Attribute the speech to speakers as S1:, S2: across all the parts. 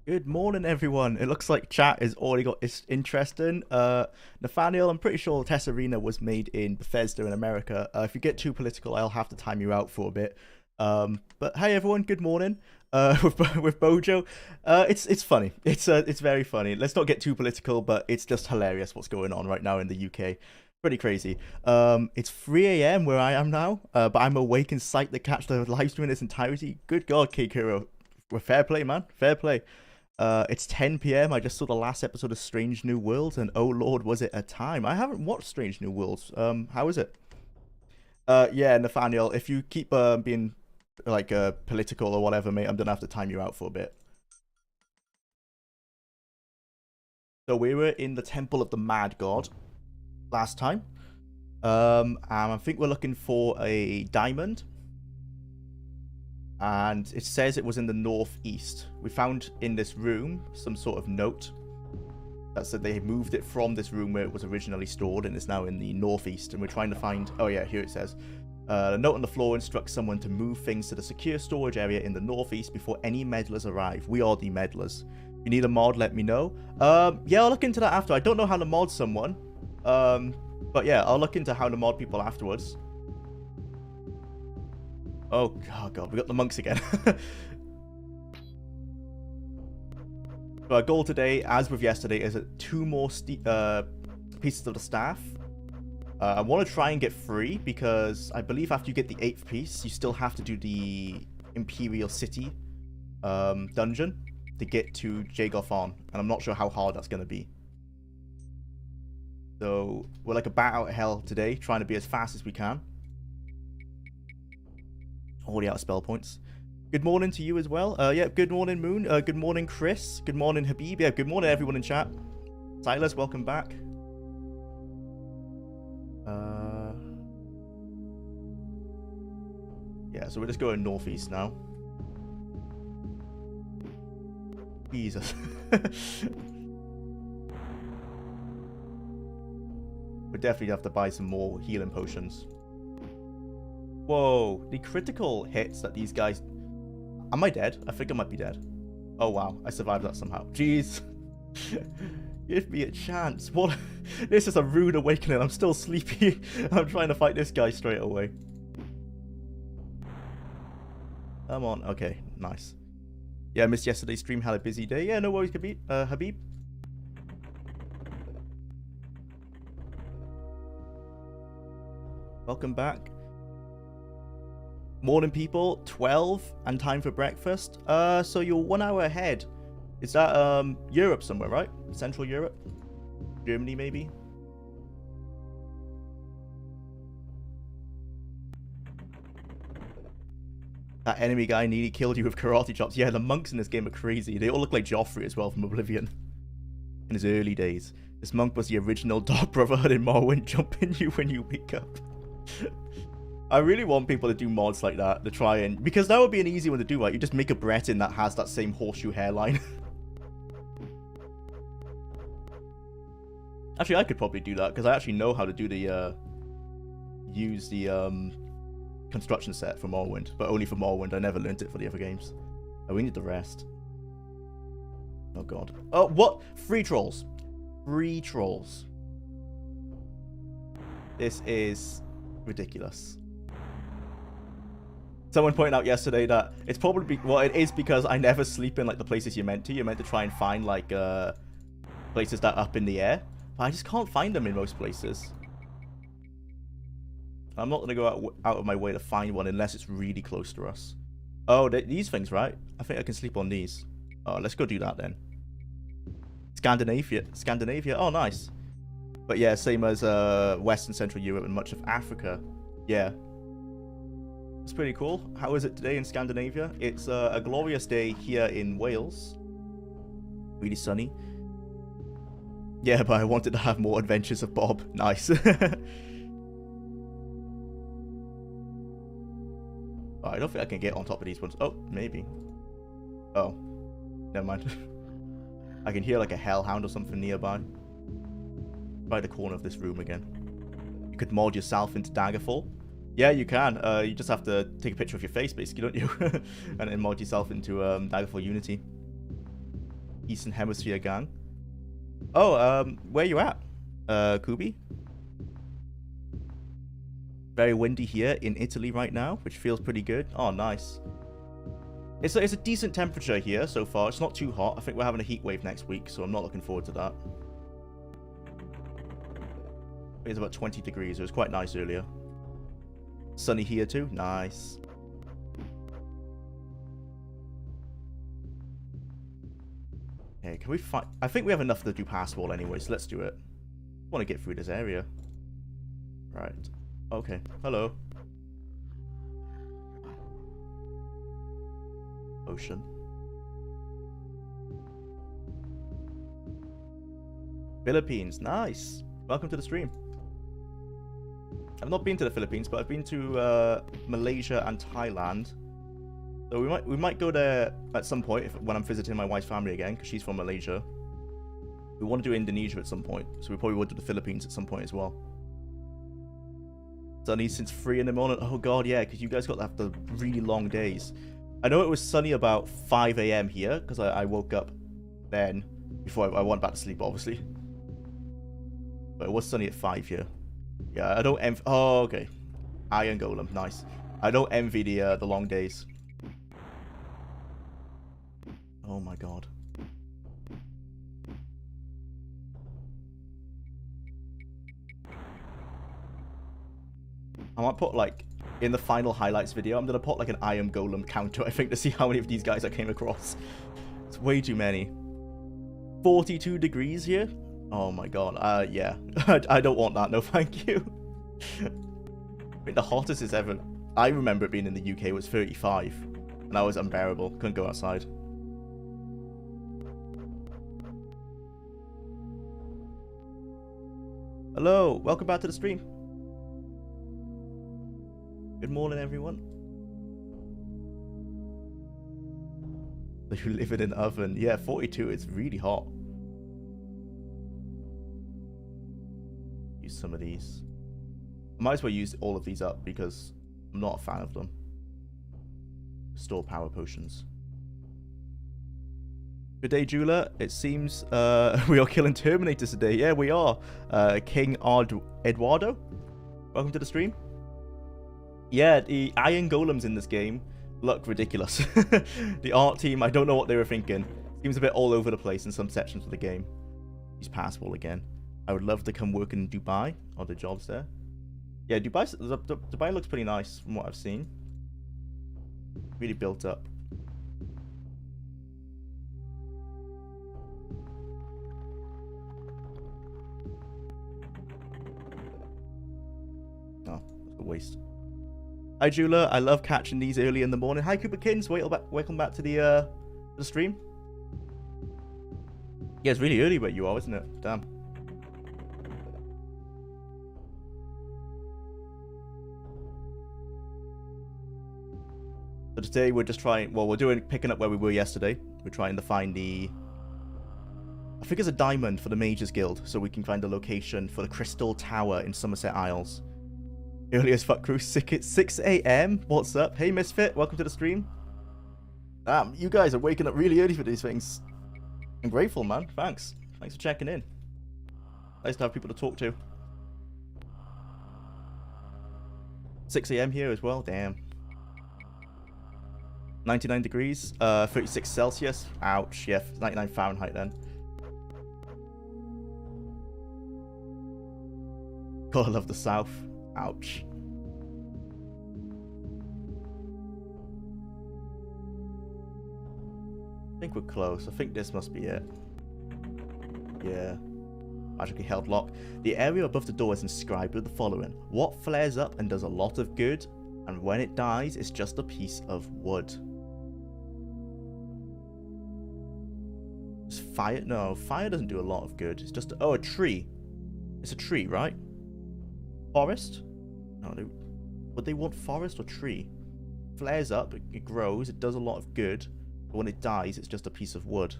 S1: Good morning, everyone. It looks like chat has already got its interesting. Nathaniel, I'm pretty sure TES Arena was made in Bethesda in America. If you get too political, I'll have to time you out for a bit. But hey, everyone. Good morning. With Bojo, it's funny. It's very funny. Let's not get too political, but it's just hilarious what's going on right now in the UK. Pretty crazy. It's 3 a.m. where I am now, but I'm awake and psyched to catch the live stream in its entirety. Good God, Kikuro. Well, fair play, man. Fair play. It's 10 p.m. I just saw the last episode of Strange New Worlds, and oh lord, was it a time. I haven't watched Strange New Worlds. How is it? Yeah, Nathaniel, if you keep being like political or whatever, mate, I'm gonna have to time you out for a bit. So we were in the Temple of the Mad God last time. And I think we're looking for a diamond. And it says it was in the northeast. We found in this room some sort of note that said they moved it from this room where it was originally stored and it's now in the northeast. And we're trying to find... Oh yeah, here it says. The note on the floor instructs someone to move things to the secure storage area in the northeast before any meddlers arrive. We are the meddlers. If you need a mod, let me know. Yeah, I'll look into that after. I don't know how to mod someone. But yeah, I'll look into how to mod people afterwards. Oh god, we got the monks again. So our goal today, as with yesterday, is 2 more pieces of the staff. I want to try and get 3 because I believe after you get the 8th piece, you still have to do the Imperial City dungeon to get to Jagothon, and I'm not sure how hard that's going to be. So we're like a bat out of hell today, trying to be as fast as we can. Already out of spell points. Good morning to you as well. Yeah, good morning, Moon. Good morning, Chris. Good morning, Habib. Yeah, good morning, everyone in chat. Silas, welcome back. Yeah, so we're just going northeast now. Jesus. We definitely have to buy some more healing potions. Whoa, the critical hits that these guys... Am I dead? I think I might be dead. Oh wow, I survived that somehow. Jeez. Give me a chance. What? This is a rude awakening. I'm still sleepy. I'm trying to fight this guy straight away. Come on. Okay, nice. Yeah, I missed yesterday's stream. Had a busy day. Yeah, no worries, Habib. Welcome back. Morning, people. 12 and time for breakfast. So you're 1 hour ahead. Is that Europe somewhere, right? Central Europe? Germany, maybe? That enemy guy nearly killed you with karate chops. Yeah, the monks in this game are crazy. They all look like Joffrey as well from Oblivion. In his early days. This monk was the original Dark Brotherhood in Morrowind, jumping you when you wake up. I really want people to do mods like that to try and... Because that would be an easy one to do, right? You just make a Breton that has that same horseshoe hairline. Actually, I could probably do that, because I actually know how to do the... use the construction set for Morrowind. But only for Morrowind. I never learned it for the other games. Oh, we need the rest. Oh, God. Oh, what? Free trolls. Free trolls. This is ridiculous. Someone pointed out yesterday that it's probably well, it is because I never sleep in like the places you're meant to. You're meant to try and find like places that are up in the air, but I just can't find them in most places. I'm not gonna go out of my way to find one unless it's really close to us. Oh, these things, right? I think I can sleep on these. Oh, let's go do that then. Scandinavia. Oh, nice. But yeah, same as West and Central Europe and much of Africa. Yeah. It's pretty cool. How is it today in Scandinavia? It's a glorious day here in Wales. Really sunny. Yeah, but I wanted to have more adventures of Bob. Nice. Oh, I don't think I can get on top of these ones. Oh, maybe. Oh. Never mind. I can hear like a hellhound or something nearby. By the corner of this room again. You could mod yourself into Daggerfall. Yeah, you can. You just have to take a picture of your face, basically, don't you? And then mod yourself into Daggerfall Unity. Eastern Hemisphere gang. Oh, where you at, Kubi? Very windy here in Italy right now, which feels pretty good. Oh, nice. It's a decent temperature here so far. It's not too hot. I think we're having a heat wave next week, so I'm not looking forward to that. It's about 20 degrees. It was quite nice earlier. Sunny here too. Nice. Okay, can we find... I think we have enough to do pass wall anyway, so let's do it. I want to get through this area. Right. Okay. Hello. Ocean. Philippines. Nice. Welcome to the stream. I've not been to the Philippines, but I've been to Malaysia and Thailand. So we might go there at some point when I'm visiting my wife's family again, because she's from Malaysia. We want to do Indonesia at some point, so we probably would do the Philippines at some point as well. Sunny since 3 in the morning. Oh god, yeah, because you guys got to have the really long days. I know it was sunny about 5 a.m. here, because I woke up then, before I went back to sleep, obviously. But it was sunny at 5 here. Yeah, I don't envy... Oh, okay. Iron Golem, nice. I don't envy the long days. Oh my god. I might put, like, in the final highlights video, I'm going to put, like, an Iron Golem counter, I think, to see how many of these guys I came across. It's way too many. 42 degrees here? Oh my god. Yeah. I don't want that, no thank you. I think the hottest it's ever... I remember it being in the UK was 35. And that was unbearable. Couldn't go outside. Hello, welcome back to the stream. Good morning, everyone. You live in an oven. Yeah, 42, it's really hot. Use some of these. I might as well use all of these up because I'm not a fan of them. Store power potions. Good day, Jula. It seems we are killing Terminators today. Yeah, we are. King Eduardo, welcome to the stream. Yeah, the Iron Golems in this game look ridiculous. The art team, I don't know what they were thinking. Seems a bit all over the place in some sections of the game. Use passwall again. I would love to come work in Dubai. Are the jobs there? Yeah, Dubai looks pretty nice from what I've seen. Really built up. Oh, that's a waste. Hi, Jula. I love catching these early in the morning. Hi, Cooperkins. Welcome back to the stream. Yeah, it's really early where you are, isn't it? Damn. So today we're just trying... Well, we're picking up where we were yesterday. We're trying to find the... I think it's a diamond for the Mages Guild, so we can find the location for the Crystal Tower in Somerset Isles. Early as fuck crew, 6 a.m. What's up? Hey, Misfit, welcome to the stream. Damn, you guys are waking up really early for these things. I'm grateful, man. Thanks. Thanks for checking in. Nice to have people to talk to. 6 a.m. here as well, damn. 99 degrees, 36 Celsius. Ouch, yeah, 99 Fahrenheit then. God, I love the south. Ouch. I think we're close. I think this must be it. Yeah. Magically held lock. The area above the door is inscribed with the following. What flares up and does a lot of good, and when it dies, it's just a piece of wood. Is fire? No, fire doesn't do a lot of good. It's just... Oh, a tree. It's a tree, right? Forest? No, would they want forest or tree? Flares up, it grows, it does a lot of good, but when it dies, it's just a piece of wood.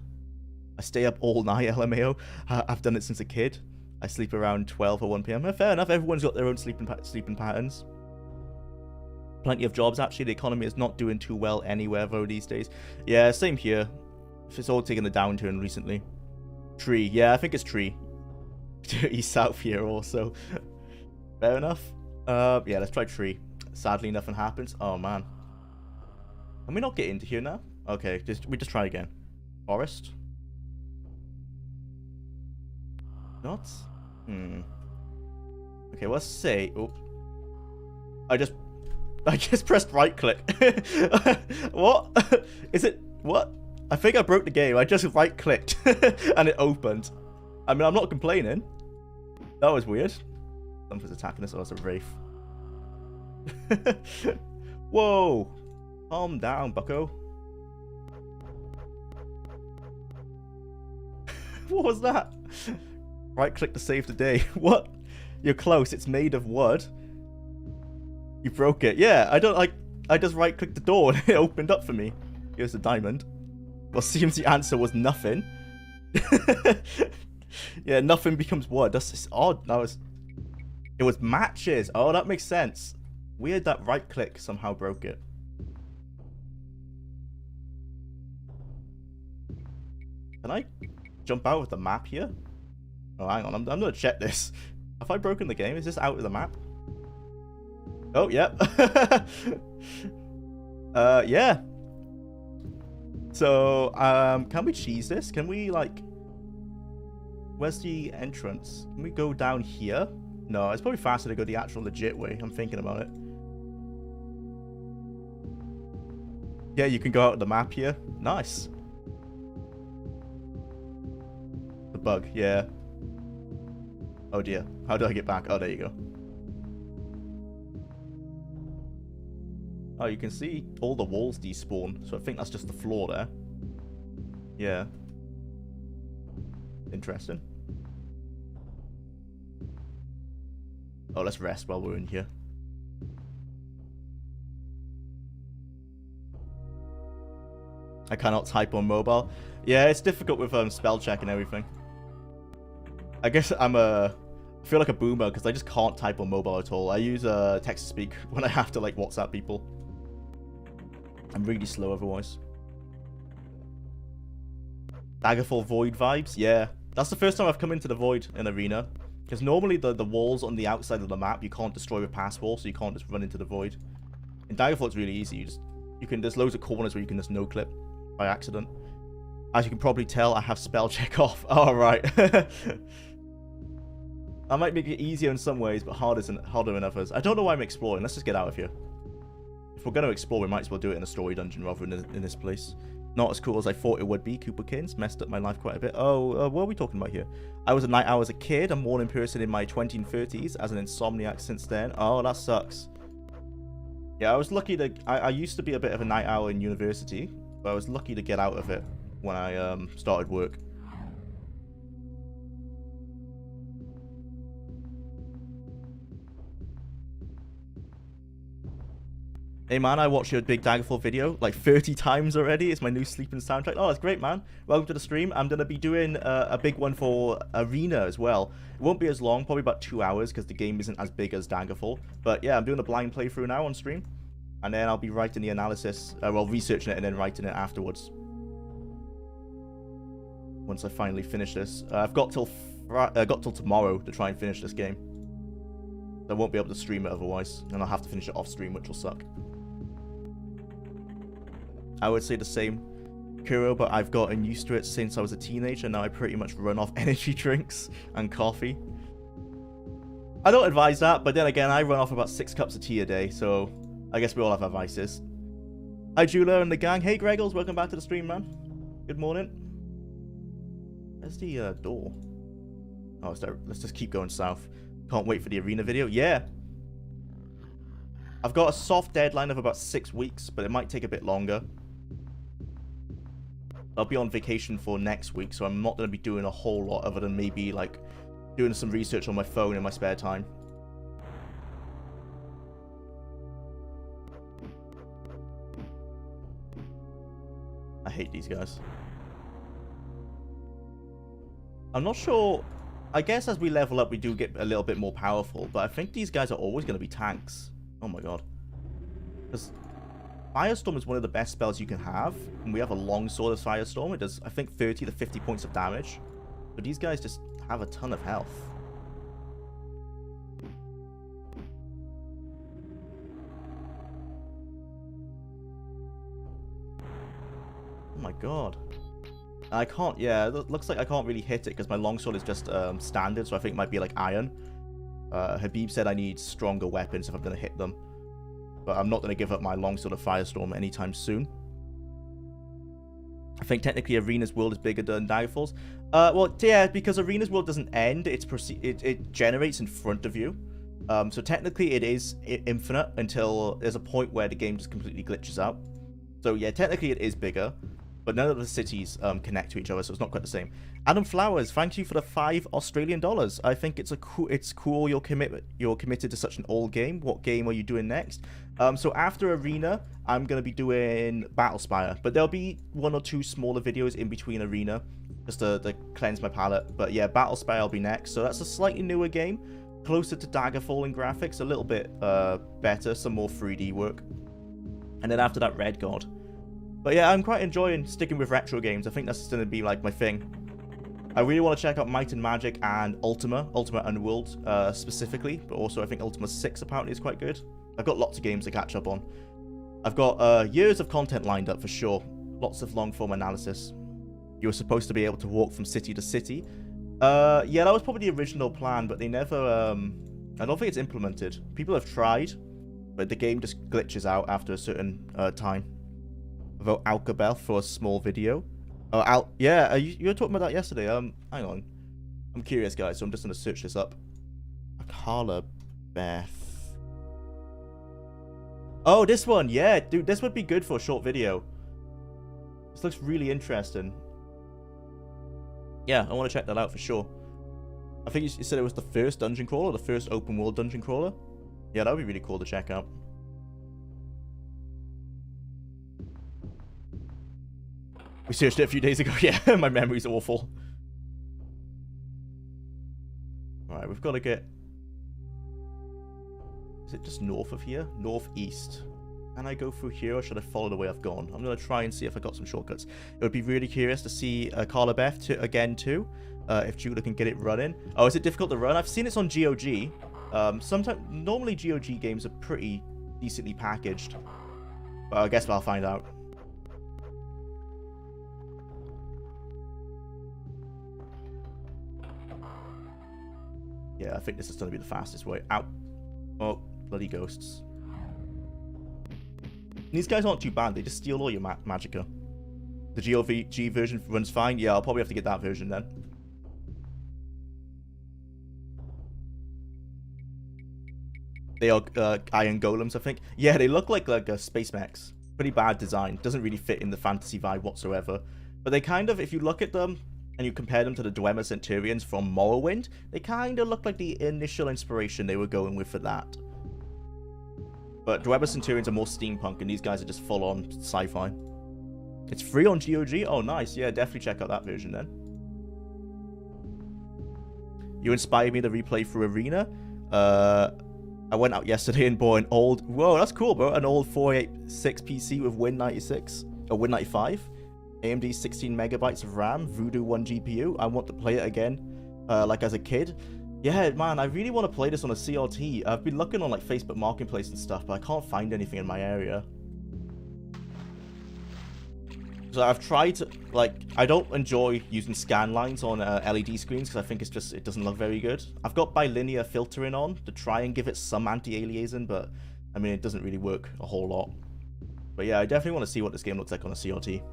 S1: I stay up all night, LMAO. I've done it since a kid. I sleep around 12 or 1 p.m. Fair enough, everyone's got their own sleeping patterns. Plenty of jobs, actually. The economy is not doing too well anywhere, though, these days. Yeah, same here. It's all taken a downturn recently. Tree. Yeah, I think it's tree. East south here also. Fair enough. Yeah, let's try tree. Sadly, nothing happens. Oh, man. Can we not get into here now? Okay, we just try again. Forest. Not? Okay, let's say... Oh. I just pressed right click. What? Is it... What? I think I broke the game. I just right clicked and it opened. I mean, I'm not complaining. That was weird. Something's attacking us. Oh, it's a wraith. Whoa. Calm down, bucko. What was that? Right click to save the day. What? You're close. It's made of wood. You broke it. Yeah, I just right clicked the door and it opened up for me. Here's the diamond. Well, seems the answer was nothing. Yeah, nothing becomes wood. That's just odd. It was matches. Oh, that makes sense. Weird that right click somehow broke it. Can I jump out of the map here? Oh, hang on. I'm gonna check this. Have I broken the game? Is this out of the map? Oh, yep. Yeah. So, can we cheese this? Can we, like... Where's the entrance? Can we go down here? No, it's probably faster to go the actual legit way. I'm thinking about it. Yeah, you can go out of the map here. Nice. The bug, yeah. Oh dear. How do I get back? Oh, there you go. Oh, you can see all the walls despawn. So I think that's just the floor there. Yeah. Interesting. Oh, let's rest while we're in here. I cannot type on mobile. Yeah, it's difficult with spell check and everything. I guess I feel like a boomer because I just can't type on mobile at all. I use text to speak when I have to like WhatsApp people. I'm really slow otherwise. Daggerfall Void vibes? Yeah. That's the first time I've come into the Void in Arena. Because normally the walls on the outside of the map you can't destroy with pass wall, so you can't just run into the Void. In Daggerfall it's really easy. There's loads of corners where you can just no-clip by accident. As you can probably tell, I have spell check off. Oh, right. That might make it easier in some ways, but harder in others. I don't know why I'm exploring. Let's just get out of here. If we're going to explore, we might as well do it in a story dungeon rather than in this place. Not as cool as I thought it would be. Cooperkins messed up my life quite a bit. Oh, what are we talking about here? I was a night owl as a kid. A morning person in my 20s and 30s. As an insomniac since then. Oh, that sucks. Yeah, I was lucky to... I used to be a bit of a night owl in university. But I was lucky to get out of it when I started work. Hey man, I watched your big Daggerfall video like 30 times already. It's my new sleeping soundtrack. Oh, that's great, man. Welcome to the stream. I'm going to be doing a big one for Arena as well. It won't be as long, probably about 2 hours because the game isn't as big as Daggerfall. But yeah, I'm doing a blind playthrough now on stream. And then I'll be writing the analysis, well, researching it and then writing it afterwards. Once I finally finish this. I've got till tomorrow to try and finish this game. I won't be able to stream it otherwise. And I'll have to finish it off stream, which will suck. I would say the same, Kuro, but I've gotten used to it since I was a teenager. Now I pretty much run off energy drinks and coffee. I don't advise that, but then again, I run off about 6 cups of tea a day, so I guess we all have our vices. Hi, Jula and the gang. Hey, Greggles, welcome back to the stream, man. Good morning. Where's the door? Oh, let's just keep going south. Can't wait for the arena video. Yeah. I've got a soft deadline of about 6 weeks, but it might take a bit longer. I'll be on vacation for next week, so I'm not going to be doing a whole lot other than maybe, like, doing some research on my phone in my spare time. I hate these guys. I'm not sure... I guess as we level up, we do get a little bit more powerful, but I think these guys are always going to be tanks. Oh my god. Because Firestorm is one of the best spells you can have, and we have a long sword as Firestorm. It does, I think, 30 to 50 points of damage. But these guys just have a ton of health. Oh my god. I can't, yeah, it looks like I can't really hit it because my longsword is just standard, so I think it might be like iron. Habib said I need stronger weapons if I'm going to hit them. But I'm not going to give up my longsword of Firestorm anytime soon. I think technically Arena's world is bigger than Daggerfall's. Well, yeah, because Arena's world doesn't end, it generates in front of you. So technically it is infinite until there's a point where the game just completely glitches out. So yeah, technically it is bigger, but none of the cities connect to each other, so it's not quite the same. Adam Flowers, thank you for the $5 Australian. I think it's cool you're committed to such an old game. What game are you doing next? So after Arena, I'm gonna be doing Battlespire, but there'll be 1 or 2 smaller videos in between Arena, just to cleanse my palate. But yeah, Battlespire will be next. So that's a slightly newer game, closer to Daggerfall in graphics, a little bit better, some more 3D work. And then after that, Red God. But yeah, I'm quite enjoying sticking with retro games. I think that's going to be like my thing. I really want to check out Might and Magic and Ultima Underworld specifically, but also I think Ultima 6 apparently is quite good. I've got lots of games to catch up on. I've got years of content lined up for sure. Lots of long-form analysis. You were supposed to be able to walk from city to city. Yeah, that was probably the original plan, but they never... I don't think it's implemented. People have tried, but the game just glitches out after a certain time. Vote Alcabel for a small video. Oh, yeah, you were talking about that yesterday. Hang on. I'm curious, guys, so I'm just going to search this up. Carla Beth. Oh, this one. Yeah, dude, this would be good for a short video. This looks really interesting. Yeah, I want to check that out for sure. I think you said it was the first dungeon crawler, the first open world dungeon crawler. Yeah, that would be really cool to check out. We searched it a few days ago. Yeah, my memory's awful. Alright, we've got to get... Is it just north of here? Northeast. Can I go through here or should I follow the way I've gone? I'm going to try and see if I got some shortcuts. It would be really curious to see Carla Beth again too. If Judah can get it running. Oh, is it difficult to run? I've seen it's on GOG. Normally GOG games are pretty decently packaged. But I guess I'll find out. Yeah, I think this is going to be the fastest way out. Oh, bloody ghosts. These guys aren't too bad. They just steal all your magicka. The GOG version runs fine. Yeah, I'll probably have to get that version then. They are iron golems, I think. Yeah, they look like space mechs. Pretty bad design. Doesn't really fit in the fantasy vibe whatsoever. But they kind of, if you look at them and you compare them to the Dwemer Centurions from Morrowind, they kind of look like the initial inspiration they were going with for that. But Dwemer Centurions are more steampunk, and these guys are just full-on sci-fi. It's free on GOG? Oh, nice. Yeah, definitely check out that version then. You inspired me to replay through Arena. I went out yesterday and bought an old... Whoa, that's cool, bro. An old 486 PC with Win96, or Win95. AMD 16 megabytes of RAM, Voodoo 1 GPU. I want to play it again, like as a kid. Yeah, man, I really want to play this on a CRT. I've been looking on like Facebook Marketplace and stuff, but I can't find anything in my area. So I've tried to, like, I don't enjoy using scan lines on LED screens because I think it doesn't look very good. I've got bilinear filtering on to try and give it some anti-aliasing, but I mean, it doesn't really work a whole lot. But yeah, I definitely want to see what this game looks like on a CRT.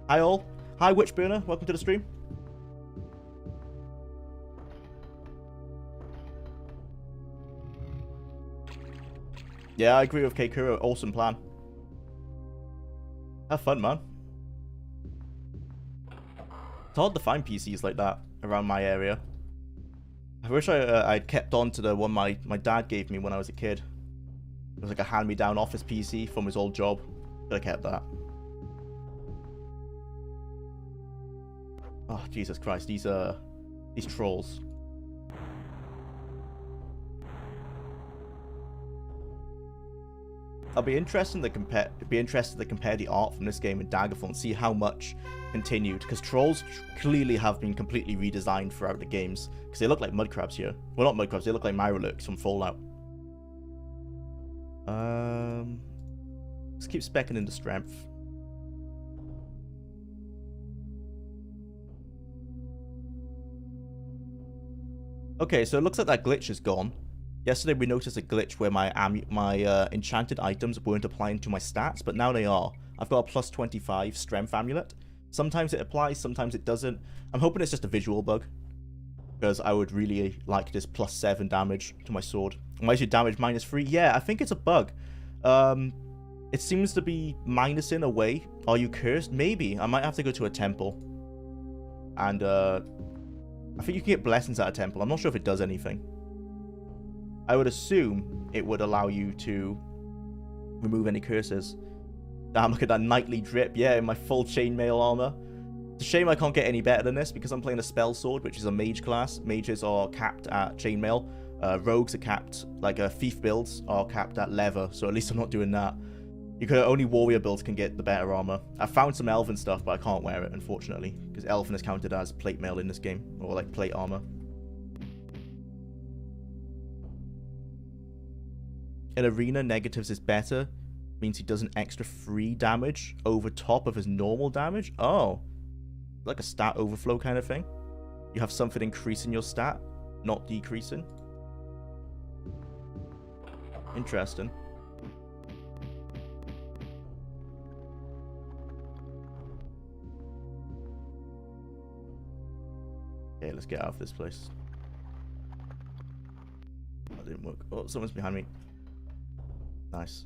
S1: Hi all. Hi Witchburner, welcome to the stream. Yeah, I agree with Keikuro, awesome plan. Have fun, man. It's hard to find PCs like that around my area. I wish I'd kept on to the one my dad gave me when I was a kid. It was like a hand-me-down office PC from his old job. Could have kept that. Oh, Jesus Christ, these trolls. I'll be interested to compare the art from this game and Daggerfall and see how much continued, because trolls clearly have been completely redesigned throughout the games, because they look like mud crabs here. Well, not mud crabs, they look like Mirelurks from Fallout. Let's keep specking into strength. Okay, so it looks like that glitch is gone. Yesterday we noticed a glitch where my enchanted items weren't applying to my stats, but now they are. I've got a plus 25 strength amulet. Sometimes it applies, sometimes it doesn't. I'm hoping it's just a visual bug, because I would really like this plus 7 damage to my sword. Why is your damage minus 3? Yeah, I think it's a bug. It seems to be minusing away. Are you cursed? Maybe. I might have to go to a temple. And I think you can get blessings at a temple. I'm not sure if it does anything. I would assume it would allow you to remove any curses. Damn, look at that knightly drip. Yeah, in my full chainmail armor. It's a shame I can't get any better than this, because I'm playing a spell sword, which is a mage class. Mages are capped at chainmail. Rogues are capped, like thief builds are capped at leather, so at least I'm not doing that. Only warrior builds can get the better armor. I found some elven stuff, but I can't wear it, unfortunately, because elven is counted as plate mail in this game, or like plate armor. In arena, negatives is better. Means he does an extra 3 damage over top of his normal damage. Oh, like a stat overflow kind of thing. You have something increasing your stat, not decreasing. Interesting. Okay, let's get out of this place. That didn't work. Oh, someone's behind me. Nice.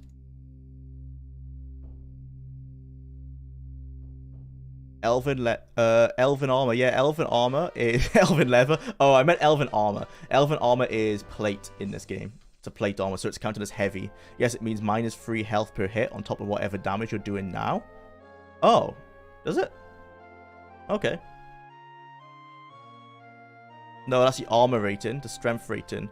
S1: Elven armor. Yeah, elven armor is elven leather. Oh, I meant elven armor. Elven armor is plate in this game. It's a plate armor, so it's counted as heavy. Yes, it means minus 3 health per hit on top of whatever damage you're doing now. Oh, does it? Okay. No, that's the armor rating, the strength rating.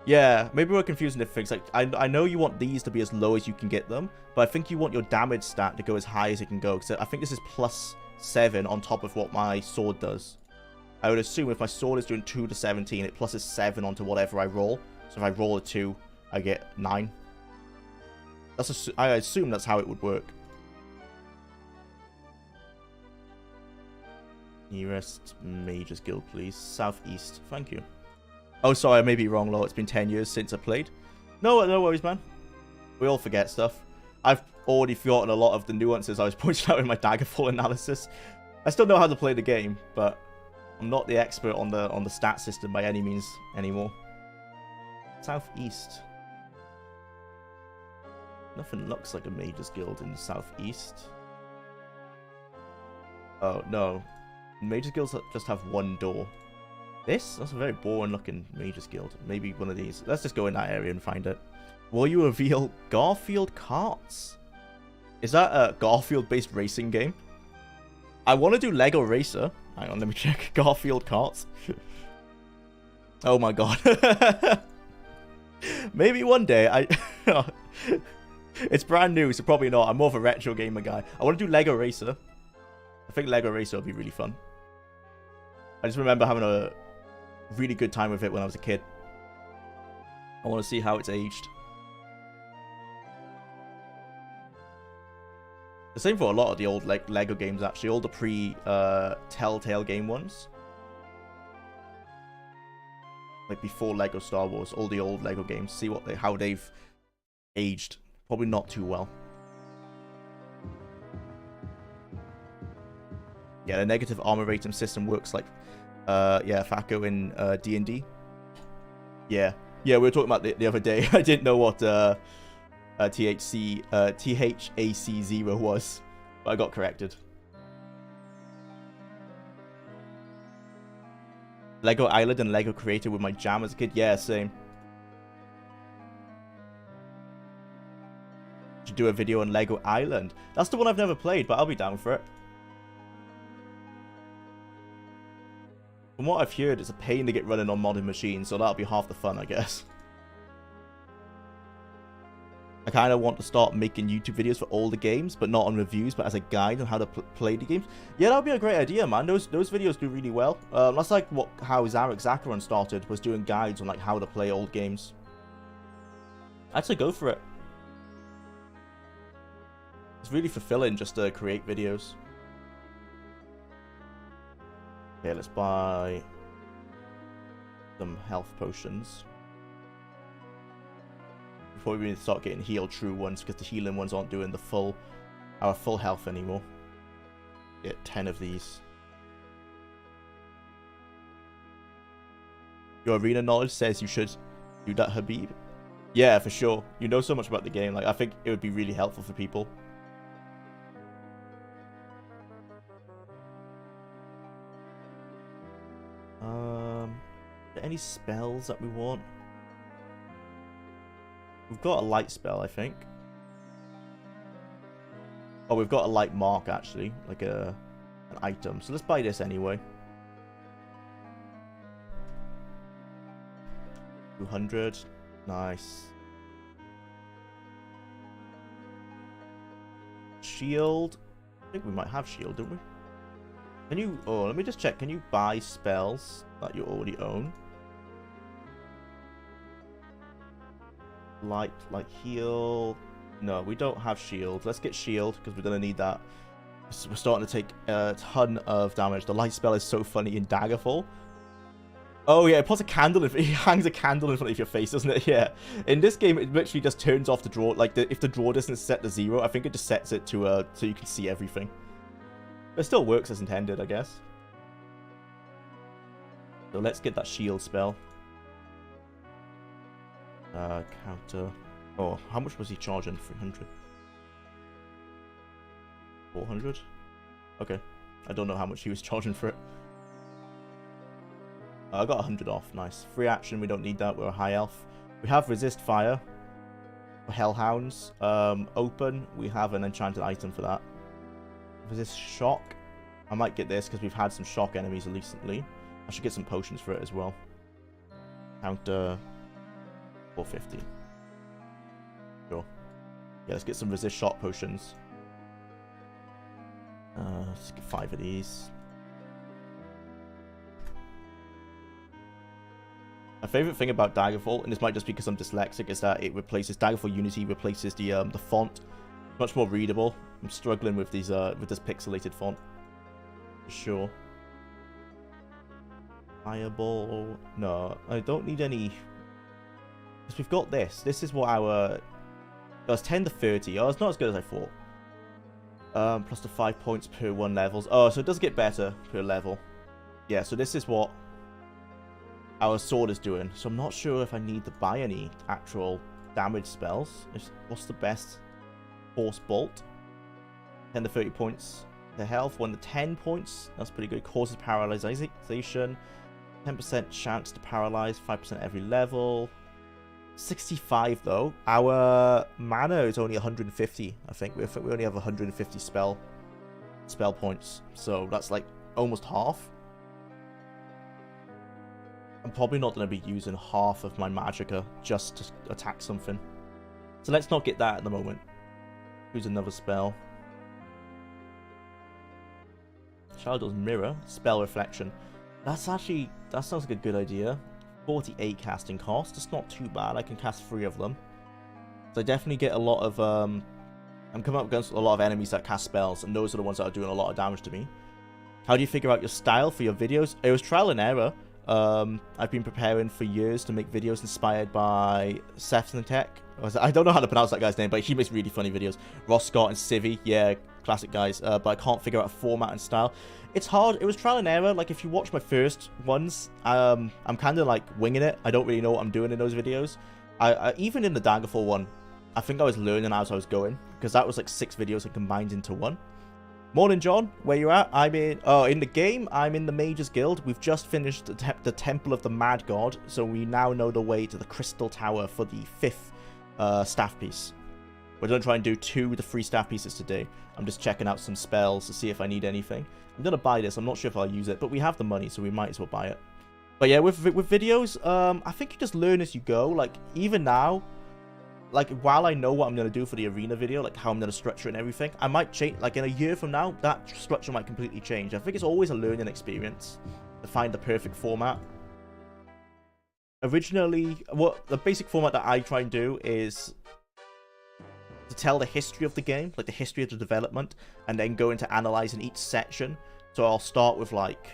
S1: Yeah, maybe we're confusing the things. Like, I know you want these to be as low as you can get them, but I think you want your damage stat to go as high as it can go. Because I think this is plus 7 on top of what my sword does. I would assume if my sword is doing 2 to 17, it pluses 7 onto whatever I roll. So if I roll a 2, I get 9. I assume that's how it would work. Nearest Mages Guild, please. Southeast. Thank you. Oh, sorry, I may be wrong, Lo. It's been 10 years since I played. No worries, man. We all forget stuff. I've already forgotten a lot of the nuances I was pointing out in my Daggerfall analysis. I still know how to play the game, but I'm not the expert on the stat system by any means anymore. Southeast. Nothing looks like a Mages Guild in the Southeast. Oh, no. Mages Guilds just have one door. That's a very boring looking Mages Guild. Maybe one of these. Let's just go in that area and find it. Will you reveal Garfield Karts? Is that a Garfield based racing game? I want to do Lego Racer. Hang on, let me check. Garfield Karts. Oh my god. Maybe one day. It's brand new, so probably not. I'm more of a retro gamer guy. I want to do Lego Racer. I think Lego Racer would be really fun. I just remember having a really good time with it when I was a kid. I want to see how it's aged. The same for a lot of the old Lego games, actually. All the pre-Telltale game ones. Like before Lego Star Wars, all the old Lego games. See how they've aged. Probably not too well. Yeah, the negative armor rating system works like, yeah, FACO in D&D. Yeah, we were talking about the other day. I didn't know what THAC0 was, but I got corrected. Lego Island and Lego Creator with my jam as a kid. Yeah, same. Should do a video on Lego Island. That's the one I've never played, but I'll be down for it. From what I've heard, it's a pain to get running on modern machines, so that'll be half the fun, I guess. I kind of want to start making YouTube videos for all the games, but not on reviews, but as a guide on how to play the games. Yeah, that would be a great idea, man. Those videos do really well. That's like how Zarek Zakaron started, was doing guides on like how to play old games. I'd say go for it. It's really fulfilling just to create videos. Okay, let's buy some health potions. Before we start getting healed true ones, because the healing ones aren't doing our full health anymore. Get 10 of these. Your arena knowledge says you should do that, Habib. Yeah, for sure. You know so much about the game. Like, I think it would be really helpful for people. Any spells that we want? We've got a light spell, I think. Oh, we've got a light mark, actually. Like an item. So let's buy this anyway. 200. Nice. Shield. I think we might have shield, don't we? Can you... Oh, let me just check. Can you buy spells that you already own? Light heal. No, we don't have shield. Let's get shield because we're gonna need that. We're starting to take a ton of damage. The light spell is so funny in Daggerfall. Oh yeah, it puts a candle in. It hangs a candle in front of your face, doesn't it? Yeah. In this game, it literally just turns off the draw. Like if the draw distance is set to 0, I think it just sets it to so you can see everything. But it still works as intended, I guess. So let's get that shield spell. Counter. Oh, how much was he charging? 300. 400. Okay, I don't know how much he was charging for it. I got 100 off. Nice. Free action. We don't need that. We're a high elf. We have resist fire. Hellhounds. Open. We have an enchanted item for that. Resist shock. I might get this because we've had some shock enemies recently. I should get some potions for it as well. Counter 450. Sure. Yeah, let's get some resist shock potions. Let's get 5 of these. My favorite thing about Daggerfall, and this might just be because I'm dyslexic, is that it replaces Daggerfall Unity replaces the font. Much more readable. I'm struggling with these with this pixelated font. For sure. Fireball. No, I don't need any. Because we've got this. This is what our. That's 10 to 30. Oh, it's not as good as I thought. Plus the 5 points per 1 levels. Oh, so it does get better per level. Yeah, so this is what our sword is doing. So I'm not sure if I need to buy any actual damage spells. What's the best? Force Bolt. 10 to 30 points to health. 1 to 10 points. That's pretty good. Causes paralyzation. 10% chance to paralyze. 5% every level. 65 though. Our mana is only 150. I think we only have 150 spell points. So that's like almost half. I'm probably not going to be using half of my magicka just to attack something. So let's not get that at the moment. Use another spell. Shadow's Mirror. Spell Reflection. That sounds like a good idea. 48 casting cost. It's not too bad. I can cast 3 of them. So I definitely get a lot of... I'm coming up against a lot of enemies that cast spells, and those are the ones that are doing a lot of damage to me. How do you figure out your style for your videos? It was trial and error. I've been preparing for years to make videos inspired by Sefnatech. I don't know how to pronounce that guy's name, but he makes really funny videos. Ross Scott and Civi, yeah, classic guys. But I can't figure out a format and style. It's hard. It was trial and error. Like, if you watch my first ones, I'm kind of like winging it. I don't really know what I'm doing in those videos. I even in the Daggerfall one, I think I was learning as I was going, because that was like 6 videos I combined into one. Morning, John. Where you at? I'm in... Oh, in the game, I'm in the Mages Guild. We've just finished the Temple of the Mad God, so we now know the way to the Crystal Tower for the 5th staff piece. We're going to try and do 2 to 3 staff pieces today. I'm just checking out some spells to see if I need anything. I'm going to buy this. I'm not sure if I'll use it, but we have the money, so we might as well buy it. But yeah, with videos, I think you just learn as you go. Like, even now, like, while I know what I'm going to do for the arena video, like how I'm going to structure it and everything, I might change, like in a year from now, that structure might completely change. I think it's always a learning experience to find the perfect format. Originally, what the basic format that I try and do is to tell the history of the game, like the history of the development, and then go into analyzing each section. So I'll start with like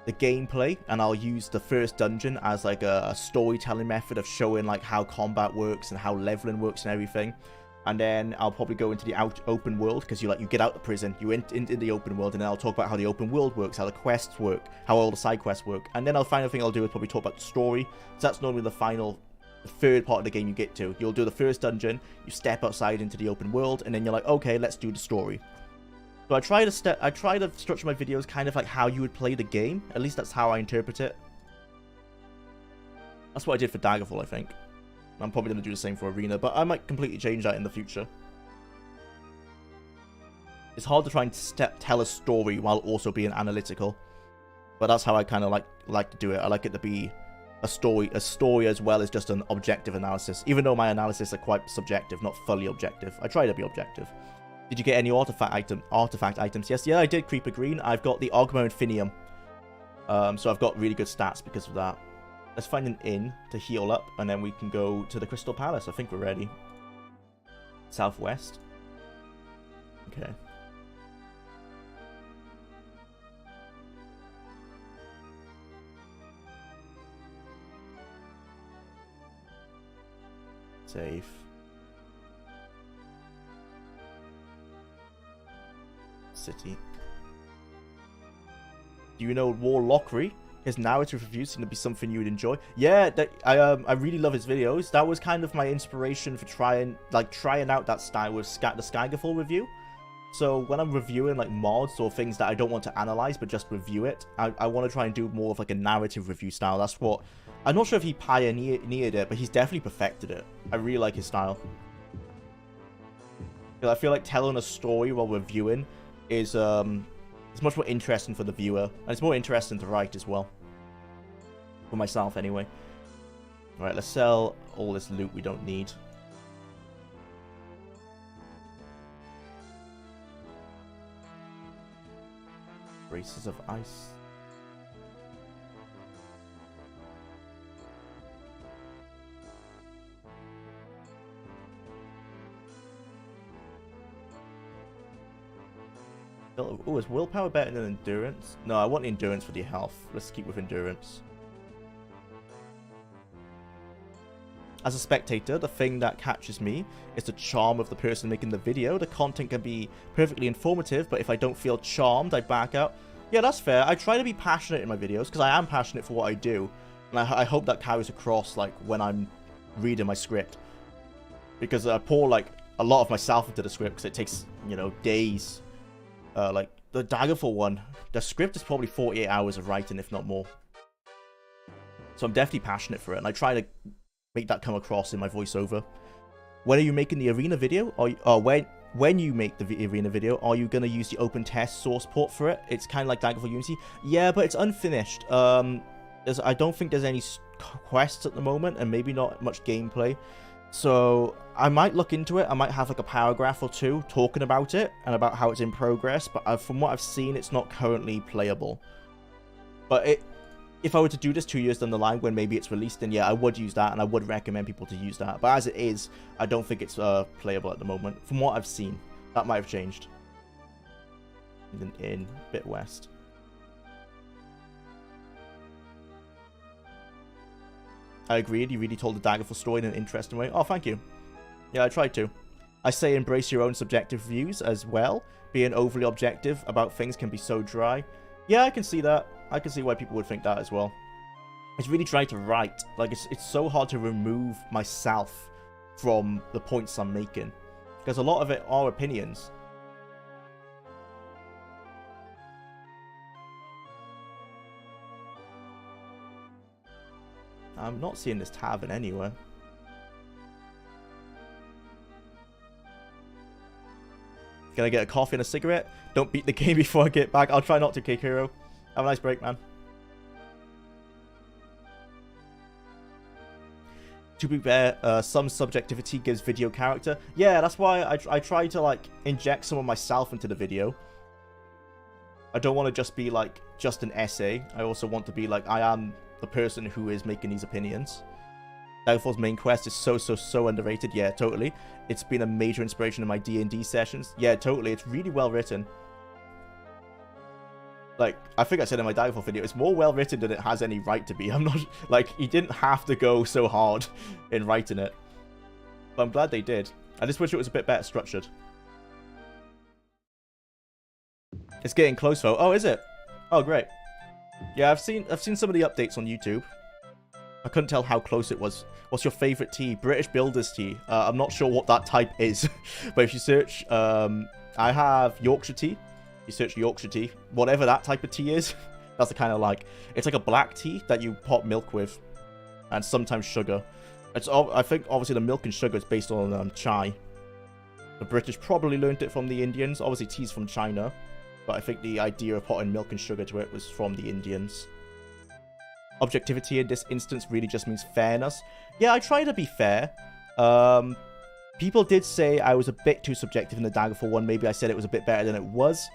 S1: the gameplay, and I'll use the first dungeon as like a storytelling method of showing like how combat works and how leveling works and everything. And then I'll probably go into the open world, because you get out of prison, you into the open world, and then I'll talk about how the open world works, how the quests work, how all the side quests work. And then the final thing I'll do is probably talk about the story. So that's normally the third part of the game you get to. You'll do the first dungeon, you step outside into the open world, and then you're like, okay, let's do the story. So I try to structure my videos kind of like how you would play the game. At least that's how I interpret it. That's what I did for Daggerfall, I think. I'm probably going to do the same for Arena, but I might completely change that in the future. It's hard to try and tell a story while also being analytical, but that's how I kind of like to do it. I like it to be a story as well as just an objective analysis, even though my analysis are quite subjective, not fully objective. I try to be objective. Did you get any artifact items? Yes, yeah, I did, Creeper Green. I've got the Ogma Infinium. So I've got really good stats because of that. Let's find an inn to heal up, and then we can go to the Crystal Palace. I think we're ready. Southwest. Okay. Save. City. Do you know Warlockery? His narrative reviews seem to be something you would enjoy. Yeah, I really love his videos. That was kind of my inspiration for trying out that style with the Skyfall review. So when I'm reviewing like mods or things that I don't want to analyze but just review it, I want to try and do more of like a narrative review style. That's what I'm not sure if he pioneered it, but he's definitely perfected it. I really like his style. I feel like telling a story while reviewing is it's much more interesting for the viewer, and it's more interesting to write as well. For myself, anyway. Alright, let's sell all this loot we don't need. Braces of ice. Oh, is willpower better than endurance? No, I want endurance for the health. Let's keep with endurance. As a spectator, the thing that catches me is the charm of the person making the video. The content can be perfectly informative, but if I don't feel charmed, I back out. Yeah, that's fair. I try to be passionate in my videos, because I am passionate for what I do. And I hope that carries across, like, when I'm reading my script. Because I pour, like, a lot of myself into the script, because it takes, you know, days. Like, the Daggerfall one, the script is probably 48 hours of writing, if not more. So I'm definitely passionate for it, and I try to make that come across in my voiceover. When are you making the arena video? When you make the arena video, are you going to use the open test source port for it? It's kind of like Daggerfall Unity. Yeah, but it's unfinished. I don't think there's any quests at the moment, and maybe not much gameplay. So I might look into it. I might have like a paragraph or two talking about it and about how it's in progress. But from what I've seen, it's not currently playable. But if I were to do this 2 years down the line when maybe it's released, then yeah, I would use that, and I would recommend people to use that. But as it is, I don't think it's playable at the moment. From what I've seen, that might have changed. In bit west. I agreed. You really told the Daggerfall story in an interesting way. Oh, thank you. Yeah, I tried to. I say embrace your own subjective views as well. Being overly objective about things can be so dry. Yeah, I can see that. I can see why people would think that as well. It's really trying to write. Like, it's so hard to remove myself from the points I'm making. Because a lot of it are opinions. I'm not seeing this tavern anywhere. Can I get a coffee and a cigarette? Don't beat the game before I get back. I'll try not to, Cake Hero. Have a nice break, man. To be fair, some subjectivity gives video character. Yeah, that's why I try to, like, inject some of myself into the video. I don't want to just be, like, just an essay. I also want to be, like, I am the person who is making these opinions. Daggerfall's main quest is so underrated. Yeah, totally. It's been a major inspiration in my D&D sessions. Yeah, totally. It's really well written. Like, I think I said in my Daggerfall video, it's more well written than it has any right to be. I'm not, like, he didn't have to go so hard in writing it. But I'm glad they did. I just wish it was a bit better structured. It's getting close though. Oh, is it? Oh, great. Yeah, I've seen some of the updates on YouTube. I couldn't tell how close it was. What's your favorite tea? British Builder's tea. I'm not sure what that type is. But if you search, I have Yorkshire tea. You search Yorkshire tea. Whatever that type of tea is, that's the kind of like... It's like a black tea that you pot milk with. And sometimes sugar. I think, obviously, the milk and sugar is based on chai. The British probably learned it from the Indians. Obviously, tea's from China. But I think the idea of putting milk and sugar to it was from the Indians. Objectivity in this instance really just means fairness. Yeah, I try to be fair. People did say I was a bit too subjective in the Daggerfall one. Maybe I said it was a bit better than it was.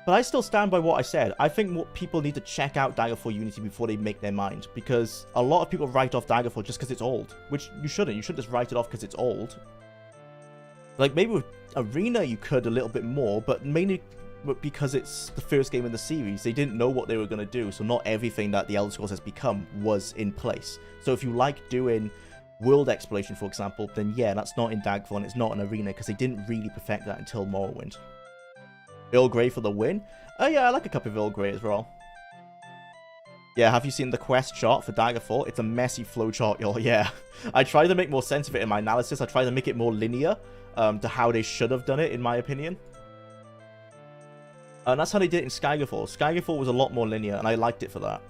S1: But I still stand by what I said. I think more people need to check out Daggerfall Unity before they make their mind. Because a lot of people write off Daggerfall just because it's old. Which you shouldn't. You shouldn't just write it off because it's old. Like, maybe with Arena you could a little bit more. But mainly because it's the first game in the series. They didn't know what they were going to do. So not everything that the Elder Scrolls has become was in place. So if you like doing world exploration, for example, then yeah, that's not in Daggerfall and it's not in Arena. Because they didn't really perfect that until Morrowind. Earl Grey for the win. Oh yeah, I like a cup of Earl Grey as well. Yeah, have you seen the quest chart for Daggerfall? It's a messy flowchart, y'all. Yeah. I try to make more sense of it in my analysis. I try to make it more linear to how they should have done it, in my opinion. And that's how they did it in Skygerfall. Skygerfall was a lot more linear, and I liked it for that.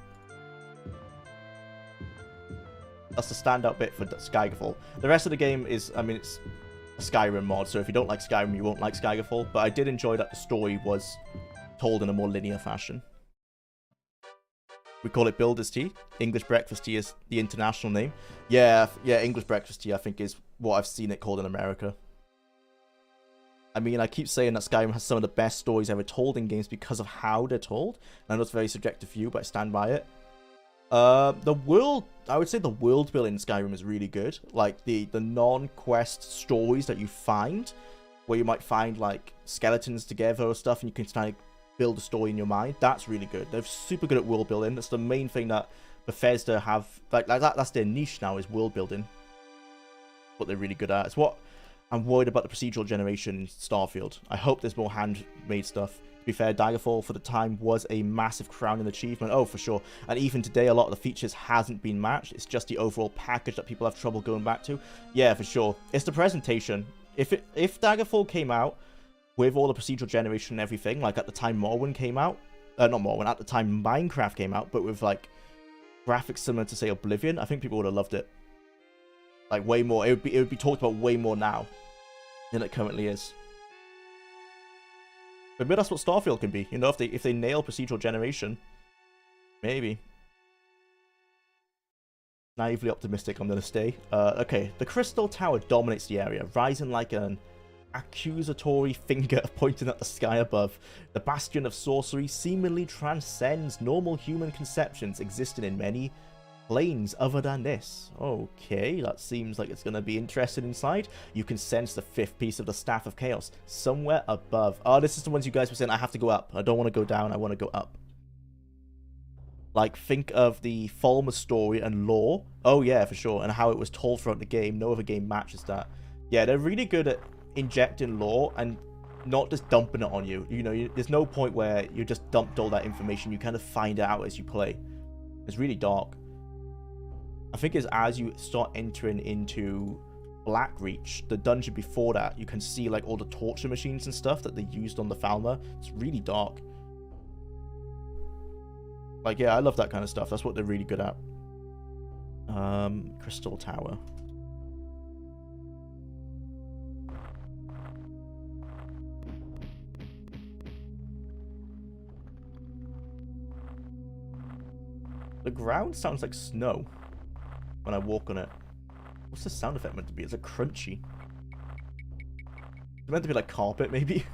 S1: That's the standout bit for Skygerfall. The rest of the game is, I mean, it's a Skyrim mod, so if you don't like Skyrim, you won't like Skygerfall. But I did enjoy that the story was told in a more linear fashion. We call it Builder's Tea. English Breakfast Tea is the international name. Yeah, English Breakfast Tea, I think, is what I've seen it called in America. I mean, I keep saying that Skyrim has some of the best stories ever told in games because of how they're told. And I know it's a very subjective view, but I stand by it. The world, I would say the world building in Skyrim is really good. Like, the non-quest stories that you find, where you might find, like, skeletons together or stuff, and you can kind of build a story in your mind. That's really good. They're super good at world building. That's the main thing that Bethesda have, like that's their niche now, is world building. What they're really good at. It's what I'm worried about the procedural generation in Starfield. I hope there's more handmade stuff. To be fair, Daggerfall for the time was a massive crowning achievement. Oh, for sure. And even today, a lot of the features hasn't been matched. It's just the overall package that people have trouble going back to. Yeah, for sure. It's the presentation. If Daggerfall came out with all the procedural generation and everything, like at the time Morrowind came out, not Morrowind, at the time Minecraft came out, but with like graphics similar to, say, Oblivion, I think people would have loved it. Like, way more. It would be talked about way more now than it currently is. But maybe that's what Starfield can be. You know, if they nail procedural generation, maybe. Naively optimistic, I'm gonna stay. Okay, the Crystal Tower dominates the area, rising like an accusatory finger pointing at the sky above. The bastion of sorcery seemingly transcends normal human conceptions existing in many planes other than this. Okay, that seems like it's going to be interesting inside. You can sense the fifth piece of the Staff of Chaos somewhere above. Oh, this is the ones you guys were saying I have to go up. I don't want to go down, I want to go up. Like, think of the Falmer story and lore. Oh yeah, for sure. And how it was told throughout the game. No other game matches that. Yeah, they're really good at injecting lore and not just dumping it on you. You know, there's no point where you just dumped all that information. You kind of find it out as you play. It's really dark. I think it's as you start entering into Blackreach, the dungeon before that, you can see like all the torture machines and stuff that they used on the Falmer. It's really dark. Like, yeah, I love that kind of stuff. That's what they're really good at. Crystal Tower. The ground sounds like snow when I walk on it. What's the sound effect meant to be? It's a crunchy. It's meant to be like carpet, maybe?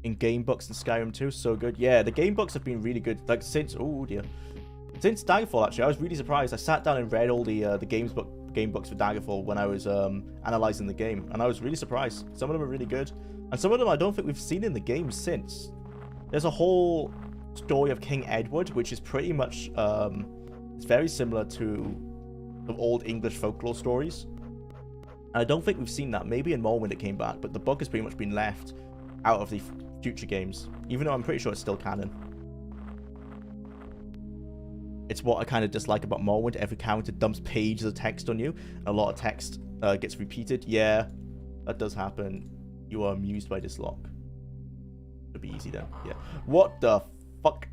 S1: In game books and Skyrim too, so good. Yeah, the game books have been really good. Like since since Daggerfall, actually, I was really surprised. I sat down and read all the game books for Daggerfall when I was analyzing the game, and I was really surprised. Some of them are really good, and some of them I don't think we've seen in the game since. There's a whole story of King Edward, which is pretty much it's very similar to the old English folklore stories. And I don't think we've seen that. Maybe in Morrowind it came back, but the book has pretty much been left out of the future games, even though I'm pretty sure it's still canon. It's what I kind of dislike about Morrowind. Every character dumps pages of text on you. A lot of text gets repeated. Yeah, that does happen. You are amused by this lock. It'll be easy then. Yeah. What the fuck?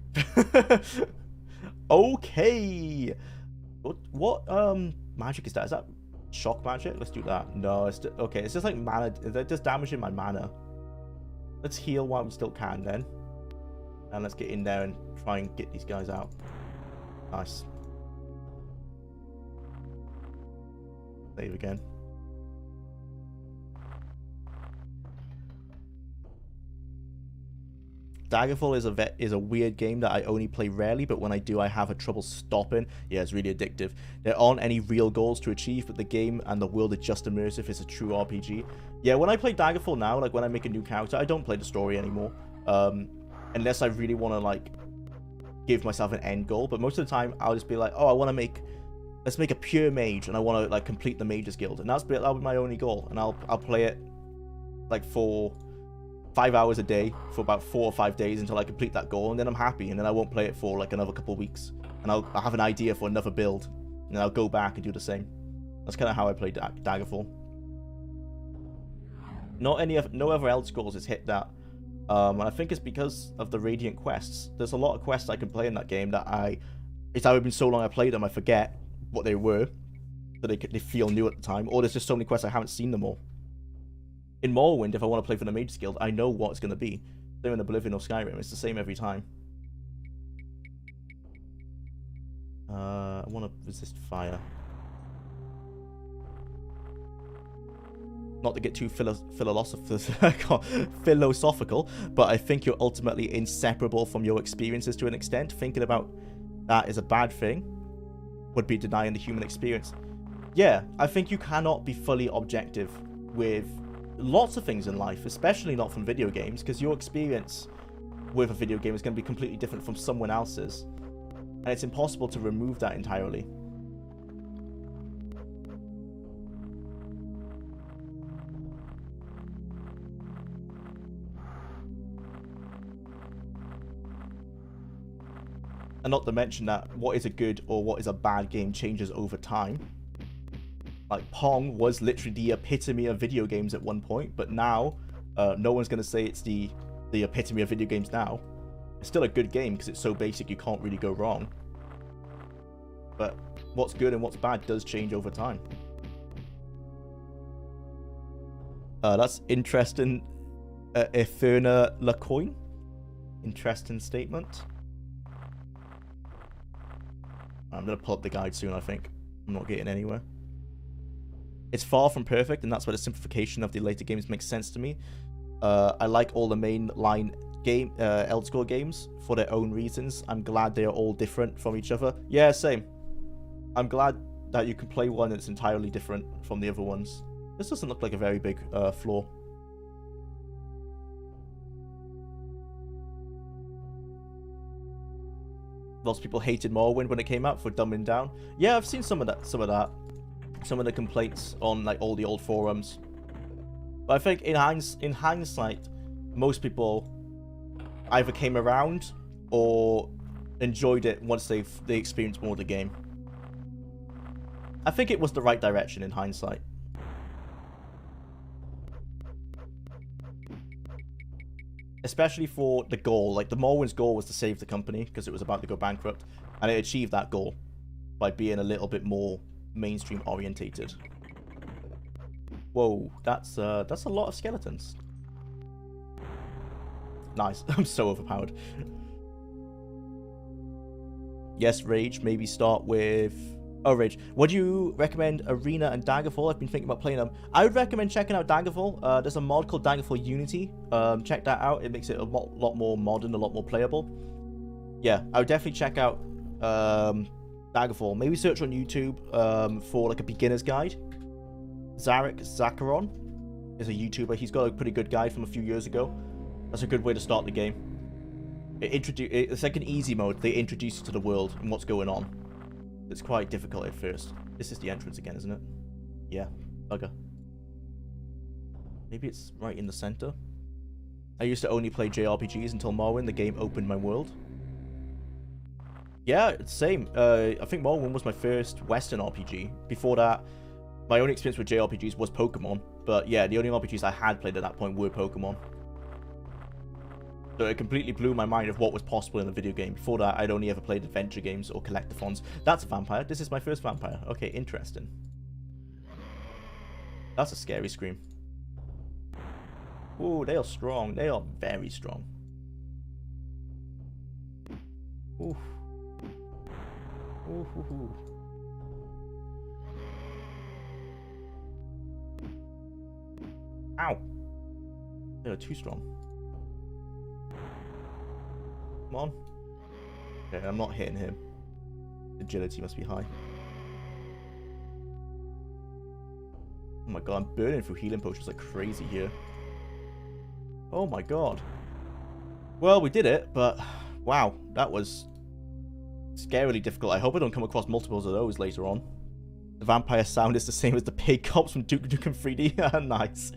S1: Okay. What magic is that? Is that shock magic? Let's do that. No, it's okay. It's just like mana. It's just damaging my mana. Let's heal while we still can then. And let's get in there and try and get these guys out. Nice. Save again. Daggerfall is a weird game that I only play rarely, but when I do, I have a trouble stopping. Yeah, it's really addictive. There aren't any real goals to achieve, but the game and the world is just immersive. It's a true RPG. Yeah, when I play Daggerfall now, like when I make a new character, I don't play the story anymore. Unless I really want to like give myself an end goal, but most of the time I'll just be like, oh, I want to let's make a pure mage, and I want to like complete the mages guild, and that'll be my only goal, and I'll play it like for 5 hours a day for about 4 or 5 days until I complete that goal, and then I'm happy, and then I won't play it for like another couple of weeks, and I'll have an idea for another build, and then I'll go back and do the same. That's kind of how I play Daggerfall. No other Elder Scrolls has hit that. And I think it's because of the Radiant quests. There's a lot of quests I can play in that game that it's either been so long I played them I forget what they were, so they feel new at the time, or there's just so many quests I haven't seen them all. In Morrowind, if I want to play for the Mage's Guild, I know what it's going to be. Same in Oblivion or Skyrim, it's the same every time. I want to resist fire. Not to get too philosophical, but I think you're ultimately inseparable from your experiences to an extent. Thinking about that as a bad thing would be denying the human experience. Yeah, I think you cannot be fully objective with lots of things in life, especially not from video games, because your experience with a video game is going to be completely different from someone else's, and it's impossible to remove that entirely. And not to mention that what is a good or what is a bad game changes over time. Like, Pong was literally the epitome of video games at one point, but now, no one's going to say it's the epitome of video games now. It's still a good game because it's so basic you can't really go wrong. But what's good and what's bad does change over time. That's interesting. Eferna Lacoin. Interesting statement. I'm going to pull up the guide soon, I think. I'm not getting anywhere. It's far from perfect, and that's where the simplification of the later games makes sense to me. I like all the mainline Elder Scrolls games for their own reasons. I'm glad they are all different from each other. Yeah, same. I'm glad that you can play one that's entirely different from the other ones. This doesn't look like a very big flaw. Lots of people hated Morrowind when it came out for dumbing down. Yeah, I've seen some of that. Some of the complaints on like all the old forums. But I think in hindsight, most people either came around or enjoyed it once they experienced more of the game. I think it was the right direction in hindsight. Especially for the goal. Like, the Morrowind's goal was to save the company because it was about to go bankrupt, and it achieved that goal by being a little bit more mainstream orientated. Whoa, that's a lot of skeletons. Nice. I'm so overpowered. Yes, Rage. Maybe start with... Oh, Rage. Would you recommend Arena and Daggerfall? I've been thinking about playing them. I would recommend checking out Daggerfall. There's a mod called Daggerfall Unity. Check that out. It makes it a lot more modern, a lot more playable. Yeah, I would definitely check out Daggerfall. Maybe search on YouTube for like a beginner's guide. Zarek Zakaron is a YouTuber. He's got a pretty good guide from a few years ago. That's a good way to start the game. It's like an easy mode. They introduce you to the world and what's going on. It's quite difficult at first. This is the entrance again, isn't it? Yeah, bugger. Maybe it's right in the center. I used to only play JRPGs until Morrowind. The game opened my world. Yeah, it's the same. I think Morrowind was my first Western RPG. Before that, my only experience with JRPGs was Pokemon. But yeah, the only RPGs I had played at that point were Pokemon. So it completely blew my mind of what was possible in a video game. Before that, I'd only ever played adventure games or collectathons. That's a vampire. This is my first vampire. Okay, interesting. That's a scary scream. Ooh, they are strong. They are very strong. Ooh. Ooh, ooh, ooh. Ow. They are too strong. Come on. Okay, I'm not hitting him. Agility must be high. Oh my god, I'm burning through healing potions like crazy here. Oh my god. Well, we did it, but wow, that was scarily difficult. I hope I don't come across multiples of those later on. The vampire sound is the same as the pig cops from Duke Nukem 3D. Nice.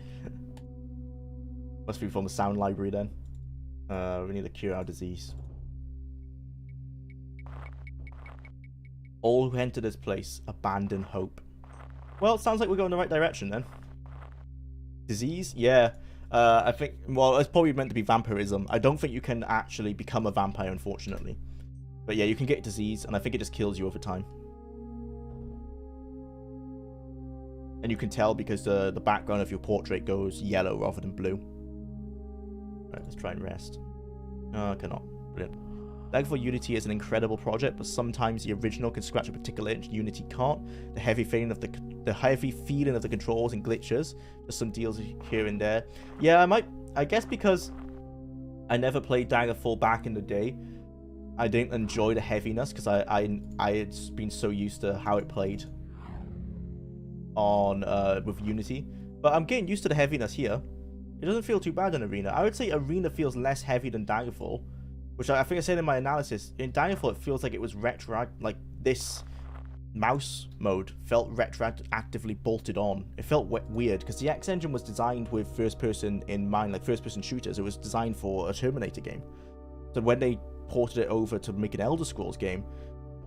S1: Must be from the sound library then. We need to cure our disease. All who enter this place abandon hope. Well, it sounds like we're going in the right direction then. Disease? Yeah. I think, well, it's probably meant to be vampirism. I don't think you can actually become a vampire, unfortunately. But yeah, you can get disease, and I think it just kills you over time. And you can tell because the background of your portrait goes yellow rather than blue. Right, let's try and rest. Oh, I cannot. Brilliant. Daggerfall Unity is an incredible project, but sometimes the original can scratch a particular itch Unity can't. The heavy feeling of the controls and glitches. Just some deals here and there. Yeah, I guess because I never played Daggerfall back in the day, I didn't enjoy the heaviness because I had been so used to how it played on with Unity. But I'm getting used to the heaviness here. It doesn't feel too bad in Arena. I would say Arena feels less heavy than Daggerfall, which I think I said in my analysis. In Daggerfall, it feels like it was like this mouse mode felt retroactively bolted on. It felt weird because the X engine was designed with first person in mind, like first person shooters. It was designed for a Terminator game. So when they ported it over to make an Elder Scrolls game,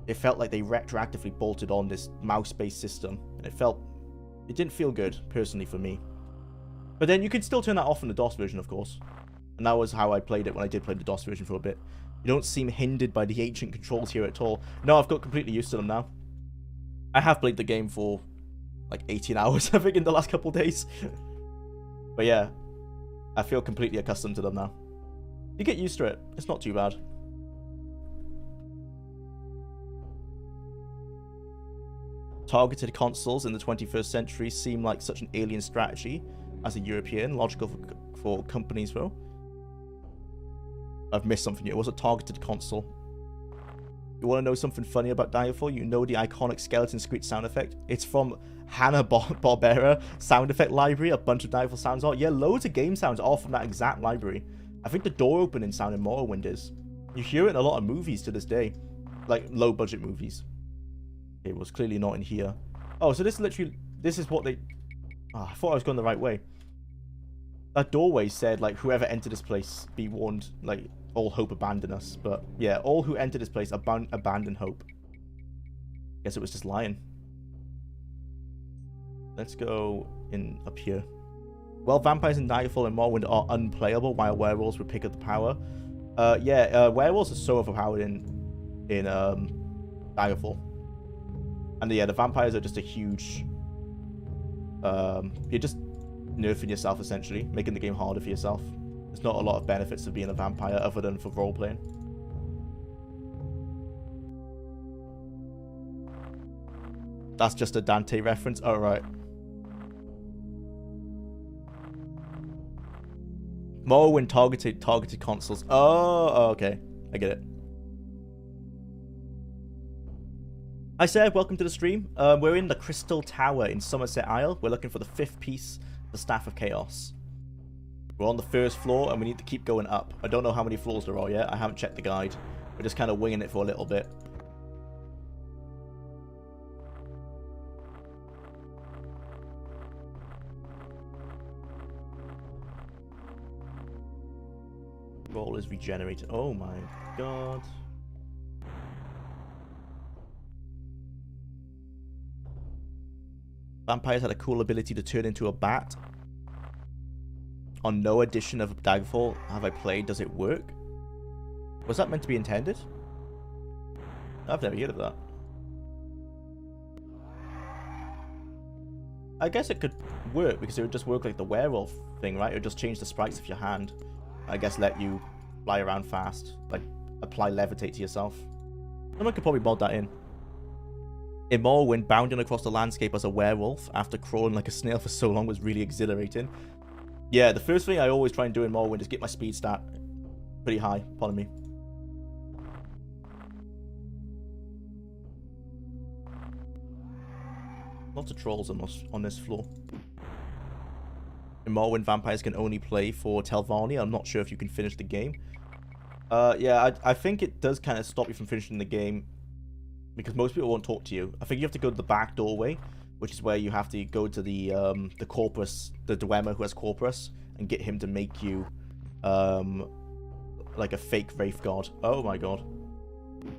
S1: it felt like they retroactively bolted on this mouse-based system, and it didn't feel good personally for me. But then you can still turn that off in the DOS version, of course. And that was how I played it when I did play the DOS version for a bit. You don't seem hindered by the ancient controls here at all. No, I've got completely used to them now. I have played the game for like 18 hours, I think, in the last couple of days. But yeah, I feel completely accustomed to them now. You get used to it. It's not too bad. Targeted consoles in the 21st century seem like such an alien strategy. As a European, logical for companies, though. I've missed something here. It was a targeted console. You want to know something funny about Daggerfall? You know the iconic skeleton screech sound effect? It's from Hanna-Barbera sound effect library. A bunch of Daggerfall sounds are. Yeah, loads of game sounds are from that exact library. I think the door opening sound in Morrowind is. You hear it in a lot of movies to this day. Like, low-budget movies. It was clearly not in here. Oh, so this is what they... Oh, I thought I was going the right way. That doorway said, like, whoever entered this place, be warned, like, all hope abandon us. But, yeah, all who enter this place abandon hope. Guess it was just lying. Let's go in up here. Well, vampires in Daggerfall and Morrowind are unplayable, while werewolves would pick up the power. Werewolves are so overpowered in Daggerfall. And yeah, the vampires are just a huge... you're just nerfing yourself, essentially, making the game harder for yourself. There's not a lot of benefits of being a vampire other than for role-playing. That's just a Dante reference? Oh, right. Morrowind targeted consoles. Oh, okay. I get it. Hi, Seb. Welcome to the stream. We're in the Crystal Tower in Somerset Isle. We're looking for the 5th piece, the Staff of Chaos. We're on the 1st floor, and we need to keep going up. I don't know how many floors there are yet. I haven't checked the guide. We're just kind of winging it for a little bit. Roll is regenerated. Oh my god. Vampires had a cool ability to turn into a bat. On no edition of Daggerfall have I played. Does it work? Was that meant to be intended? I've never heard of that. I guess it could work because it would just work like the werewolf thing, right? It would just change the sprites of your hand. I guess let you fly around fast. Like, apply levitate to yourself. Someone could probably mod that in. In Morrowind, bounding across the landscape as a werewolf after crawling like a snail for so long was really exhilarating. Yeah, the first thing I always try and do in Morrowind is get my speed stat pretty high. Pardon me. Lots of trolls on this floor. In Morrowind, vampires can only play for Telvanni. I'm not sure if you can finish the game. Yeah, I think it does kind of stop you from finishing the game because most people won't talk to you. I think you have to go to the back doorway, which is where you have to go to the Corpus, the Dwemer who has Corpus, and get him to make you like a fake Wraith God. Oh my god.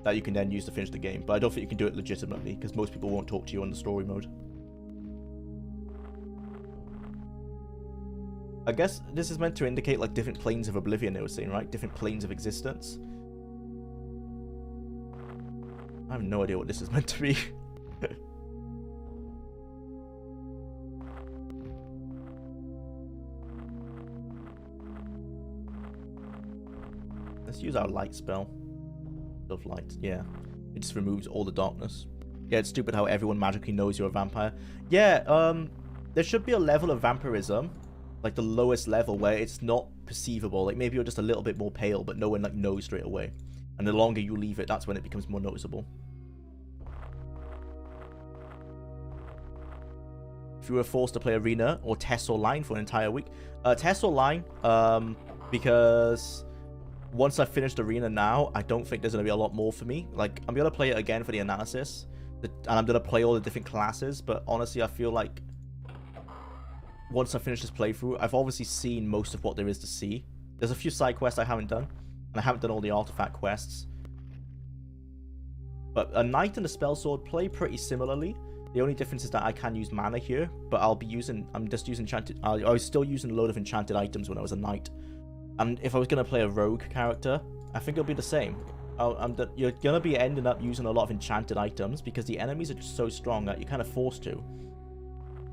S1: That you can then use to finish the game. But I don't think you can do it legitimately because most people won't talk to you on the story mode. I guess this is meant to indicate like different planes of oblivion, they were saying, right? Different planes of existence. I have no idea what this is meant to be. Let's use our light spell. Of light, yeah. It just removes all the darkness. Yeah, it's stupid how everyone magically knows you're a vampire. Yeah, there should be a level of vampirism, like the lowest level where it's not perceivable. Like maybe you're just a little bit more pale, but no one like knows straight away. And the longer you leave it, that's when it becomes more noticeable. If you were forced to play Arena or TES Online for an entire week, TES Online, because once I've finished Arena now, I don't think there's going to be a lot more for me. Like, I'm going to play it again for the analysis, and I'm going to play all the different classes, but honestly, I feel like once I finish this playthrough, I've obviously seen most of what there is to see. There's a few side quests I haven't done, and I haven't done all the artifact quests. But a Knight and a Spell Sword play pretty similarly. The only difference is that I can use mana here, but I'm just using enchanted, I was still using a load of enchanted items when I was a Knight. And if I was going to play a rogue character, I think it'll be the same. You're going to be ending up using a lot of enchanted items because the enemies are just so strong that you're kind of forced to.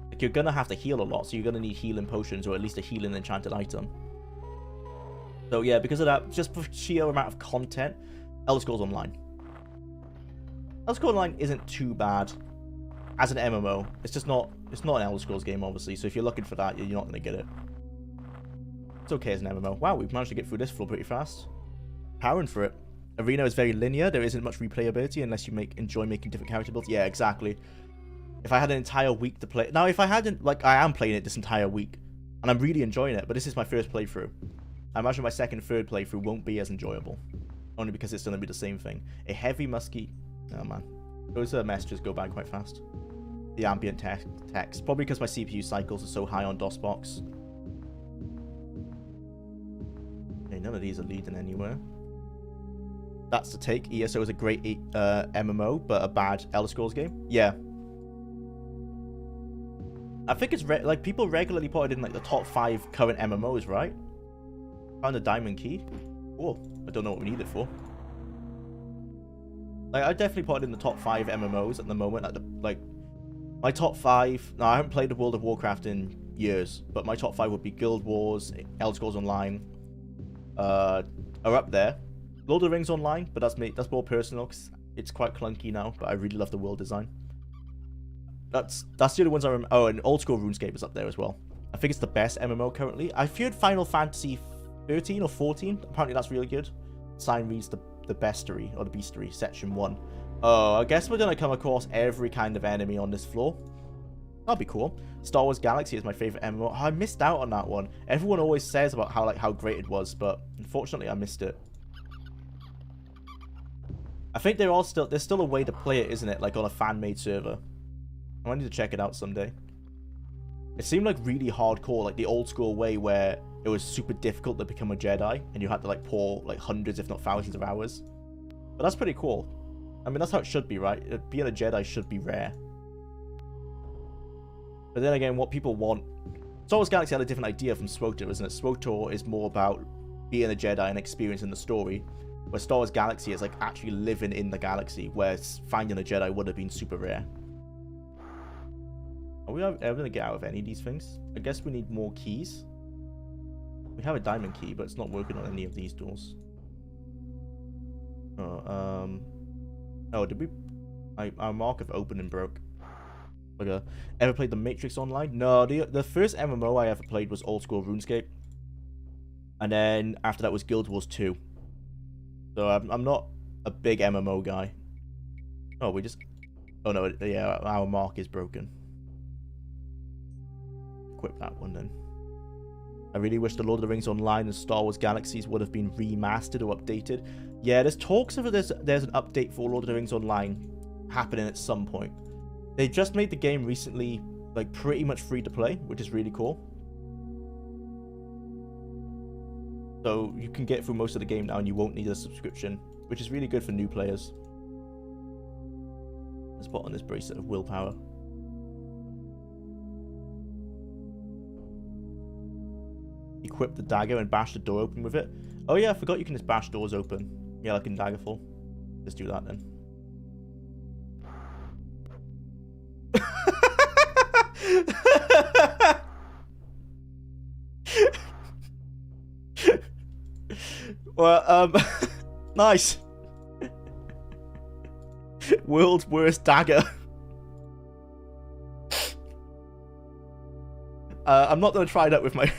S1: Like, you're going to have to heal a lot, so you're going to need healing potions or at least a healing enchanted item. So yeah, because of that, just for sheer amount of content, Elder Scrolls Online. Elder Scrolls Online isn't too bad as an MMO. It's not an Elder Scrolls game, obviously, so if you're looking for that, you're not going to get it. It's okay as an MMO. Wow, we've managed to get through this floor pretty fast. Powering for it. Arena is very linear. There isn't much replayability unless you enjoy making different character builds. Yeah, exactly. If I had an entire week to play... Now, if I hadn't... Like, I am playing it this entire week. And I'm really enjoying it, but this is my first playthrough. I imagine my second, third playthrough won't be as enjoyable. Only because it's going to be the same thing. A heavy musky... Oh, man. Those messages go by quite fast. The ambient text. Probably because my CPU cycles are so high on DOSBox. Okay, none of these are leading anywhere. That's the take. ESO is a great MMO, but a bad Elder Scrolls game. Yeah. I think it's like people regularly put it in like the top 5 current MMOs, right? Found a diamond key. Oh, I don't know what we need it for. Like, I definitely put it in the top 5 MMOs at the moment. Like my top 5. Now, I haven't played World of Warcraft in years, but my top 5 would be Guild Wars, Elder Scrolls Online, are up there. Lord of the Rings Online, but that's me. That's more personal because it's quite clunky now. But I really love the world design. That's the only ones I remember. Oh, and Old School RuneScape is up there as well. I think it's the best MMO currently. I feared Final Fantasy 13 or 14. Apparently that's really good. Sign reads the bestiary or the beastery section 1. Oh, I guess we're gonna come across every kind of enemy on this floor. That'll be cool. Star Wars Galaxy is my favorite MMO. Oh, I missed out on that one. Everyone always says about how great it was, but unfortunately I missed it. I think there's still a way to play it, isn't it? Like on a fan-made server. I might need to check it out someday. It seemed like really hardcore, like the old school way where it was super difficult to become a Jedi, and you had to like pour like hundreds, if not thousands of hours. But that's pretty cool. I mean, that's how it should be, right? Being a Jedi should be rare. But then again, what people want... Star Wars Galaxy had a different idea from SWTOR, isn't it? SWTOR is more about being a Jedi and experiencing the story, where Star Wars Galaxy is like actually living in the galaxy, where finding a Jedi would have been super rare. Are we ever going to get out of any of these things? I guess we need more keys. We have a diamond key, but it's not working on any of these doors. Oh, did we... Our mark of open and broke. Okay. Ever played The Matrix Online? No, the first MMO I ever played was Old School RuneScape. And then after that was Guild Wars 2. So I'm not a big MMO guy. Oh, we just... Oh no, yeah, our mark is broken. Equip that one then. I really wish the Lord of the Rings Online and Star Wars Galaxies would have been remastered or updated. Yeah, there's talks of there's an update for Lord of the Rings Online happening at some point. They just made the game recently, like, pretty much free to play, which is really cool. So you can get through most of the game now and you won't need a subscription, which is really good for new players. Let's put on this bracelet of willpower. Equip the dagger and bash the door open with it. Oh yeah, I forgot you can just bash doors open. Yeah, like in Daggerfall. Let's do that then. Well, nice. World's worst dagger. I'm not gonna try that with my...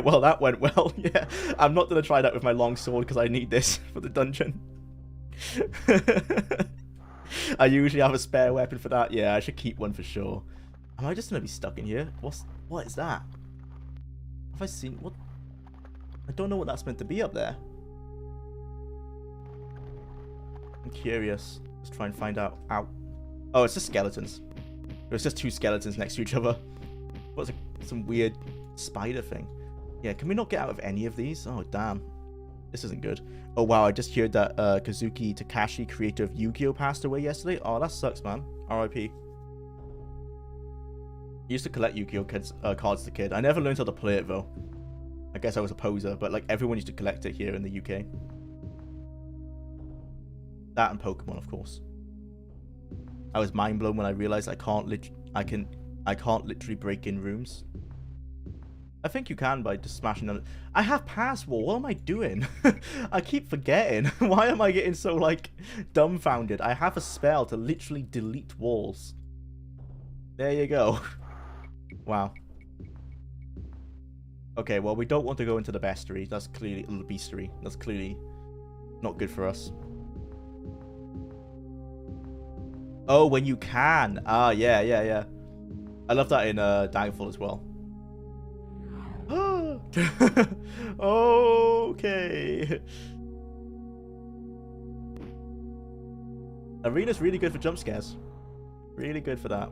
S1: Well, that went well, yeah. I'm not gonna try that with my long sword because I need this for the dungeon. I usually have a spare weapon for that. Yeah, I should keep one for sure. Am I just gonna be stuck in here? What is that? Have I seen... What? I don't know what that's meant to be up there. I'm curious. Let's try and find out. Ow. Oh, it's just skeletons. It's just two skeletons next to each other. What's some weird spider thing? Yeah, can we not get out of any of these? Oh, damn. This isn't good. Oh, wow, I just heard that Kazuki Takashi, creator of Yu-Gi-Oh! Passed away yesterday. Oh, that sucks, man. R.I.P. I used to collect Yu-Gi-Oh! Cards as a kid. I never learned how to play it, though. I guess I was a poser, but like everyone used to collect it here in the UK. That and Pokemon, of course. I was mind blown when I realized I can't literally break in rooms. I think you can by just smashing them. I have pass wall. What am I doing? I keep forgetting. Why am I getting so like dumbfounded? I have a spell to literally delete walls. There you go. Wow. Okay, well, we don't want to go into the bestiary. That's clearly the beastery. That's clearly not good for us. Oh, when you can. Ah, yeah, yeah, yeah. I love that in Daggerfall as well. Okay. Arena's really good for jump scares. Really good for that.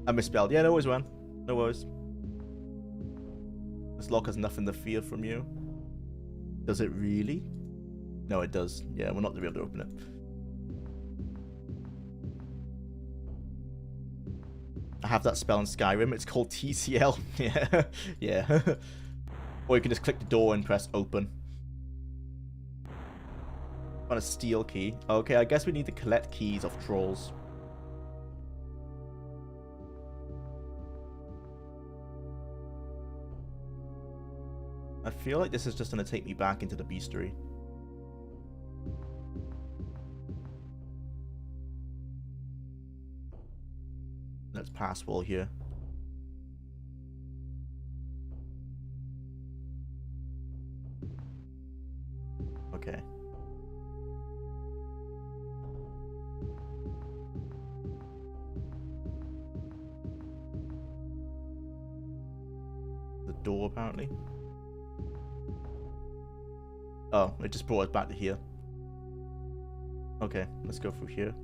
S1: I misspelled. Yeah, no worries, man. No worries. This lock has nothing to fear from you. Does it really? No, it does. Yeah, we're not going to be able to open it. I have that spell in Skyrim. It's called TCL. Yeah. Yeah. Or you can just click the door and press open. On a steel key. Okay, I guess we need to collect keys off trolls. I feel like this is just going to take me back into the bestiary. Let's pass wall here. Okay. The door, apparently. Oh, it just brought us back to here. Okay, let's go through here.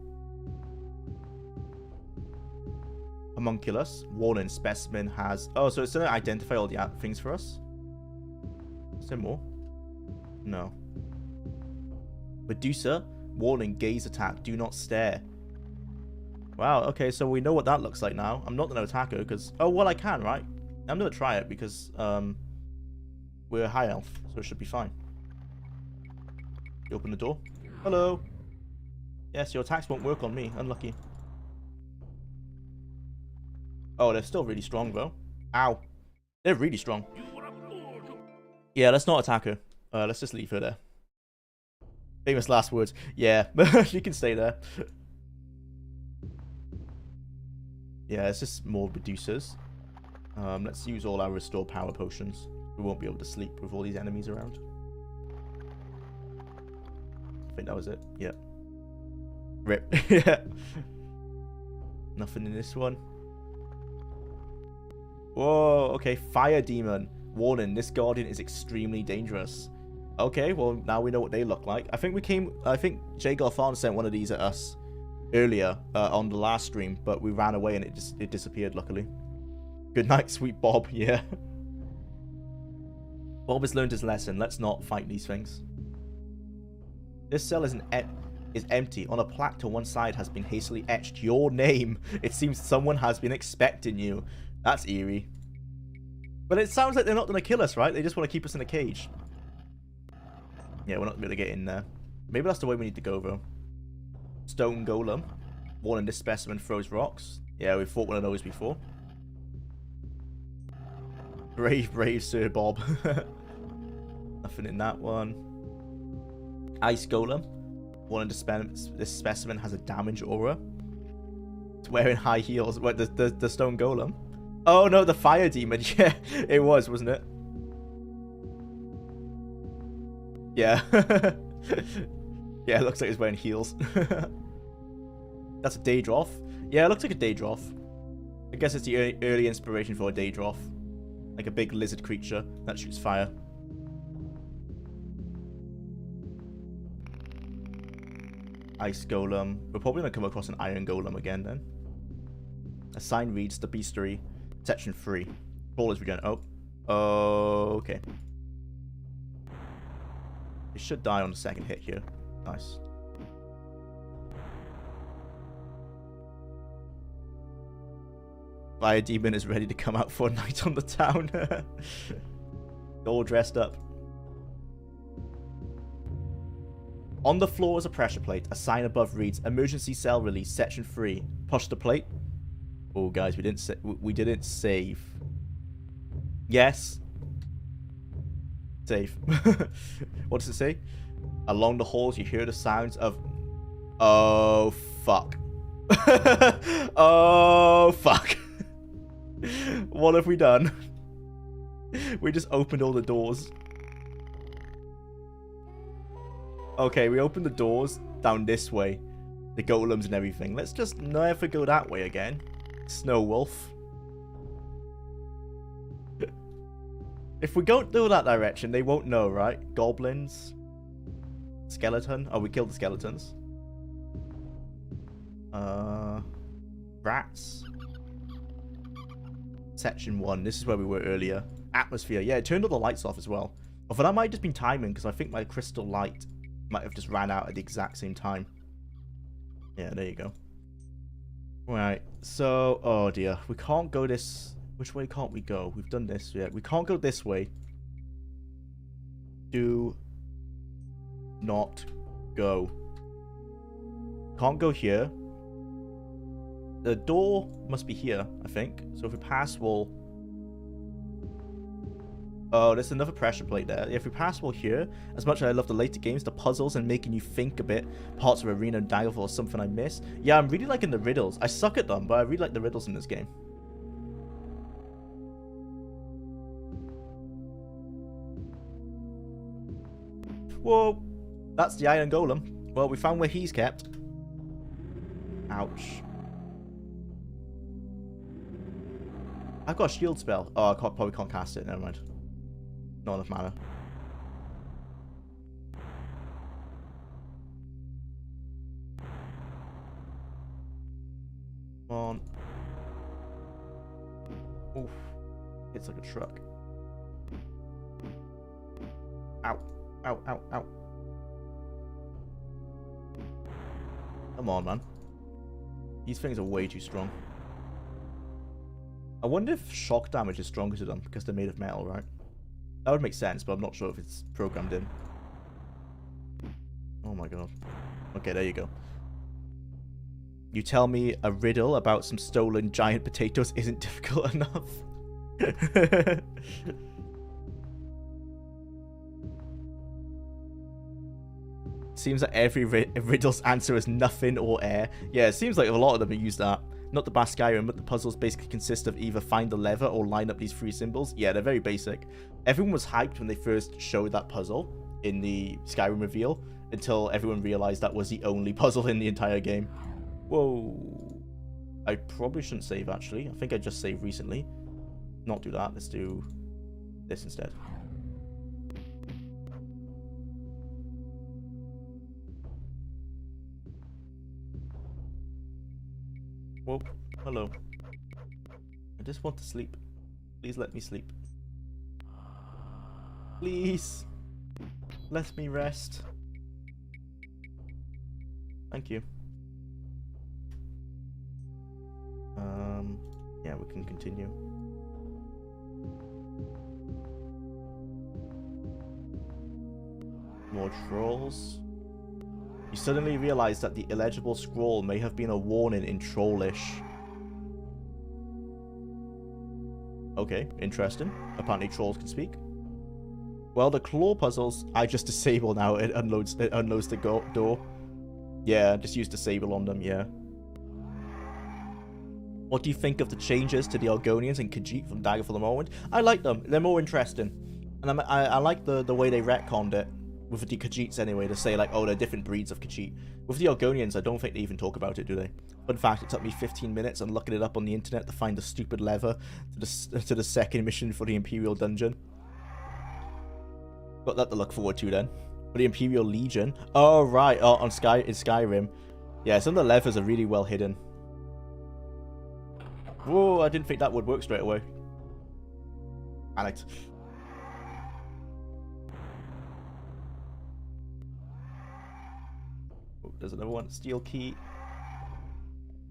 S1: Homunculus. Warning, specimen has... Oh, so it's going to identify all the things for us? Is there more? No. Medusa. Warning, gaze attack. Do not stare. Wow, okay, so we know what that looks like now. I'm not going to attack her because... Oh, well, I can, right? I'm going to try it because we're high elf, so it should be fine. You open the door. Hello. Yes, your attacks won't work on me. Unlucky. Oh, they're still really strong, though. Ow. They're really strong. Yeah, let's not attack her. Let's just leave her there. Famous last words. Yeah, she can stay there. Yeah, it's just more Medusas. Let's use all our restore power potions. We won't be able to sleep with all these enemies around. I think that was it. Yeah. Rip. Yeah. Nothing in this one. Whoa, okay, fire demon. Warning, this guardian is extremely dangerous. Okay, well, now we know what they look like. I think Jay Garfan sent one of these at us earlier on the last stream, but we ran away and it disappeared, luckily. Good night, sweet Bob, yeah. Bob has learned his lesson. Let's not fight these things. This cell is empty. On a plaque to one side has been hastily etched your name. It seems someone has been expecting you. That's eerie. But it sounds like they're not going to kill us, right? They just want to keep us in a cage. Yeah, we're not going to get in there. Maybe that's the way we need to go, though. Stone Golem. Warning, this specimen throws rocks. Yeah, we've fought one of those before. Brave, brave Sir Bob. Nothing in that one. Ice Golem. Warning, this specimen has a damage aura. It's wearing high heels. What, the Stone Golem? Oh no, the fire demon. Yeah, it was, wasn't it? Yeah. Yeah, it looks like it's wearing heels. That's a Daedroth. Yeah, it looks like a Daedroth. I guess it's the early inspiration for a Daedroth. Like a big lizard creature that shoots fire. Ice Golem. We're probably going to come across an Iron Golem again then. A sign reads, the bestiary, section 3. Ball is regen. Oh. Okay. It should die on the second hit here. Nice. Fire Demon is ready to come out for a night on the town. All dressed up. On the floor is a pressure plate. A sign above reads, emergency cell release, section 3. Push the plate. Oh, guys, we didn't save. Yes. Save. What does it say? Along the halls, you hear the sounds of... Oh, fuck. Oh, fuck. What have we done? We just opened all the doors. Okay, we opened the doors down this way. The golems and everything. Let's just never go that way again. Snow Wolf. If we don't go that direction, they won't know, right? Goblins. Skeleton. Oh, we killed the skeletons. Rats. Section 1. This is where we were earlier. Atmosphere. Yeah, it turned all the lights off as well. But that might have just been timing, because I think my crystal light might have just ran out at the exact same time. Yeah, there you go. Right, so... Oh, dear. We can't go this... Which way can't we go? We've done this. Yeah, we can't go this way. Do not go. Can't go here. The door must be here, I think. So if we pass, we'll... Oh, there's another pressure plate there. If we passable here, as much as I love the later games, the puzzles and making you think a bit, parts of Arena and Daggerfall or something I miss. Yeah, I'm really liking the riddles. I suck at them, but I really like the riddles in this game. Whoa, that's the Iron Golem. Well, we found where he's kept. Ouch. I've got a shield spell. Oh, I probably can't cast it. Never mind. Not enough mana. Come on. Oof. It's like a truck. Ow. Ow, ow, ow. Come on, man. These things are way too strong. I wonder if shock damage is stronger to them because they're made of metal, right? That would make sense, but I'm not sure if it's programmed in. Oh my god. Okay, there you go. You tell me a riddle about some stolen giant potatoes isn't difficult enough. Seems that every riddle's answer is nothing or air. Yeah, it seems like a lot of them use that. Not the best Skyrim, but the puzzles basically consist of either find the lever or line up these three symbols. Yeah, they're very basic. Everyone was hyped when they first showed that puzzle in the Skyrim reveal, until everyone realized that was the only puzzle in the entire game. Whoa. I probably shouldn't save, actually. I think I just saved recently. Not do that. Let's do this instead. Whoa, hello. I just want to sleep. Please let me sleep. Please. Let me rest. Thank you. Yeah, we can continue. More trolls. You suddenly realize that the illegible scroll may have been a warning in Trollish. Okay, interesting. Apparently trolls can speak. Well, the claw puzzles I just disable now. It unloads the door. Yeah, just use disable on them, yeah. What do you think of the changes to the Argonians and Khajiit from Daggerfall the moment? I like them. They're more interesting. And I like the way they retconned it. With the Khajiits anyway, to say like, oh, they're different breeds of Khajiit. With the Argonians, I don't think they even talk about it, do they? Fun fact, it took me 15 minutes and looking it up on the internet to find the stupid lever to the second mission for the Imperial Dungeon. Got that to look forward to then. For the Imperial Legion. Oh, right. Oh, in Skyrim. Yeah, some of the levers are really well hidden. Whoa, I didn't think that would work straight away. Panicked. There's another one. Steel key.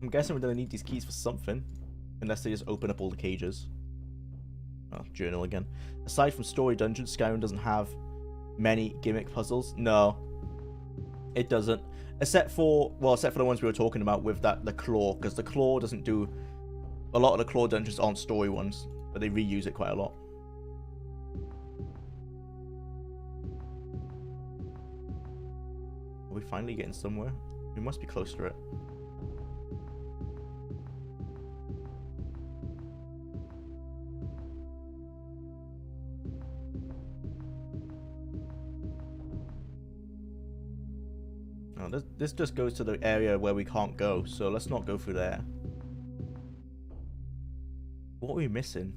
S1: I'm guessing we're going to need these keys for something. Unless they just open up all the cages. Oh, journal again. Aside from story dungeons, Skyrim doesn't have many gimmick puzzles. No. It doesn't. Except for the ones we were talking about with the claw. Because the claw doesn't do... A lot of the claw dungeons aren't story ones. But they reuse it quite a lot. Are we finally getting somewhere? We must be close to it. Oh, this just goes to the area where we can't go, so let's not go through there. What are we missing?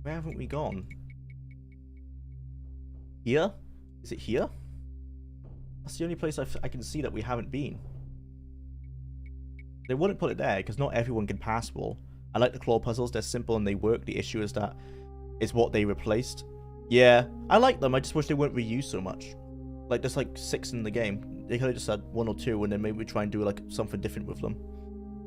S1: Where haven't we gone? Here? Is it here? That's the only place I can see that we haven't been. They wouldn't put it there because not everyone can pass wall. I like the claw puzzles. They're simple and they work. The issue is that it's what they replaced. Yeah, I like them. I just wish they weren't reused so much. Like, there's like 6 in the game. They could have just had 1 or 2 and then maybe try and do like something different with them.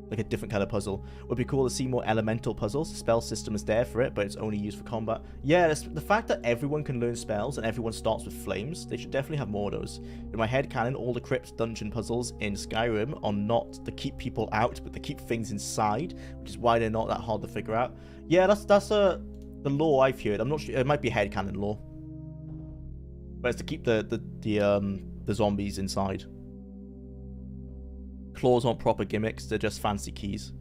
S1: Like a different kind of puzzle. Would be cool to see more elemental puzzles. The spell system is there for it, but it's only used for combat. Yeah, the fact that everyone can learn spells and everyone starts with flames, they should definitely have more of those. In my head canon, all the crypt dungeon puzzles in Skyrim are not to keep people out, but to keep things inside, which is why they're not that hard to figure out. Yeah, that's the lore I've heard, I'm not sure, it might be headcanon lore, but it's to keep the zombies inside. Claws aren't proper gimmicks; they're just fancy keys.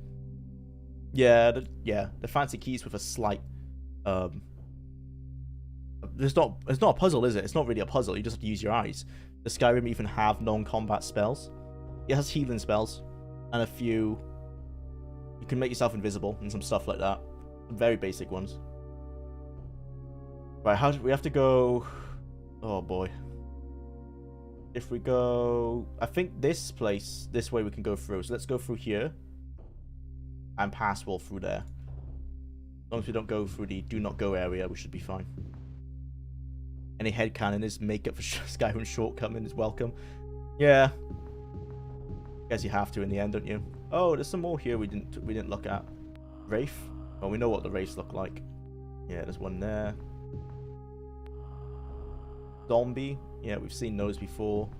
S1: Yeah, the fancy keys with a slight. It's not a puzzle, is it? It's not really a puzzle. You just have to use your eyes. Does Skyrim even have non-combat spells? It has healing spells and a few. You can make yourself invisible and some stuff like that. Some very basic ones. Right, how do we have to go? Oh boy. If we go, I think this way we can go through. So let's go through here and pass wall through there. As long as we don't go through the do not go area, we should be fine. Any headcanon is makeup for Skyrim shortcoming is welcome. Yeah. Guess you have to in the end, don't you? Oh, there's some more here we didn't look at. Wraith. Well, we know what the wraiths look like. Yeah, there's one there. Zombie. Yeah, we've seen those before.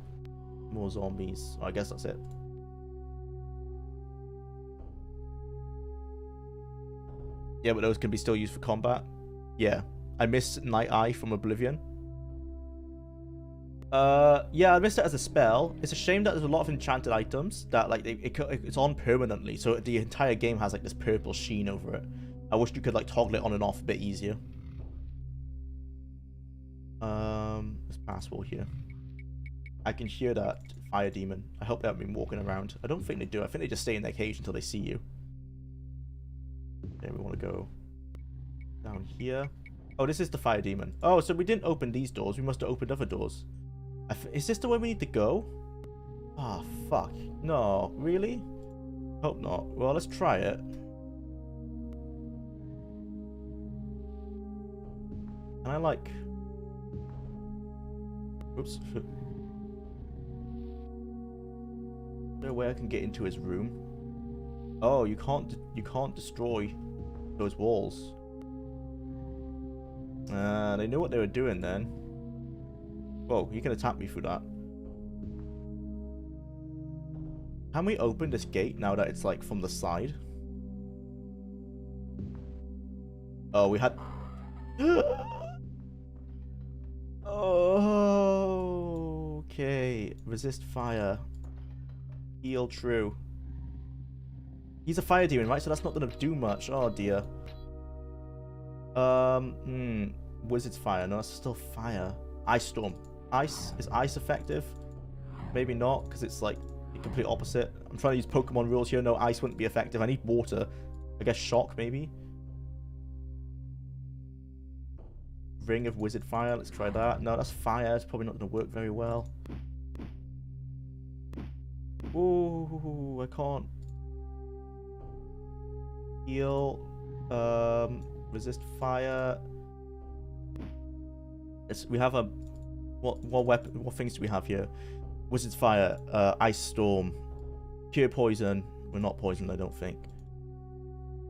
S1: More zombies. Oh, I guess that's it. Yeah, but those can be still used for combat. Yeah. I missed Night Eye from Oblivion. Yeah, I missed it as a spell. It's a shame that there's a lot of enchanted items that like it's on permanently, so the entire game has like this purple sheen over it. I wish you could like toggle it on and off a bit easier. Let's pass wall here. I can hear that fire demon. I hope they haven't been walking around. I don't think they do. I think they just stay in their cage until they see you. Okay, we want to go down here. Oh, this is the fire demon. Oh, so we didn't open these doors. We must have opened other doors. Is this the way we need to go? Ah, oh, fuck. No, really? Hope not. Well, let's try it. Can I like... Oops. Is there a way I can get into his room? Oh, you can't destroy those walls. They knew what they were doing then. Whoa, you can attack me through that. Can we open this gate now that it's like from the side? Oh, we had... Oh, okay. Resist fire. Heal true. He's a fire demon, right? So that's not gonna do much. Oh dear. Wizard's fire. No, that's still fire. Ice storm. Is ice effective? Maybe not, because it's like the complete opposite. I'm trying to use Pokemon rules here. No, ice wouldn't be effective. I need water. I guess shock, maybe. Ring of wizard fire. Let's try that. No, that's fire. It's probably not going to work very well. Ooh, I can't. Heal. Resist fire. We have a... What things do we have here? Wizard's fire, ice storm, cure poison. We're not poisoned, I don't think.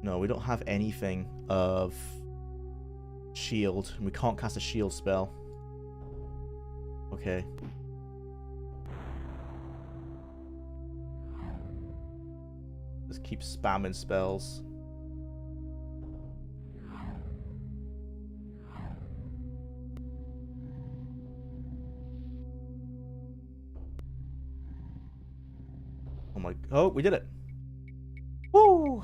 S1: No, we don't have anything of shield. We can't cast a shield spell. Okay. Just keep spamming spells. Oh, we did it. Woo!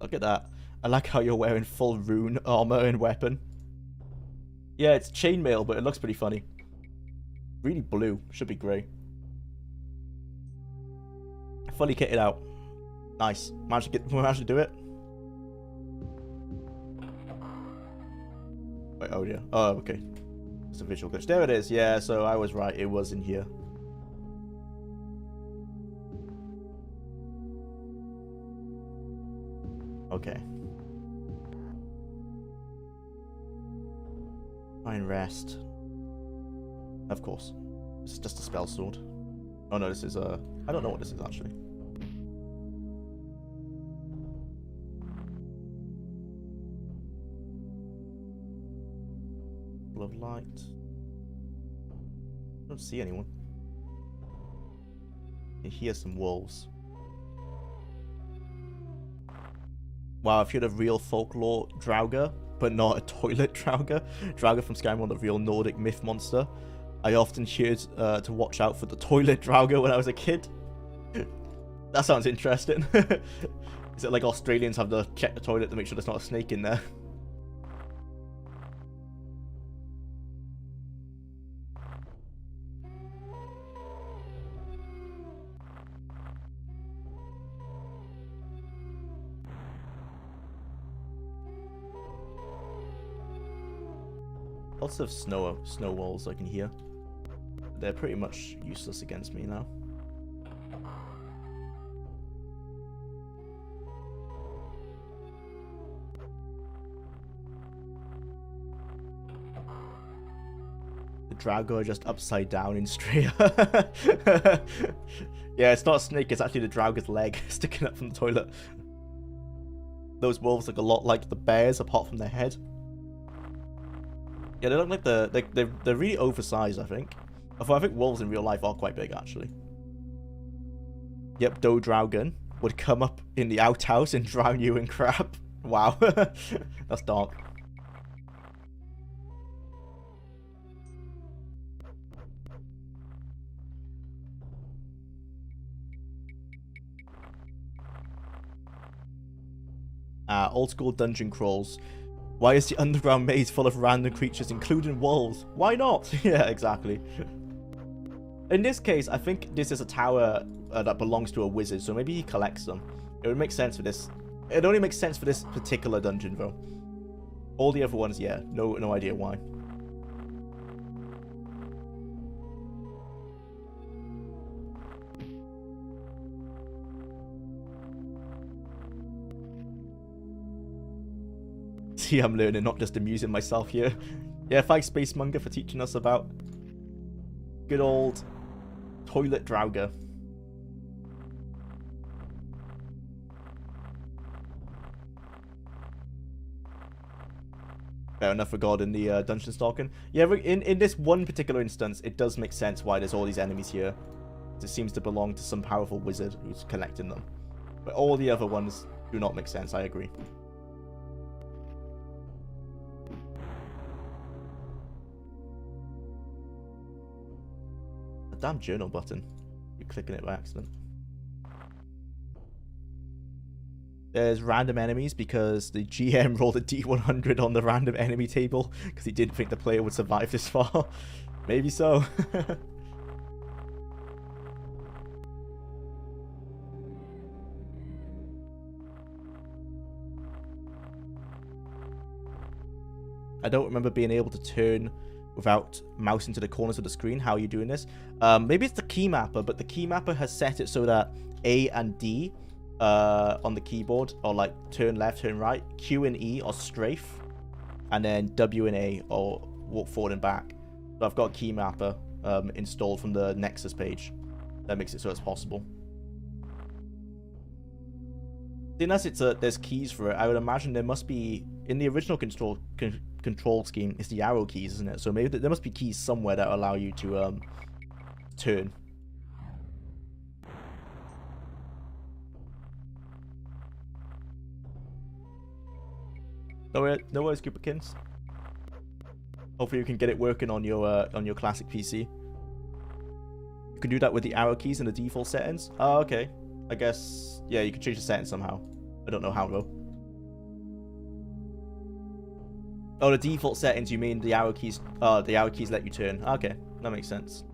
S1: Look at that. I like how you're wearing full rune armor and weapon. Yeah, it's chainmail, but it looks pretty funny. Really blue. Should be grey. Fully kitted out. Nice. Managed to do it. Wait, oh yeah. Oh, okay. It's a visual glitch. There it is. Yeah, so I was right. It was in here. Okay. Try and rest. Of course. This is just a spell sword. Oh no, this is a... I don't know what this is actually. Full of light. I don't see anyone. I hear some wolves. Wow, if you had a real folklore Draugr, but not a toilet Draugr. Draugr from Skyrim, the real Nordic myth monster. I often cheered to watch out for the toilet Draugr when I was a kid. That sounds interesting. Is it like Australians have to check the toilet to make sure there's not a snake in there? Lots of snow walls I can hear. They're pretty much useless against me now. The Draugr are just upside down in Stria. Yeah, it's not a snake, it's actually the Draugr's leg sticking up from the toilet. Those wolves look a lot like the bears apart from their head. Yeah, they look like they're really oversized, I think. Although I think wolves in real life are quite big, actually. Yep, Doe Draugen would come up in the outhouse and drown you in crap. Wow. That's dark. Old school dungeon crawls. Why is the underground maze full of random creatures, including wolves? Why not? Yeah, exactly. In this case, I think this is a tower that belongs to a wizard, so maybe he collects them. It would make sense for this. It only makes sense for this particular dungeon, though. All the other ones, yeah, no idea why. See, I'm learning, not just amusing myself here. Yeah, thanks Spacemonger for teaching us about good old toilet Draugr. Fair enough regarding the dungeon stalking. Yeah, in this one particular instance, it does make sense why there's all these enemies here. It seems to belong to some powerful wizard who's collecting them. But all the other ones do not make sense, I agree. Damn journal button. You're clicking it by accident. There's random enemies because the GM rolled a D100 on the random enemy table because he didn't think the player would survive this far. Maybe so. I don't remember being able to turn without mouse into the corners of the screen. How are you doing this? Maybe it's the key mapper, but the key mapper has set it so that A and D on the keyboard are like turn left, turn right. Q and E are strafe, and then W and A are walk forward and back. So I've got a key mapper installed from the Nexus page. That makes it so it's possible. Unless there's keys for it, I would imagine there must be in the original control scheme. It's the arrow keys, isn't it? So maybe there must be keys somewhere that allow you to turn. No worries, Cooperkins. Hopefully you can get it working on your classic PC. You can do that with the arrow keys in the default settings. Oh, okay. I guess, yeah, you can change the settings somehow. I don't know how, though. Oh, the default settings, you mean the arrow keys? Oh, the arrow keys let you turn. Okay, that makes sense.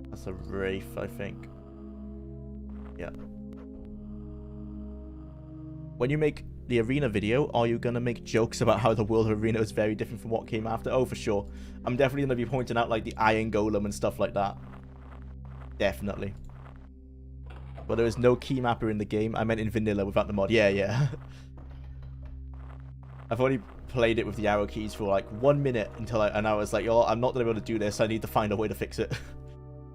S1: That's a wraith, I think. Yeah. When you make the arena video, are you gonna make jokes about how the world of arena is very different from what came after? Oh, for sure. I'm definitely gonna be pointing out like the iron golem and stuff like that. Definitely. But there is no key mapper in the game. I meant in vanilla without the mod. Yeah. I've only played it with the arrow keys for like 1 minute until I was like, oh, I'm not gonna be able to do this. I need to find a way to fix it.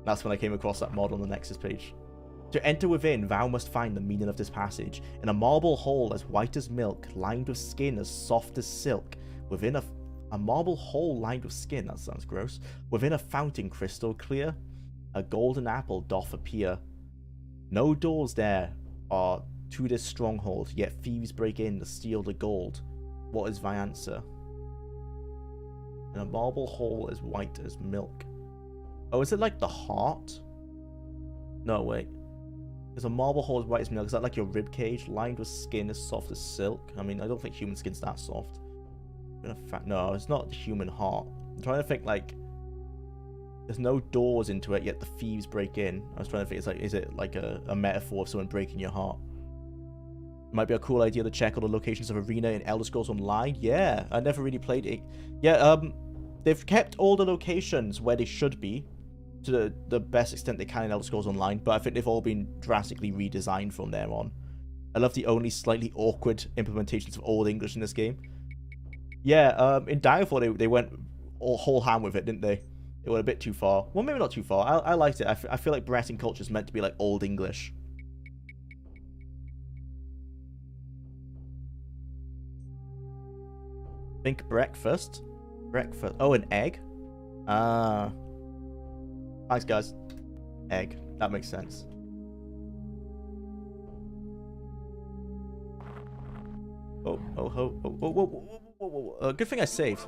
S1: That's when I came across that mod on the Nexus page. To enter within, thou must find the meaning of this passage. In a marble hall as white as milk, lined with skin as soft as silk, within a A marble hole lined with skin, that sounds gross. Within a fountain crystal clear, a golden apple doth appear. No doors there are to this stronghold, yet thieves break in to steal the gold. What is thy answer? And a marble hole as white as milk. Oh, is it like the heart? No, wait. There's a marble hole as white as milk. Is that like your rib cage lined with skin as soft as silk? I mean, I don't think human skin's that soft. No, it's not the human heart. I'm trying to think, like, there's no doors into it, yet the thieves break in. I was trying to think, is it like a metaphor of someone breaking your heart? It might be a cool idea to check all the locations of Arena in Elder Scrolls Online. Yeah, I never really played it. Yeah, they've kept all the locations where they should be to the best extent they can in Elder Scrolls Online, but I think they've all been drastically redesigned from there on. I love the only slightly awkward implementations of Old English in this game. Yeah, in Daggerfall, they went all whole ham with it, didn't they? It went a bit too far. Well, maybe not too far. I liked it. I feel like Breton culture is meant to be like Old English. Think breakfast. Breakfast. Oh, an egg? Ah. Thanks, guys. Egg. That makes sense. Whoa. Good thing I saved.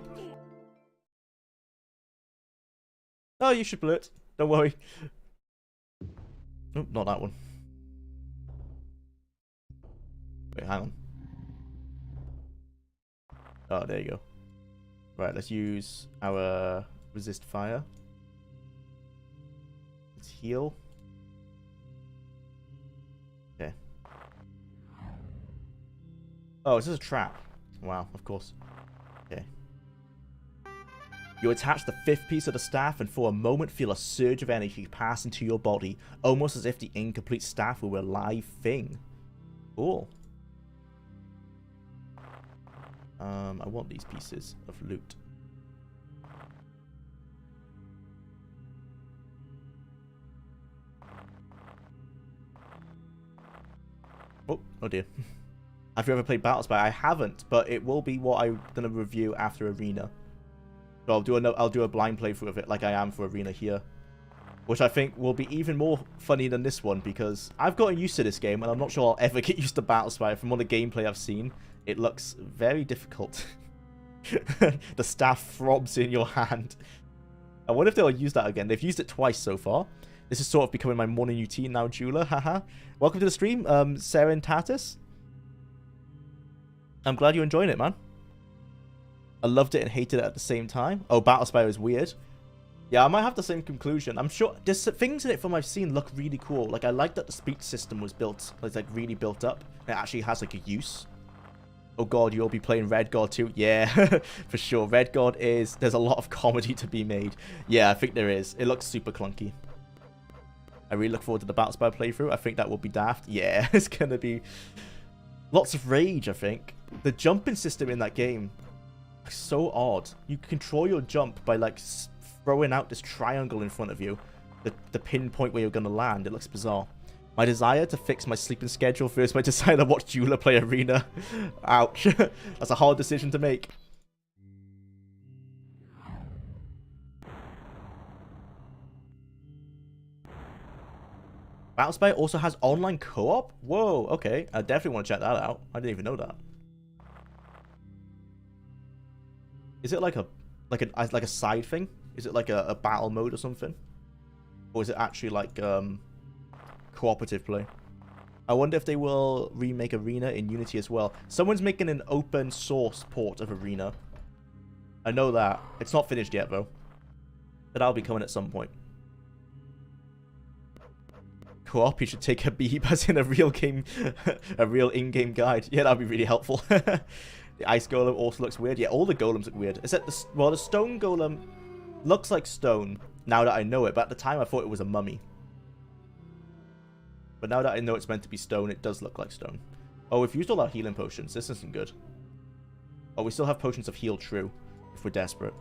S1: Oh, you should blurt. Don't worry. Oh, not that one. Wait, hang on. Oh, there you go. Right, let's use our resist fire. Let's heal. Okay. Oh, is this a trap? Wow, of course. Okay. You attach the fifth piece of the staff and for a moment feel a surge of energy pass into your body, almost as if the incomplete staff were a live thing. Cool. I want these pieces of loot. Oh dear. Have you ever played Battle Spy? I haven't, but it will be what I'm gonna review after Arena. So I'll do a blind playthrough of it, like I am for Arena here, which I think will be even more funny than this one because I've gotten used to this game, and I'm not sure I'll ever get used to Battle Spy. From all the gameplay I've seen, it looks very difficult. The staff throbs in your hand. I wonder if they'll use that again. They've used it twice so far. This is sort of becoming my morning routine now, Jula. Haha. Welcome to the stream, Serentatis. I'm glad you're enjoying it, man. I loved it and hated it at the same time. Oh, Battle Spy is weird. Yeah, I might have the same conclusion. I'm sure there's things in it from I've seen look really cool. Like, I like that the speech system was built. It's like really built up. It actually has like a use. Oh god, you'll be playing Red God too? Yeah, for sure. Red God is... There's a lot of comedy to be made. Yeah, I think there is. It looks super clunky. I really look forward to the Battle Spy playthrough. I think that will be daft. Yeah, it's going to be... Lots of rage, I think. The jumping system in that game is so odd. You control your jump by, like, throwing out this triangle in front of you. The pinpoint where you're going to land. It looks bizarre. My desire to fix my sleeping schedule versus my desire to watch Jula play Arena. Ouch. That's a hard decision to make. Battle Spy also has online co-op? Whoa, okay. I definitely want to check that out. I didn't even know that. Is it like a side thing? Is it like a battle mode or something? Or is it actually like cooperative play? I wonder if they will remake Arena in Unity as well. Someone's making an open source port of Arena. I know that. It's not finished yet though. But that'll be coming at some point. Co-op, you should take a beep as in a real game, a real in-game guide. Yeah, that'd be really helpful. The ice golem also looks weird. Yeah, all the golems look weird. Is that the... Well, the stone golem looks like stone now that I know it, but at the time I thought it was a mummy. But now that I know it's meant to be stone, it does look like stone. Oh, we've used all our healing potions. This isn't good. Oh, we still have potions of heal true if we're desperate.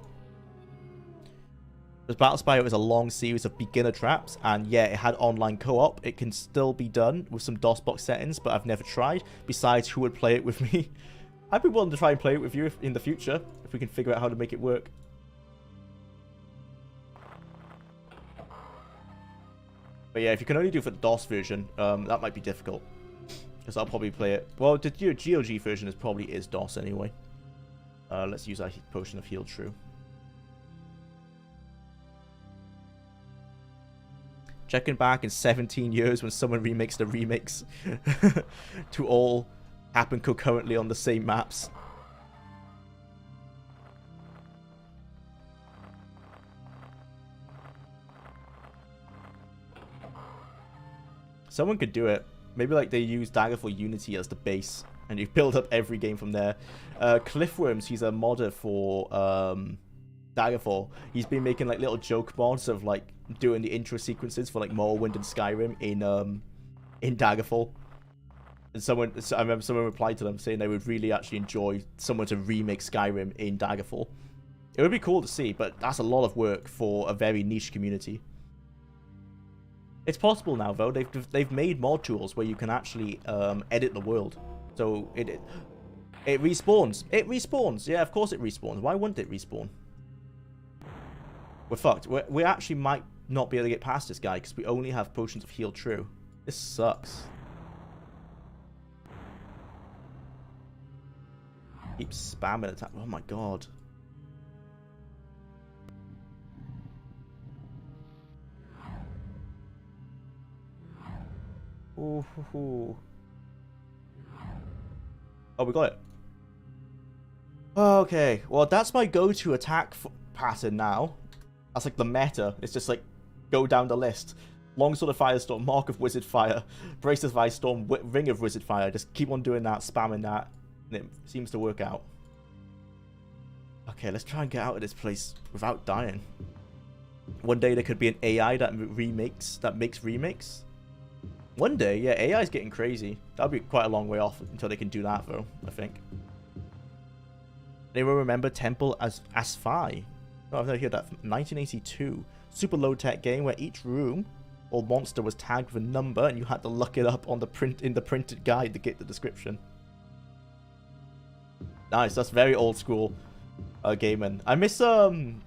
S1: Because Battle Spy is a long series of beginner traps, and yeah, it had online co-op. It can still be done with some DOSBox settings, but I've never tried. Besides, who would play it with me? I'd be willing to try and play it with you in the future, Hope we can figure out how to make it work. But yeah, if you can only do it for the DOS version, that might be difficult. Because I'll probably play it. Well, the GOG version probably is DOS anyway. Let's use our potion of heal true. Checking back in 17 years when someone remakes the remakes to all happen concurrently on the same maps. Someone could do it. Maybe like they use Daggerfall Unity as the base, and you build up every game from there. Cliffworms, he's a modder for Daggerfall. He's been making like little joke mods of like doing the intro sequences for like Morrowind and Skyrim in Daggerfall. And I remember someone replied to them saying they would really actually enjoy someone to remake Skyrim in Daggerfall. It would be cool to see, but that's a lot of work for a very niche community. It's possible now, though. They've made mod tools where you can actually edit the world. So it respawns. It respawns. Yeah, of course it respawns. Why wouldn't it respawn? We're fucked. We actually might not be able to get past this guy because we only have potions of heal true. This sucks. Keep spamming attack. Oh my god. Ooh, oh, we got it. Okay, well, that's my go-to attack pattern now. That's like the meta. It's just like, go down the list. Longsword of Firestorm, Mark of Wizard Fire, Brace of Firestorm, Ring of Wizard Fire. Just keep on doing that, spamming that, and it seems to work out. Okay, let's try and get out of this place without dying. One day there could be an AI that makes remakes. One day, yeah, AI is getting crazy. That'll be quite a long way off until they can do that, though, I think. They will remember Temple as Asphai. Oh, I've never heard that. From 1982. Super low-tech game where each room or monster was tagged with a number and you had to look it up on the printed guide to get the description. Nice, that's very old school gaming. I miss, I mean,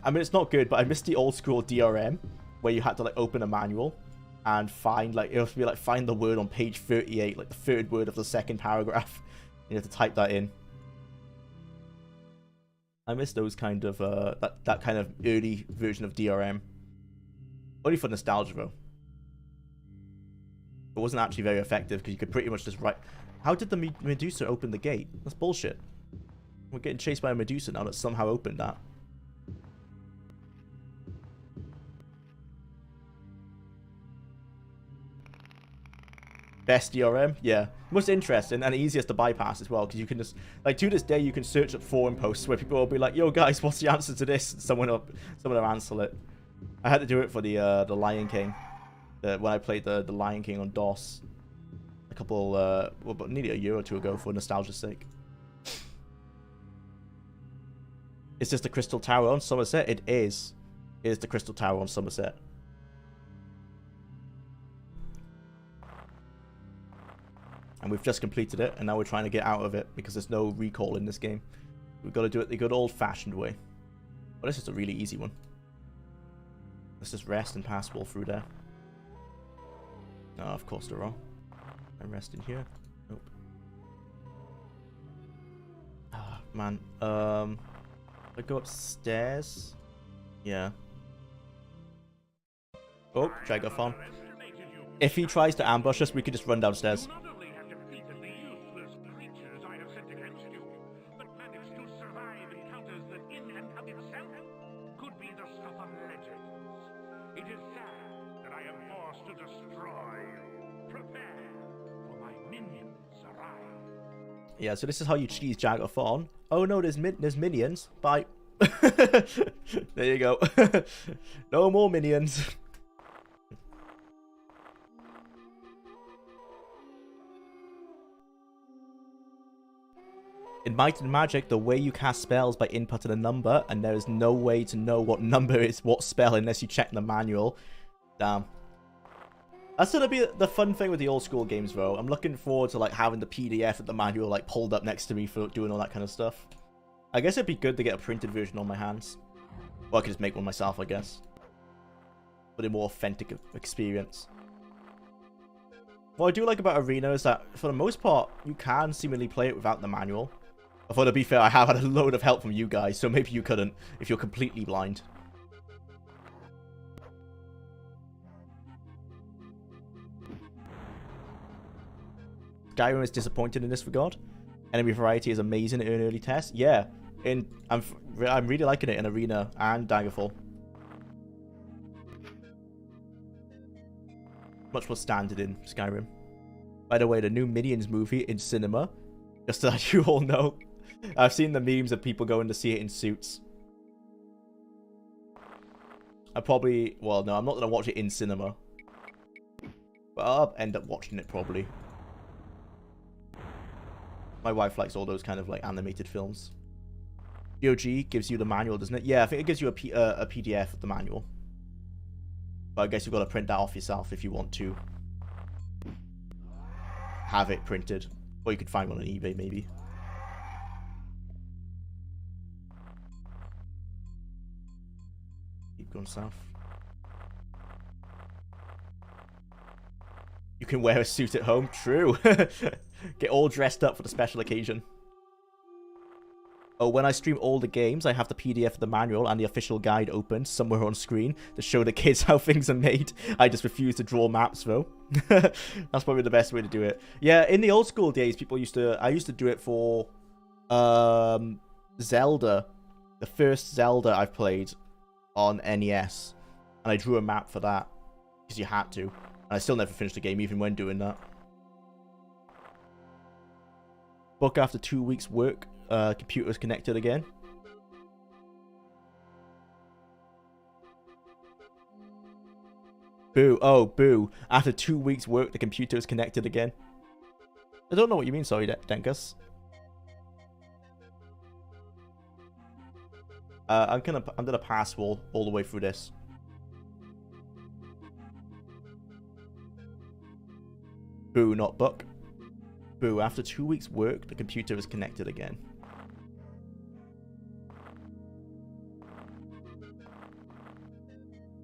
S1: it's not good, but I miss the old school DRM where you had to, like, open a manual and find, like, it would be like, find the word on page 38, like the third word of the second paragraph. You have to type that in. I miss those kind of, that kind of early version of DRM. Only for nostalgia, though. It wasn't actually very effective, because you could pretty much just write... How did the Medusa open the gate? That's bullshit. We're getting chased by a Medusa now that somehow opened that. Best DRM? Yeah. Most interesting and easiest to bypass as well, because you can just, like, to this day, you can search up forum posts where people will be like, yo, guys, what's the answer to this? Someone will answer it. I had to do it for the Lion King. When I played the Lion King on DOS. A couple, well, about nearly a year or two ago for nostalgia's sake. Is this the Crystal Tower on Somerset? It is. It is the Crystal Tower on Somerset. And we've just completed it, and now we're trying to get out of it because there's no recall in this game. We've got to do it the good old-fashioned way. But this is a really easy one. Let's just rest and pass wall through there. No, of course they're wrong. And rest in here. Nope. Ah, man. I go upstairs. Yeah. Oh, Dragophon. If he tries to ambush us, we could just run downstairs. Yeah, so this is how you cheese Dragophon. Oh no, there's minions. Bye. There you go. No more minions. In Might and Magic, the way you cast spells by inputting a number, and there is no way to know what number is what spell unless you check the manual. Damn. That's gonna be the fun thing with the old school games, though. I'm looking forward to like having the PDF of the manual like pulled up next to me for doing all that kind of stuff. I guess it'd be good to get a printed version on my hands. Or I could just make one myself, I guess. But a more authentic experience. What I do like about Arena is that, for the most part, you can seemingly play it without the manual. Although, to be fair, I have had a load of help from you guys, so maybe you couldn't if you're completely blind. Skyrim is disappointed in this regard. Enemy variety is amazing in early tests. Yeah, I'm really liking it in Arena and Daggerfall. Much more standard in Skyrim. By the way, the new Minions movie in cinema, just so that you all know, I've seen the memes of people going to see it in suits. Well, no, I'm not going to watch it in cinema. But I'll end up watching it probably. My wife likes all those kind of like animated films. GOG gives you the manual, doesn't it? Yeah, I think it gives you a PDF of the manual. But I guess you've got to print that off yourself if you want to have it printed. Or you could find one on eBay, maybe. Keep going south. You can wear a suit at home. True. Get all dressed up for the special occasion. Oh, when I stream all the games, I have the PDF of the manual and the official guide open somewhere on screen to show the kids how things are made. I just refuse to draw maps, though. That's probably the best way to do it. Yeah, in the old school days, I used to do it for Zelda. The first Zelda I've played on NES. And I drew a map for that. Because you had to. And I still never finished the game, even when doing that. Book after 2 weeks work. Computer's connected again. Boo. Oh, boo. After 2 weeks work, the computer is connected again. I don't know what you mean, sorry, Denkus. I'm gonna pass all the way through this. Boo, not Buck. Boo. After 2 weeks work, the computer is connected again.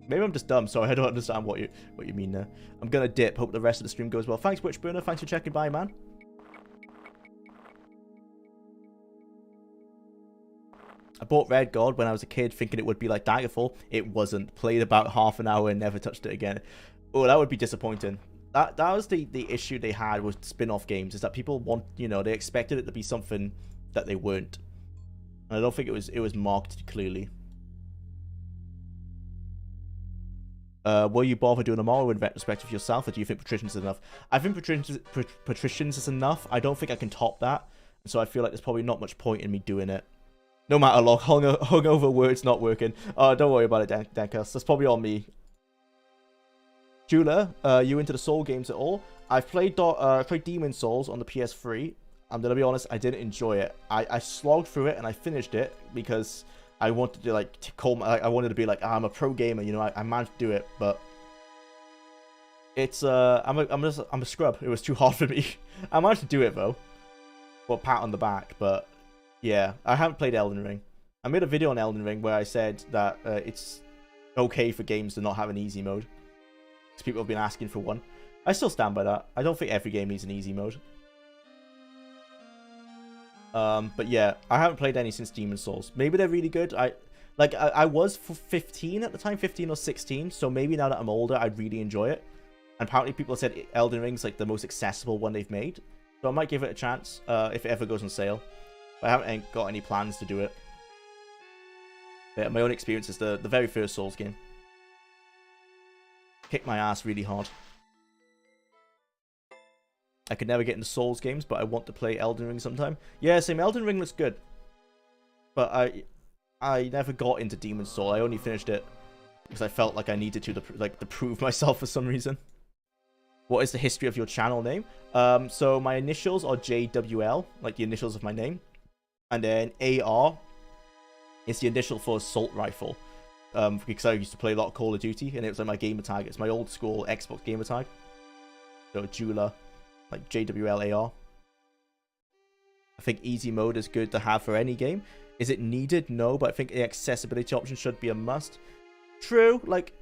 S1: Maybe I'm just dumb, sorry, I don't understand what you mean there. I'm gonna dip, hope the rest of the stream goes well. Thanks, Witchburner, thanks for checking by, man. I bought Red God when I was a kid, thinking it would be like Daggerfall. It wasn't. Played about half an hour and never touched it again. Oh, that would be disappointing. That was the issue they had with spin-off games, is that people they expected it to be something that they weren't. And I don't think it was marketed clearly. Will you bother doing a moral in retrospect of yourself, or do you think Patricians is enough? I think Patricians is enough. I don't think I can top that, so I feel like there's probably not much point in me doing it. No matter what, hungover words not working. Don't worry about it, Dankus. That's probably all me. Jula, you into the Soul games at all? I've played Demon Souls on the PS3. I'm gonna be honest, I didn't enjoy it. I slogged through it and I finished it because I wanted to I wanted to be like, I'm a pro gamer, I managed to do it, but it's I'm a scrub. It was too hard for me. I managed to do it though. Well, pat on the back, but yeah, I haven't played Elden Ring. I made a video on Elden Ring where I said that it's okay for games to not have an easy mode, because people have been asking for one. I still stand by that. I don't think every game needs an easy mode. But yeah, I haven't played any since Demon Souls. Maybe they're really good. I was 15 at the time, 15 or 16, so maybe now that I'm older, I'd really enjoy it. And apparently people said Elden Ring's like the most accessible one they've made, so I might give it a chance if it ever goes on sale. But I haven't got any plans to do it. But yeah, my own experience is the very first Souls game. Kicked my ass really hard. I could never get into Souls games, but I want to play Elden Ring sometime. Yeah, same. Elden Ring looks good, but I never got into Demon Soul. I only finished it because I felt like I needed to prove myself for some reason. What is the history of your channel name? So my initials are JWL, like the initials of my name, and then AR is the initial for assault rifle. Because I used to play a lot of Call of Duty, and it was like my gamer tag. It's my old school Xbox gamer tag. So Jula, like JWLAR. I think easy mode is good to have for any game. Is it needed? No, but I think the accessibility option should be a must. True, like,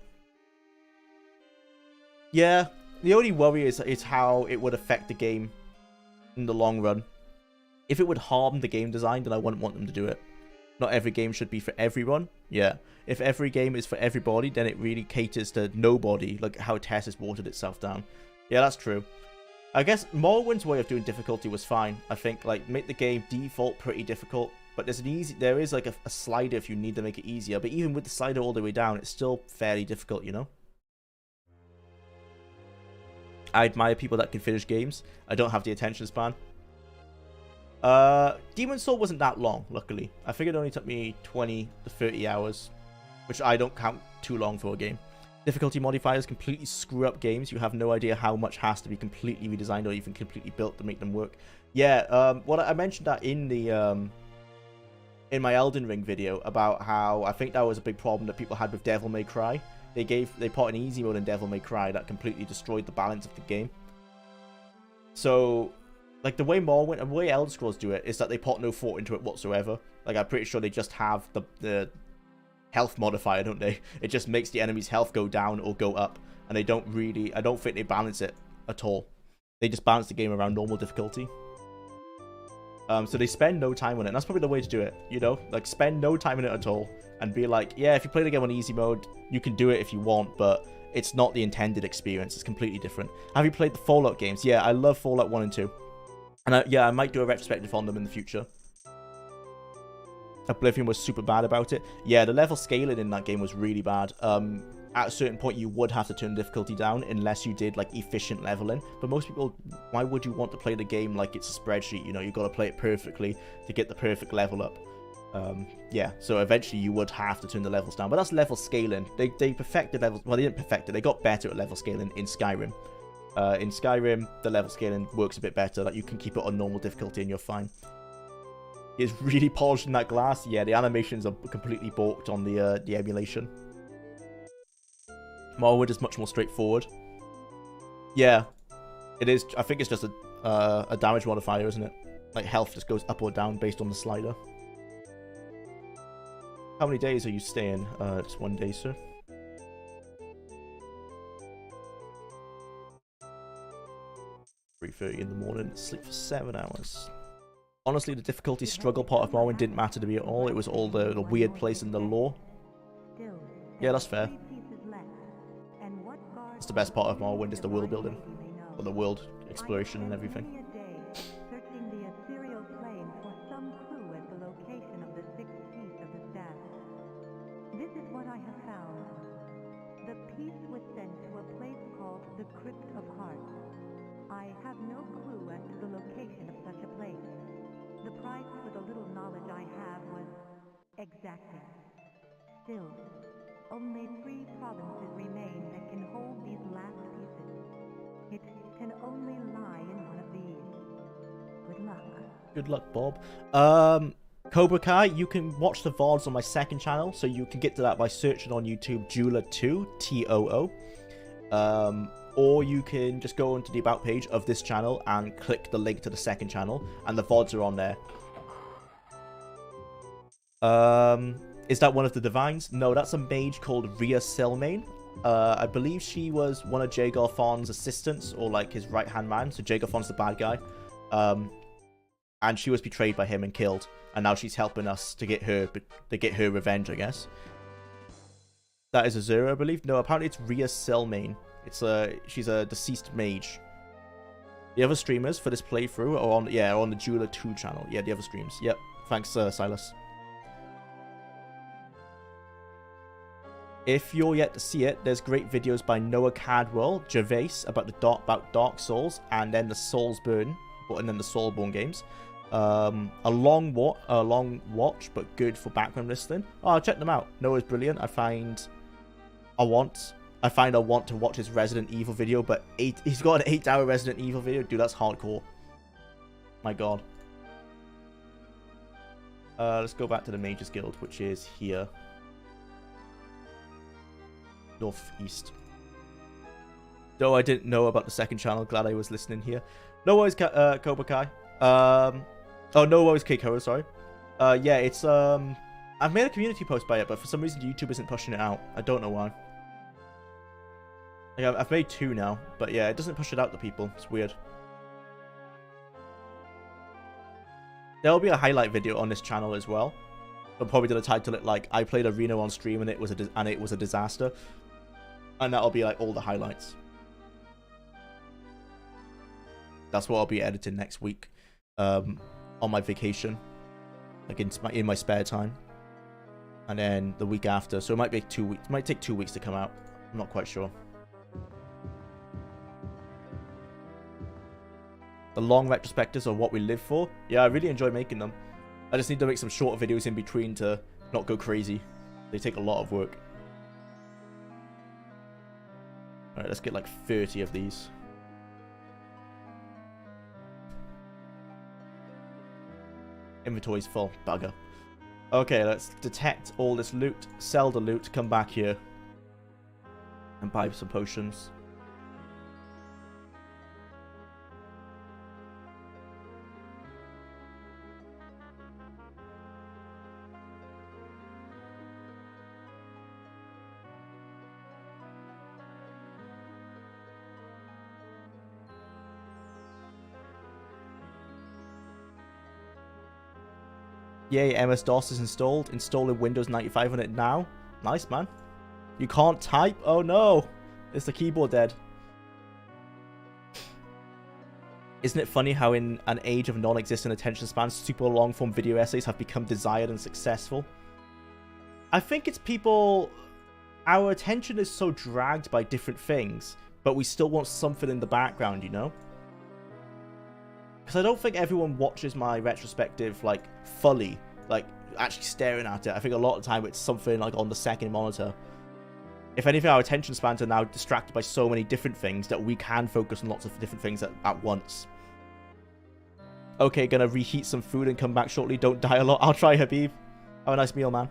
S1: yeah. The only worry is how it would affect the game in the long run. If it would harm the game design, then I wouldn't want them to do it. Not every game should be for everyone. Yeah. If every game is for everybody, then it really caters to nobody, like how TES has watered itself down. Yeah, that's true. I guess Morrowind's way of doing difficulty was fine. I think, like, make the game default pretty difficult, but there is like a slider if you need to make it easier, but even with the slider all the way down, it's still fairly difficult, you know? I admire people that can finish games. I don't have the attention span. Demon's Soul wasn't that long, luckily. I figured it only took me 20 to 30 hours, which I don't count too long for a game. Difficulty modifiers completely screw up games. You have no idea how much has to be completely redesigned or even completely built to make them work. Yeah, what I mentioned that in the in my Elden Ring video about how I think that was a big problem that people had with Devil May Cry. They put an easy mode in Devil May Cry that completely destroyed the balance of the game. So, like, the way Morrowind and the way Elder Scrolls do it is that they put no thought into it whatsoever. Like, I'm pretty sure they just have the health modifier, don't they? It just makes the enemy's health go down or go up, and they don't really, I don't think they balance it at all. They just balance the game around normal difficulty. So they spend no time on it, and that's probably the way to do it, you know? Like, spend no time on it at all, and be like, yeah, if you play the game on easy mode, you can do it if you want, but it's not the intended experience. It's completely different. Have you played the Fallout games? Yeah, I love Fallout 1 and 2. And yeah, I might do a retrospective on them in the future. Oblivion was super bad about it. Yeah, the level scaling in that game was really bad. At a certain point, you would have to turn the difficulty down unless you did, like, efficient leveling. But most people, why would you want to play the game like it's a spreadsheet? You know, you've got to play it perfectly to get the perfect level up. Yeah, so eventually you would have to turn the levels down. But that's level scaling. They perfected levels. Well, they didn't perfect it. They got better at level scaling in Skyrim. In Skyrim, the level scaling works a bit better. Like, you can keep it on normal difficulty and you're fine. It's really polished in that glass. Yeah, the animations are completely balked on the emulation. Morrowind is much more straightforward. Yeah, it is. I think it's just a damage modifier, isn't it? Like, health just goes up or down based on the slider. How many days are you staying? Just 1 day, sir. .30 in the morning. Sleep for 7 hours. Honestly, the difficulty struggle part of Morrowind didn't matter to me at all. It was all the weird place in the lore. Yeah, that's fair. That's the best part of Morrowind, is the world building. Or the world exploration and everything.
S2: Searching the ethereal plane for some clue at the location of the sixth piece of the staff. This is what I have found. The piece was sent to a place called the Crypt of Hearts. I have no clue as to the location of such a place. The price for the little knowledge I have was exacting. Still, only 3 provinces remain that can hold these last pieces. It can only lie in one of these. Good luck.
S1: Good luck, Bob. Cobra Kai, you can watch the VODs on my second channel, so you can get to that by searching on YouTube Jeweler2, T-O-O. Or you can just go onto the About page of this channel and click the link to the second channel, and the VODs are on there. Is that one of the Divines? No, that's a mage called Rhea Silmain. I believe she was one of Jagothon's assistants, or like his right-hand man, so Jagothon's the bad guy. And she was betrayed by him and killed, and now she's helping us to get her revenge, I guess. That is Azura, I believe. No, apparently it's Rhea Silmain. She's a deceased mage. The other streamers for this playthrough are on the Jeweler 2 channel. Yeah, the other streams. Yep. Thanks, Silas. If you're yet to see it, there's great videos by Noah Cadwell, Gervais about Dark Souls, and then the Soulsborne, and then the Soulsborne games. A long watch, but good for background listening. Oh, check them out. Noah's brilliant. I find I want to watch his Resident Evil video, but he's got an 8-hour Resident Evil video. Dude, that's hardcore. My god. Let's go back to the Mages Guild, which is here. Northeast. Though I didn't know about the second channel, glad I was listening here. No worries, Cobra Kai. Oh, no worries, Keiko, sorry. Yeah, it's I've made a community post by it, but for some reason YouTube isn't pushing it out. I don't know why. Like, I've made 2 now, but yeah, it doesn't push it out to people. It's weird. There'll be a highlight video on this channel as well. I'm probably gonna title it like I played Arena on stream and it was a disaster, and that'll be like all the highlights. That's what I'll be editing next week, on my vacation, like in my spare time, and then the week after. So it might be 2 weeks. It might take 2 weeks to come out. I'm not quite sure. The long retrospectives are what we live for. Yeah, I really enjoy making them. I just need to make some shorter videos in between to not go crazy. They take a lot of work. Alright, let's get like 30 of these. Inventory's full. Bugger. Okay, let's detect all this loot, sell the loot, come back here, and buy some potions. Yay, MS-DOS is installed. Installing Windows 95 on it now. Nice, man. You can't type? Oh no! Is the keyboard dead? Isn't it funny how in an age of non-existent attention spans, super long-form video essays have become desired and successful? I think it's people... Our attention is so dragged by different things, but we still want something in the background, you know? Because I don't think everyone watches my retrospective, like, fully, like, actually staring at it. I think a lot of the time it's something, like, on the second monitor. If anything, our attention spans are now distracted by so many different things that we can focus on lots of different things at once. Okay, gonna reheat some food and come back shortly. Don't die a lot. I'll try, Habib. Have a nice meal, man.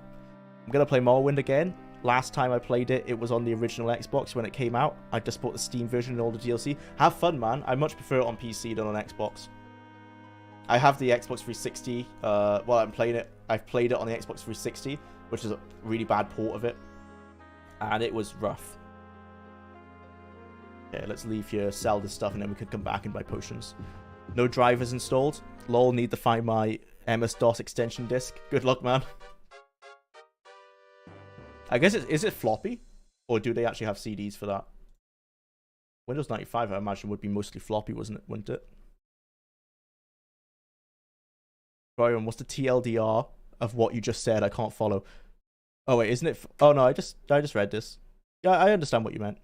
S1: I'm gonna play Morrowind again. Last time I played it, it was on the original Xbox when it came out. I just bought the Steam version and all the DLC. Have fun, man. I much prefer it on PC than on Xbox. I have the Xbox 360 while I'm playing it. I've played it on the Xbox 360, which is a really bad port of it. And it was rough. Okay, let's leave here, sell this stuff, and then we can come back and buy potions. No drivers installed. Lol, need to find my MS-DOS extension disc. Good luck, man. I guess is it floppy? Or do they actually have CDs for that? Windows 95, I imagine, would be mostly floppy, wouldn't it? Brian, what's the TLDR of what you just said? I can't follow. Oh wait, isn't it? Oh no, I just read this. Yeah, I understand what you meant.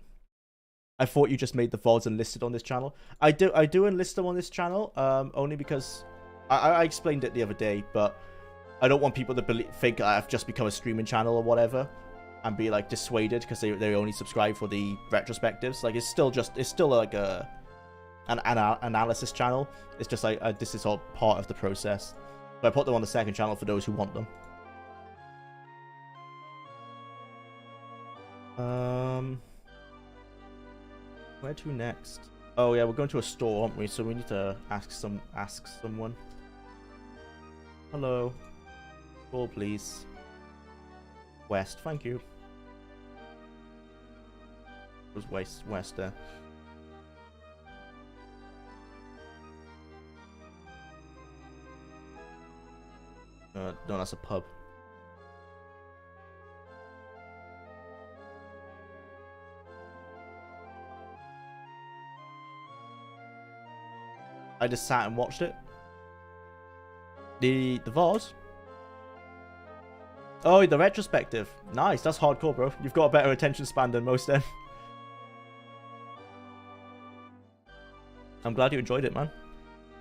S1: I thought you just made the VODs and listed on this channel. I do enlist them on this channel, only because I explained it the other day, but I don't want people to think I've just become a streaming channel or whatever, and be like dissuaded because they only subscribe for the retrospectives. Like it's still like an analysis channel. It's just like this is all part of the process. So I put them on the second channel for those who want them. Where to next? Oh yeah, we're going to a store, aren't we? So we need to ask someone. Hello. Store, please. West, thank you. It was west there. No, that's a pub. I just sat and watched it. The VOD? Oh, the retrospective. Nice, that's hardcore, bro. You've got a better attention span than most then. I'm glad you enjoyed it, man.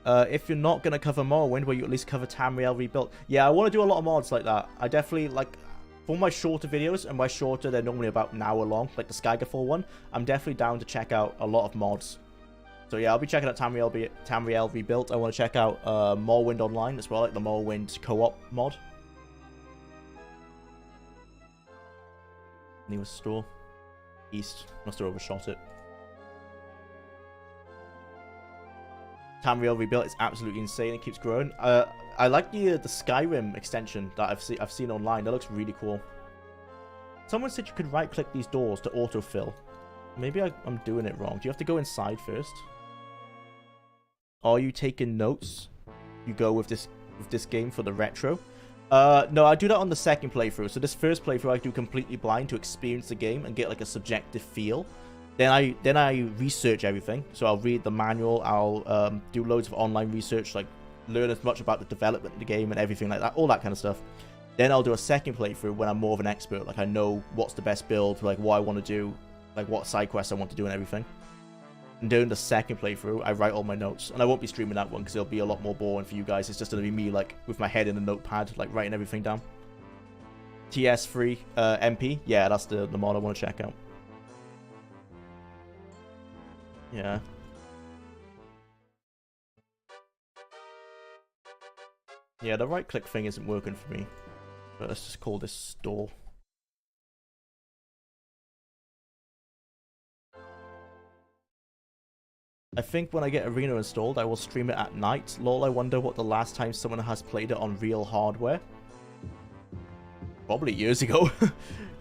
S1: If you're not going to cover Morrowind, will you at least cover Tamriel Rebuilt? Yeah, I want to do a lot of mods like that. I definitely, like, for my shorter videos, and by shorter, they're normally about an hour long, like the Skygafall one, I'm definitely down to check out a lot of mods. So yeah, I'll be checking out Tamriel Rebuilt. I want to check out Morrowind Online as well, like the Morrowind co-op mod. Newest store. East. Must have overshot it. Tamriel Rebuilt is absolutely insane. It keeps growing. I like the Skyrim extension that I've seen online. That looks really cool. Someone said you could right-click these doors to autofill. Maybe I'm doing it wrong. Do you have to go inside first? Are you taking notes? You go with this game for the retro? No, I do that on the second playthrough. So this first playthrough I do completely blind to experience the game and get like a subjective feel. Then I research everything. So I'll read the manual. I'll do loads of online research, like learn as much about the development of the game and everything like that, all that kind of stuff. Then I'll do a second playthrough when I'm more of an expert. Like I know what's the best build, like what I want to do, like what side quests I want to do and everything. And during the second playthrough, I write all my notes. And I won't be streaming that one because it'll be a lot more boring for you guys. It's just going to be me like with my head in a notepad, like writing everything down. TES free MP. Yeah, that's the mod I want to check out. Yeah. Yeah, the right click thing isn't working for me. But let's just call this store. I think when I get Arena installed, I will stream it at night. Lol, I wonder what the last time someone has played it on real hardware. Probably years ago.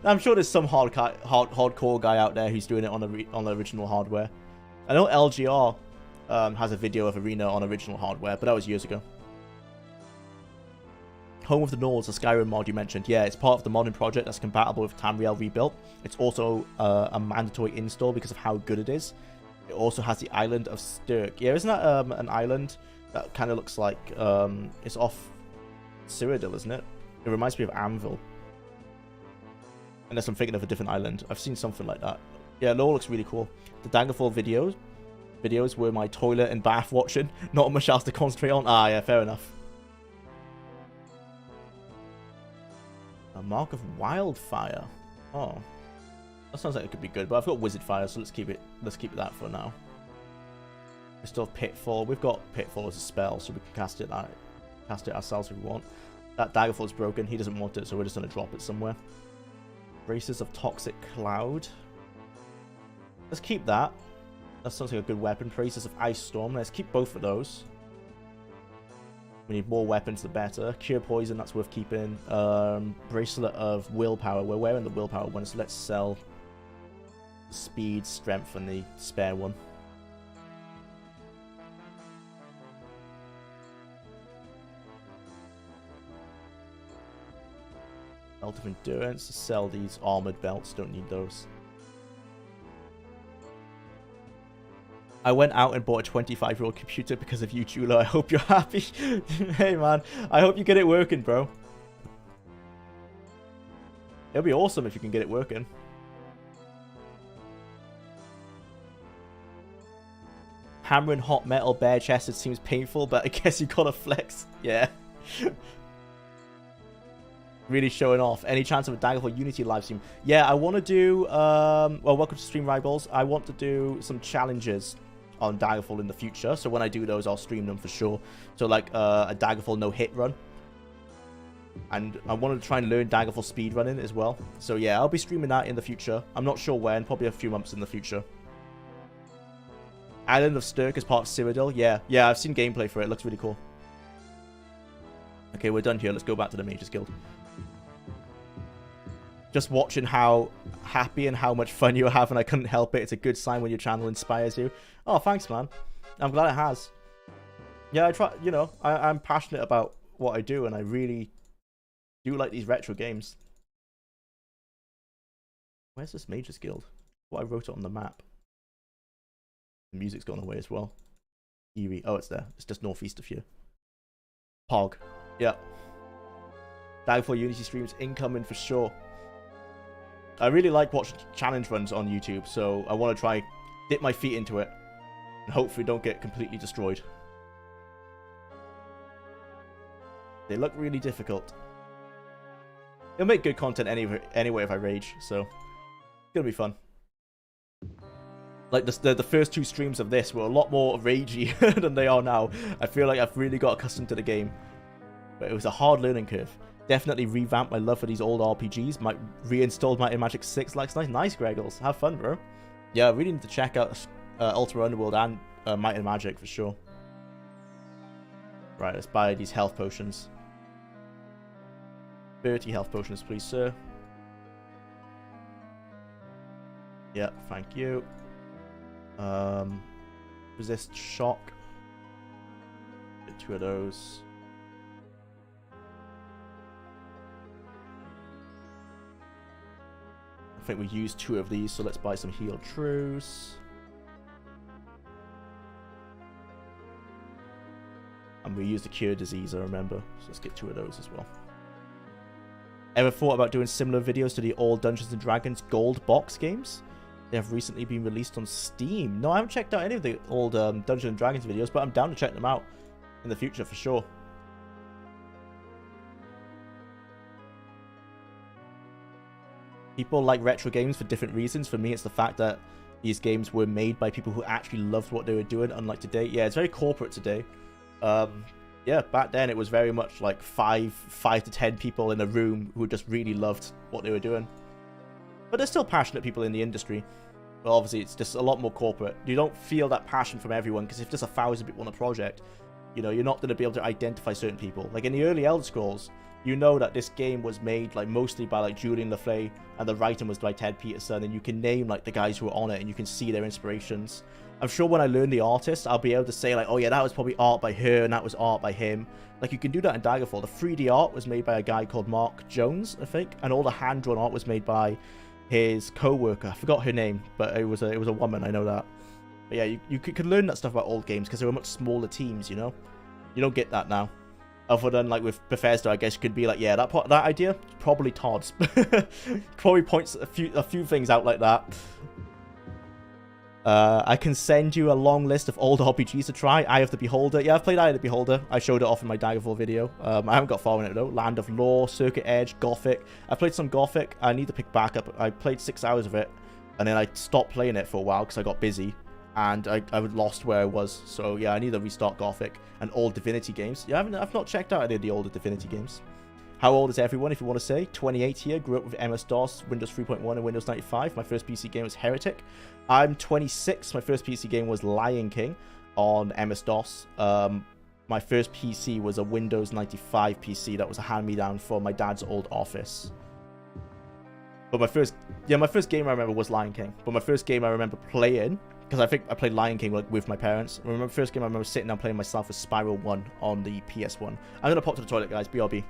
S1: I'm sure there's some hardcore guy out there who's doing it on the original hardware. I know LGR has a video of Arena on original hardware, but that was years ago. Home of the Nords, the Skyrim mod you mentioned. Yeah, it's part of the modding project that's compatible with Tamriel Rebuilt. It's also a mandatory install because of how good it is. It also has the island of Stirk. Yeah, isn't that an island that kind of looks like it's off Cyrodiil, isn't it? It reminds me of Anvil. Unless I'm thinking of a different island. I've seen something like that. Yeah, it all looks really cool. The Daggerfall videos were my toilet and bath watching. Not much else to concentrate on. Ah, yeah, fair enough. A Mark of Wildfire. Oh. That sounds like it could be good, but I've got Wizard Fire, so let's keep it that for now. We still have Pitfall. We've got Pitfall as a spell, so we can cast it ourselves if we want. That Daggerfall's broken. He doesn't want it, so we're just going to drop it somewhere. Braces of Toxic Cloud. Let's keep that. That sounds like a good weapon. Braces of Ice Storm. Let's keep both of those. We need more weapons, the better. Cure Poison, that's worth keeping. Bracelet of Willpower. We're wearing the Willpower one, so let's sell Speed, Strength, and the spare one. Belt of Endurance. Sell these armored belts. Don't need those. I went out and bought a 25-year-old computer because of you, Jula. I hope you're happy. Hey, man. I hope you get it working, bro. It'll be awesome if you can get it working. Hammering hot metal bare-chested seems painful, but I guess you gotta flex. Yeah. Really showing off. Any chance of a Daggerfall Unity livestream? Yeah, I want to do... well, welcome to Stream Rivals. I want to do some challenges on Daggerfall in the future, so when I do those, I'll stream them for sure. So like a Daggerfall no-hit run. And I wanted to try and learn Daggerfall speedrunning as well. So yeah, I'll be streaming that in the future. I'm not sure when, probably a few months in the future. Island of Stirk is part of Cyrodiil. Yeah, I've seen gameplay for it. It looks really cool. Okay, we're done here. Let's go back to the Mages Guild. Just watching how happy and how much fun you're having, I couldn't help it. It's a good sign when your channel inspires you. Oh, thanks, man. I'm glad it has. Yeah, I try. You know, I'm passionate about what I do, and I really do like these retro games. Where's this Mages Guild? Well, I wrote it on the map. The music's gone away as well. Erie. Oh, it's there. It's just northeast of here. Pog. Yeah. Daggerfall Unity streams incoming for sure. I really like watching challenge runs on YouTube, so I want to try dip my feet into it and hopefully don't get completely destroyed. They look really difficult. It'll make good content anyway if I rage, so it's gonna be fun. Like the first two streams of this were a lot more ragey than they are now. I feel like I've really got accustomed to the game, but it was a hard learning curve. Definitely revamped my love for these old RPGs. Might reinstalled Might and Magic 6. Like, nice, Greggles. Have fun, bro. Yeah, I really need to check out Ultra Underworld and Might and Magic for sure. Right, let's buy these health potions. 30 health potions, please, sir. Yep, thank you. Resist shock. Get 2 of those. I think we used 2 of these, so let's buy some heal trues. And we used the cure disease, I remember. So let's get 2 of those as well. Ever thought about doing similar videos to the old Dungeons & Dragons gold box games? They have recently been released on Steam. No, I haven't checked out any of the old Dungeons & Dragons videos, but I'm down to check them out in the future for sure. People like retro games for different reasons. For me, it's the fact that these games were made by people who actually loved what they were doing, unlike today. Yeah, it's very corporate today. Yeah, back then it was very much like 5 to 10 people in a room who just really loved what they were doing. But there's still passionate people in the industry. But obviously it's just a lot more corporate. You don't feel that passion from everyone, because if there's 1,000 people on a project, you know, you're not going to be able to identify certain people. Like in the early Elder Scrolls, you know that this game was made like mostly by like Julian Lafley, and the writing was by Ted Peterson, and you can name like the guys who were on it, and you can see their inspirations. I'm sure when I learn the artist, I'll be able to say like, oh yeah, that was probably art by her, and that was art by him. Like you can do that in Daggerfall. The 3D art was made by a guy called Mark Jones, I think, and all the hand-drawn art was made by his co-worker. I forgot her name, but it was a woman, I know that. But yeah, you could learn that stuff about old games because they were much smaller teams, you know? You don't get that now. Other than like with Bethesda, I guess you could be like, yeah, that idea, probably Todd's. Probably points a few things out like that. I can send you a long list of old RPGs to try. Eye of the Beholder. Yeah, I've played Eye of the Beholder. I showed it off in my Daggerfall video. I haven't got far in it though. Land of Lore, Circuit Edge, Gothic. I played some Gothic. I need to pick back up. I played 6 hours of it, and then I stopped playing it for a while because I got busy, and I lost where I was. So yeah, I need to restart Gothic and old Divinity games. Yeah, I've not checked out any of the older Divinity games. How old is everyone, if you want to say? 28 here. Grew up with MS-DOS, Windows 3.1, and Windows 95. My first PC game was Heretic. I'm 26. My first PC game was Lion King on MS-DOS. My first PC was a Windows 95 PC that was a hand-me-down from my dad's old office. But my first game I remember was Lion King. But my first game I remember playing, because I think I played Lion King like with my parents. I remember the first game I remember sitting down playing myself was Spiral 1 on the PS1. I'm going to pop to the toilet, guys. BRB.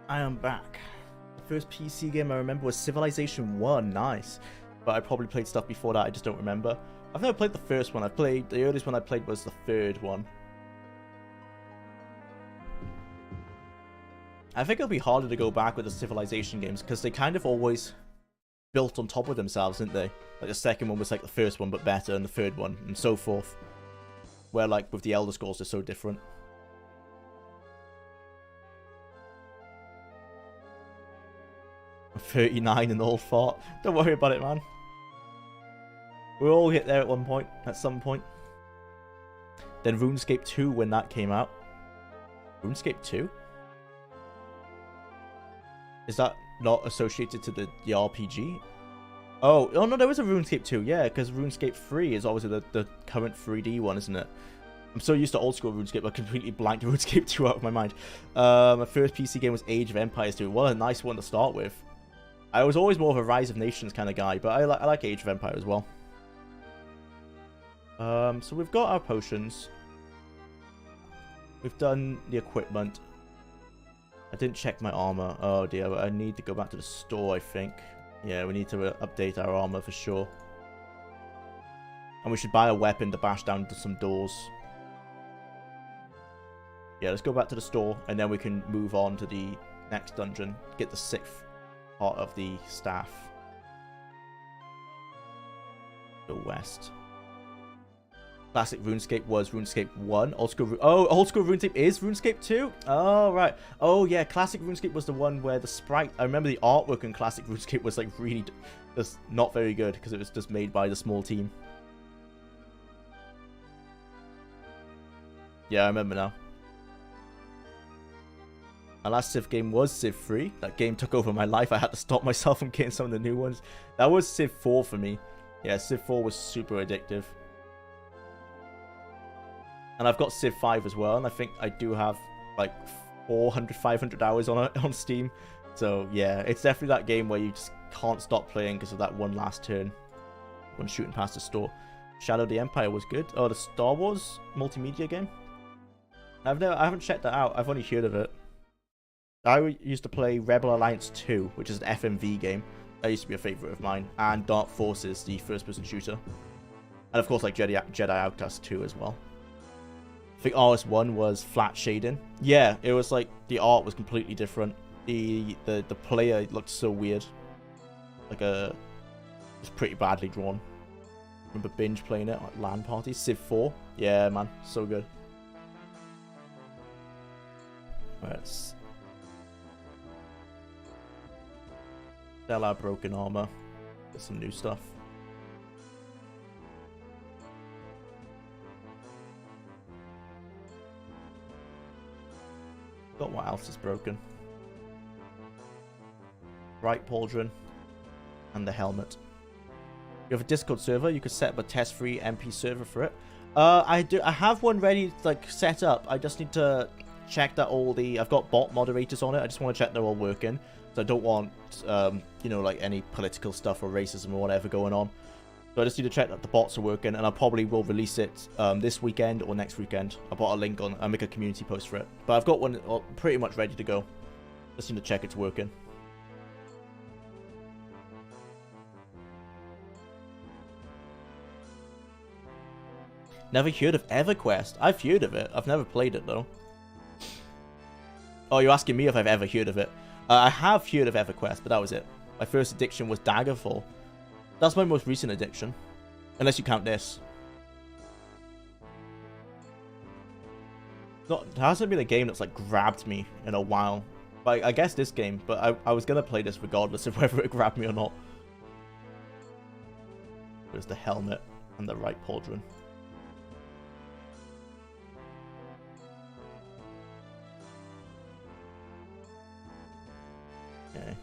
S1: I am back. The first PC game I remember was Civilization 1. Nice. But I probably played stuff before that, I just don't remember. I've never played the first one. The earliest one I played was the third one. I think it'll be harder to go back with the Civilization games because they kind of always built on top of themselves, didn't they? Like the second one was like the first one but better, and the third one, and so forth. Where like with the Elder Scrolls, they're so different. I'm 39 and old fart. Don't worry about it, man. We'll all get there at one point, at some point. Then RuneScape 2 when that came out. RuneScape 2? Is that not associated to the RPG? Oh no, there was a RuneScape 2, yeah, because RuneScape 3 is obviously the current 3D one, isn't it? I'm so used to old school RuneScape, I completely blanked RuneScape 2 out of my mind. My first PC game was Age of Empires 2. What a nice one to start with. I was always more of a Rise of Nations kind of guy, but I like Age of Empires as well. So we've got our potions. We've done the equipment. I didn't check my armor. Oh dear, I need to go back to the store, I think. Yeah, we need to update our armor for sure. And we should buy a weapon to bash down to some doors. Yeah, let's go back to the store, and then we can move on to the next dungeon. Get the 6th part of the staff. Go west. Classic RuneScape was RuneScape 1. Old school RuneScape is RuneScape 2? Oh, right. Oh, yeah. Classic RuneScape was the one where the sprite... I remember the artwork in Classic RuneScape was, like, really just not very good because it was just made by the small team. Yeah, I remember now. My last Civ game was Civ 3. That game took over my life. I had to stop myself from getting some of the new ones. That was Civ 4 for me. Yeah, Civ 4 was super addictive. And I've got Civ 5 as well, and I think I do have like 400, 500 hours on Steam. So yeah, it's definitely that game where you just can't stop playing because of that one last turn when shooting past the store. Shadow of the Empire was good. Oh, the Star Wars multimedia game? I haven't checked that out. I've only heard of it. I used to play Rebel Alliance 2, which is an FMV game. That used to be a favorite of mine. And Dark Forces, the first-person shooter. And of course, like Jedi Outcast 2 as well. I think RS1 was flat shading. Yeah, it was like the art was completely different. The player looked so weird. Like it's pretty badly drawn. Remember binge playing it at LAN parties. Civ 4. Yeah, man, so good. Let's sell our broken armor. Get some new stuff. Got what else is broken. Right pauldron and the helmet. You have a Discord server. You could set up a test-free MP server for it. I have one ready, like set up. I just need to check that I've got bot moderators on it. I just want to check they're all working. So I don't want you know, like any political stuff or racism or whatever going on. So I just need to check that the bots are working, and I probably will release it this weekend or next weekend. I bought a link on, I'll make a community post for it. But I've got one pretty much ready to go. Just need to check it's working. Never heard of EverQuest. I've heard of it. I've never played it though. Oh, you're asking me if I've ever heard of it. I have heard of EverQuest, but that was it. My first addiction was Daggerfall. That's my most recent addiction. Unless you count this. There hasn't been a game that's like grabbed me in a while. But I guess this game, but I was going to play this regardless of whether it grabbed me or not. There's the helmet and the right pauldron. Okay.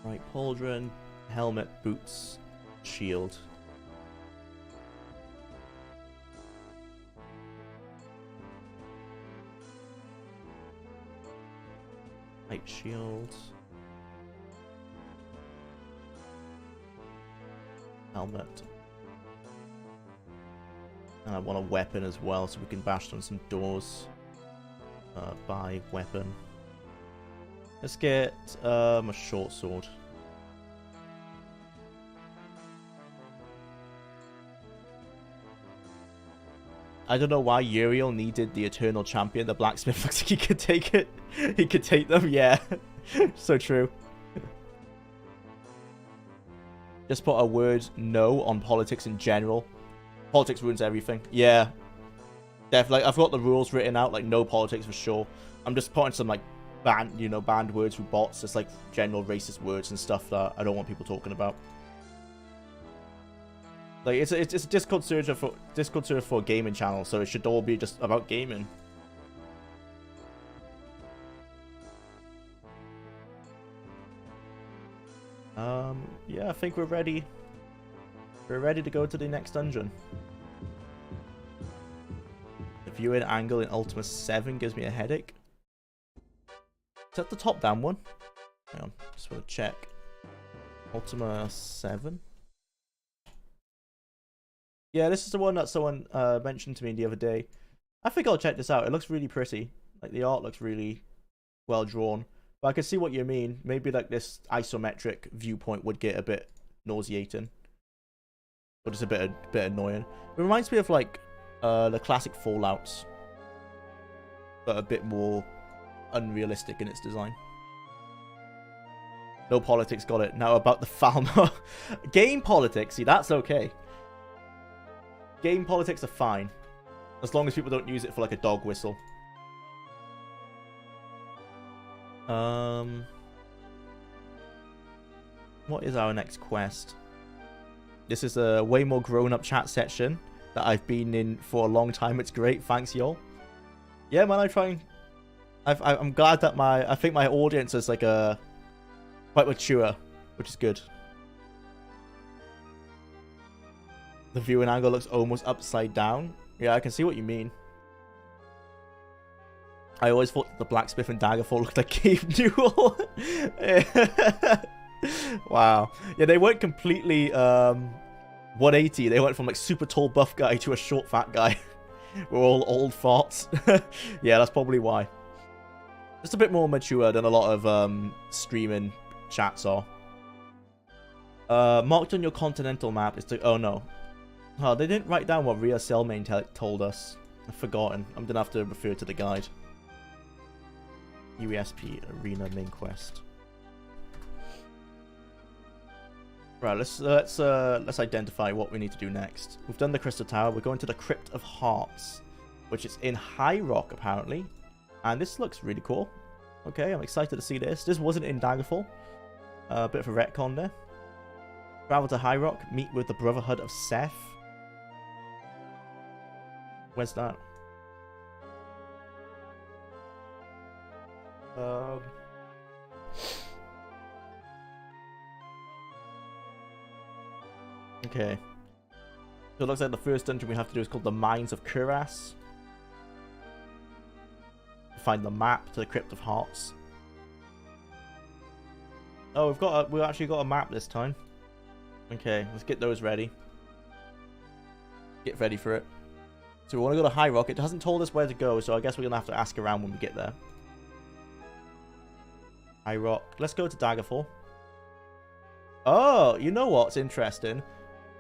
S1: Right pauldron, helmet, boots, shield. Right shield. Helmet. And I want a weapon as well, so we can bash on some doors. Buy weapon. Let's get a short sword. I don't know why Uriel needed the Eternal Champion. The blacksmith looks like he could take it. He could take them, yeah. So true. Just put a word no on politics in general. Politics ruins everything. Yeah. Definitely. I've got the rules written out, like no politics for sure. I'm just putting some like banned words with bots, just like general racist words and stuff that I don't want people talking about. Like it's a Discord server for a gaming channel, so it should all be just about gaming. Yeah, I think we're ready. We're ready to go to the next dungeon. Viewing angle in Ultima 7 gives me a headache. Is that the top-down one? Hang on, just want to check. Ultima 7? Yeah, this is the one that someone mentioned to me the other day. I think I'll check this out. It looks really pretty. Like, the art looks really well drawn. But I can see what you mean. Maybe, like, this isometric viewpoint would get a bit nauseating. Or just a bit annoying. It reminds me of, like, the classic Fallouts. But a bit more unrealistic in its design. No politics, got it. Now about the Falmer. Game politics, see, that's okay. Game politics are fine. As long as people don't use it for, like, a dog whistle. What is our next quest? This is a way more grown-up chat section that I've been in for a long time. It's great. Thanks, y'all. Yeah, man, I'm glad that I think my audience is, like, quite mature, which is good. The viewing angle looks almost upside down. Yeah, I can see what you mean. I always thought that the blacksmith and Daggerfall looked like Cave Newell. Wow. Yeah, they weren't completely 180. They went from, like, super tall buff guy to a short fat guy. We're all old farts. Yeah, that's probably why. Just a bit more mature than a lot of streaming chats are. Marked on your continental map is to... Oh, no. Oh, they didn't write down what Rhea Cellmain told us. I've forgotten. I'm gonna have to refer to the guide. UESP Arena main quest. Right, let's identify what we need to do next. We've done the Crystal Tower. We're going to the Crypt of Hearts, which is in High Rock apparently, and this looks really cool. Okay, I'm excited to see this. This wasn't in Daggerfall. A bit of a retcon there. Travel to High Rock. Meet with the Brotherhood of Seth. Where's that? Okay. So it looks like the first dungeon we have to do is called the Mines of Kuras. Find the map to the Crypt of Hearts. Oh, we've actually got a map this time. Okay, let's get those ready. Get ready for it. So we want to go to High Rock. It hasn't told us where to go, so I guess we're going to have to ask around when we get there. High Rock. Let's go to Daggerfall. Oh, you know what's interesting?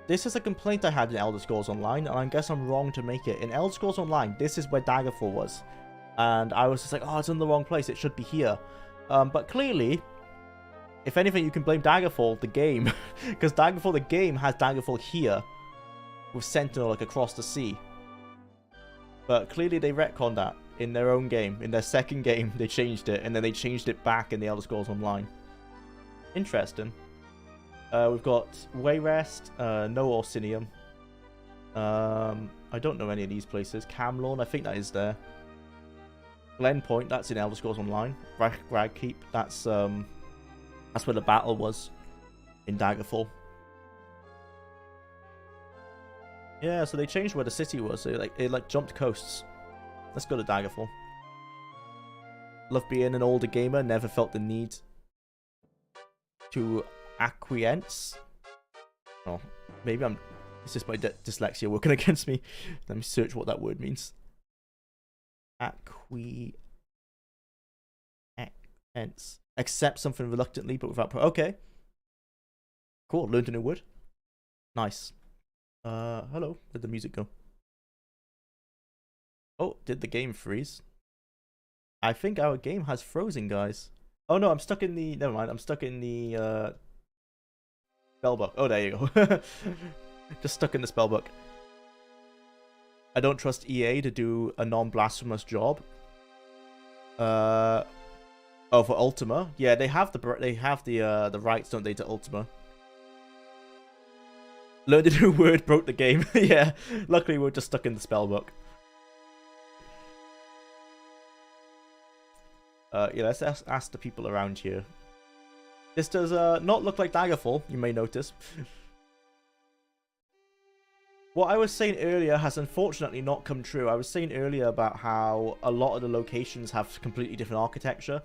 S1: This is a complaint I had in Elder Scrolls Online, and I guess I'm wrong to make it. In Elder Scrolls Online, this is where Daggerfall was. And I was just like, oh, it's in the wrong place. It should be here. But clearly, if anything, you can blame Daggerfall, the game. Because Daggerfall, the game, has Daggerfall here. With Sentinel, like, across the sea. But clearly they retconned that in their own game. In their second game, they changed it. And then they changed it back in the Elder Scrolls Online. Interesting. We've got Wayrest, no Orsinium. I don't know any of these places. Camlorn, I think that is there. Glen Point, that's in Elder Scrolls Online. Ragkeep, that's where the battle was in Daggerfall. Yeah, so they changed where the city was. So it jumped coasts. Let's go to Daggerfall. Love being an older gamer. Never felt the need to acquiesce. Oh, maybe it's just my dyslexia working against me. Let me search what that word means. Acquiesce. Accept something reluctantly, but without... Okay. Cool. Learned a new word. Nice. Hello. Where'd the music go? Oh, did the game freeze? I think our game has frozen, guys. Oh no, I'm stuck in the... Never mind, I'm stuck in the spellbook. Oh, there you go. Just stuck in the spellbook. I don't trust EA to do a non-blasphemous job. Oh, for Ultima? Yeah, they have the rights, don't they, to Ultima? Learned a new word, broke the game. Yeah, luckily we're just stuck in the spellbook. Yeah, let's ask the people around here. This does not look like Daggerfall, you may notice. What I was saying earlier has unfortunately not come true. I was saying earlier about how a lot of the locations have completely different architecture,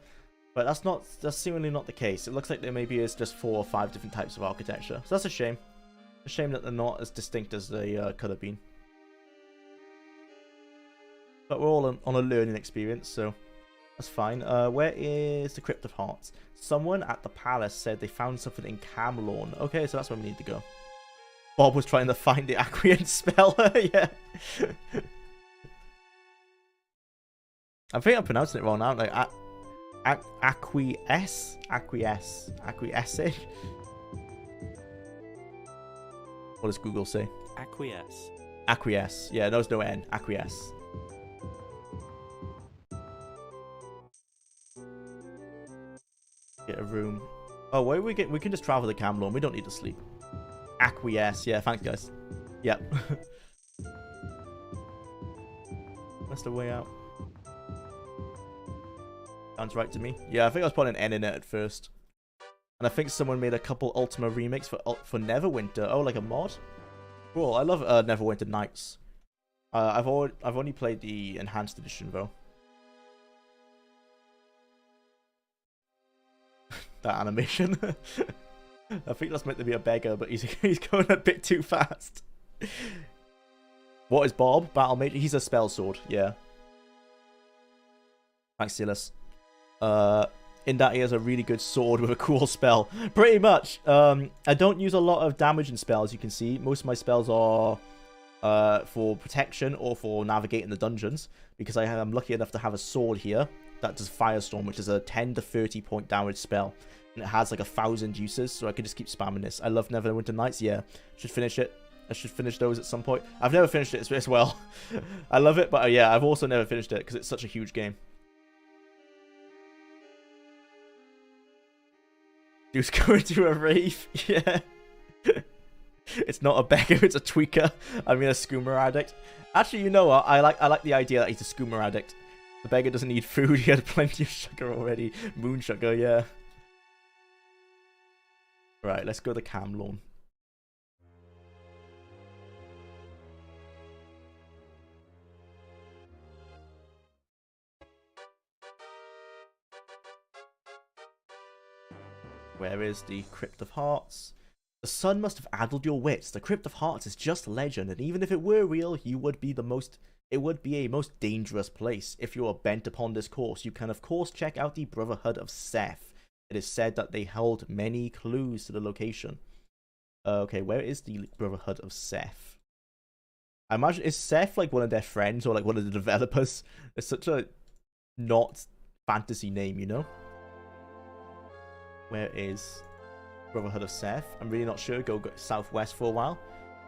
S1: but that's seemingly not the case. It looks like there maybe is just 4 or 5 different types of architecture. So that's a shame. A shame that they're not as distinct as they could have been. But we're all on a learning experience, so that's fine. Where is the Crypt of Hearts? Someone at the palace said they found something in Camlawn. Okay, so that's where we need to go. Bob was trying to find the Acquiesce spell. Yeah. I think I'm pronouncing it wrong now. Like, Acquiesce? Acquiesce. Acquiesce? What does Google say?
S3: Acquiesce.
S1: Acquiesce. Yeah, there's no N. Acquiesce. Get a room. Oh, where we can just travel to Camlawn. We don't need to sleep. Acquiesce. Yeah, thanks, guys. Yep. That's the way out. Sounds right to me. Yeah, I think I was putting an N in it at first. And I think someone made a couple Ultima remakes for Neverwinter. Oh, like a mod? Cool. I love Neverwinter Nights. I've only played the enhanced edition though. That animation. I think that's meant to be a beggar, but he's going a bit too fast. What is Bob? Battle Mage? He's a spell sword, yeah. Thanks, Silas. In that he has a really good sword with a cool spell. Pretty much. I don't use a lot of damaging spells, you can see. Most of my spells are for protection or for navigating the dungeons, because I'm lucky enough to have a sword here that does Firestorm, which is a 10 to 30 point damage spell. And it has like 1,000 uses, so I can just keep spamming this. I love Neverwinter Nights, yeah. Should finish it. I should finish those at some point. I've never finished it as well. I love it, but yeah, I've also never finished it because it's such a huge game. Dude's going to a rave, yeah. It's not a beggar, it's a tweaker. I mean a skoomer addict. Actually, you know what? I like the idea that he's a skoomer addict. The beggar doesn't need food, he had plenty of sugar already. Moon sugar, yeah. Right, let's go to Camlawn. Where is the Crypt of Hearts? The sun must have addled your wits. The Crypt of Hearts is just legend, and even if it were real, it would be a most dangerous place. If you are bent upon this course, you can of course check out the Brotherhood of Seth. It is said that they held many clues to the location. Okay, where is the Brotherhood of Seth? I imagine, is Seth like one of their friends or like one of the developers? It's such a not fantasy name, you know? Where is Brotherhood of Seth? I'm really not sure. Go southwest for a while.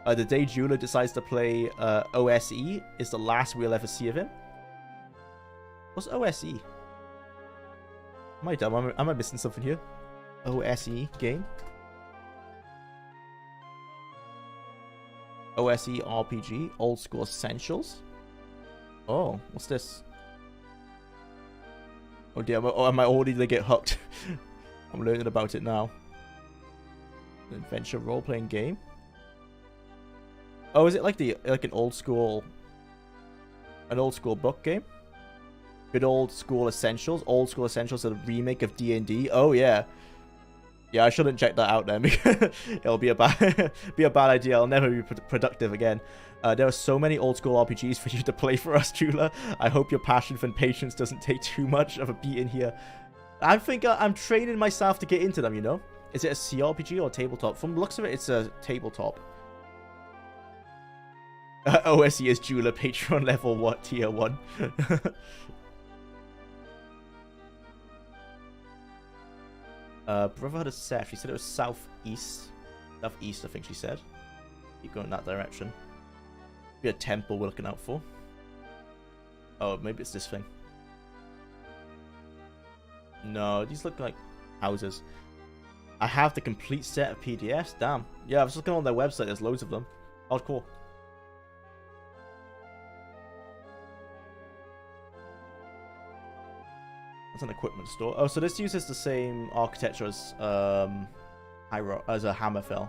S1: The day Jeweler decides to play OSE is the last we'll ever see of him. What's OSE? Am I dumb? Am I missing something here? OSE game? OSE RPG, Old School Essentials. Oh, what's this? Oh dear, am I already gonna get hooked? I'm learning about it now. An adventure role-playing game. Oh, is it like an old school book game? Good old school essentials. Old school essentials, a remake of D&D. Oh yeah. Yeah, I shouldn't check that out then because it'll be a bad idea. I'll never be productive again. There are so many old school RPGs for you to play for us, Chula. I hope your passion for patience doesn't take too much of a beating here. I think I'm training myself to get into them, you know? Is it a CRPG or tabletop? From the looks of it, it's a tabletop. OSE is Jula, Patreon level what? Tier 1. Brotherhood of Seth. She said it was southeast. Southeast, I think she said. Keep going in that direction. Be a temple we're looking out for. Oh, maybe it's this thing. No, these look like houses. I have the complete set of PDFs. Damn. Yeah, I was looking on their website. There's loads of them. Oh, cool. That's an equipment store. Oh, so this uses the same architecture as Hammerfell.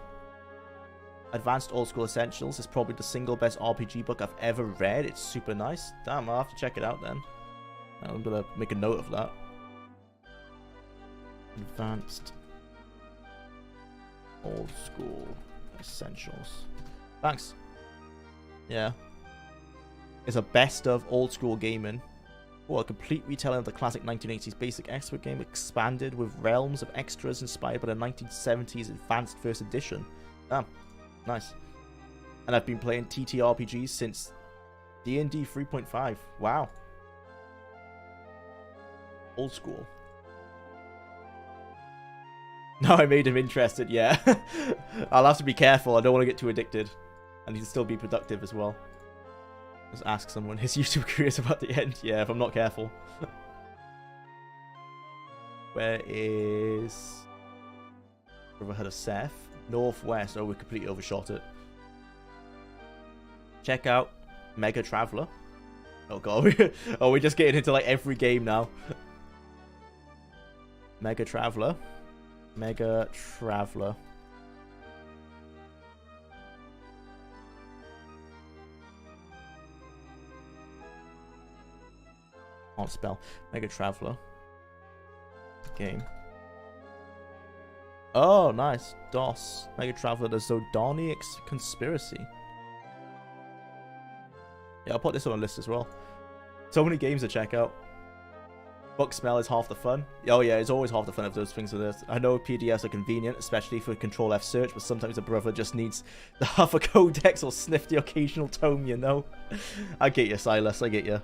S1: Advanced Old School Essentials is probably the single best RPG book I've ever read. It's super nice. Damn, I'll have to check it out then. I'm gonna make a note of that. Advanced Old School Essentials. Thanks. Yeah. It's a best of old school gaming. Oh, a complete retelling of the classic 1980s basic expert game expanded with realms of extras inspired by the 1970s advanced first edition. Damn. Nice. And I've been playing TTRPGs since D&D 3.5. Wow. Old school. Now I made him interested, yeah. I'll have to be careful. I don't want to get too addicted. I need to still be productive as well. Just ask someone, is YouTube curious about the end? Yeah, if I'm not careful. Where is... Brotherhood of Seth? Northwest. Oh, we completely overshot it. Check out Mega Traveler. Oh god. Oh, we're just getting into like every game now. Mega Traveler. Mega Traveler. Can't spell. Mega Traveler. Game. Oh, nice. DOS. Mega Traveler, the Zodonic Conspiracy. Yeah, I'll put this on a list as well. So many games to check out. Book smell is half the fun. Oh yeah, it's always half the fun of those things. I know PDFs are convenient, especially for Control F search, but sometimes a brother just needs the half a codex or sniff the occasional tome, you know? I get you, Silas, I get you.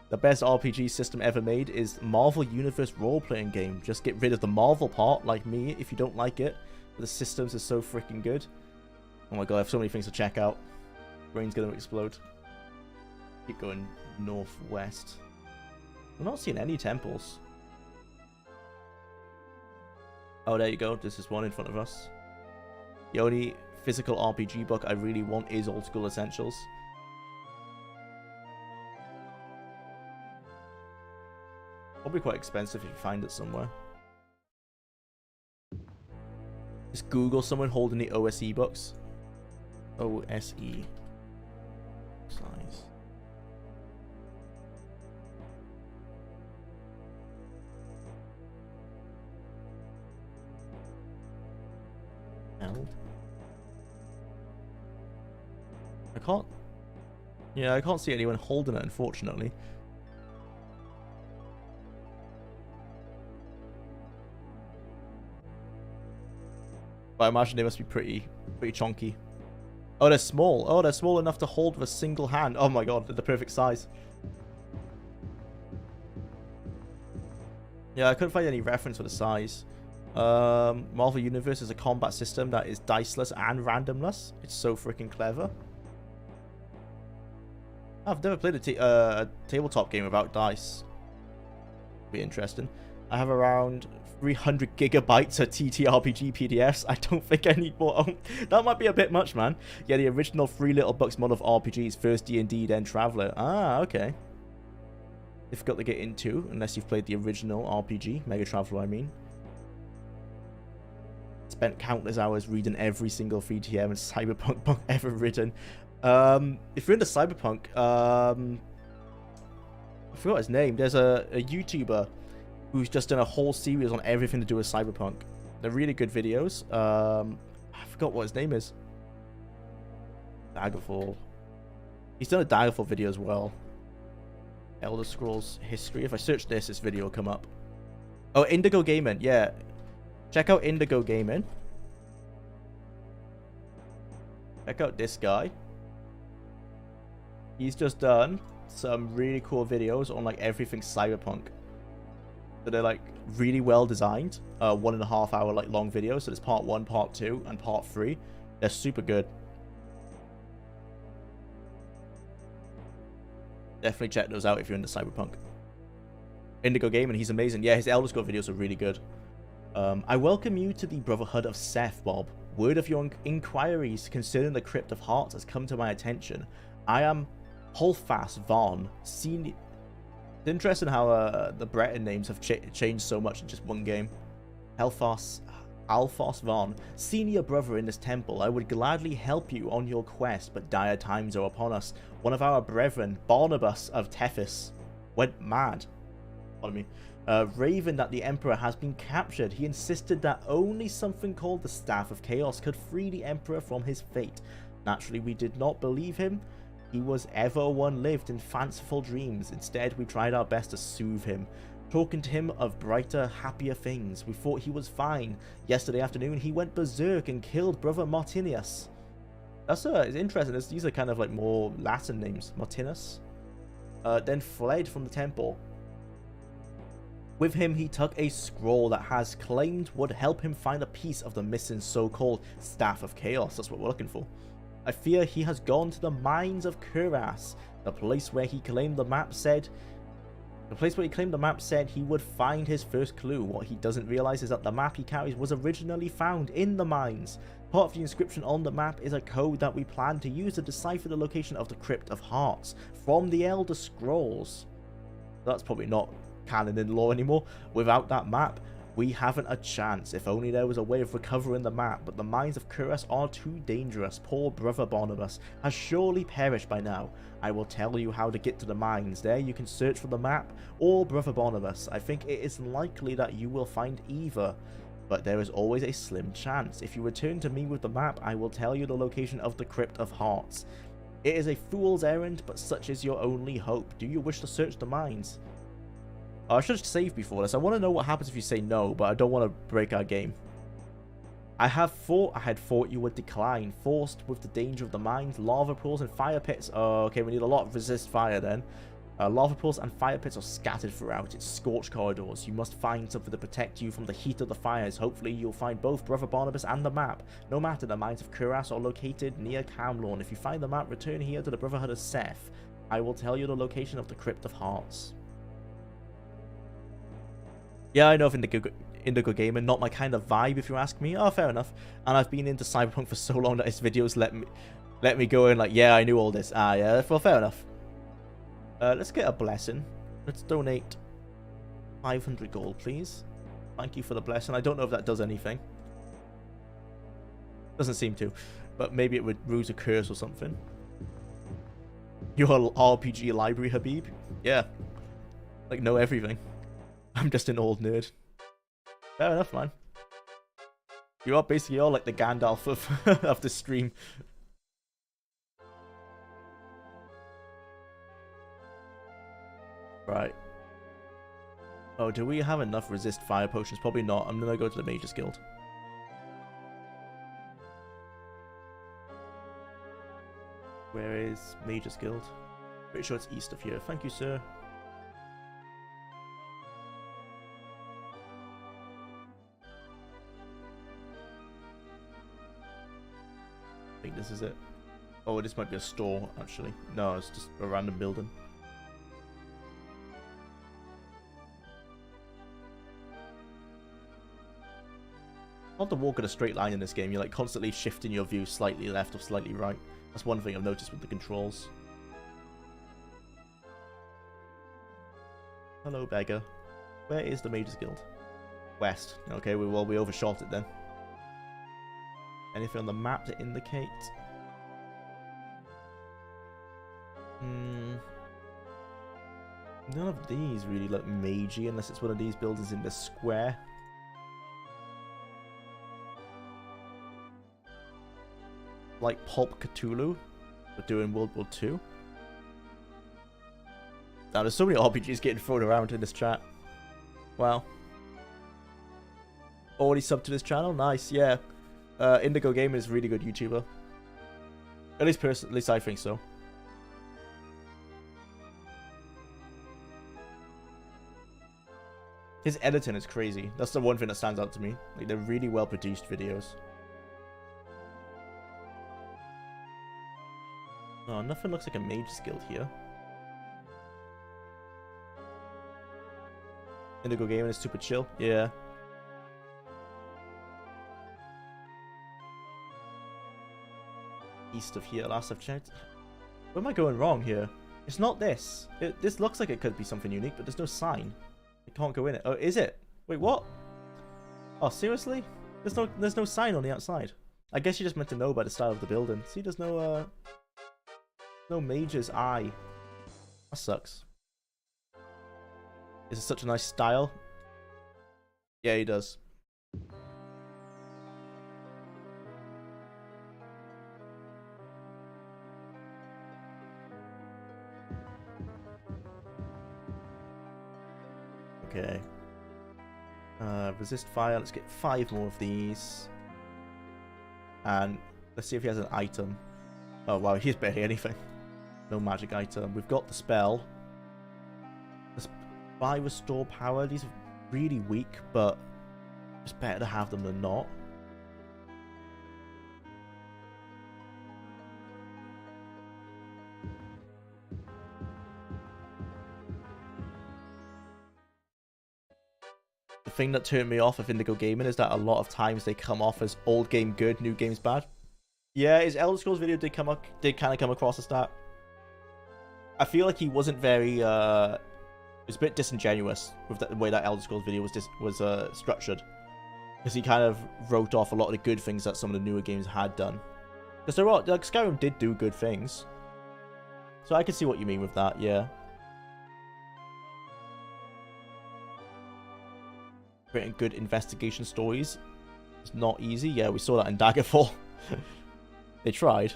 S1: The best RPG system ever made is Marvel Universe role-playing game. Just get rid of the Marvel part, like me, if you don't like it. But the systems are so freaking good. Oh my god, I have so many things to check out. Brain's gonna explode. Keep going northwest. I'm not seeing any temples. Oh, there you go. This is one in front of us. The only physical RPG book I really want is Old School Essentials. Probably quite expensive if you find it somewhere. Just Google someone holding the OSE books. OSE. Size. Held. I can't. Yeah, I can't see anyone holding it, unfortunately. But I imagine they must be pretty chonky. Oh, they're small. Oh, they're small enough to hold with a single hand. Oh my god, they're the perfect size. Yeah, I couldn't find any reference for the size. Marvel Universe is a combat system that is diceless and randomless. It's so freaking clever. I've never played a tabletop game without dice. Be interesting. I have around 300 gigabytes of TTRPG PDFs. I don't think I need more. Oh, that might be a bit much, man. Yeah, the original 3 Little Books model of RPGs. First D&D, then Traveller. Ah, okay. Difficult to get into unless you've played the original RPG. Mega Traveller, I mean. Spent countless hours reading every single 3TM and Cyberpunk book ever written. If you're into Cyberpunk, I forgot his name. There's a YouTuber who's just done a whole series on everything to do with Cyberpunk. They're really good videos. I forgot what his name is. Daggerfall. He's done a Daggerfall video as well. Elder Scrolls History. If I search this video will come up. Oh, Indigo Gaming. Yeah. Check out Indigo Gaming. Check out this guy. He's just done some really cool videos on like everything Cyberpunk. So they're like really well designed. 1.5 hour like long videos. So there's part 1, part 2, and part 3. They're super good. Definitely check those out if you're into Cyberpunk. Indigo Gaming, he's amazing. Yeah, his Elder Scrolls videos are really good. I welcome you to the Brotherhood of Seth, Bob. Word of your inquiries concerning the Crypt of Hearts has come to my attention. I am Holfast Vaughn. It's interesting how the Breton names have changed so much in just one game. Helfast. Alphos Von, senior brother in this temple, I would gladly help you on your quest, but dire times are upon us. One of our brethren, Barnabas of Tethys, went mad. Pardon me. Raving that the Emperor has been captured. He insisted that only something called the Staff of Chaos could free the Emperor from his fate. Naturally, we did not believe him. He was ever one lived in fanciful dreams. Instead, we tried our best to soothe him, talking to him of brighter, happier things. We thought he was fine. Yesterday afternoon, he went berserk and killed Brother Martinius. That's it's interesting. These are kind of like more Latin names. Martinus. Then fled from the temple. With him, he took a scroll that has claimed would help him find a piece of the missing so-called Staff of Chaos. That's what we're looking for. I fear he has gone to the mines of Kuras, the place where he claimed the map said he would find his first clue. What he doesn't realize is that the map he carries was originally found in the mines. Part of the inscription on the map is a code that we plan to use to decipher the location of the Crypt of Hearts from the Elder Scrolls. That's probably not canon in lore anymore. Without that map, we haven't a chance. If only there was a way of recovering the map, but the mines of Kuras are too dangerous. Poor Brother Barnabas has surely perished by now. I will tell you how to get to the mines. There you can search for the map or Brother Barnabas. I think it is likely that you will find either, but there is always a slim chance. If you return to me with the map, I will tell you the location of the Crypt of Hearts. It is a fool's errand, but such is your only hope. Do you wish to search the mines? I should have saved before this. I want to know what happens if you say no, but I don't want to break our game. I had thought you would decline, forced with the danger of the mines, lava pools, and fire pits. Oh, okay, we need a lot of resist fire then. Lava pools and fire pits are scattered throughout its scorched corridors. You must find something to protect you from the heat of the fires. Hopefully, you'll find both Brother Barnabas and the map. No matter, the mines of Kuras are located near Camlorn. If you find the map, return here to the Brotherhood of Seth. I will tell you the location of the Crypt of Hearts. Yeah, I know of Indigo Gamer, not my kind of vibe if you ask me. Oh, fair enough. And I've been into Cyberpunk for so long that his videos let me go in like, yeah, I knew all this. Ah, yeah, well, fair enough. Let's get a blessing. Let's donate 500 gold, please. Thank you for the blessing. I don't know if that does anything. Doesn't seem to, but maybe it would ruse a curse or something. Your RPG library, Habib? Yeah. Like, know everything. I'm just an old nerd. Fair enough, man. You are basically all like the Gandalf of the stream. Right. Oh, do we have enough resist fire potions? Probably not. I'm gonna go to the Mages Guild. Where is Mages Guild? Pretty sure it's east of here. Thank you, sir. I think this is it. Oh, this might be a store, actually. No, it's just a random building. Not to walk in a straight line in this game. You're like constantly shifting your view slightly left or slightly right. That's one thing I've noticed with the controls. Hello, beggar. Where is the Mages Guild? West. Okay, we overshot it then. Anything on the map to indicate? None of these really look magey unless it's one of these buildings in the square. Like Pulp Cthulhu, but doing World War II. Now there's so many RPGs getting thrown around in this chat. Wow. Already subbed to this channel? Nice, yeah. Indigo Gamer is a really good YouTuber. At least I think so. His editing is crazy. That's the one thing that stands out to me. Like, they're really well produced videos. Oh, nothing looks like a Mage's Guild here. Indigo Gaming is super chill. Yeah. East of here, last I've checked. Where am I going wrong here? It's not this. This looks like it could be something unique, but there's no sign. I can't go in it. Oh, is it? Wait, what? Oh, seriously? There's no sign on the outside. I guess you just meant to know by the style of the building. See, there's no Mage's Eye. That sucks. Is it such a nice style? Yeah, he does. Okay. Resist fire. Let's get 5 more of these. And let's see if he has an item. Oh, wow. He's barely anything. No magic item. We've got the spell. Let's buy restore power. These are really weak, but it's better to have them than not. The thing that turned me off of Indigo Gaming is that a lot of times they come off as old game good, new game's bad. Yeah, his Elder Scrolls video did kind of come across as that. I feel like he wasn't very, it was a bit disingenuous with the way that Elder Scrolls video was structured. Because he kind of wrote off a lot of the good things that some of the newer games had done. Because there are, like, Skyrim did do good things. So I can see what you mean with that, yeah. Creating good investigation stories is not easy. Yeah, we saw that in Daggerfall. They tried.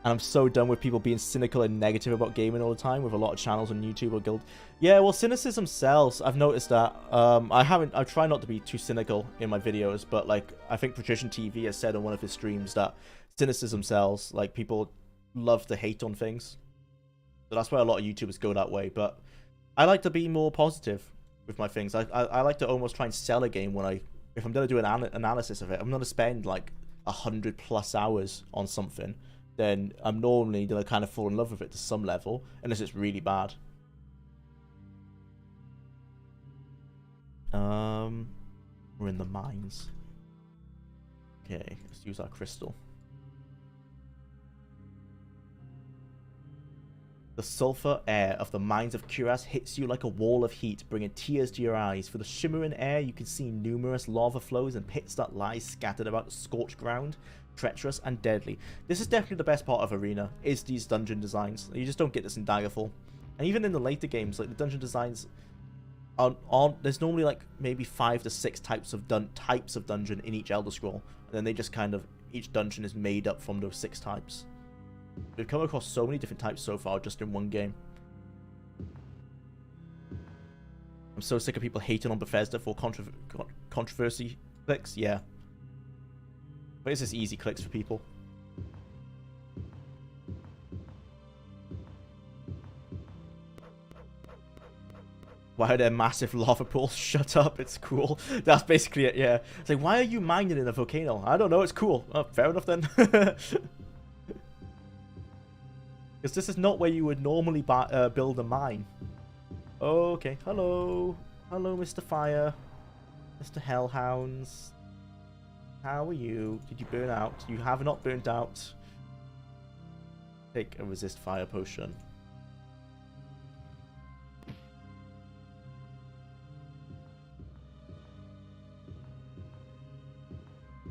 S1: And I'm so done with people being cynical and negative about gaming all the time with a lot of channels on YouTube or Guild. Yeah, well, cynicism sells. I've noticed that. I try not to be too cynical in my videos, but like I think Patrician TV has said on one of his streams that cynicism sells. Like people love to hate on things. So that's why a lot of YouTubers go that way. But I like to be more positive with my things. I like to almost try and sell a game when if I'm going to do an analysis of it, I'm going to spend like 100+ hours on something, then I'm normally going to kind of fall in love with it to some level, unless it's really bad. We're in the mines. Okay, let's use our crystal. The sulfur air of the mines of Cuirass hits you like a wall of heat, bringing tears to your eyes. For the shimmering air, you can see numerous lava flows and pits that lie scattered about the scorched ground, treacherous and deadly. This is definitely the best part of Arena, is these dungeon designs. You just don't get this in Daggerfall. And even in the later games, like the dungeon designs aren't there's normally like maybe 5 to 6 types of dungeon in each Elder Scroll. And then they just kind of, each dungeon is made up from those 6 types. We've come across so many different types so far just in one game. I'm so sick of people hating on Bethesda for controversy clicks. Yeah. But it's just easy clicks for people. Why are there massive lava pools? Shut up, it's cool. That's basically it, yeah. It's like, why are you mining in a volcano? I don't know, it's cool. Oh, fair enough then. Because this is not where you would normally build a mine. Okay, hello. Hello, Mr. Fire. Mr. Hellhounds. How are you? Did you burn out? You have not burnt out. Take a resist fire potion.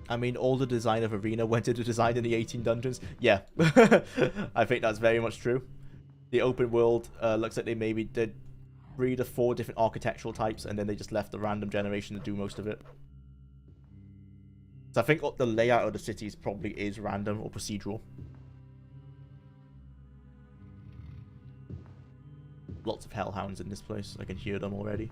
S1: I mean, all the design of Arena went into design in the 18 dungeons. Yeah, I think that's very much true. The open world looks like they maybe did 3 to 4 different architectural types, and then they just left the random generation to do most of it. So I think the layout of the cities probably is random or procedural. Lots of hellhounds in this place. I can hear them already.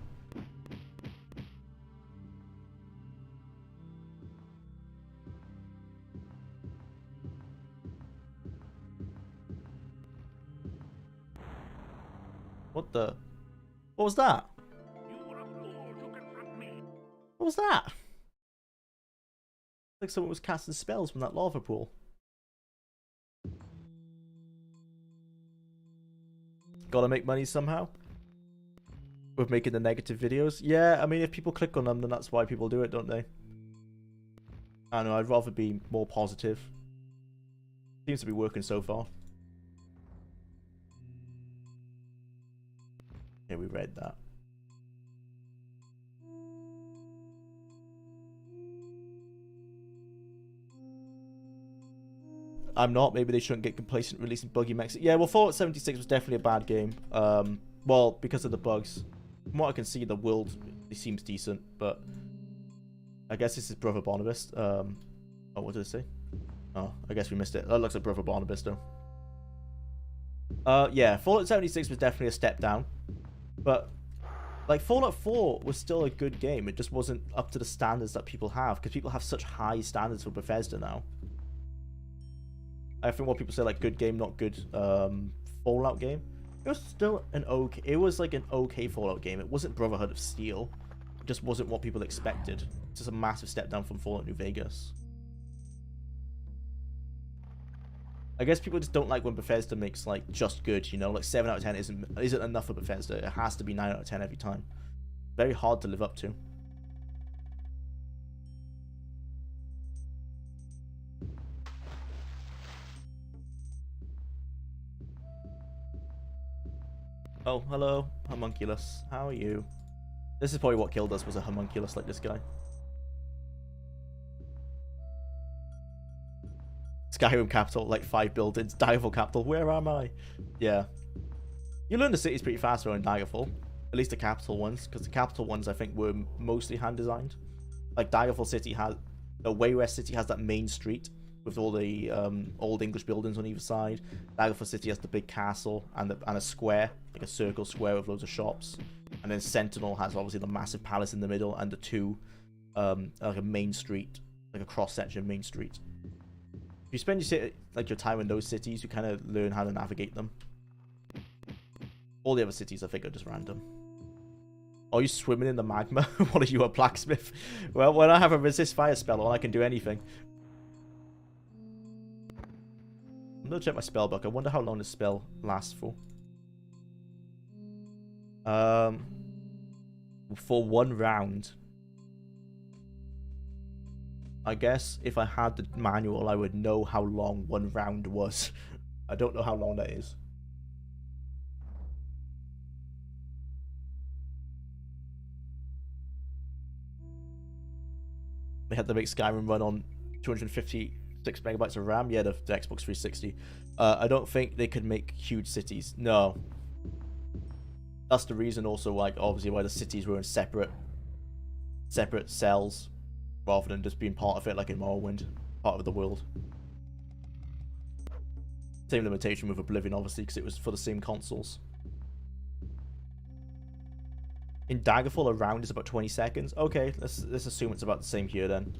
S1: What the? What was that? What was that? Like someone was casting spells from that lava pool. Gotta make money somehow. With making the negative videos. Yeah, I mean, if people click on them, then that's why people do it, don't they? I don't know, I'd rather be more positive. Seems to be working so far. Yeah, we read that. I'm not. Maybe they shouldn't get complacent releasing buggy mechs. Yeah, well, Fallout 76 was definitely a bad game. Well, because of the bugs. From what I can see, the world it seems decent, but I guess this is Brother Barnabas. Oh, what did it say? Oh, I guess we missed it. That looks like Brother Barnabas, though. Yeah, Fallout 76 was definitely a step down, but like Fallout 4 was still a good game. It just wasn't up to the standards that people have, because people have such high standards for Bethesda now. I think what people say, like, good game, not good Fallout game. It was still an okay. It was like an okay Fallout game. It wasn't Brotherhood of Steel. It just wasn't what people expected. It's just a massive step down from Fallout New Vegas. I guess people just don't like when Bethesda makes like just good, you know, like 7 out of 10 isn't enough for Bethesda. It has to be 9 out of 10 every time. Very hard to live up to. Oh, hello, homunculus. How are you? This is probably what killed us, was a homunculus like this guy. Skyrim capital, like 5 buildings. Daggerfall capital, where am I? Yeah. You learn the cities pretty fast though in Daggerfall. At least the capital ones, because the capital ones I think were mostly hand designed. Like Daggerfall City has, the Waywest City has that main street with all the old English buildings on either side. Daggerfall City has the big castle and a square, like a circle square with loads of shops. And then Sentinel has obviously the massive palace in the middle and the two, like a main street, like a cross-section main street. If you spend your time in those cities, you kind of learn how to navigate them. All the other cities, I think, are just random. Are you swimming in the magma? What are you, a blacksmith? Well, when I have a resist fire spell on, I can do anything. I'm gonna check my spell book. I wonder how long this spell lasts for. For 1 round. I guess if I had the manual, I would know how long 1 round was. I don't know how long that is. They had to make Skyrim run on 256 megabytes of RAM. Yeah, the Xbox 360. I don't think they could make huge cities. No. That's the reason also, like, obviously why the cities were in separate cells rather than just being part of it, like in Morrowind, part of the world. Same limitation with Oblivion, obviously, because it was for the same consoles. In Daggerfall, a round is about 20 seconds. Okay, let's assume it's about the same here then.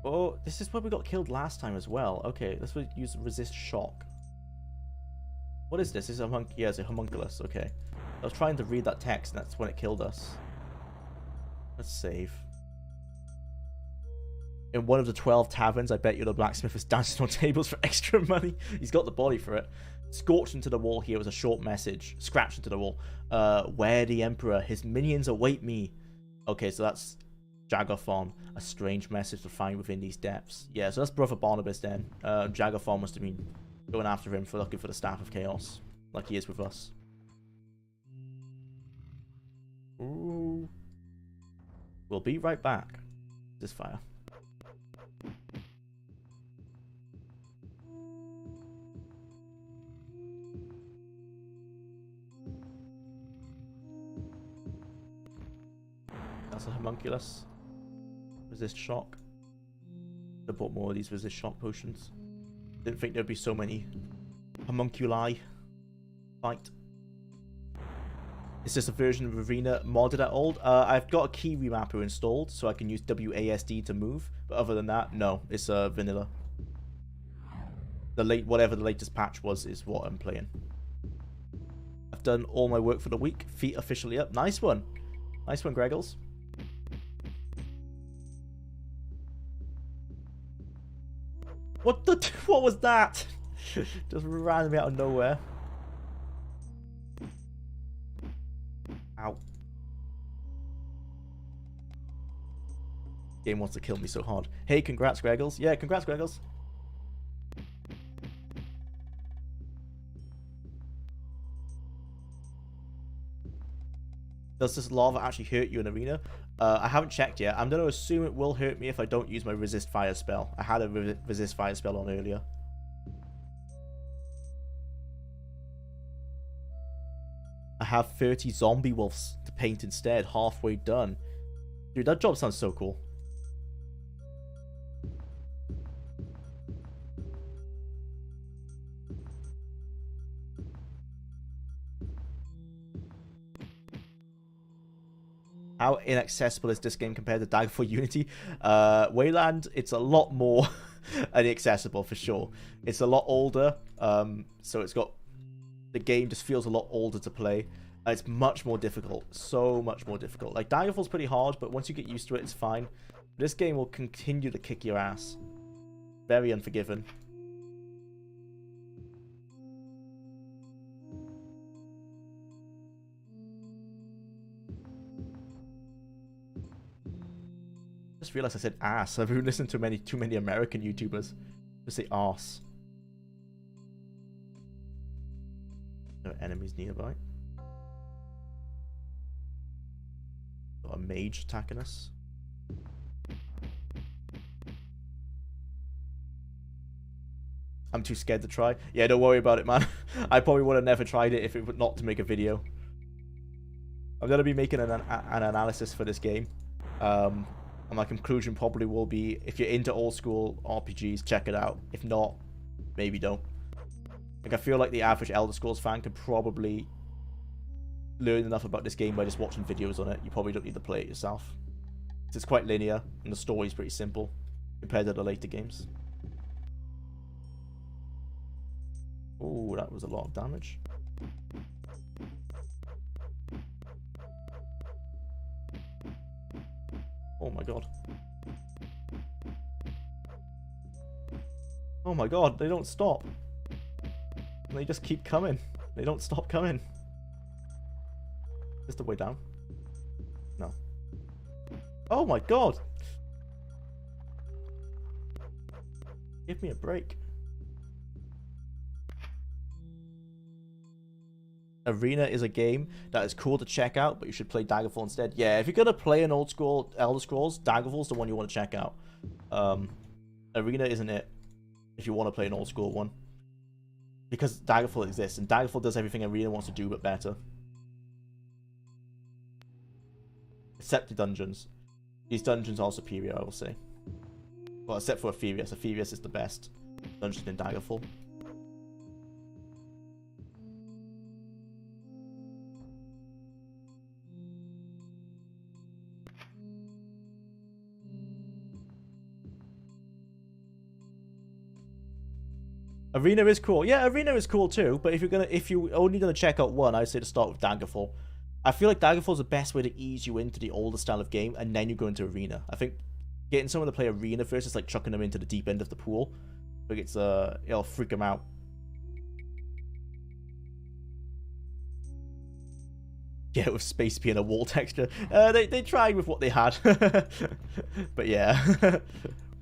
S1: Oh, this is where we got killed last time as well. Okay, let's use resist shock. What is this? Is it a yeah, it's a homunculus. Okay. I was trying to read that text, and that's when it killed us. Let's save. In one of the 12 taverns, I bet you the blacksmith is dancing on tables for extra money. He's got the body for it. Scorched into the wall here was a short message. Scratched into the wall. Where the Emperor? His minions await me. Okay, so that's Jagathon. A strange message to find within these depths. Yeah, so that's Brother Barnabas then. Jagathon must have been going after him for looking for the Staff of Chaos. Like he is with us. Ooh. We'll be right back. This fire. That's a homunculus. Resist shock. I bought more of these resist shock potions. Didn't think there'd be so many homunculi. Fight. Is this a version of Arena modded at all? I've got a key remapper installed, so I can use WASD to move. But other than that, no, it's vanilla. Whatever the latest patch was is what I'm playing. I've done all my work for the week. Feet officially up. Nice one. Nice one, Greggles. What was that? Just randomly out of nowhere. Ow. Game wants to kill me so hard. Hey, congrats, Greggles. Yeah, congrats, Greggles. Does this lava actually hurt you in arena? I haven't checked yet. I'm going to assume it will hurt me if I don't use my resist fire spell. I had a resist fire spell on earlier. I have 30 zombie wolves to paint instead. Halfway done. Dude, that job sounds so cool. How inaccessible is this game compared to Daggerfall Unity? Wayland, it's a lot more inaccessible for sure. It's a lot older, so it's got... The game just feels a lot older to play. It's much more difficult. So much more difficult. Like, Daggerfall's pretty hard, but once you get used to it, it's fine. This game will continue to kick your ass. Very unforgiving. Just realized I said ass. I've been listening to too many American YouTubers just say arse. No enemies nearby. Got a mage attacking us. I'm too scared to try. Yeah, don't worry about it, man. I probably would have never tried it if it were not to make a video. I'm going to be making an analysis for this game. And my conclusion probably will be, if you're into old school RPGs, check it out. If not, maybe don't. Like, I feel like the average Elder Scrolls fan could probably learn enough about this game by just watching videos on it. You probably don't need to play it yourself. It's quite linear, and the story's pretty simple compared to the later games. Oh, that was a lot of damage. Oh my god. Oh my god, they don't stop. They just keep coming. They don't stop coming. Is the way down? No. Oh my god! Give me a break. Arena is a game that is cool to check out, but you should play Daggerfall instead. Yeah, if you're gonna play an old school Elder Scrolls, Daggerfall's the one you want to check out. Arena isn't it if you want to play an old school one. Because Daggerfall exists, and Daggerfall does everything Arena wants to do, but better. Except the dungeons. These dungeons are superior, I will say. Well, except for Apherius. Apherius is the best dungeon in Daggerfall. Arena is cool. Yeah, Arena is cool too. But if you're only gonna check out one, I'd say to start with Daggerfall. I feel like Daggerfall is the best way to ease you into the older style of game, and then you go into Arena. I think getting someone to play Arena first is like chucking them into the deep end of the pool. Like it's it'll freak them out. Yeah, with space being a wall texture. They tried with what they had, but yeah.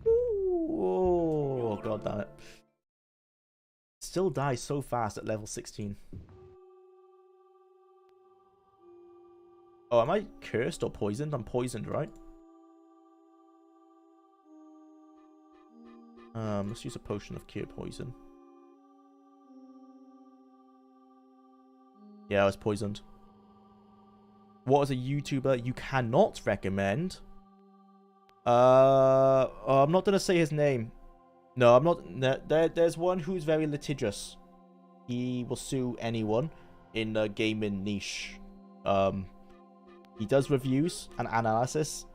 S1: Oh god damn it. Still dies so fast at level 16. Oh, am I cursed or poisoned? I'm poisoned, right? Let's use a potion of cure poison. Yeah, I was poisoned. What is a YouTuber you cannot recommend? Oh, I'm not gonna say his name. No, I'm not. No, there's one who's very litigious. He will sue anyone in the gaming niche. He does reviews and analysis.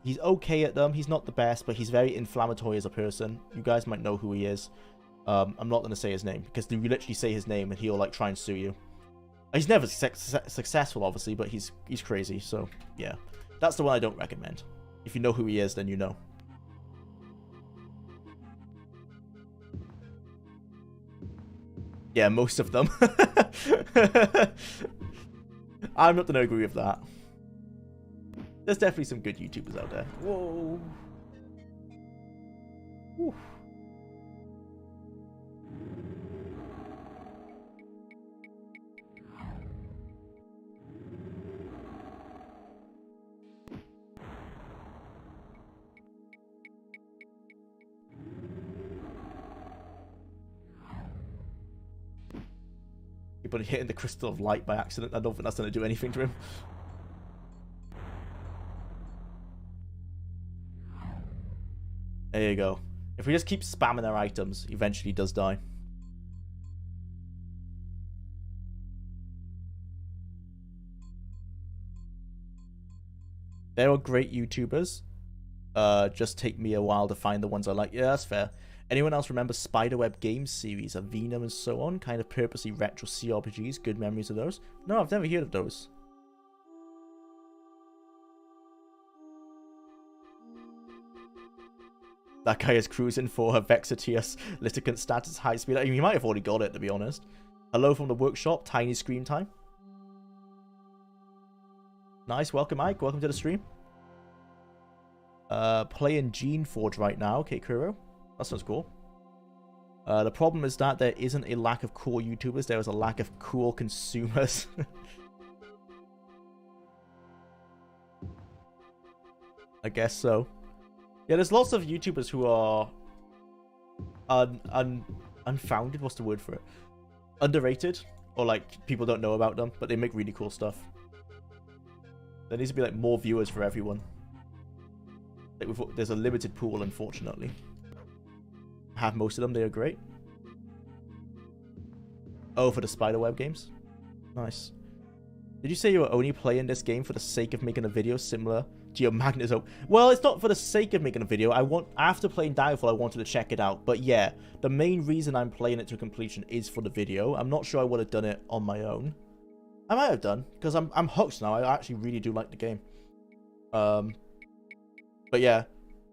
S1: He's okay at them. He's not the best, but he's very inflammatory as a person. You guys might know who he is. I'm not going to say his name, because you literally say his name and he'll like try and sue you. He's never successful, obviously, but he's crazy. So yeah, that's the one I don't recommend. If you know who he is, then you know. Yeah, most of them. I'm not going to agree with that. There's definitely some good YouTubers out there. Whoa. Whew. People hitting the crystal of light by accident. I don't think that's going to do anything to him. There you go. If we just keep spamming our items, eventually he does die. There are great YouTubers. Just take me a while to find the ones I like. Yeah, that's fair. Anyone else remember Spiderweb Games series, Avenum and so on? Kind of purposely retro CRPGs. Good memories of those? No, I've never heard of those. That guy is cruising for her Vexor TS litigant status high speed. I mean, he might have already got it, to be honest. Hello from the workshop. Tiny scream time. Nice. Welcome, Mike. Welcome to the stream. Playing Gene Forge right now. Okay, Kuro. That sounds cool. The problem is that there isn't a lack of cool YouTubers. There is a lack of cool consumers. I guess so. Yeah, there's lots of YouTubers who are unfounded. What's the word for it? Underrated, or like people don't know about them, but they make really cool stuff. There needs to be like more viewers for everyone. Like there's a limited pool, unfortunately. I have most of them. They are great. Oh, for the Spiderweb games. Nice. Did you say you were only playing this game for the sake of making a video similar to your Magneto? Well, it's not for the sake of making a video. After playing Daggerfall, I wanted to check it out. But yeah, the main reason I'm playing it to completion is for the video. I'm not sure I would have done it on my own. I might have done, because I'm hooked now. I actually really do like the game. But yeah,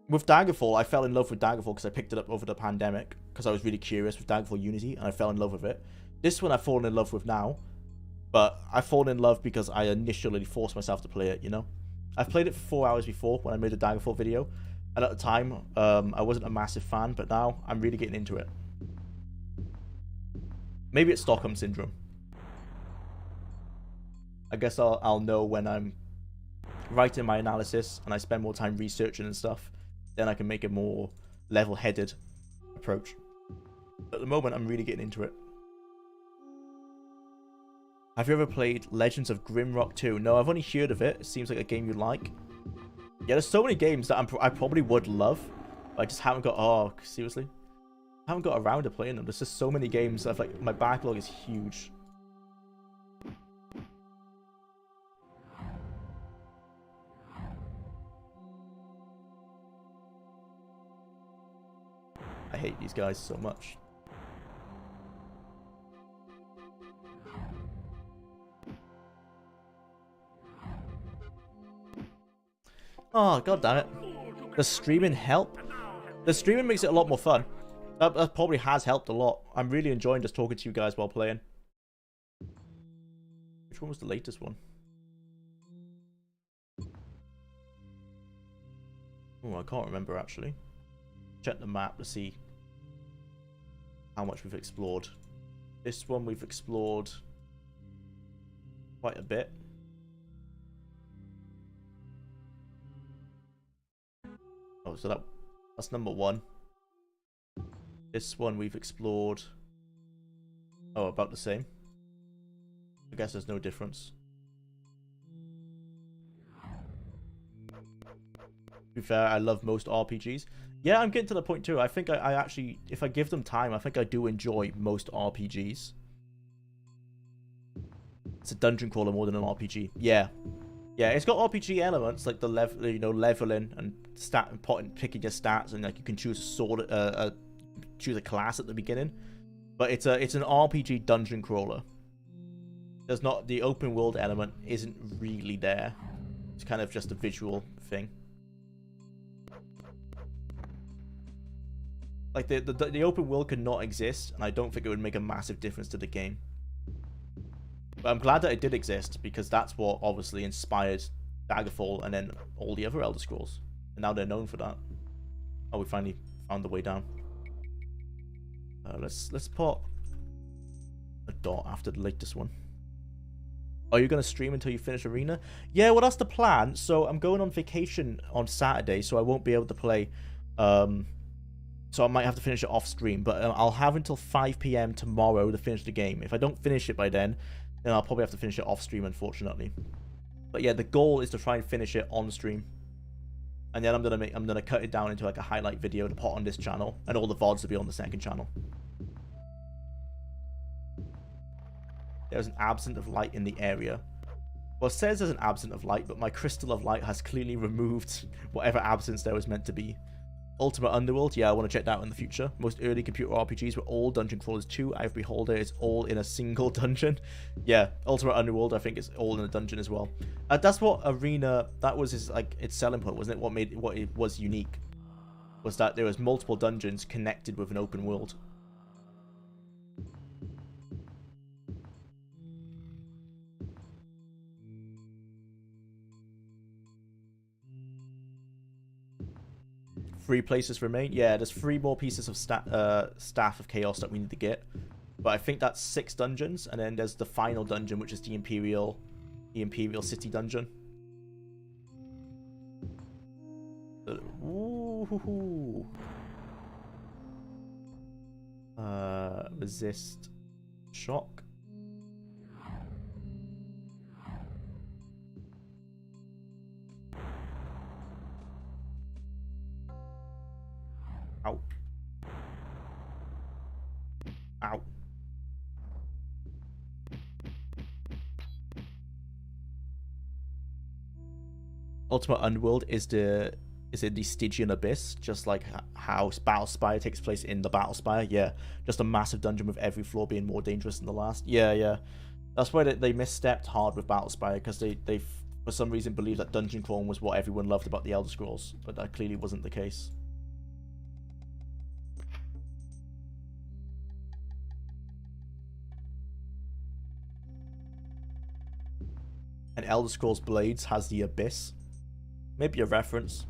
S1: with Daggerfall, I fell in love with Daggerfall because I picked it up over the pandemic, because I was really curious with Daggerfall Unity, and I fell in love with it. This one I've fallen in love with now, but I've fallen in love because I initially forced myself to play it, you know? I've played it for 4 hours before when I made a Daggerfall video, and at the time, I wasn't a massive fan, but now I'm really getting into it. Maybe it's Stockholm Syndrome. I guess I'll know when I'm writing my analysis and I spend more time researching and stuff, then I can make a more level-headed approach. At the moment, I'm really getting into it. Have you ever played Legends of Grimrock 2? No, I've only heard of it. It seems like a game you like. Yeah, there's so many games that I probably would love, but I just haven't got... Oh, seriously? I haven't got around to playing them. There's just so many games. I've like my backlog is huge. I hate these guys so much. Oh, god damn it. Does streaming help? The streaming makes it a lot more fun. That probably has helped a lot. I'm really enjoying just talking to you guys while playing. Which one was the latest one? Oh, I can't remember actually. Check the map to see how much we've explored. This one we've explored quite a bit. Oh, so that's number 1. This one we've explored. Oh, about the same. I guess there's no difference. To be fair, I love most RPGs. Yeah, I'm getting to the point too. I think I actually, if I give them time, I think I do enjoy most RPGs. It's a dungeon crawler more than an RPG. Yeah. Yeah, it's got RPG elements like the leveling and picking your stats, and like you can choose a sword, choose a class at the beginning. But it's an RPG dungeon crawler. There's not, the open world element isn't really there. It's kind of just a visual thing. Like the open world could not exist, and I don't think it would make a massive difference to the game. But I'm glad that it did exist, because that's what obviously inspired Daggerfall and then all the other Elder Scrolls. And now they're known for that. Oh, we finally found the way down. Let's put a dot after the latest one. Are you going to stream until you finish Arena? Yeah, well, that's the plan. So I'm going on vacation on Saturday, so I won't be able to play So I might have to finish it off stream, but I'll have until 5 p.m. tomorrow to finish the game. If I don't finish it by then I'll probably have to finish it off stream, unfortunately. But yeah, the goal is to try and finish it on stream, and then I'm gonna cut it down into like a highlight video to put on this channel, and all the VODs will be on the second channel. There's an absence of light in the area. Well, it says there's an absence of light, but my crystal of light has clearly removed whatever absence there was meant to be. Ultimate Underworld, yeah, I want to check that out in the future. Most early computer RPGs were all dungeon crawlers too. Ivory Beholder is all in a single dungeon. Yeah, Ultimate Underworld, I think, is all in a dungeon as well. That's what Arena, that was his, like, its selling point, wasn't it? What it was unique was that there was multiple dungeons connected with an open world. Three places remain. Yeah, there's 3 more pieces of Staff of Chaos that we need to get. But I think that's 6 dungeons, and then there's the final dungeon, which is the Imperial City dungeon. Ooh. Resist shock. Ow. Ow. Ultimate Underworld is in the Stygian Abyss, just like how Battle Spire takes place in the Battle Spire. Yeah, just a massive dungeon with every floor being more dangerous than the last. Yeah. That's why they misstepped hard with Battle Spire, because they for some reason believed that dungeon crawling was what everyone loved about the Elder Scrolls, but that clearly wasn't the case. And Elder Scrolls Blades has the Abyss. Maybe a reference.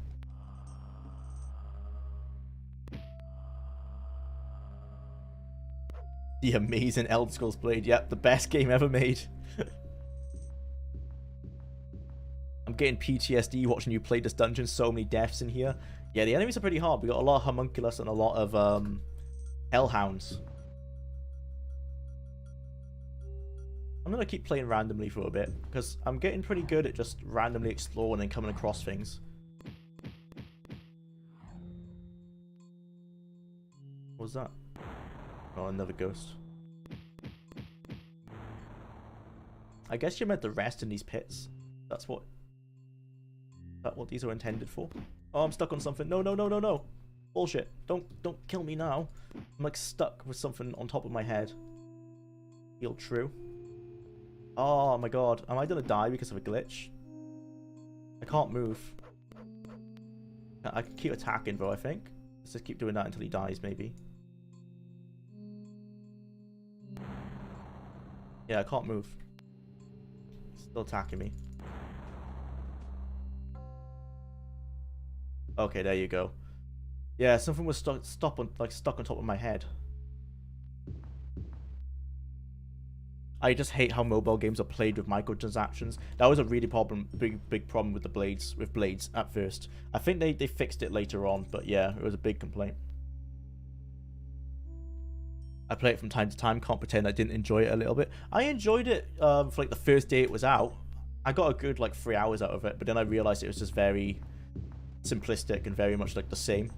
S1: The amazing Elder Scrolls Blade. Yep, the best game ever made. I'm getting PTSD watching you play this dungeon. So many deaths in here. Yeah, the enemies are pretty hard. We got a lot of homunculus and a lot of hellhounds. I'm gonna keep playing randomly for a bit, because I'm getting pretty good at just randomly exploring and coming across things. What was that? Oh, another ghost. I guess you're meant to rest in these pits. That's what these are intended for. Oh, I'm stuck on something. No. Bullshit. Don't kill me now. I'm like stuck with something on top of my head. Feel true. Oh my god, am I gonna die because of a glitch? I can't move. I can keep attacking though, I think. Let's just keep doing that until he dies, maybe. Yeah, I can't move. He's still attacking me. Okay, there you go. Yeah, something was stuck on top of my head. I just hate how mobile games are played with microtransactions. That was a really big problem with Blades at first. I think they fixed it later on, but yeah, it was a big complaint. I play it from time to time, can't pretend I didn't enjoy it a little bit. I enjoyed it for like the first day it was out. I got a good like 3 hours out of it, but then I realized it was just very simplistic and very much like the same.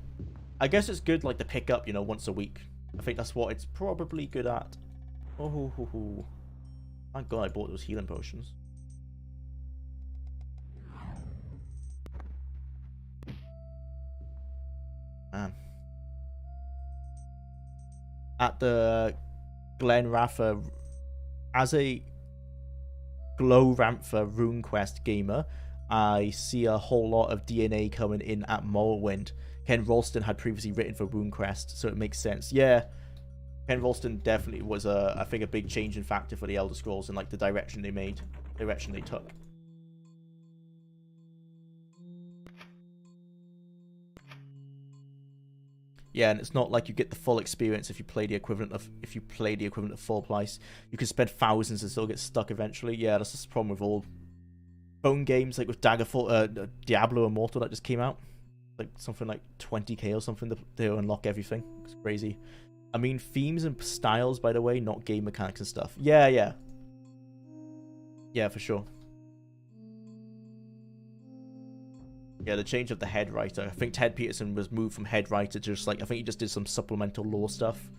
S1: I guess it's good like to pick up, you know, once a week. I think that's what it's probably good at. Oh. Thank god I bought those healing potions. Man. At the Glen Raffa, as a Glow Ramtha RuneQuest gamer, I see a whole lot of DNA coming in at Morrowind. Ken Ralston had previously written for RuneQuest, so it makes sense. Yeah. Ken Ralston definitely was I think a big changing factor for the Elder Scrolls and like the direction they took. Yeah, and it's not like you get the full experience if you play the equivalent of full price. You can spend thousands and still get stuck eventually. Yeah, that's just the problem with all phone games, like with Diablo Immortal that just came out. like something like 20k or something to unlock everything. It's crazy. I mean, themes and styles, by the way, not game mechanics and stuff. Yeah, yeah. Yeah, for sure. Yeah, the change of the head writer. I think Ted Peterson was moved from head writer to just like, I think he just did some supplemental lore stuff.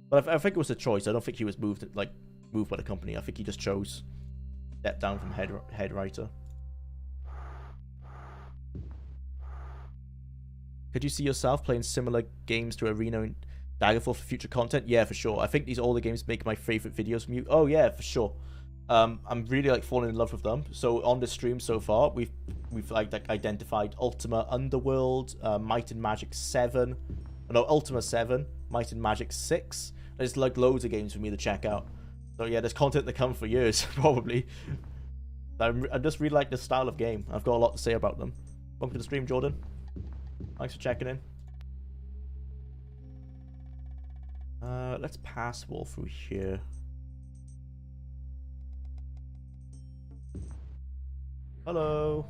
S1: But I think it was a choice. I don't think he was moved by the company. I think he just chose step down from head writer. Could you see yourself playing similar games to Arena and Daggerfall for future content? Yeah, for sure. I think these older games make my favorite videos from you. Oh yeah, for sure. I'm really like falling in love with them. So on the stream so far, we've like identified Ultima Underworld, Might and Magic 7, no, Ultima 7, Might and Magic 6. There's like loads of games for me to check out. So yeah, there's content to come for years probably. I just really like this style of game. I've got a lot to say about them. Welcome to the stream, Jordan. Thanks for checking in. Let's pass wall through here. Hello.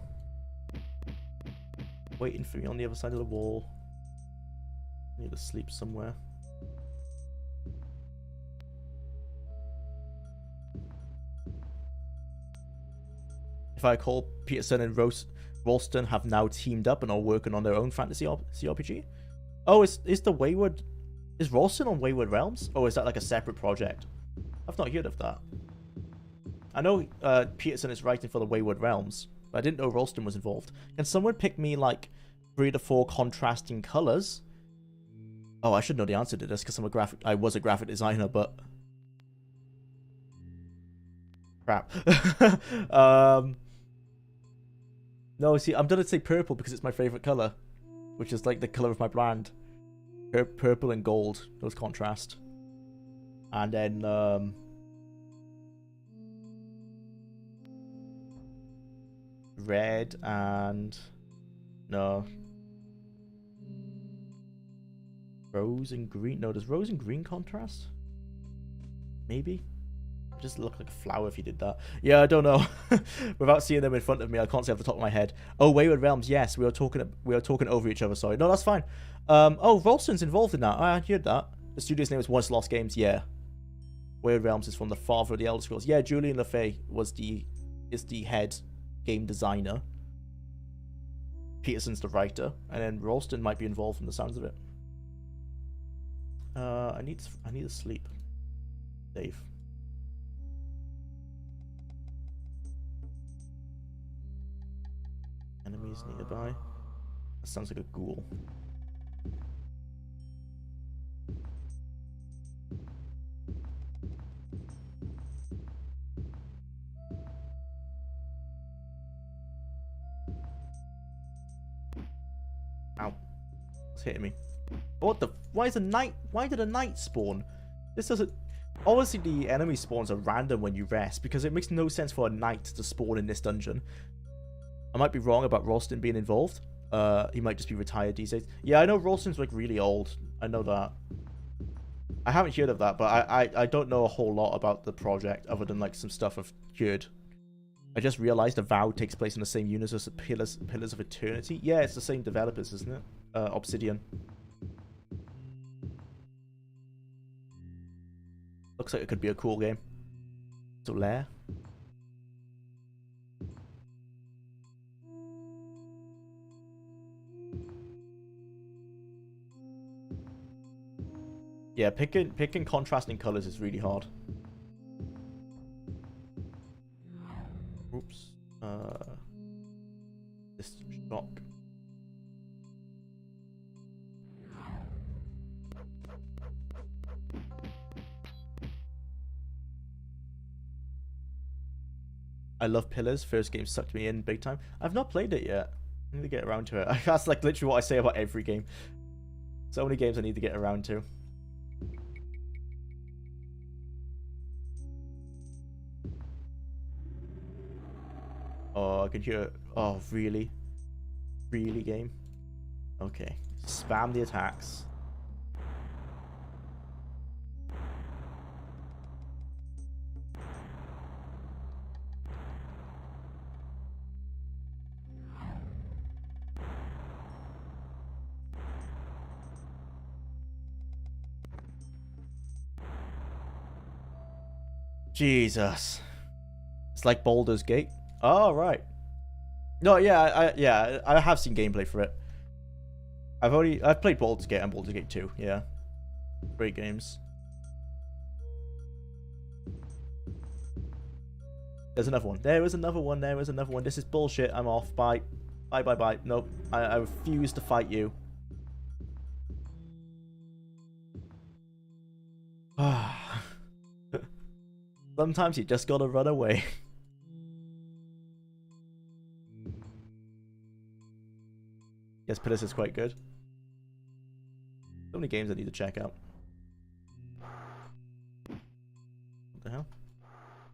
S1: Waiting for me on the other side of the wall. I need to sleep somewhere. If I recall, Peterson and Ralston have now teamed up and are working on their own fantasy CRPG. Oh, is the Wayward... Is Ralston on Wayward Realms? Or is that like a separate project? I've not heard of that. I know Peterson is writing for the Wayward Realms, but I didn't know Ralston was involved. Can someone pick me like 3 to 4 contrasting colors? Oh, I should know the answer to this because I was a graphic designer, but crap. No, see, I'm gonna say purple because it's my favorite color, which is like the color of my brand. Purple and gold, those contrast. And then red and rose and green. No, does rose and green contrast? Maybe. Just look like a flower if you did that. Yeah, I don't know. Without seeing them in front of me, I can't say off the top of my head. Oh, Wayward Realms. Yes, we are talking over each other. Sorry. No, that's fine. Oh, Ralston's involved in that. I heard that. The studio's name is Once Lost Games. Yeah. Wayward Realms is from the father of the Elder Scrolls. Yeah, Julian LaFay is the head game designer. Peterson's the writer, and then Ralston might be involved from the sounds of it. I need to sleep. Dave. Enemies nearby. That sounds like a ghoul. Ow. It's hitting me. What the? Why did a knight spawn? This doesn't... Obviously the enemy spawns are random when you rest, because it makes no sense for a knight to spawn in this dungeon. I might be wrong about Ralston being involved. He might just be retired these days. Yeah, I know Ralston's like really old. I know that. I haven't heard of that, but I don't know a whole lot about the project other than like some stuff I've heard. I just realized Avowed takes place in the same universe as Pillars of Eternity. Yeah, it's the same developers, isn't it? Obsidian. Looks like it could be a cool game. Solaire. Yeah, picking contrasting colors is really hard. Oops. This shock. I love Pillars. First game sucked me in big time. I've not played it yet. I need to get around to it. That's like literally what I say about every game. So many games I need to get around to. Oh, I can hear it. Oh, really? Really, game? Okay. Spam the attacks. Jesus. It's like Baldur's Gate. Oh, right. No, yeah, I have seen gameplay for it. I've played Baldur's Gate and Baldur's Gate 2, yeah. Great games. There's another one. There is another one. There is another one. This is bullshit. I'm off. Bye. Bye, bye, bye. Nope. I refuse to fight you. Sometimes you just gotta run away. Yes, Pilis is quite good. So many games I need to check out. What the hell?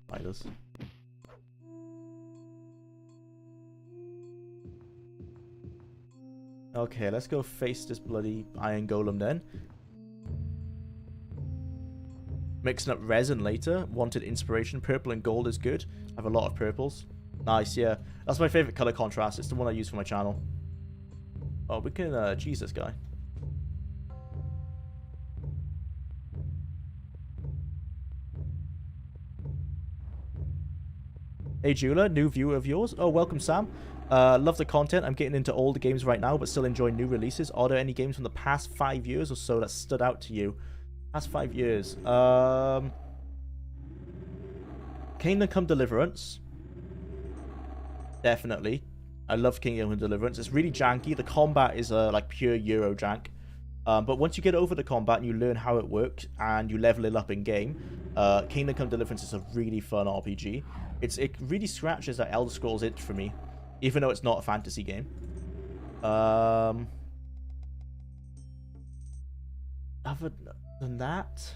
S1: Spiders. Okay, let's go face this bloody iron golem then. Mixing up resin later. Wanted inspiration. Purple and gold is good. I have a lot of purples. Nice, yeah. That's my favorite color contrast. It's the one I use for my channel. Oh, we can cheese this guy. Hey Jula, new viewer of yours. Oh, welcome Sam. Love the content. I'm getting into older games right now, but still enjoy new releases. Are there any games from the past 5 years or so that stood out to you? Past 5 years. Kingdom Come Deliverance. Definitely. I love Kingdom Come Deliverance. It's really janky. The combat is like pure Euro jank. But once you get over the combat and you learn how it works and you level it up in game, Kingdom Come Deliverance is a really fun RPG. It really scratches that Elder Scrolls itch for me, even though it's not a fantasy game. Other than that,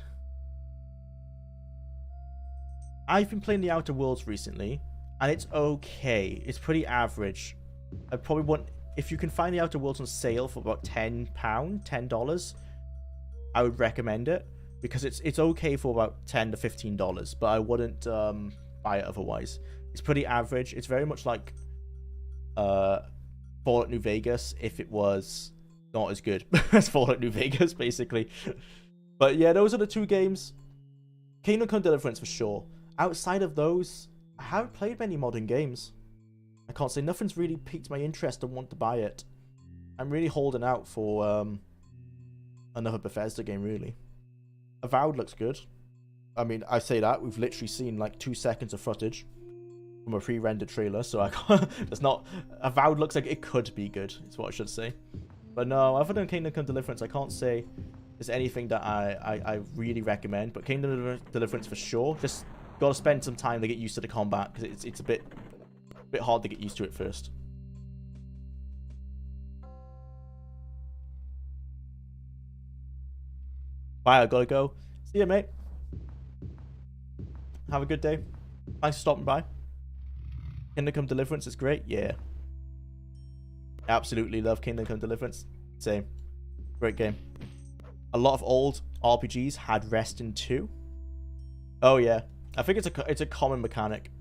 S1: I've been playing the Outer Worlds recently, and it's okay. It's pretty average. I probably want, if you can find the Outer Worlds on sale for about $10, I would recommend it, because it's okay for about $10 to $15, but I wouldn't buy it otherwise. It's pretty average. It's very much like Fallout New Vegas if it was not as good as Fallout New Vegas, basically. But yeah, those are the two games. Kingdom Come Deliverance for sure. Outside of those, I haven't played many modern games. I can't say nothing's really piqued my interest and want to buy it. I'm really holding out for another Bethesda game, really. Avowed looks good. I mean, I say that, we've literally seen like 2 seconds of footage from a pre-rendered trailer, so I can't, it's not, Avowed looks like it could be good, is what I should say. But no, other than Kingdom Come Deliverance, I can't say there's anything that I really recommend, but Kingdom Deliverance for sure. Just gotta spend some time to get used to the combat, because it's a bit hard to get used to it first. Bye, I gotta go. See ya, mate. Have a good day. Thanks for stopping by. Kingdom Come Deliverance is great. Yeah. Absolutely love Kingdom Come Deliverance. Same. Great game. A lot of old RPGs had rest in 2. Oh yeah. I think it's a common mechanic.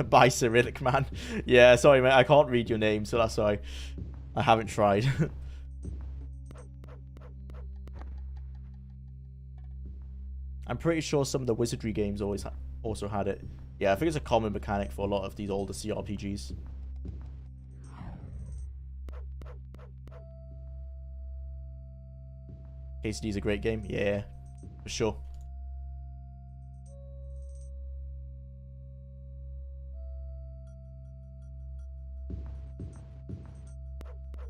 S1: Bye, Cyrillic man. Yeah, sorry mate, I can't read your name, so that's why I haven't tried. I'm pretty sure some of the wizardry games also had it. Yeah, I think it's a common mechanic for a lot of these older CRPGs. KCD is a great game. Yeah, for sure.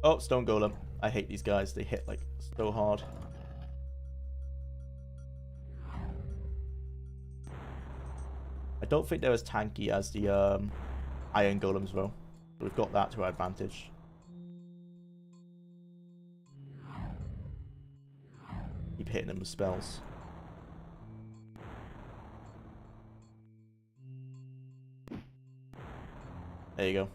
S1: Oh, Stone Golem. I hate these guys. They hit like so hard. I don't think they're as tanky as the Iron Golems though. So we've got that to our advantage. Keep hitting them with spells. There you go.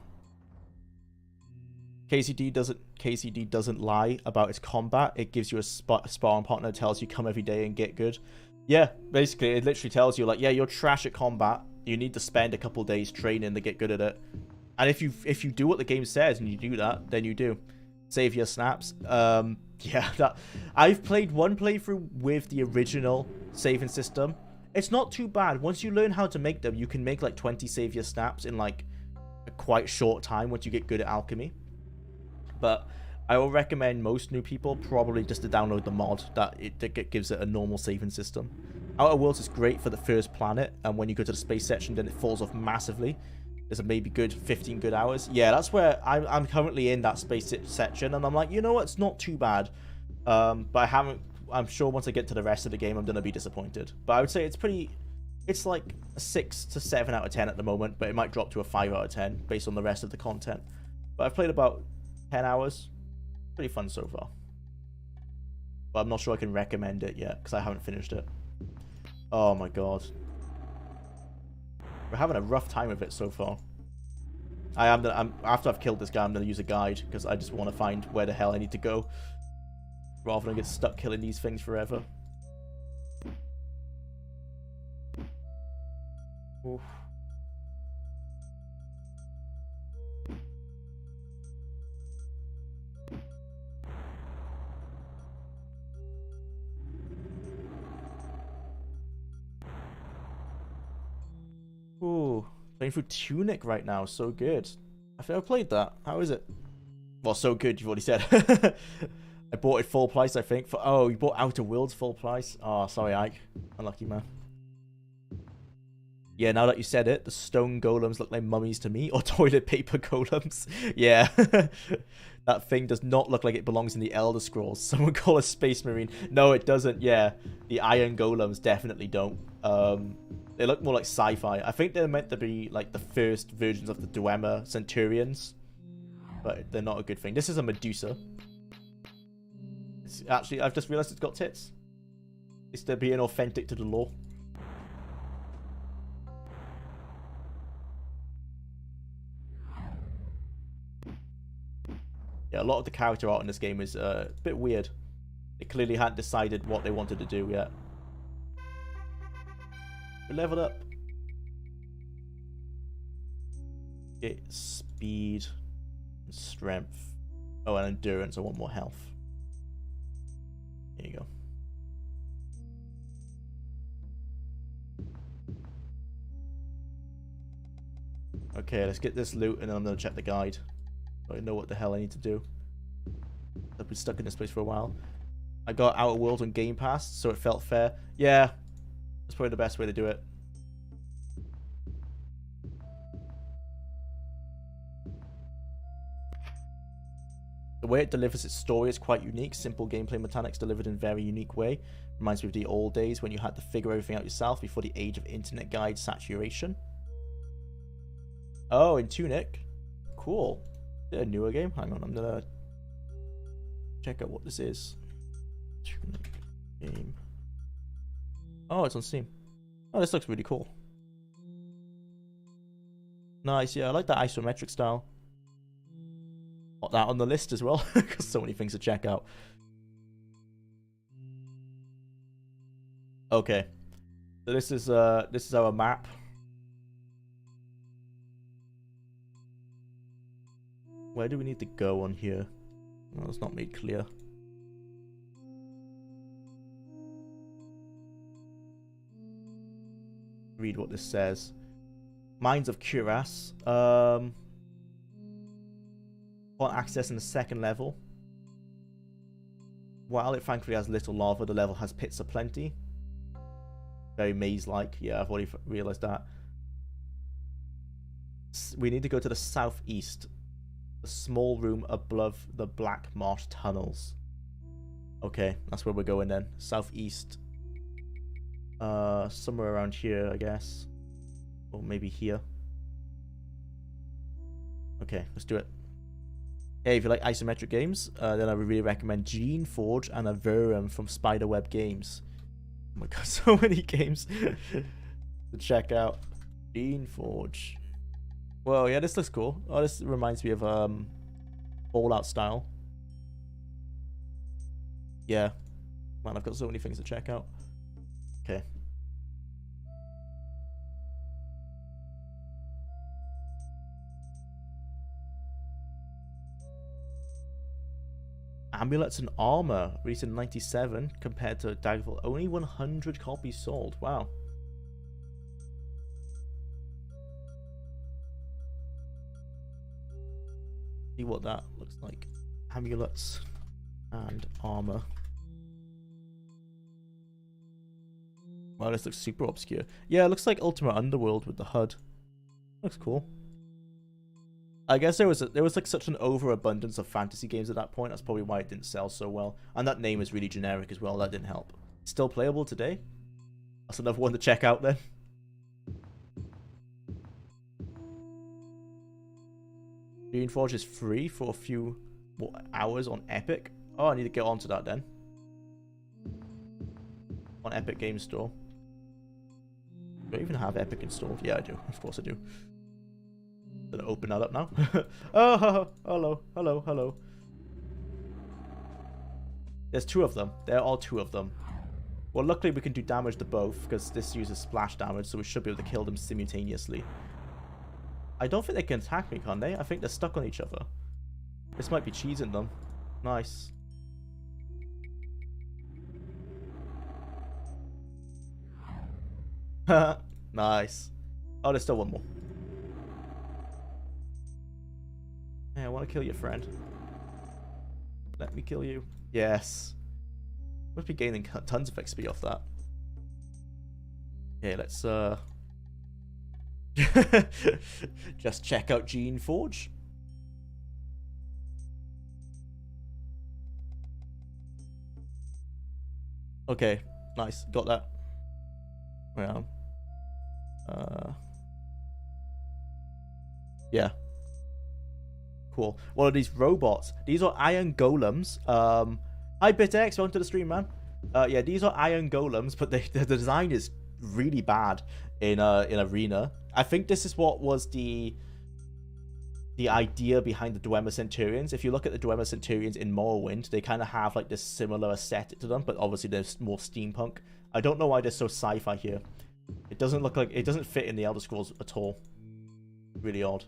S1: KCD doesn't lie about its combat. It gives you a sparring partner that tells you come every day and get good. Yeah, basically it literally tells you like, yeah, you're trash at combat. You need to spend a couple days training to get good at it. And if you do what the game says and you do that, then you do. Save your snaps. Yeah, I've played one playthrough with the original saving system. It's not too bad. Once you learn how to make them, you can make like 20 savior snaps in like a quite short time once you get good at alchemy. But I will recommend most new people probably just to download the mod that gives it a normal saving system. Outer Worlds is great for the first planet, and when you go to the space section, then it falls off massively. There's a maybe good 15 good hours. Yeah, that's where I'm currently in that space section, and I'm like, you know what, it's not too bad. But I haven't. I'm sure once I get to the rest of the game, I'm gonna be disappointed. But I would say it's like a 6 to 7 out of 10 at the moment, but it might drop to a 5 out of 10 based on the rest of the content. But I've played about 10 hours. Pretty fun so far. But I'm not sure I can recommend it yet because I haven't finished it. Oh my god. We're having a rough time with it so far. After I've killed this guy, I'm gonna use a guide because I just want to find where the hell I need to go, rather than get stuck killing these things forever. Oof. Ooh, playing through Tunic right now, so good. I think I've played that. How is it? Well, so good, you've already said. I bought it full price, I think. Oh, you bought Outer Worlds full price? Oh, sorry, Ike. Unlucky man. Yeah, now that you said it, the stone golems look like mummies to me, or toilet paper golems. Yeah. That thing does not look like it belongs in the Elder Scrolls. Someone call a Space Marine. No, it doesn't. Yeah, the iron golems definitely don't. They look more like sci-fi. I think they're meant to be like the first versions of the Dwemer Centurions, but they're not a good thing. This is a Medusa. It's actually, I've just realized it's got tits. It's to being authentic to the lore. Yeah, a lot of the character art in this game is a bit weird. They clearly hadn't decided what they wanted to do yet. We leveled up. Get speed, and strength. Oh, and endurance. I want more health. There you go. Okay, let's get this loot and then I'm gonna check the guide. So I know what the hell I need to do. I've been stuck in this place for a while. I got Outer Worlds on Game Pass, so it felt fair. Yeah, that's probably the best way to do it. The way it delivers its story is quite unique. Simple gameplay mechanics delivered in a very unique way. Reminds me of the old days when you had to figure everything out yourself before the age of internet guide saturation. Oh, in Tunic. Cool. Is it a newer game? Hang on, I'm gonna check out what this is. Tunic game. Oh, it's on Steam. Oh, this looks really cool. Nice, yeah, I like that isometric style. Put that on the list as well, because so many things to check out. Okay, so this is our map. Where do we need to go on here? Well, it's not made clear. Read what this says. Mines of Cuirass. Want access in the second level. While it thankfully has little lava, the level has pits aplenty. Very maze-like. Yeah, I've already realized that. We need to go to the southeast. A small room above the Black Marsh tunnels. Okay, that's where we're going then. Southeast. Somewhere around here, I guess. Or maybe here. Okay, let's do it. Hey, if you like isometric games, then I would really recommend Gene Forge and Averum from Spiderweb Games. Oh my god, so many games to check out. Gene Forge. Well, yeah, this looks cool. Oh, this reminds me of Fallout style. Yeah. Man, I've got so many things to check out. Okay. Amulets and armor, released in '97, compared to Daggerfall. Only 100 copies sold. Wow. See what that looks like. Amulets and armor. Wow, this looks super obscure. Yeah, it looks like Ultimate Underworld with the HUD. Looks cool. I guess there was like such an overabundance of fantasy games at that point. That's probably why it didn't sell so well. And that name is really generic as well. That didn't help. Still playable today? That's another one to check out then. Dreamforge is free for a few hours on Epic. Oh, I need to get onto that then. On Epic Game Store. Do I even have Epic installed? Yeah, I do. Of course I do. Gonna open that up now. Oh, hello. There's two of them. There are two of them. Well, luckily we can do damage to both because this uses splash damage, so we should be able to kill them simultaneously. I don't think they can attack me, can they? I think they're stuck on each other. This might be cheesing them. Nice. Nice. Oh, there's still one more. Hey, I want to kill your friend. Let me kill you. Yes. Must be gaining tons of XP off that. Okay, let's just check out Dreamforge. Okay, nice. Got that. Well, yeah. Cool. What are these robots? These are iron golems. Hi BitX, welcome to the stream, man. Yeah, these are iron golems, but the design is really bad in Arena. I think this is what was the idea behind the Dwemer Centurions. If you look at the Dwemer Centurions in Morrowind, they kind of have like this similar aesthetic to them, but obviously they're more steampunk. I don't know why they're so sci-fi here. It doesn't look like it doesn't fit in the Elder Scrolls at all. Really odd.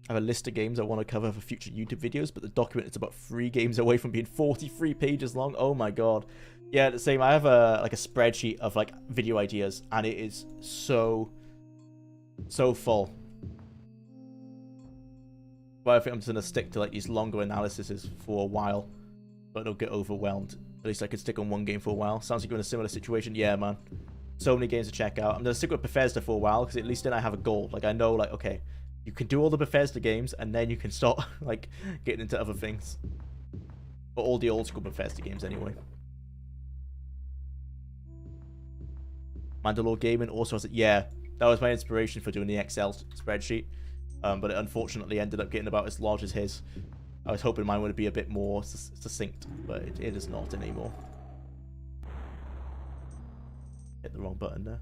S1: I have a list of games I want to cover for future YouTube videos, but the document is about 3 games away from being 43 pages long. Oh my god. Yeah, the same. I have a spreadsheet of like video ideas, and it is so full. But I think I'm just gonna stick to like these longer analyses for a while, but don't get overwhelmed. At least I could stick on one game for a while. Sounds like you're in a similar situation. Yeah, man. So many games to check out. I'm gonna stick with Bethesda for a while because at least then I have a goal. Like I know, like okay, you can do all the Bethesda games, and then you can start like getting into other things. But all the old school Bethesda games anyway. Mandalore Gaming also has it. Yeah, that was my inspiration for doing the Excel spreadsheet. But it unfortunately ended up getting about as large as his. I was hoping mine would be a bit more succinct, but it is not anymore. Hit the wrong button there.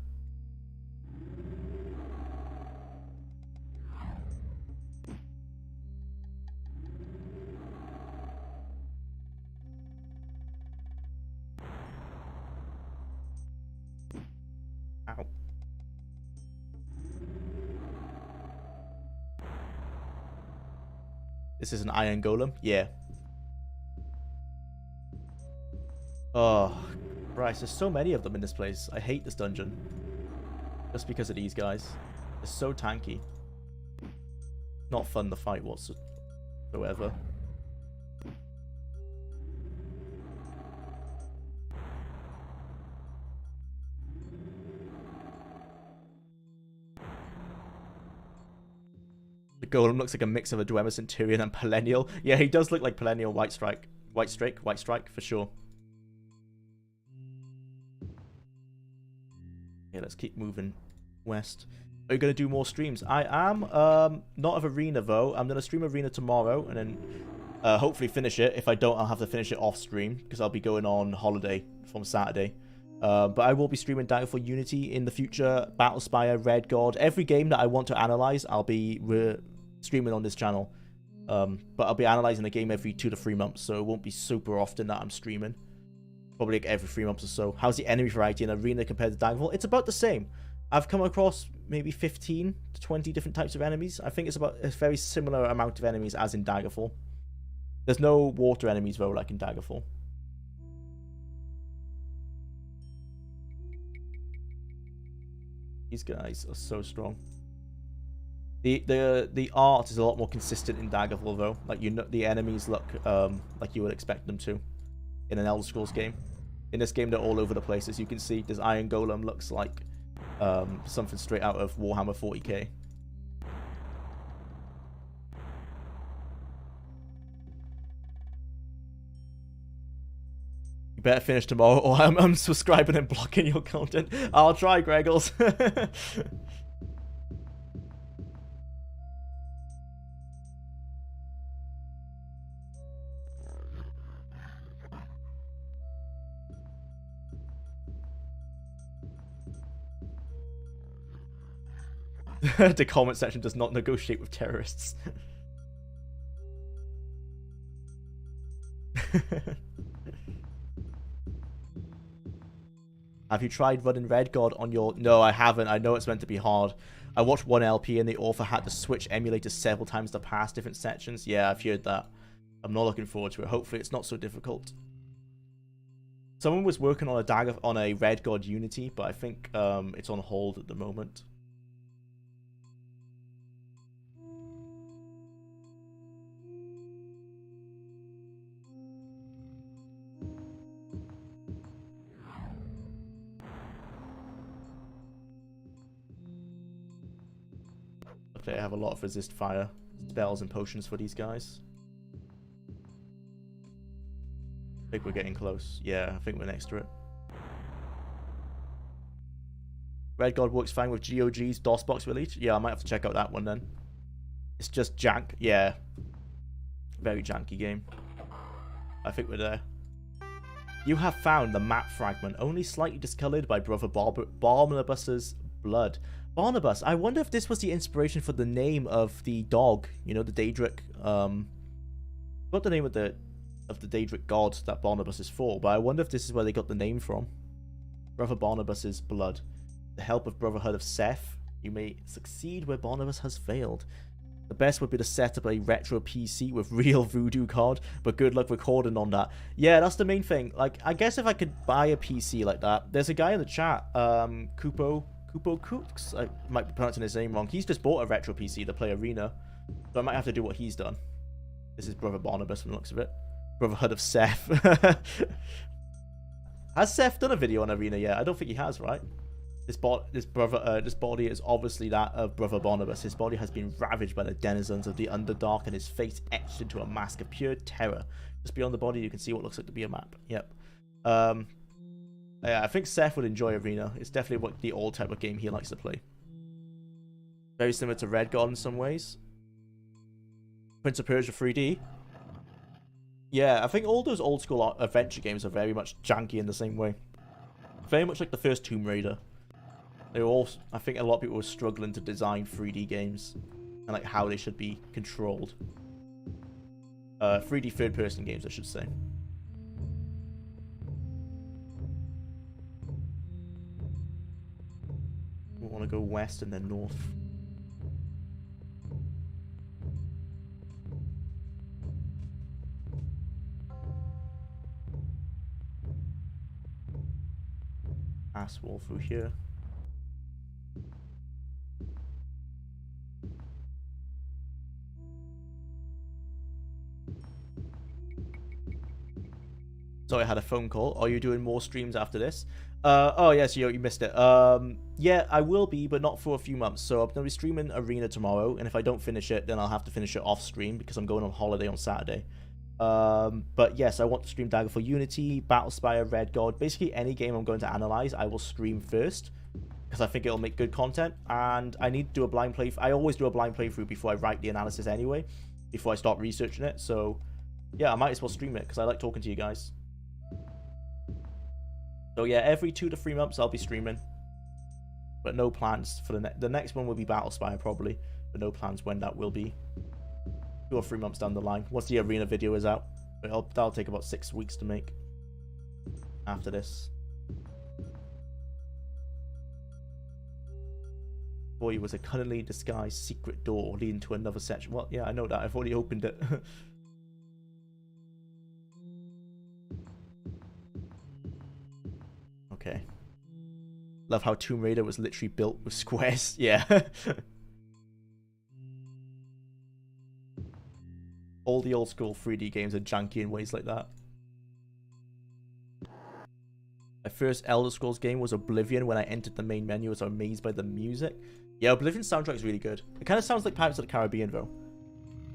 S1: Ow. This is an iron golem? Yeah. Oh, Christ, there's so many of them in this place. I hate this dungeon. Just because of these guys. They're so tanky. Not fun to fight whatsoever. The golem looks like a mix of a Dwemer Centurion and Perennial. Yeah, he does look like Perennial White Strike. White Strike for sure. Yeah, let's keep moving west. Are you going to do more streams? I am. Not of Arena, though. I'm going to stream Arena tomorrow, and then hopefully finish it. If I don't, I'll have to finish it off stream, because I'll be going on holiday from Saturday. But I will be streaming Daggerfall Unity in the future, Battlespire, Red God. Every game that I want to analyze, I'll be streaming on this channel. But I'll be analyzing a game every 2 to 3 months, so it won't be super often that I'm streaming. Probably like every 3 months or so. How's the enemy variety in Arena compared to Daggerfall? It's about the same. I've come across maybe 15 to 20 different types of enemies. I think it's about a very similar amount of enemies as in Daggerfall. There's no water enemies though, like in Daggerfall. These guys are so strong. The art is a lot more consistent in Daggerfall though. Like the enemies look like you would expect them to in an Elder Scrolls game. In this game, they're all over the place. As you can see, this Iron Golem looks like something straight out of Warhammer 40k. You better finish tomorrow, or I'm unsubscribing and blocking your content. I'll try, Greggles. The comment section does not negotiate with terrorists. Have you tried running Red God on your... No, I haven't. I know it's meant to be hard. I watched one LP and the author had to switch emulators several times to pass different sections. Yeah, I've heard that. I'm not looking forward to it. Hopefully it's not so difficult. Someone was working on a Red God Unity, but I think it's on hold at the moment. Okay, I have a lot of resist fire spells and potions for these guys. I think we're getting close. Yeah, I think we're next to it. Red God works fine with GOG's DOSBox release. Yeah, I might have to check out that one then. It's just jank. Yeah. Very janky game. I think we're there. You have found the map fragment, only slightly discolored by Brother Barnabas's blood. Barnabas, I wonder if this was the inspiration for the name of the dog, you know, the Daedric, what the name of the Daedric god that Barnabas is for, but I wonder if this is where they got the name from. Brother Barnabas's blood. The help of Brotherhood of Seth, you may succeed where Barnabas has failed. The best would be to set up a retro PC with real voodoo card, but good luck recording on that. Yeah, that's the main thing. Like, I guess if I could buy a PC like that, there's a guy in the chat, Kupo Cooks, I might be pronouncing his name wrong. He's just bought a retro PC to play Arena, so I might have to do what he's done. This is Brother Barnabas from the looks of it. Brotherhood of Seth. Has Seth done a video on Arena yet? I don't think he has, right? This body is obviously that of Brother Barnabas. His body has been ravaged by the denizens of the Underdark and his face etched into a mask of pure terror. Just beyond the body, you can see what looks like to be a map. Yep. Yeah, I think Seth would enjoy Arena. It's definitely the old type of game he likes to play. Very similar to Red God in some ways. Prince of Persia 3D. Yeah, I think all those old school adventure games are very much janky in the same way. Very much like the first Tomb Raider. They were all, I think a lot of people were struggling to design 3D games and like how they should be controlled. 3D third-person games, I should say. We want to go west and then north. Pass wall through here. Sorry, I had a phone call. Are you doing more streams after this? Oh yes, you missed it. Yeah, I will be, but not for a few months. So I'm gonna be streaming Arena tomorrow, and if I don't finish it, then I'll have to finish it off stream because I'm going on holiday on Saturday. But yes, I want to stream Daggerfall Unity, Battlespire, Red God, basically any game I'm going to analyze, I will stream first because I think it'll make good content. And I need to do a blind playthrough. I always do a blind playthrough before I write the analysis anyway, before I start researching it. So yeah, I might as well stream it because I like talking to you guys. So yeah, every 2 to 3 months I'll be streaming, but no plans for the next one will be Battlespire probably, but no plans when that will be. 2 or 3 months down the line, once the Arena video is out. That'll take about 6 weeks to make after this. Boy, was a cunningly disguised secret door leading to another section. Well, yeah, I know that. I've already opened it. Okay. Love how Tomb Raider was literally built with squares. Yeah. All the old school 3D games are janky in ways like that. My first Elder Scrolls game was Oblivion. When I entered the main menu, I was amazed by the music. Yeah, Oblivion's soundtrack is really good. It kind of sounds like Pirates of the Caribbean, though.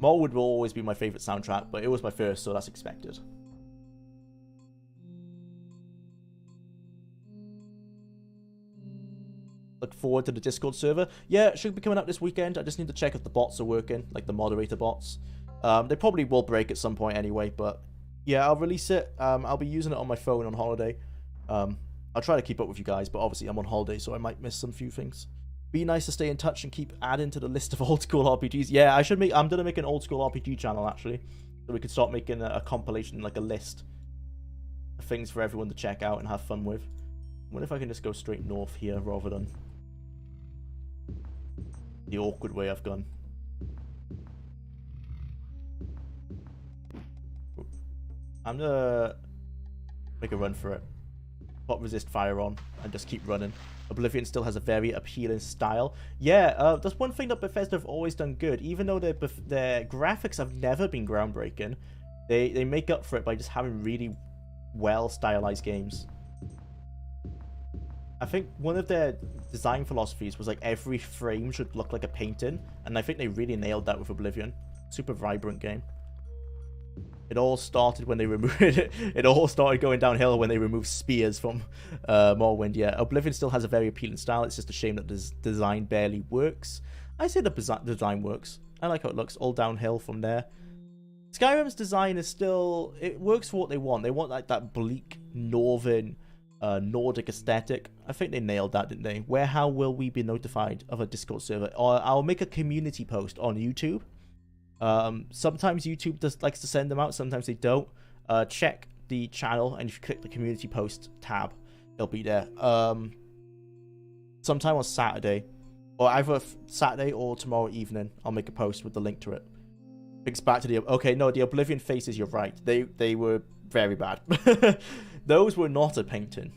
S1: Morrowind will always be my favorite soundtrack, but it was my first, so that's expected. Look forward to the Discord server. Yeah, it should be coming up this weekend. I just need to check if the bots are working, like the moderator bots. They probably will break at some point anyway, but yeah, I'll release it. I'll be using it on my phone on holiday. I'll try to keep up with you guys, but obviously I'm on holiday, so I might miss some few things. Be nice to stay in touch and keep adding to the list of old school RPGs. Yeah, I'm gonna make an old school RPG channel actually, so we could start making a compilation, like a list of things for everyone to check out and have fun with. I wonder if I can just go straight north here rather than the awkward way I've gone. I'm gonna make a run for it. Put resist fire on and just keep running. Oblivion still has a very appealing style. Yeah, that's one thing that Bethesda have always done good. Even though their graphics have never been groundbreaking, they make up for it by just having really well stylized games. I think one of their design philosophies was like every frame should look like a painting, and I think they really nailed that with Oblivion. Super vibrant game. It all started when they removed it. It all started going downhill when they removed spears from Morrowind. Yeah, Oblivion still has a very appealing style. It's just a shame that the design barely works. I say the design works. I like how it looks. All downhill from there. Skyrim's design is still... It works for what they want. They want like that bleak, northern, Nordic aesthetic. I think they nailed that, didn't they? How will we be notified of a Discord server? Or I'll make a community post on YouTube. Sometimes YouTube likes to send them out, sometimes they don't. Check the channel, and if you click the community post tab, it'll be there. Sometime on Saturday, or either Saturday or tomorrow evening, I'll make a post with the link to it. Thinks back to the... Okay, no, the Oblivion faces, you're right. They were very bad. Those were not a painting.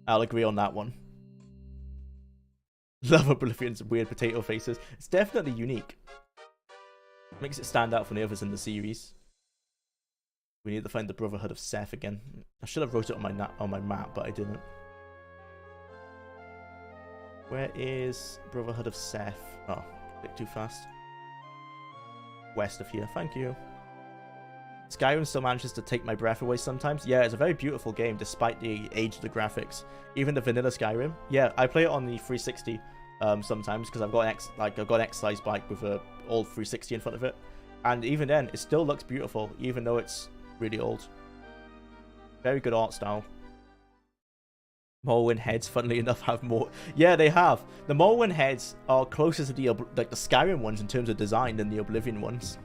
S1: I'll agree on that one. Love Oblivion's weird potato faces. It's definitely unique. Makes it stand out from the others in the series. We need to find the Brotherhood of Seth again. I should have wrote it on my map, but I didn't. Where is Brotherhood of Seth? Oh, a bit too fast. West of here, thank you. Skyrim still manages to take my breath away sometimes. Yeah, it's a very beautiful game despite the age of the graphics. Even the vanilla Skyrim. Yeah, I play it on the 360 sometimes because I've got an X-size bike with a old 360 in front of it. And even then, it still looks beautiful, even though it's really old. Very good art style. Morrowind heads, funnily enough, have more... Yeah, they have. The Morrowind heads are closer to the Skyrim ones in terms of design than the Oblivion ones.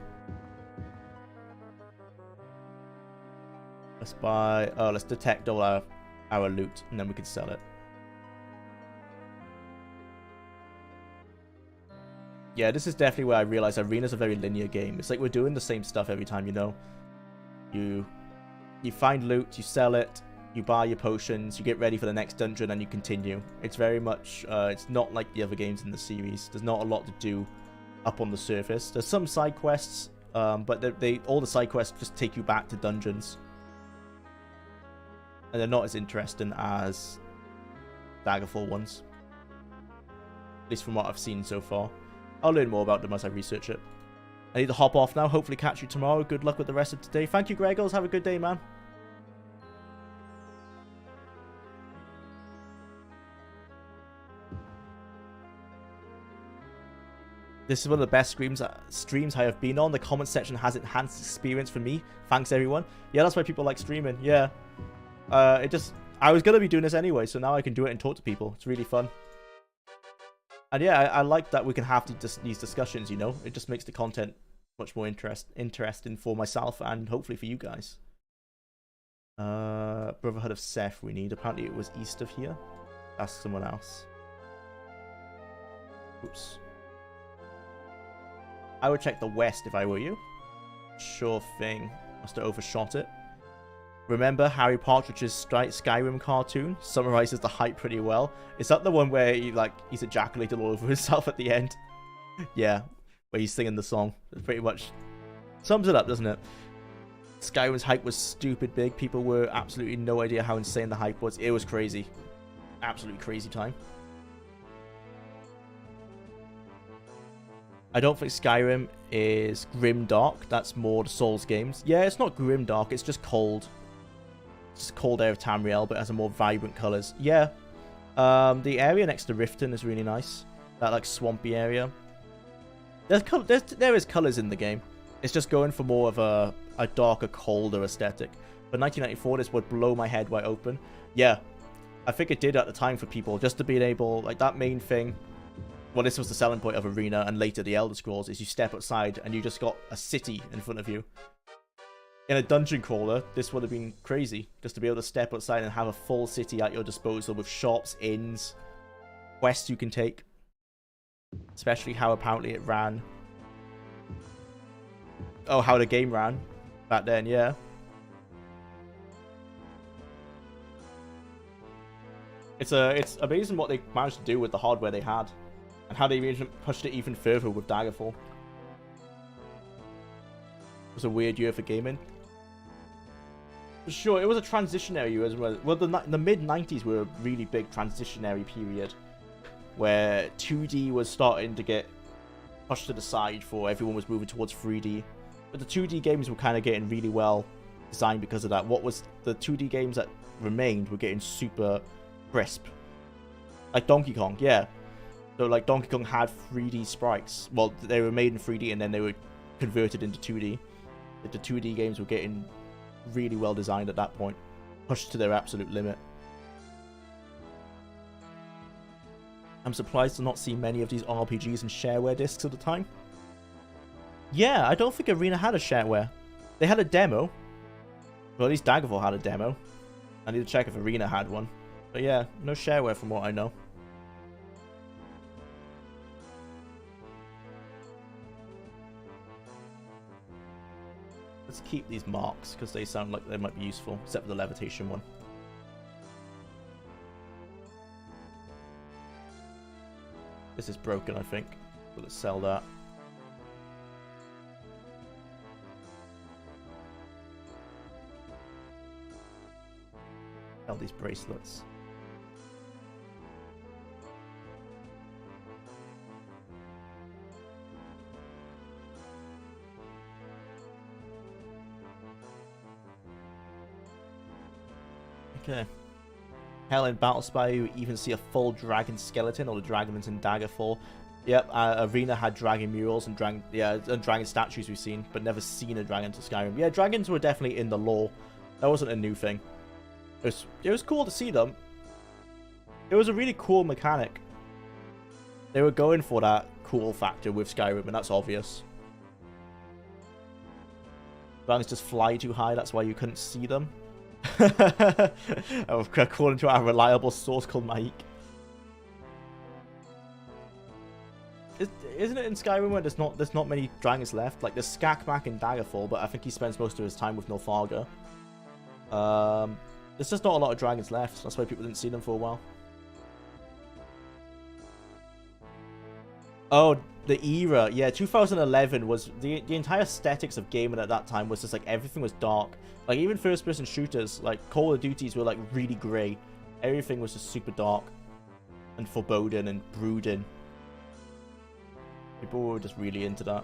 S1: Let's buy... Oh, let's detect all our loot, and then we can sell it. Yeah, this is definitely where I realize Arena's a very linear game. It's like we're doing the same stuff every time, you know? You find loot, you sell it, you buy your potions, you get ready for the next dungeon, and you continue. It's very much... it's not like the other games in the series. There's not a lot to do up on the surface. There's some side quests, but all the side quests just take you back to dungeons. And they're not as interesting as Daggerfall ones. At least from what I've seen so far. I'll learn more about them as I research it. I need to hop off now. Hopefully catch you tomorrow. Good luck with the rest of today. Thank you, Gregos. Have a good day, man. This is one of the best streams I have been on. The comment section has enhanced experience for me. Thanks, everyone. Yeah, that's why people like streaming. Yeah. I was going to be doing this anyway, so now I can do it and talk to people. It's really fun. And yeah, I like that we can have these discussions, you know? It just makes the content much more interesting for myself and hopefully for you guys. Brotherhood of Seth we need. Apparently it was east of here. Ask someone else. Oops. I would check the west if I were you. Sure thing. Must have overshot it. Remember Harry Partridge's Skyrim cartoon? Summarizes the hype pretty well. Is that the one where he's ejaculated all over himself at the end? Yeah, where he's singing the song. It pretty much sums it up, doesn't it? Skyrim's hype was stupid big. People were absolutely no idea how insane the hype was. It was crazy. Absolutely crazy time. I don't think Skyrim is grim dark. That's more the Souls games. Yeah, it's not grim dark. It's just cold. It's just cold air of Tamriel, but it has a more vibrant colors. Yeah. The area next to Riften is really nice. That like swampy area. There is colors in the game. It's just going for more of a darker, colder aesthetic. But 1994, this would blow my head wide open. Yeah. I think it did at the time for people, just to be able, like, that main thing. Well, this was the selling point of Arena and later the Elder Scrolls, is you step outside and you just got a city in front of you. In a dungeon crawler, this would have been crazy, just to be able to step outside and have a full city at your disposal with shops, inns, quests you can take. Especially how apparently it ran. Oh, how the game ran back then, yeah. It's amazing what they managed to do with the hardware they had. And how they even pushed it even further with Daggerfall. It was a weird year for gaming. For sure, it was a transitionary year as well. Well, the mid-90s were a really big transitionary period. Where 2D was starting to get pushed to the side for everyone was moving towards 3D. But the 2D games were kind of getting really well designed because of that. What was the 2D games that remained were getting super crisp. Like Donkey Kong, yeah. So like Donkey Kong had 3D sprites. Well, they were made in 3D and then they were converted into 2D. But the 2D games were getting really well designed at that point. Pushed to their absolute limit. I'm surprised to not see many of these RPGs and shareware discs at the time. Yeah, I don't think Arena had a shareware. They had a demo. Well, at least Daggerfall had a demo. I need to check if Arena had one. But yeah, no shareware from what I know. Let's keep these marks, because they sound like they might be useful, except for the levitation one. This is broken, I think. So let's sell that. Sell these bracelets. Okay. Hell, in Battlespire, you even see a full dragon skeleton, or the dragons in Daggerfall. Yep, Arena had dragon murals and dragon statues we've seen, but never seen a dragon to Skyrim. Yeah, dragons were definitely in the lore. That wasn't a new thing. It was cool to see them. It was a really cool mechanic. They were going for that cool factor with Skyrim, and that's obvious. Dragons just fly too high, that's why you couldn't see them. According to our reliable source called Mike. Isn't it in Skyrim where there's not many dragons left? Like there's Skakmak in Daggerfall, but I think he spends most of his time with Nilfgaard. There's just not a lot of dragons left. That's why people didn't see them for a while. Oh, the era. Yeah, 2011 was the entire aesthetics of gaming at that time was just like everything was dark. Like even first-person shooters, like Call of Duties, were like really grey. Everything was just super dark and foreboding and brooding. People were just really into that.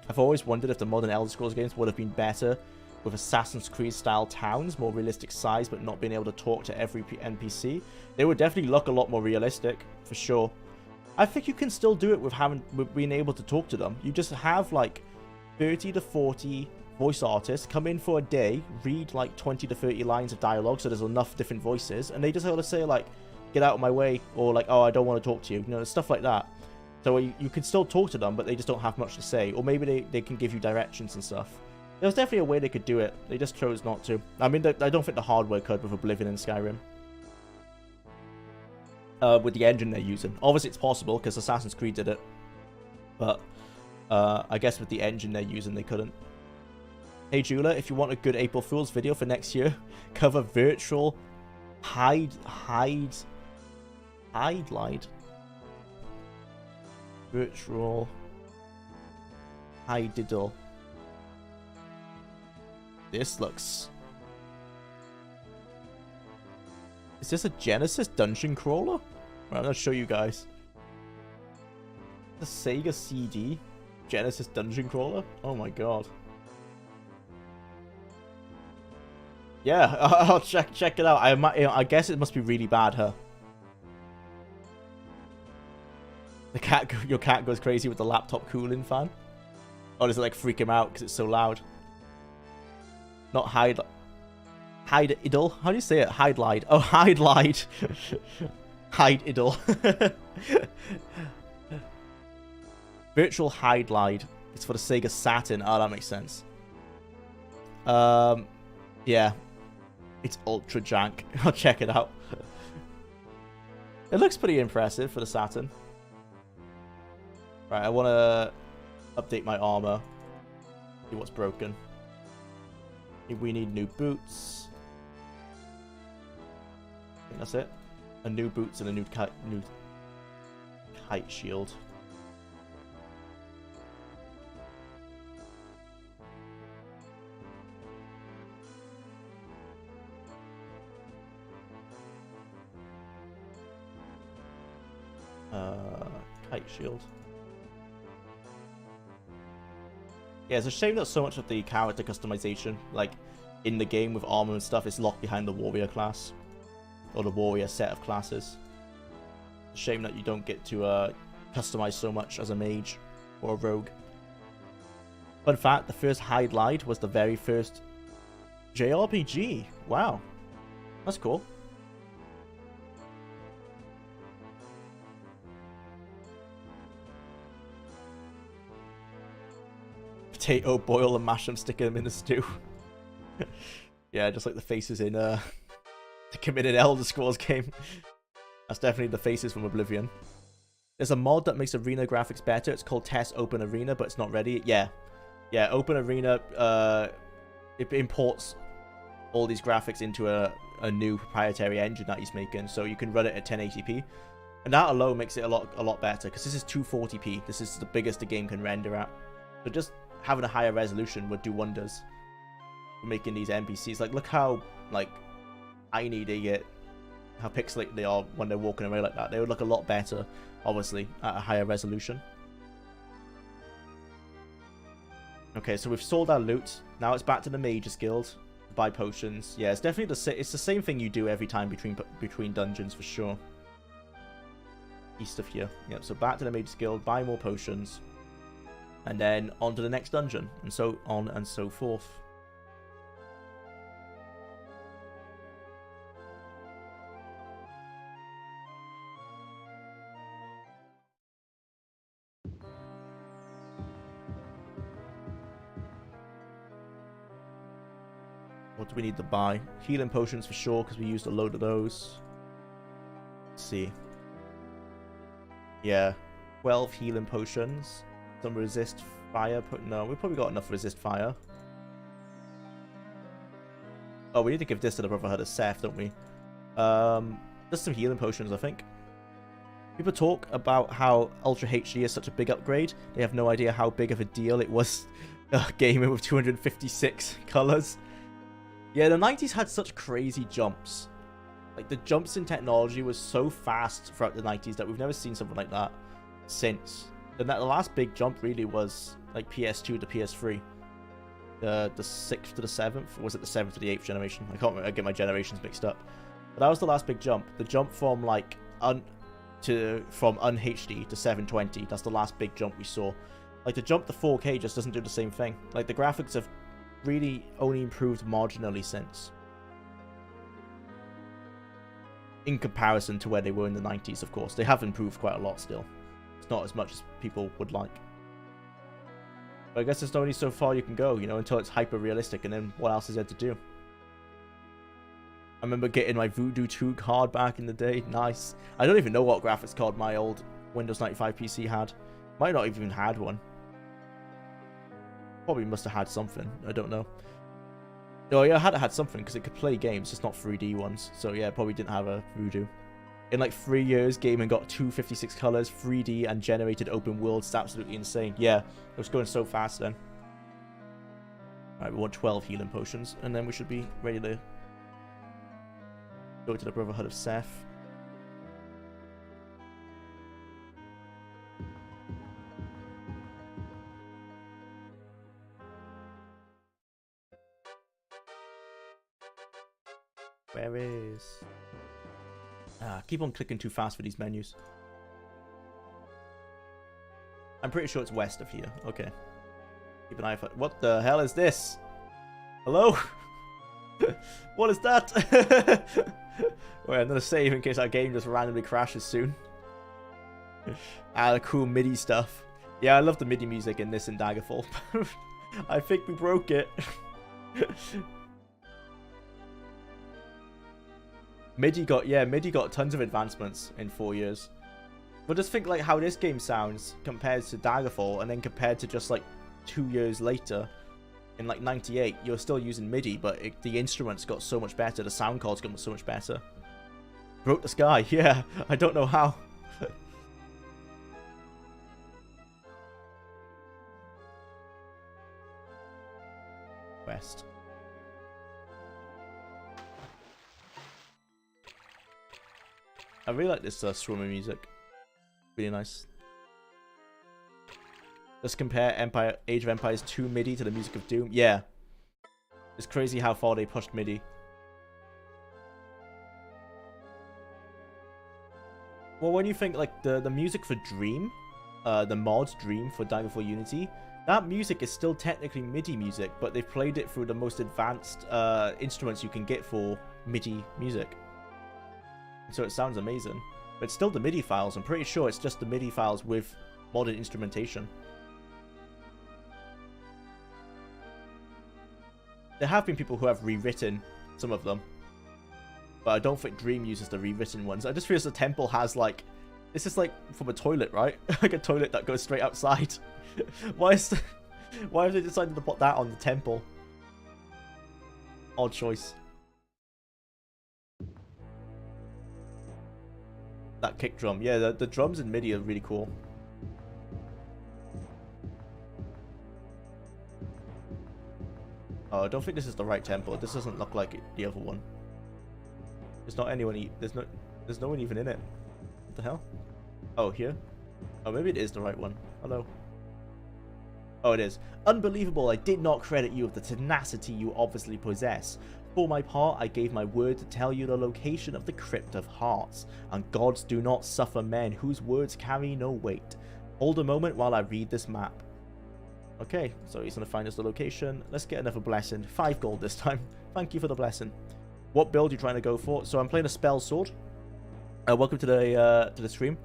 S1: I've always wondered if the modern Elder Scrolls games would have been better with Assassin's Creed style towns, more realistic size, but not being able to talk to every NPC. They would definitely look a lot more realistic, for sure. I think you can still do it with being able to talk to them. You just have like 30 to 40 voice artists come in for a day, read like 20 to 30 lines of dialogue, so there's enough different voices, and they just have to say like, get out of my way, or like, oh, I don't want to talk to you, you know, stuff like that. So you can still talk to them, but they just don't have much to say. Or maybe they can give you directions and stuff. There's definitely a way they could do it. They just chose not to. I mean, I don't think the hardware could with Oblivion and Skyrim. with the engine they're using. Obviously, it's possible because Assassin's Creed did it, but I guess with the engine they're using, they couldn't. Hey Jula, if you want a good April Fool's video for next year, cover virtual hide virtual hide-diddle. This looks... Is this a Genesis dungeon crawler? Right, I'm gonna show you guys. The Sega CD Genesis dungeon crawler? Oh my god. Yeah, I'll check it out. I guess it must be really bad, huh? Your cat goes crazy with the laptop cooling fan. Or does it like freak him out because it's so loud? Not hide-idle? How do you say it? Hide-lied. Oh, hide-lied. Hide-idle. Virtual hide-lied. It's for the Sega Saturn. Oh, that makes sense. Yeah. It's ultra jank. I'll check it out. It looks pretty impressive for the Saturn. Right, I want to update my armor. See what's broken. We need new boots. I think that's it. A new boots and a new kite shield. Kite shield. Yeah, it's a shame that so much of the character customization, like in the game with armor and stuff, is locked behind the warrior class or the warrior set of classes. It's a shame that you don't get to customize so much as a mage or a rogue. Fun fact: the first Hide-Lied was the very first JRPG. Wow, that's cool. Potato, boil and mash them, stick them in the stew. Yeah, just like the faces in the committed Elder Scrolls game. That's definitely the faces from Oblivion. There's a mod that makes arena graphics better. It's called TES Open Arena, but it's not ready. Yeah, Open Arena, it imports all these graphics into a new proprietary engine that he's making, so you can run it at 1080p. And that alone makes it a lot better, because this is 240p. This is the biggest the game can render at. So just having a higher resolution would do wonders for making these NPCs. Like, look how like tiny they get, how pixelated they are when they're walking away like that. They would look a lot better, obviously, at a higher resolution. Okay, so we've sold our loot. Now it's back to the Mage's Guild to buy potions. Yeah, it's definitely it's the same thing you do every time between dungeons for sure. East of here. Yep. So back to the Mage's Guild, buy more potions. And then on to the next dungeon, and so on and so forth. What do we need to buy? Healing potions for sure, because we used a load of those. Let's see. Yeah, 12 healing potions. Some resist fire. No, we've probably got enough resist fire. Oh, we need to give this to the Brotherhood of Seth, don't we? Just some healing potions, I think. People talk about how Ultra HD is such a big upgrade. They have no idea how big of a deal it was gaming with 256 colors. Yeah, the 90s had such crazy jumps. Like, the jumps in technology was so fast throughout the 90s that we've never seen something like that since. And that the last big jump really was like PS2 to PS3. The 6th to the 7th, or was it the 7th to the 8th generation? I can't remember, I get my generations mixed up. But that was the last big jump. The jump from like from un-HD to 720. That's the last big jump we saw. Like, the jump to 4K just doesn't do the same thing. Like, the graphics have really only improved marginally since, in comparison to where they were in the 90s. Of course, they have improved quite a lot still. It's not as much as people would like. But I guess there's only so far you can go, you know, until it's hyper realistic, and then what else is there to do? I remember getting my Voodoo 2 card back in the day. Nice. I don't even know what graphics card my old Windows 95 PC had. Might not even had one. Probably must have had something. I don't know. Oh yeah, I had something because it could play games, just not 3D ones. So yeah, probably didn't have a Voodoo. In like 3 years, gaming got 256 colors, 3D, and generated open worlds. It's absolutely insane. Yeah, it was going so fast then. Alright, we want 12 healing potions, and then we should be ready to go to the Brotherhood of Seth. Where is... keep on clicking too fast for these menus. I'm pretty sure it's west of here. Okay. Keep an eye for... What the hell is this? Hello? What is that? Wait, I'm gonna save in case our game just randomly crashes soon. Cool MIDI stuff. Yeah, I love the MIDI music in this in Daggerfall. I think we broke it. MIDI got tons of advancements in 4 years. But just think like how this game sounds compared to Daggerfall, and then compared to just like 2 years later, in like 98, you're still using MIDI, but the instruments got so much better, the sound cards got so much better. Broke the sky, yeah, I don't know how. West. I really like this swimming music. Really nice. Let's compare Age of Empires 2 MIDI to the music of Doom. Yeah. It's crazy how far they pushed MIDI. Well, when you think like the music for Dream, the mod Dream for Daggerfall Unity, that music is still technically MIDI music, but they've played it through the most advanced instruments you can get for MIDI music. So it sounds amazing. But it's still the MIDI files. I'm pretty sure it's just the MIDI files with modern instrumentation. There have been people who have rewritten some of them. But I don't think Dream uses the rewritten ones. I just feel the temple has like... This is like from a toilet, right? Like a toilet that goes straight outside. Why have they decided to put that on the temple? Odd choice. That kick drum. Yeah, the drums in MIDI are really cool. Oh, I don't think this is the right temple. This doesn't look like the other one. There's not anyone. There's no one even in it. What the hell? Oh, here? Oh, maybe it is the right one. Hello. Oh, it is. Unbelievable. I did not credit you with the tenacity you obviously possess. For my part, I gave my word to tell you the location of the Crypt of Hearts, and gods do not suffer men whose words carry no weight. Hold a moment while I read this map. Okay, so he's going to find us the location. Let's get another blessing. 5 gold this time. Thank you for the blessing. What build are you trying to go for? So I'm playing a spell sword. Welcome to the stream.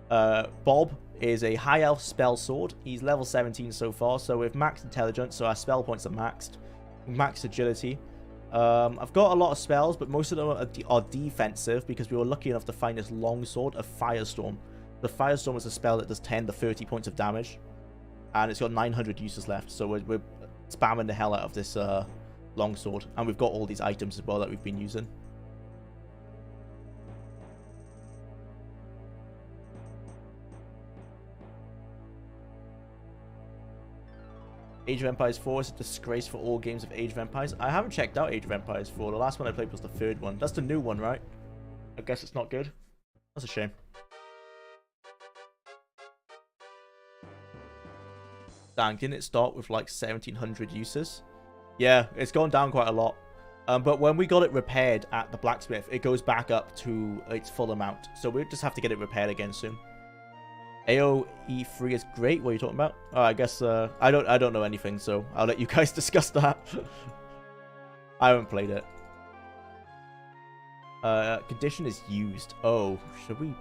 S1: Bob is a high elf spell sword. He's level 17 so far, so with max intelligence, so our spell points are maxed. Max agility. I've got a lot of spells, but most of them are defensive because we were lucky enough to find this longsword of Firestorm. The Firestorm is a spell that does 10 to 30 points of damage, and it's got 900 uses left, so we're spamming the hell out of this longsword, and we've got all these items as well that we've been using. Age of Empires 4 is a disgrace for all games of Age of Empires. I haven't checked out Age of Empires 4. The last one I played was the 3rd one. That's the new one, right? I guess it's not good. That's a shame. Dang, didn't it start with like 1700 uses? Yeah, it's gone down quite a lot. But when we got it repaired at the blacksmith, it goes back up to its full amount. So we'll just have to get it repaired again soon. AoE3 is great. What are you talking about? Oh, I guess I don't know anything, so I'll let you guys discuss that. I haven't played it. Condition is used. Oh, we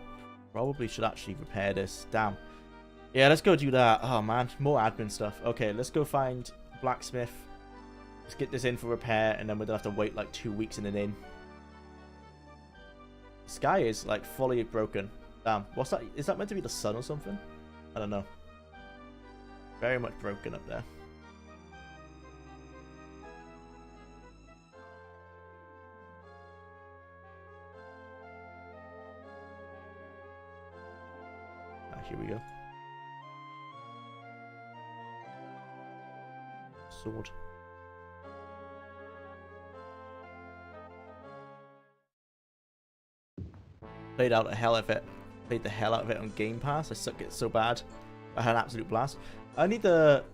S1: probably should actually repair this. Damn. Yeah, let's go do that. Oh man, more admin stuff. Okay, let's go find blacksmith. Let's get this in for repair, and then we'll have to wait like 2 weeks in an inn. Sky is like fully broken. Damn, what's that? Is that meant to be the sun or something? I don't know. Very much broken up there. Ah, here we go. Sword. Played out the hell of it. Played the hell out of it on Game Pass. I suck it so bad. I had an absolute blast. I haven't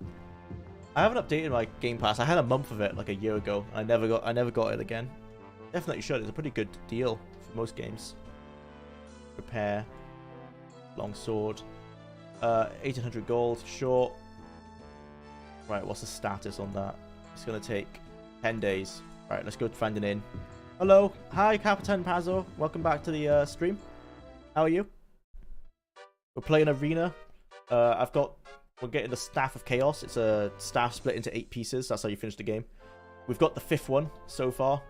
S1: updated my Game Pass. I had a month of it like a year ago. I never got it again. Definitely should. It's a pretty good deal for most games. Repair. Long sword. 1800 gold. Short. Right, what's the status on that? It's gonna take 10 days. Right, let's go find an inn. Hello. Hi, Capitan Pazzo. Welcome back to the stream. How are you? We're playing Arena. We're getting the Staff of Chaos. It's a staff split into 8 pieces. That's how you finish the game. We've got the 5th one so far.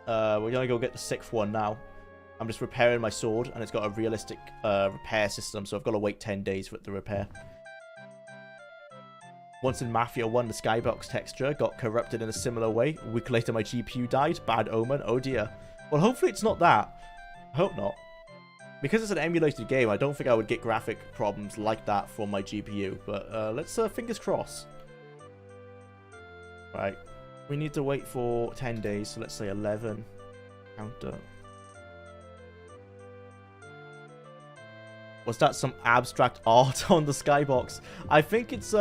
S1: We're gonna go get the 6th one now. I'm just repairing my sword, and it's got a realistic repair system, so I've got to wait 10 days for it to repair. Once in Mafia 1, the skybox texture got corrupted in a similar way. A week later, my GPU died. Bad omen. Oh dear. Well, hopefully it's not that. I hope not. Because it's an emulated game, I don't think I would get graphic problems like that from my GPU. But let's fingers crossed. Right. We need to wait for 10 days. So let's say 11. Counter. Was that some abstract art on the skybox? I think it's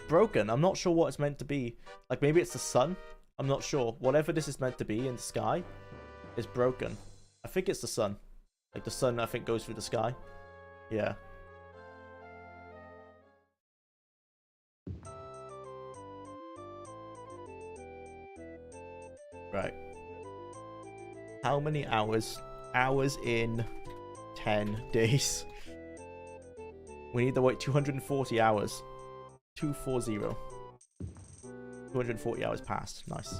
S1: broken. I'm not sure what it's meant to be. Like, maybe it's the sun? I'm not sure. Whatever this is meant to be in the sky is broken. I think it's the sun. Like, the sun, I think, goes through the sky. Yeah. Right. How many hours? Hours in 10 days. We need to wait 240 hours. 240. 240 hours passed. Nice.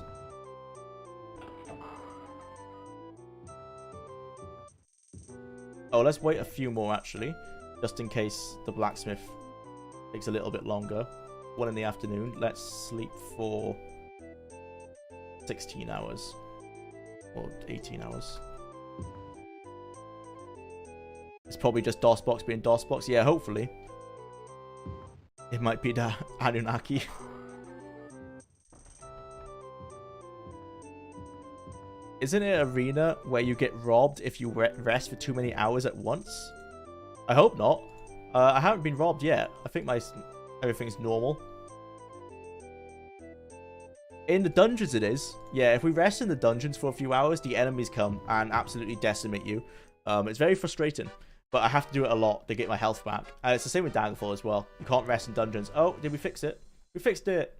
S1: Oh, let's wait a few more, actually. Just in case the blacksmith takes a little bit longer. 1 in the afternoon. Let's sleep for 16 hours. Or 18 hours. It's probably just DOSBox being DOSBox. Yeah, hopefully. It might be the Anunnaki. Isn't it Arena where you get robbed if you rest for too many hours at once? I hope not. I haven't been robbed yet. I think everything's normal. In the dungeons it is. Yeah, if we rest in the dungeons for a few hours, the enemies come and absolutely decimate you. It's very frustrating. But I have to do it a lot to get my health back. And it's the same with Daggerfall as well. You can't rest in dungeons. Oh, did we fix it? We fixed it.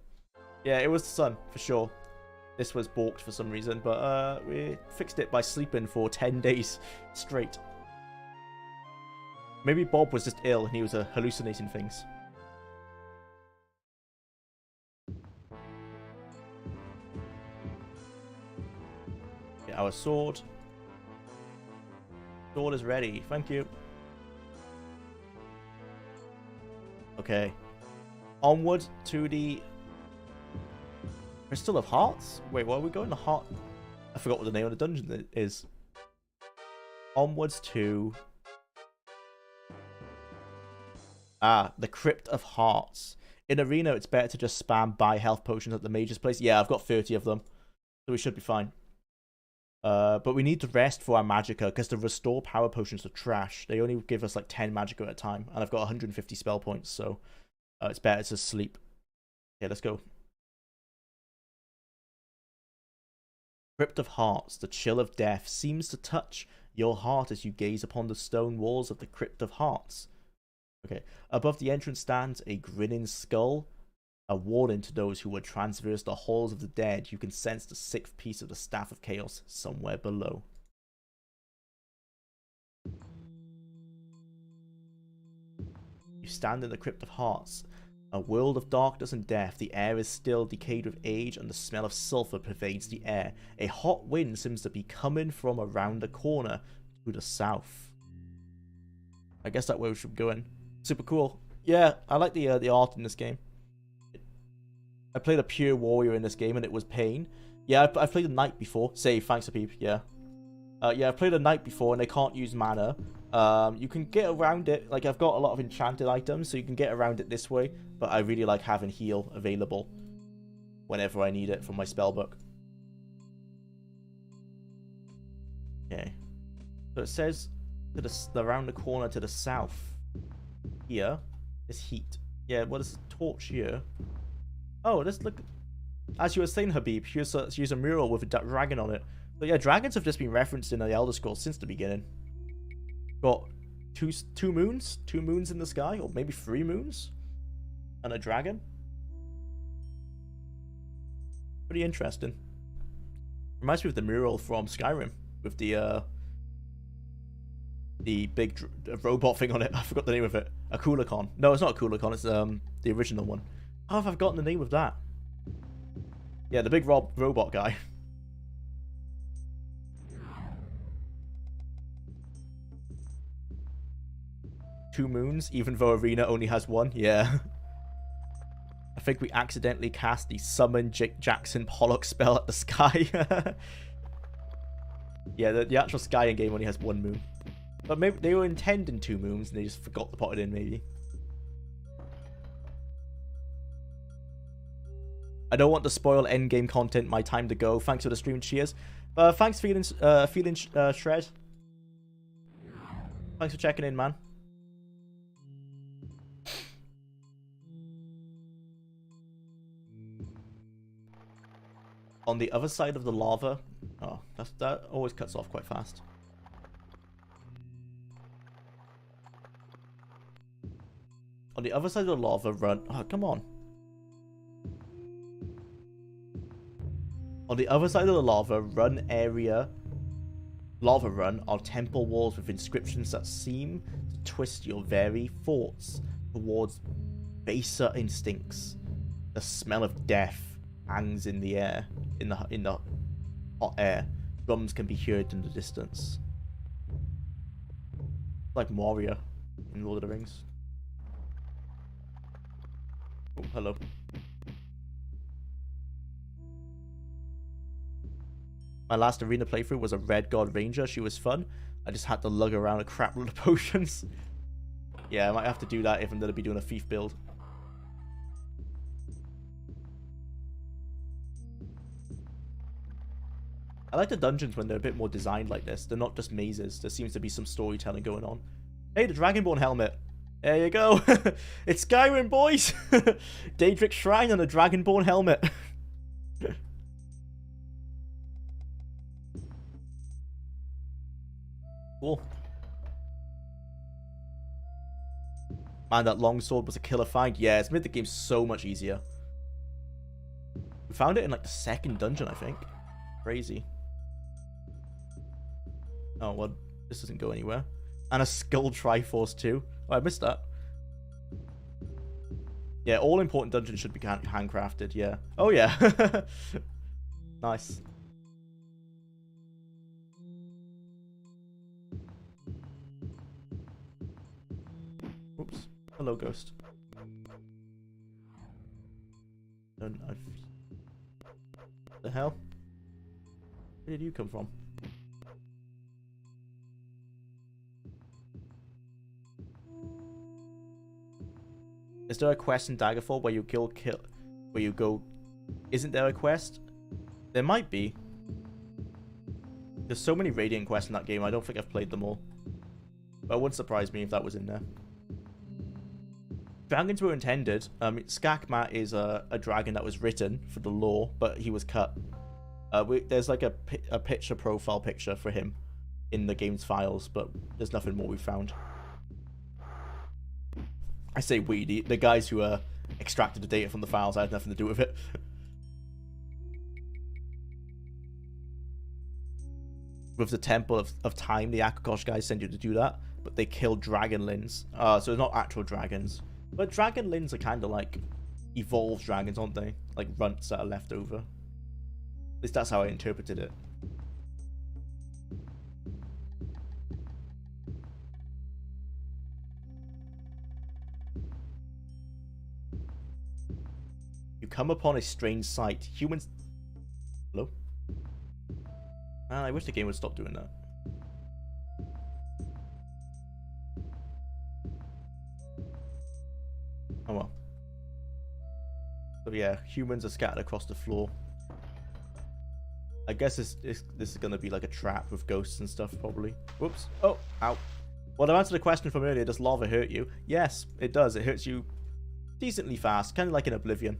S1: Yeah, it was the sun, for sure. This was balked for some reason, but we fixed it by sleeping for 10 days straight. Maybe Bob was just ill and he was hallucinating things. Get our sword. Sword is ready. Thank you. Okay. Onward to the Crystal of Hearts? Wait, what are we going to Heart? I forgot what the name of the dungeon is. Onwards to... the Crypt of Hearts. In Arena, it's better to just spam buy health potions at the mage's place. Yeah, I've got 30 of them. So we should be fine. But we need to rest for our Magicka, because the restore power potions are trash. They only give us like 10 Magicka at a time, and I've got 150 spell points, so it's better to sleep. Okay, let's go. Crypt of Hearts, the chill of death seems to touch your heart as you gaze upon the stone walls of the Crypt of Hearts. Okay, above the entrance stands a grinning skull. A warning to those who would transverse the halls of the dead. You can sense the 6th piece of the Staff of Chaos somewhere below. You stand in the Crypt of Hearts. A world of darkness and death. The air is still decayed with age and the smell of sulfur pervades the air. A hot wind seems to be coming from around the corner. to the south. I guess that way we should go in. Super cool. Yeah, I like the art in this game. I played a pure warrior in this game and it was pain. Yeah, I've played a knight before. Save, thanks, Peep. Yeah. Yeah, I've played a knight before and they can't use mana. You can get around it. Like, I've got a lot of enchanted items, so you can get around it this way. But I really like having heal available whenever I need it from my spellbook. Okay. So it says around the corner to the south. Here is heat. Yeah, what is torch here? Oh, let's look. As you were saying, Habib, here's a mural with a dragon on it. So yeah, dragons have just been referenced in the Elder Scrolls since the beginning. Got two moons in the sky, or maybe 3 moons, and a dragon. Pretty interesting. Reminds me of the mural from Skyrim with the big robot thing on it. I forgot the name of it. A Kulikon. No, it's not a Kulikon. It's the original one. How have I forgotten the name of that? Yeah, the big robot guy. Two moons, even though Arena only has 1. Yeah. I think we accidentally cast the Summon Jackson Pollock spell at the sky. Yeah, the actual sky in game only has 1 moon. But maybe they were intending 2 moons and they just forgot to put it in, maybe. I don't want to spoil endgame content. My time to go. Thanks for the stream. Cheers. Thanks, feeling Shred. Thanks for checking in, man. On the other side of the lava. Oh, that always cuts off quite fast. On the other side of the lava, run. Oh, come on. On the other side of the lava run are temple walls with inscriptions that seem to twist your very thoughts towards baser instincts. The smell of death hangs in the air, in the hot air. Drums can be heard in the distance. Like Moria in Lord of the Rings. Oh, hello. My last arena playthrough was a Red God Ranger. She was fun. I just had to lug around a crap load of potions. Yeah, I might have to do that if I'm going to be doing a thief build. I like the dungeons when they're a bit more designed like this. They're not just mazes. There seems to be some storytelling going on. Hey, the Dragonborn helmet. There you go. It's Skyrim, boys. Daedric Shrine and a Dragonborn helmet. Cool. Man, that longsword was a killer find. Yeah, it's made the game so much easier. We found it in like the 2nd dungeon, I think. Crazy. Oh, well, this doesn't go anywhere. And a Skull Triforce too. Oh, I missed that. Yeah, all important dungeons should be handcrafted, yeah. Oh, yeah. Nice. Oops. Hello, ghost. The hell? Where did you come from? Is there a quest in Daggerfall where you kill where you go? Isn't there a quest? There might be. There's so many Radiant quests in that game, I don't think I've played them all. But it wouldn't surprise me if that was in there. Dragons were intended. Skakmat is a dragon that was written for the lore, but he was cut. There's like a profile picture for him in the game's files, but there's nothing more we found. I say we, the guys who extracted the data from the files. I had nothing to do with it. With the Temple of Time, the Akakosh guys send you to do that, but they kill dragonlins. So they're not actual dragons. But dragonlins are kind of like evolved dragons, aren't they? Like runts that are left over. At least that's how I interpreted it. You come upon a strange sight. Humans... Hello? Man, I wish the game would stop doing that. Oh well. So yeah, humans are scattered across the floor. I guess this is going to be like a trap with ghosts and stuff, probably. Whoops. Oh, ow. Well, to answer the question from earlier, does lava hurt you? Yes, it does. It hurts you decently fast, kind of like in Oblivion.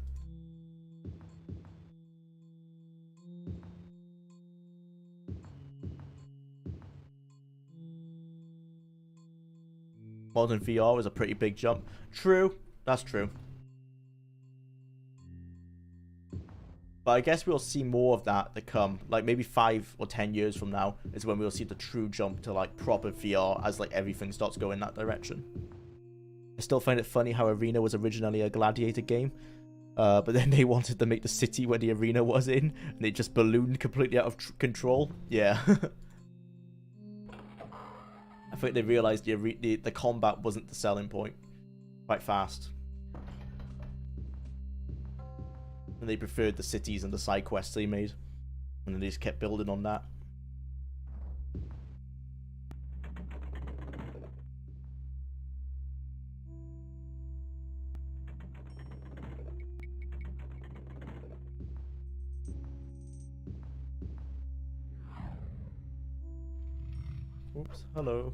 S1: Modern VR was a pretty big jump. True. That's true. But I guess we'll see more of that to come. Like, maybe 5 or 10 years from now is when we'll see the true jump to, like, proper VR as, like, everything starts going that direction. I still find it funny how Arena was originally a Gladiator game. But then they wanted to make the city where the arena was in, and it just ballooned completely out of control. Yeah. I think they realized the combat wasn't the selling point. Quite fast. And they preferred the cities and the side quests they made. And then they just kept building on that. Oops, hello.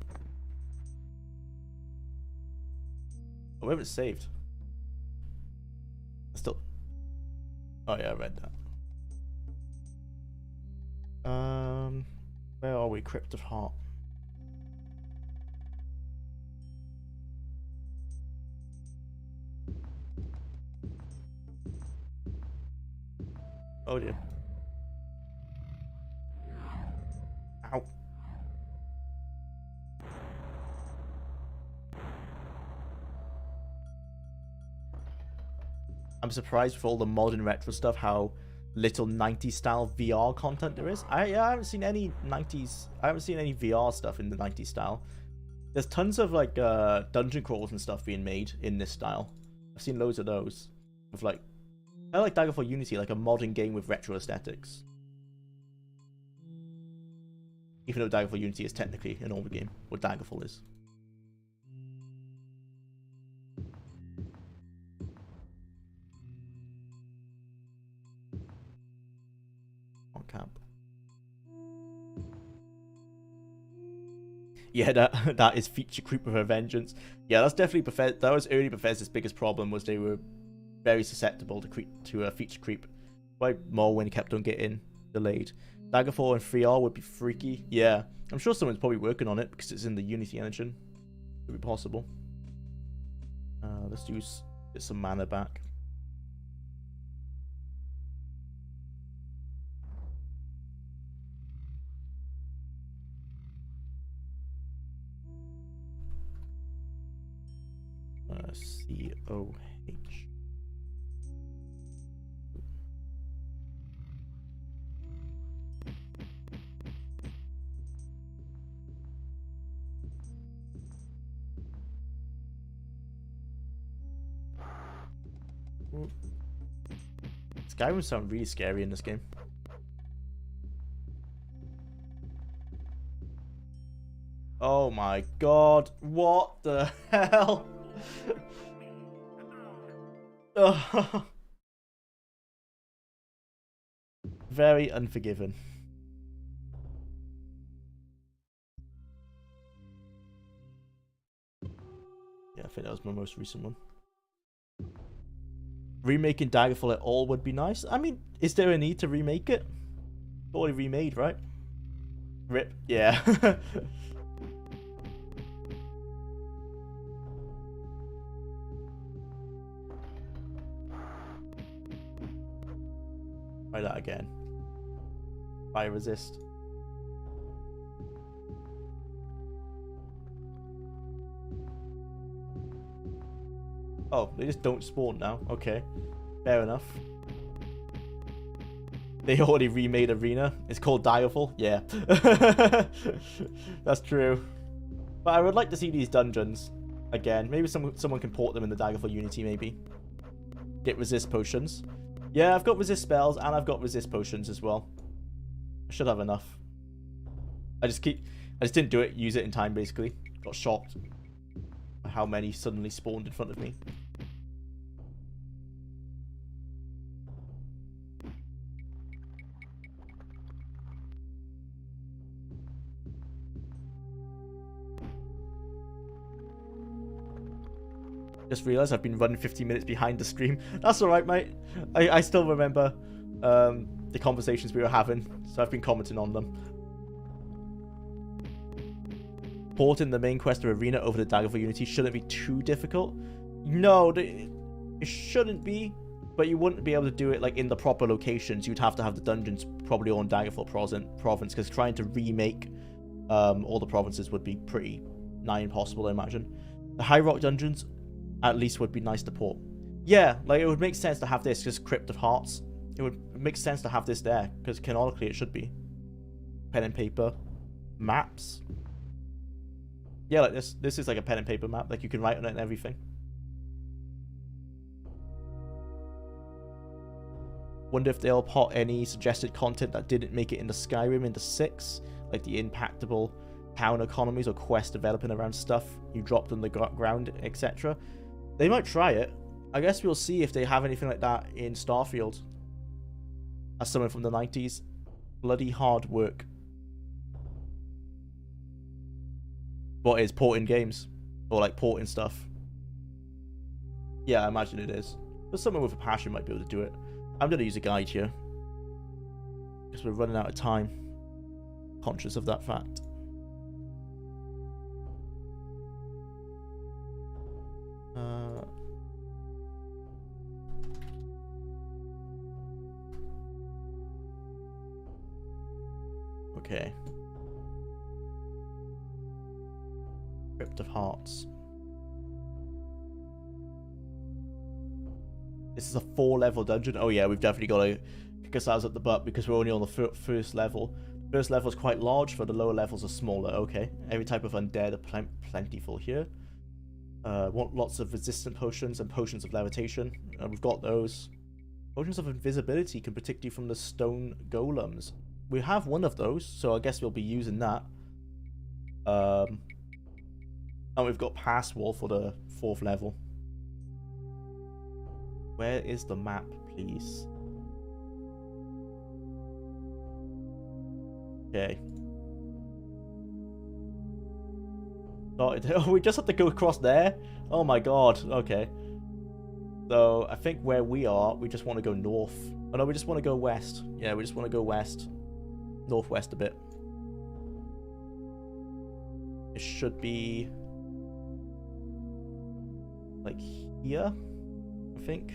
S1: Oh, we haven't saved. Still. Oh yeah, I read that. Where are we? Crypt of Heart. Oh dear. Ow. I'm surprised with all the modern retro stuff how little 90s style VR content there is. I haven't seen any 90s. I haven't seen any VR stuff in the 90s style. There's tons of like dungeon crawls and stuff being made in this style. I've seen loads of those. With like, I like Daggerfall Unity, like a modern game with retro aesthetics. Even though Daggerfall Unity is technically an older game, what Daggerfall is. Camp. Yeah, that is feature creep with a vengeance. Yeah, that's definitely Bethesda. That was early Bethesda's biggest problem, was they were very susceptible to feature creep. Why Morrowind kept on getting delayed. Daggerfall and 3R would be freaky. Yeah, I'm sure someone's probably working on it because it's in the Unity engine. Could be possible. Let's get some mana back. C-O-H. Skyrim sound really scary in this game. Oh my god, what the hell? Oh. Very Unforgiven. Yeah, I think that was my most recent one. Remaking Daggerfall at all would be nice. I mean, is there a need to remake it? Already remade, right? RIP, yeah. Try that again. Fire resist. Oh, they just don't spawn now. Okay. Fair enough. They already remade Arena. It's called Daggerfall. Yeah. That's true. But I would like to see these dungeons again. Maybe someone can port them in the Daggerfall Unity, maybe. Get resist potions. Yeah, I've got resist spells and I've got resist potions as well. I should have enough. I just didn't do it, use it in time basically. Got shocked by how many suddenly spawned in front of me. Just realized I've been running 15 minutes behind the stream. That's alright, mate. I still remember the conversations we were having, so I've been commenting on them. Porting the main quest of Arena over to Daggerfall Unity shouldn't be too difficult. No, it shouldn't be, but you wouldn't be able to do it like in the proper locations. You'd have to have the dungeons probably on Daggerfall province, because trying to remake all the provinces would be pretty nigh impossible, I imagine. The High Rock dungeons at least would be nice to port. Yeah, like it would make sense to have this, just Crypt of Hearts. It would make sense to have this there, because canonically it should be. Pen and paper. Maps. Yeah, like this. This is like a pen and paper map, like you can write on it and everything. Wonder if they'll put any suggested content that didn't make it into Skyrim into 6, like the impactable town economies or quests developing around stuff you dropped on the ground, etc. They might try it. I guess we'll see if they have anything like that in Starfield. As someone from the 90s, bloody hard work. What is porting games? Or like porting stuff? Yeah, I imagine it is. But someone with a passion might be able to do it. I'm going to use a guide here, because we're running out of time. Conscious of that fact. Okay. Crypt of Hearts. This is a 4-level dungeon. Oh yeah, we've definitely got to kick ourselves up the butt because we're only on the first level. First level is quite large, for the lower levels are smaller. Okay. Every type of undead are plentiful here. Want lots of resistant potions and potions of levitation. We've got those. Potions of invisibility can protect you from the stone golems. We have one of those, so I guess we'll be using that. And we've got Pass Wall for the 4th level. Where is the map, please? Okay. Oh, we just have to go across there? Oh my god, okay. So, I think where we are, we just want to go north. Oh no, we just want to go west. Yeah, we just want to go west. Northwest a bit. It should be like here, I think.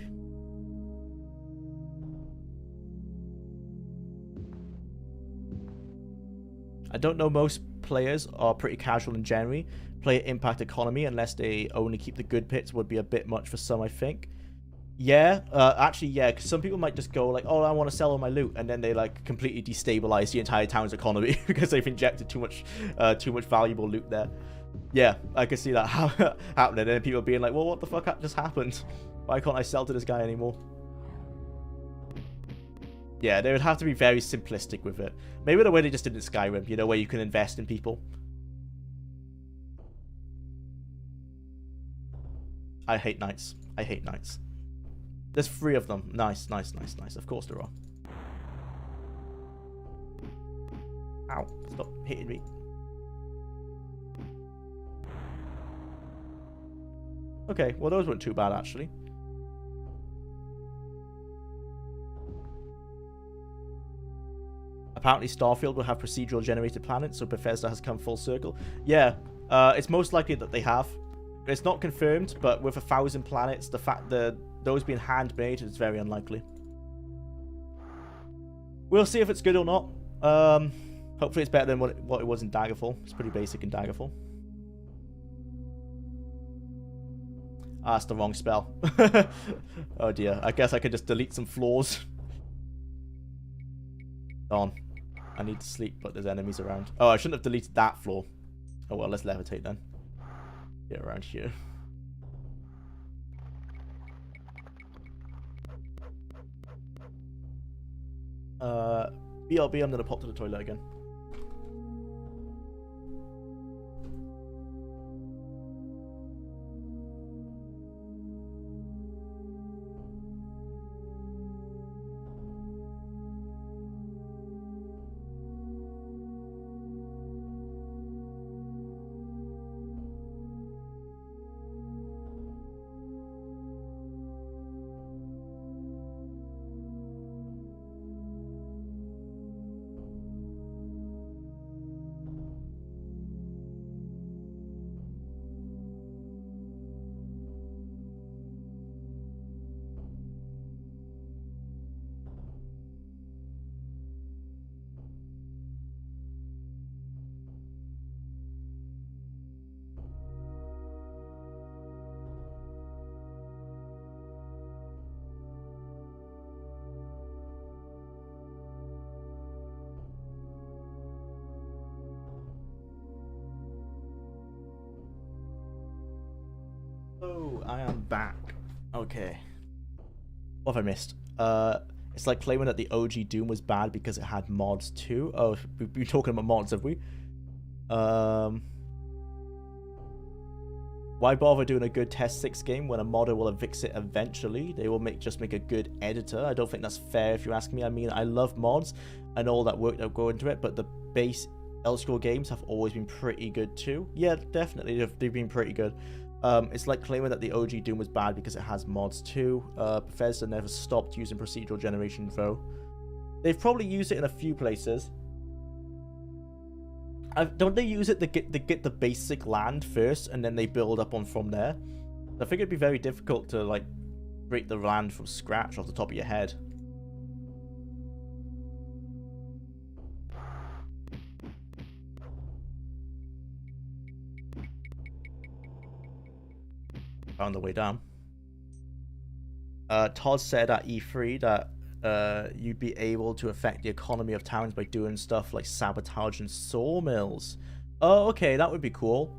S1: I don't know, most players are pretty casual in general. Play impact economy unless they only keep the good pits would be a bit much for some, I think. Yeah, actually, yeah, because some people might just go like, oh, I want to sell all my loot, and then they like completely destabilize the entire town's economy because they've injected too much valuable loot there. Yeah, I can see that happening, and people being like, well, what the fuck just happened? Why can't I sell to this guy anymore? Yeah, they would have to be very simplistic with it. Maybe the way they just did in Skyrim, you know, where you can invest in people. I hate knights. I hate knights. There's 3 of them. Nice, nice, nice, nice. Of course there are. Ow. Stop hitting me. Okay, well those weren't too bad actually. Apparently Starfield will have procedural generated planets, so Bethesda has come full circle. Yeah, it's most likely that they have. It's not confirmed, but with 1,000 planets, the fact that those being handmade is very unlikely. We'll see if it's good or not. Hopefully it's better than what it was in Daggerfall. It's pretty basic in Daggerfall. Ah, that's the wrong spell. Oh dear, I guess I could just delete some floors. Darn. I need to sleep, but there's enemies around. Oh, I shouldn't have deleted that floor. Oh well, let's levitate then. Get around here. BRB, I'm gonna pop to the toilet again. Oh, I am back. Okay. What have I missed? It's like claiming that the OG Doom was bad because it had mods too. Oh, we've been talking about mods, have we? Why bother doing a good TES 6 game when a modder will fix it eventually? They will just make a good editor. I don't think that's fair if you ask me. I mean, I love mods and all that work that go into it, but the base Elder Scrolls games have always been pretty good too. Yeah, definitely, they've been pretty good. It's like claiming that the OG Doom was bad because it has mods too. Bethesda never stopped using procedural generation though. They've probably used it in a few places. Don't they use it to get the basic land first and then they build up on from there? I think it'd be very difficult to like create the land from scratch off the top of your head. Found the way down. Todd said at E3 that you'd be able to affect the economy of towns by doing stuff like sabotaging sawmills. Oh, okay, that would be cool.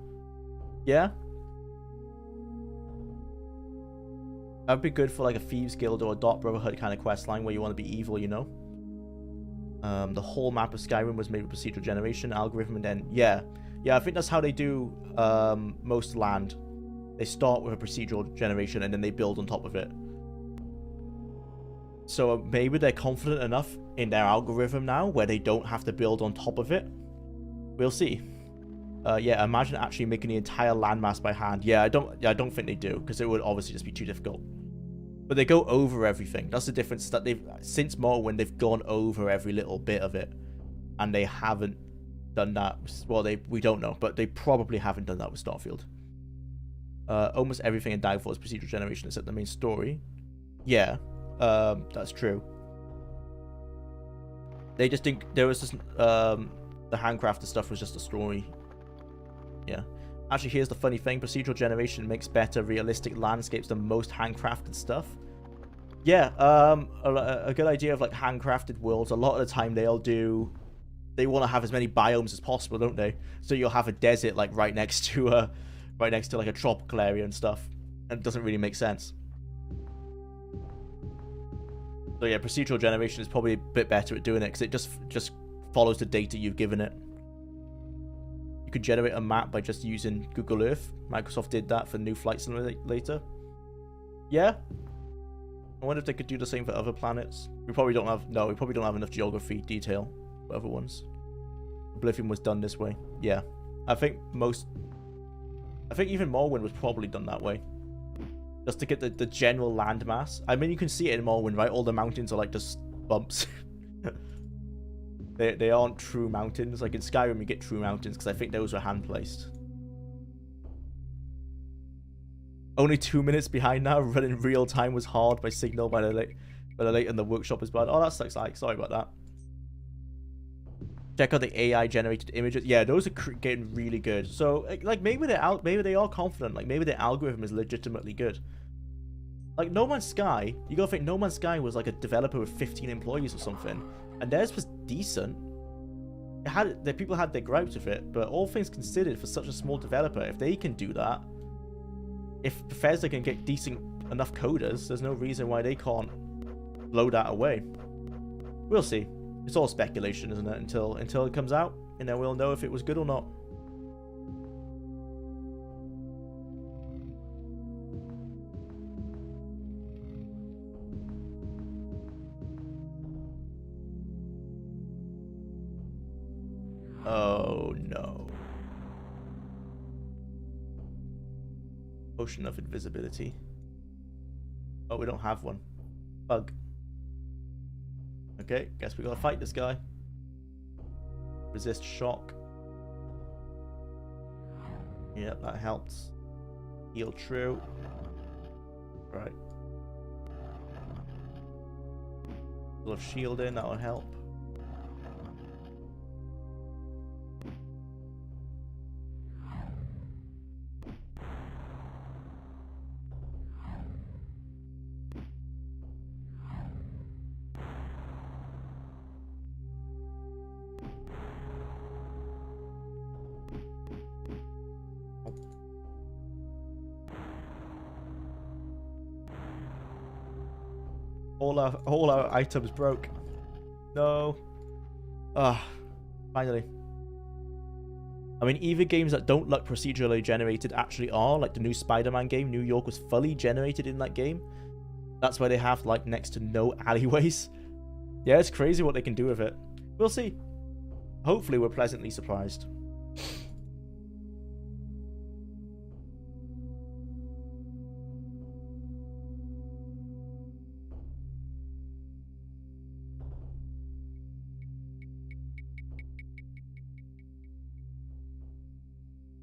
S1: Yeah. That'd be good for like a Thieves Guild or a Dark Brotherhood kind of quest line where you want to be evil, you know? The whole map of Skyrim was made with procedural generation algorithm and then, yeah, I think that's how they do most land. They start with a procedural generation and then they build on top of it. So maybe they're confident enough in their algorithm now where they don't have to build on top of it. We'll see. Yeah, imagine actually making the entire landmass by hand. Yeah, I don't think they do because it would obviously just be too difficult. But they go over everything. That's the difference, that they've since Morrowind they've gone over every little bit of it, and they haven't done that. Well, we don't know, but they probably haven't done that with Starfield. Almost everything in Daggerfall is procedural generation except the main story. Yeah, that's true. They just think there was just the handcrafted stuff was just a story. Yeah. Actually, here's the funny thing: procedural generation makes better realistic landscapes than most handcrafted stuff. Yeah, a good idea of like handcrafted worlds. A lot of the time they want to have as many biomes as possible, don't they? So you'll have a desert like right next to like a tropical area and stuff, and it doesn't really make sense. So yeah, procedural generation is probably a bit better at doing it because it just follows the data you've given it. You could generate a map by just using Google Earth. Microsoft did that for New Flight Simulator. Yeah. I wonder if they could do the same for other planets. We probably don't have enough geography detail for other ones. Oblivion was done this way. Yeah. I think even Morrowind was probably done that way. Just to get the general landmass. I mean, you can see it in Morrowind, right? All the mountains are like just bumps. They aren't true mountains. Like in Skyrim, you get true mountains because I think those were hand-placed. Only 2 minutes behind now. Running real time was hard by signal by the late and the workshop is bad. Oh, that sucks. Like, sorry about that. Check out the AI generated images. Yeah, those are getting really good. So like maybe they are confident. Like maybe the algorithm is legitimately good. Like No Man's Sky, you gotta think No Man's Sky was like a developer with 15 employees or something, and theirs was decent. The people had their gripes with it, but all things considered, for such a small developer, if they can do that, if Bethesda can get decent enough coders, there's no reason why they can't blow that away. We'll see. It's all speculation, isn't it? Until it comes out, and then we'll know if it was good or not. Oh no. Potion of invisibility. Oh, we don't have one. Bug. Okay, guess we gotta fight this guy. Resist shock. Yep, that helps. Heal true. Right. Full of shielding, that'll help. All our items broke. No. Ah, finally. I mean, even games that don't look procedurally generated actually are, like the new Spider-Man game. New York was fully generated in that game. That's why they have like next to no alleyways. Yeah, it's crazy what they can do with it. We'll see. Hopefully, we're pleasantly surprised.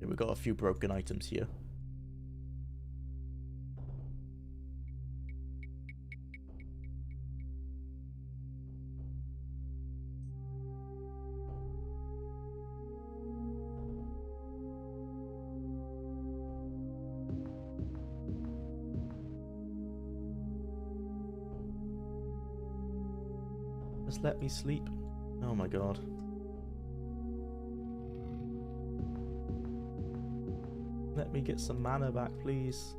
S1: We've got a few broken items here. Just let me sleep. Oh my god. Let me get some mana back, please.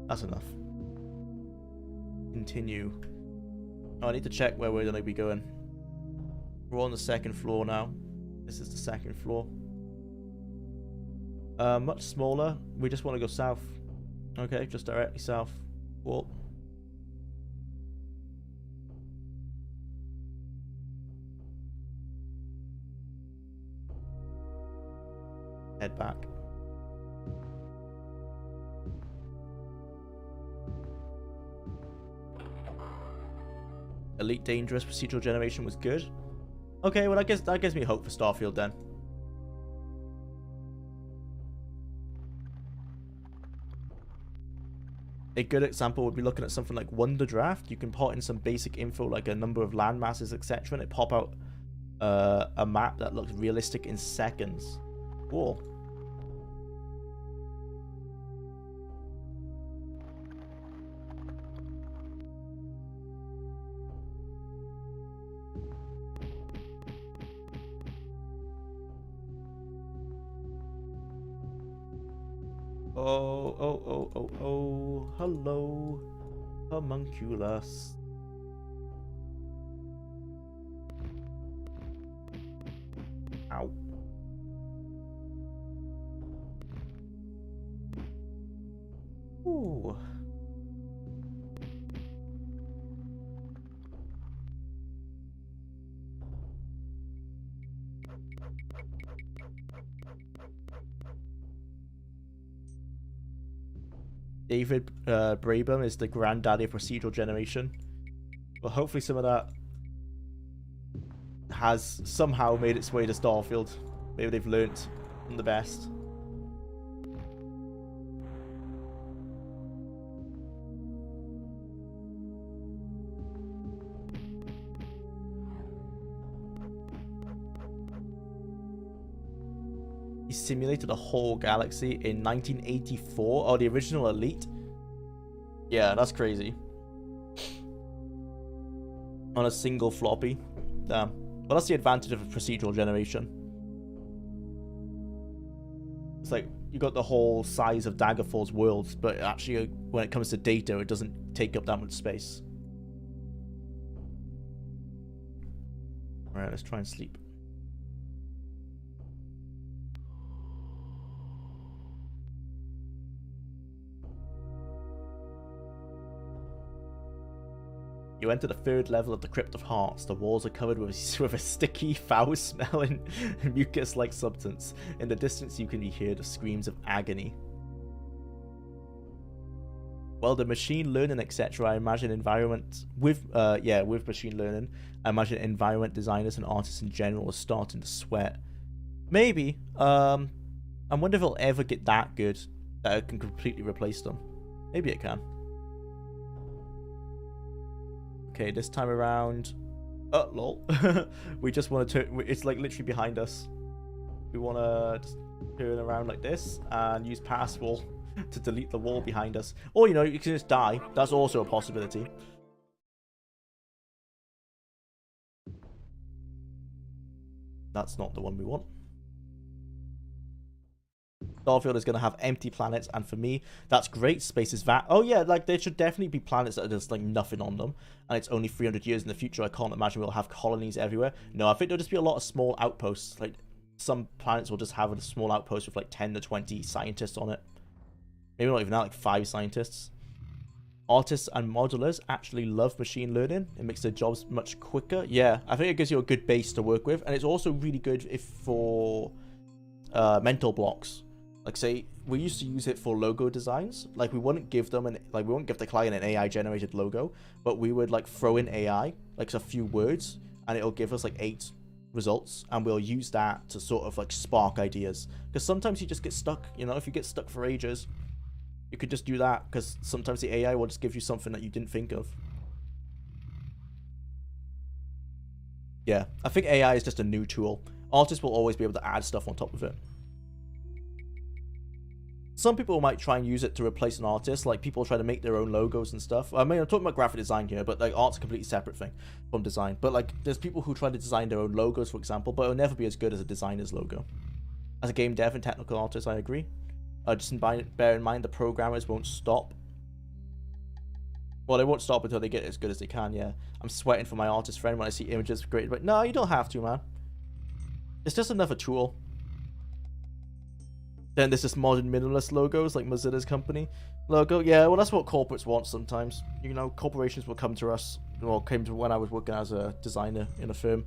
S1: That's enough. Continue. Oh, I need to check where we're going to be going. We're on the second floor now. This is the second floor. Much smaller. We just want to go south. Okay, just directly south. Cool. Head back. Elite Dangerous procedural generation was good. Okay, well that gives me hope for Starfield then. A good example would be looking at something like Wonder Draft. You can put in some basic info like a number of land masses, etc., and it pop out a map that looks realistic in seconds. Cool. Oh, hello, homunculus. Ow. Ooh. David Brabham is the granddaddy of procedural generation. But hopefully some of that has somehow made its way to Starfield. Maybe they've learnt from the best. He simulated a whole galaxy in 1984. Oh, the original Elite? Yeah, that's crazy. On a single floppy. Damn. Well, that's the advantage of procedural generation. It's like you got the whole size of Daggerfall's worlds, but actually when it comes to data, it doesn't take up that much space. Alright, let's try and sleep. You enter the third level of the Crypt of Hearts. The walls are covered with a sticky, foul-smelling, mucus-like substance. In the distance, you can be heard of screams of agony. Well, the machine learning, etc. I imagine environment with machine learning. I imagine environment designers and artists in general are starting to sweat. Maybe. I wonder if it'll ever get that good that it can completely replace them. Maybe it can. Okay, this time around... Oh, lol. We just want to turn... It's like literally behind us. We want to just turn around like this and use pass wall to delete the wall behind us. Or, you know, you can just die. That's also a possibility. That's not the one we want. Starfield is going to have empty planets, and for me, that's great. Space is vast. Oh yeah, like there should definitely be planets that are just like nothing on them, and it's only 300 years in the future. I can't imagine we'll have colonies everywhere. No, I think there'll just be a lot of small outposts. Like some planets will just have a small outpost with like 10 to 20 scientists on it. Maybe not even that, like 5 scientists. Artists and modelers actually love machine learning. It makes their jobs much quicker. Yeah, I think it gives you a good base to work with, and it's also really good if for mental blocks. Like, say, we used to use it for logo designs. Like, we wouldn't give them we wouldn't give the client an AI generated logo, but we would like throw in AI, like a few words, and it'll give us like 8 results, and we'll use that to sort of like spark ideas. Because sometimes you just get stuck, you know, if you get stuck for ages, you could just do that, because sometimes the AI will just give you something that you didn't think of. Yeah, I think AI is just a new tool. Artists will always be able to add stuff on top of it. Some people might try and use it to replace an artist, like people try to make their own logos and stuff. I mean, I'm talking about graphic design here, but like art's a completely separate thing from design. But like, there's people who try to design their own logos, for example, but it'll never be as good as a designer's logo. As a game dev and technical artist, I agree. Just bear in mind the programmers won't stop. Well, they won't stop until they get as good as they can, yeah. I'm sweating for my artist friend when I see images created, but no, you don't have to, man. It's just another tool. Then there's this modern minimalist logos, like Mozilla's company logo. Yeah, well, that's what corporates want sometimes. You know, corporations will come to us, or came to when I was working as a designer in a firm,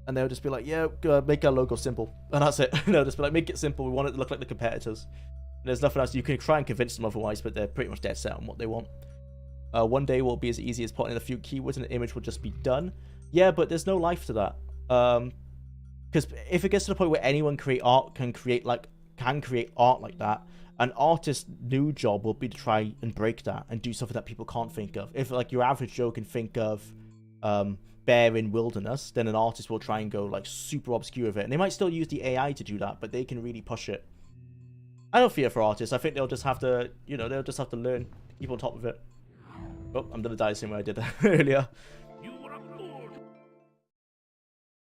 S1: and they'll just be like, yeah, make our logo simple. And that's it. They'll just be like, make it simple. We want it to look like the competitors. And there's nothing else. You can try and convince them otherwise, but they're pretty much dead set on what they want. One day will be as easy as putting in a few keywords and the image will just be done. Yeah, but there's no life to that. Because if it gets to the point where anyone can create art like that, an artist's new job will be to try and break that and do something that people can't think of. If like your average Joe can think of bear in wilderness, then an artist will try and go like super obscure with it, and they might still use the AI to do that, but they can really push it. I don't fear for artists. I think they'll just have to, you know, they'll just have to learn to keep on top of it. Oh, I'm gonna die the same way I did earlier.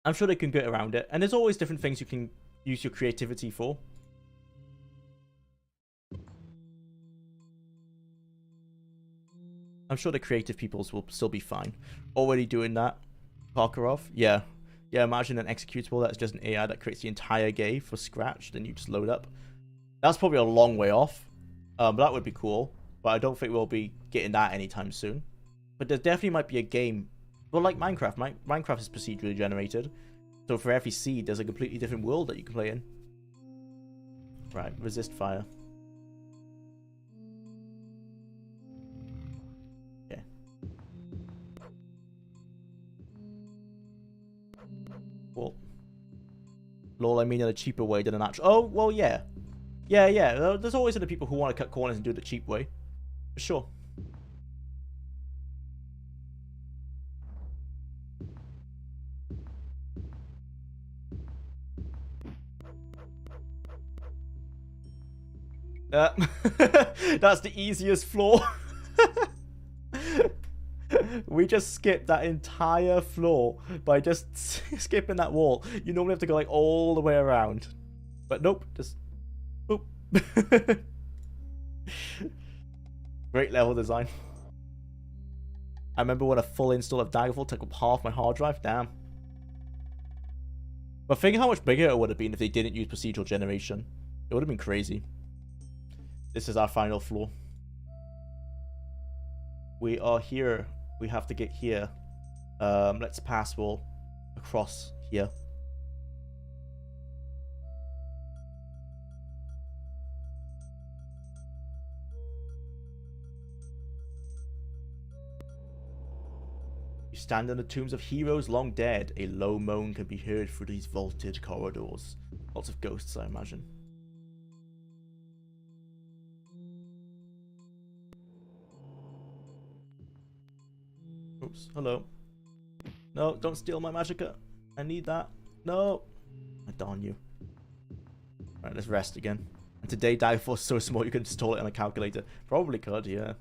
S1: I'm sure they can get around it, and there's always different things you can use your creativity for. I'm sure the creative peoples will still be fine. Already doing that. Playthorugh? Yeah. Yeah, imagine an executable that's just an AI that creates the entire game from scratch, then you just load up. That's probably a long way off. But that would be cool. But I don't think we'll be getting that anytime soon. But there definitely might be a game. Well, like Minecraft. Minecraft is procedurally generated. So for every seed, there's a completely different world that you can play in. Right, resist fire. Okay. Well, lol, I mean in a cheaper way than an actual... Oh, well, yeah. Yeah. There's always other people who want to cut corners and do it the cheap way. For sure. That's the easiest floor. We just skipped that entire floor by just skipping that wall. You normally have to go like all the way around. But nope, just boop. Great level design. I remember when a full install of Daggerfall took up half my hard drive. Damn. But think how much bigger it would have been if they didn't use procedural generation. It would have been crazy. This is our final floor. We are here. We have to get here. Let's pass wall across here. You stand in the tombs of heroes long dead. A low moan can be heard through these vaulted corridors. Lots of ghosts, I imagine. Oops, hello. No, don't steal my magicka. I need that. No. I darn you. Alright, let's rest again. And today, Daggerfall is so small you can install it on a calculator. Probably could, yeah.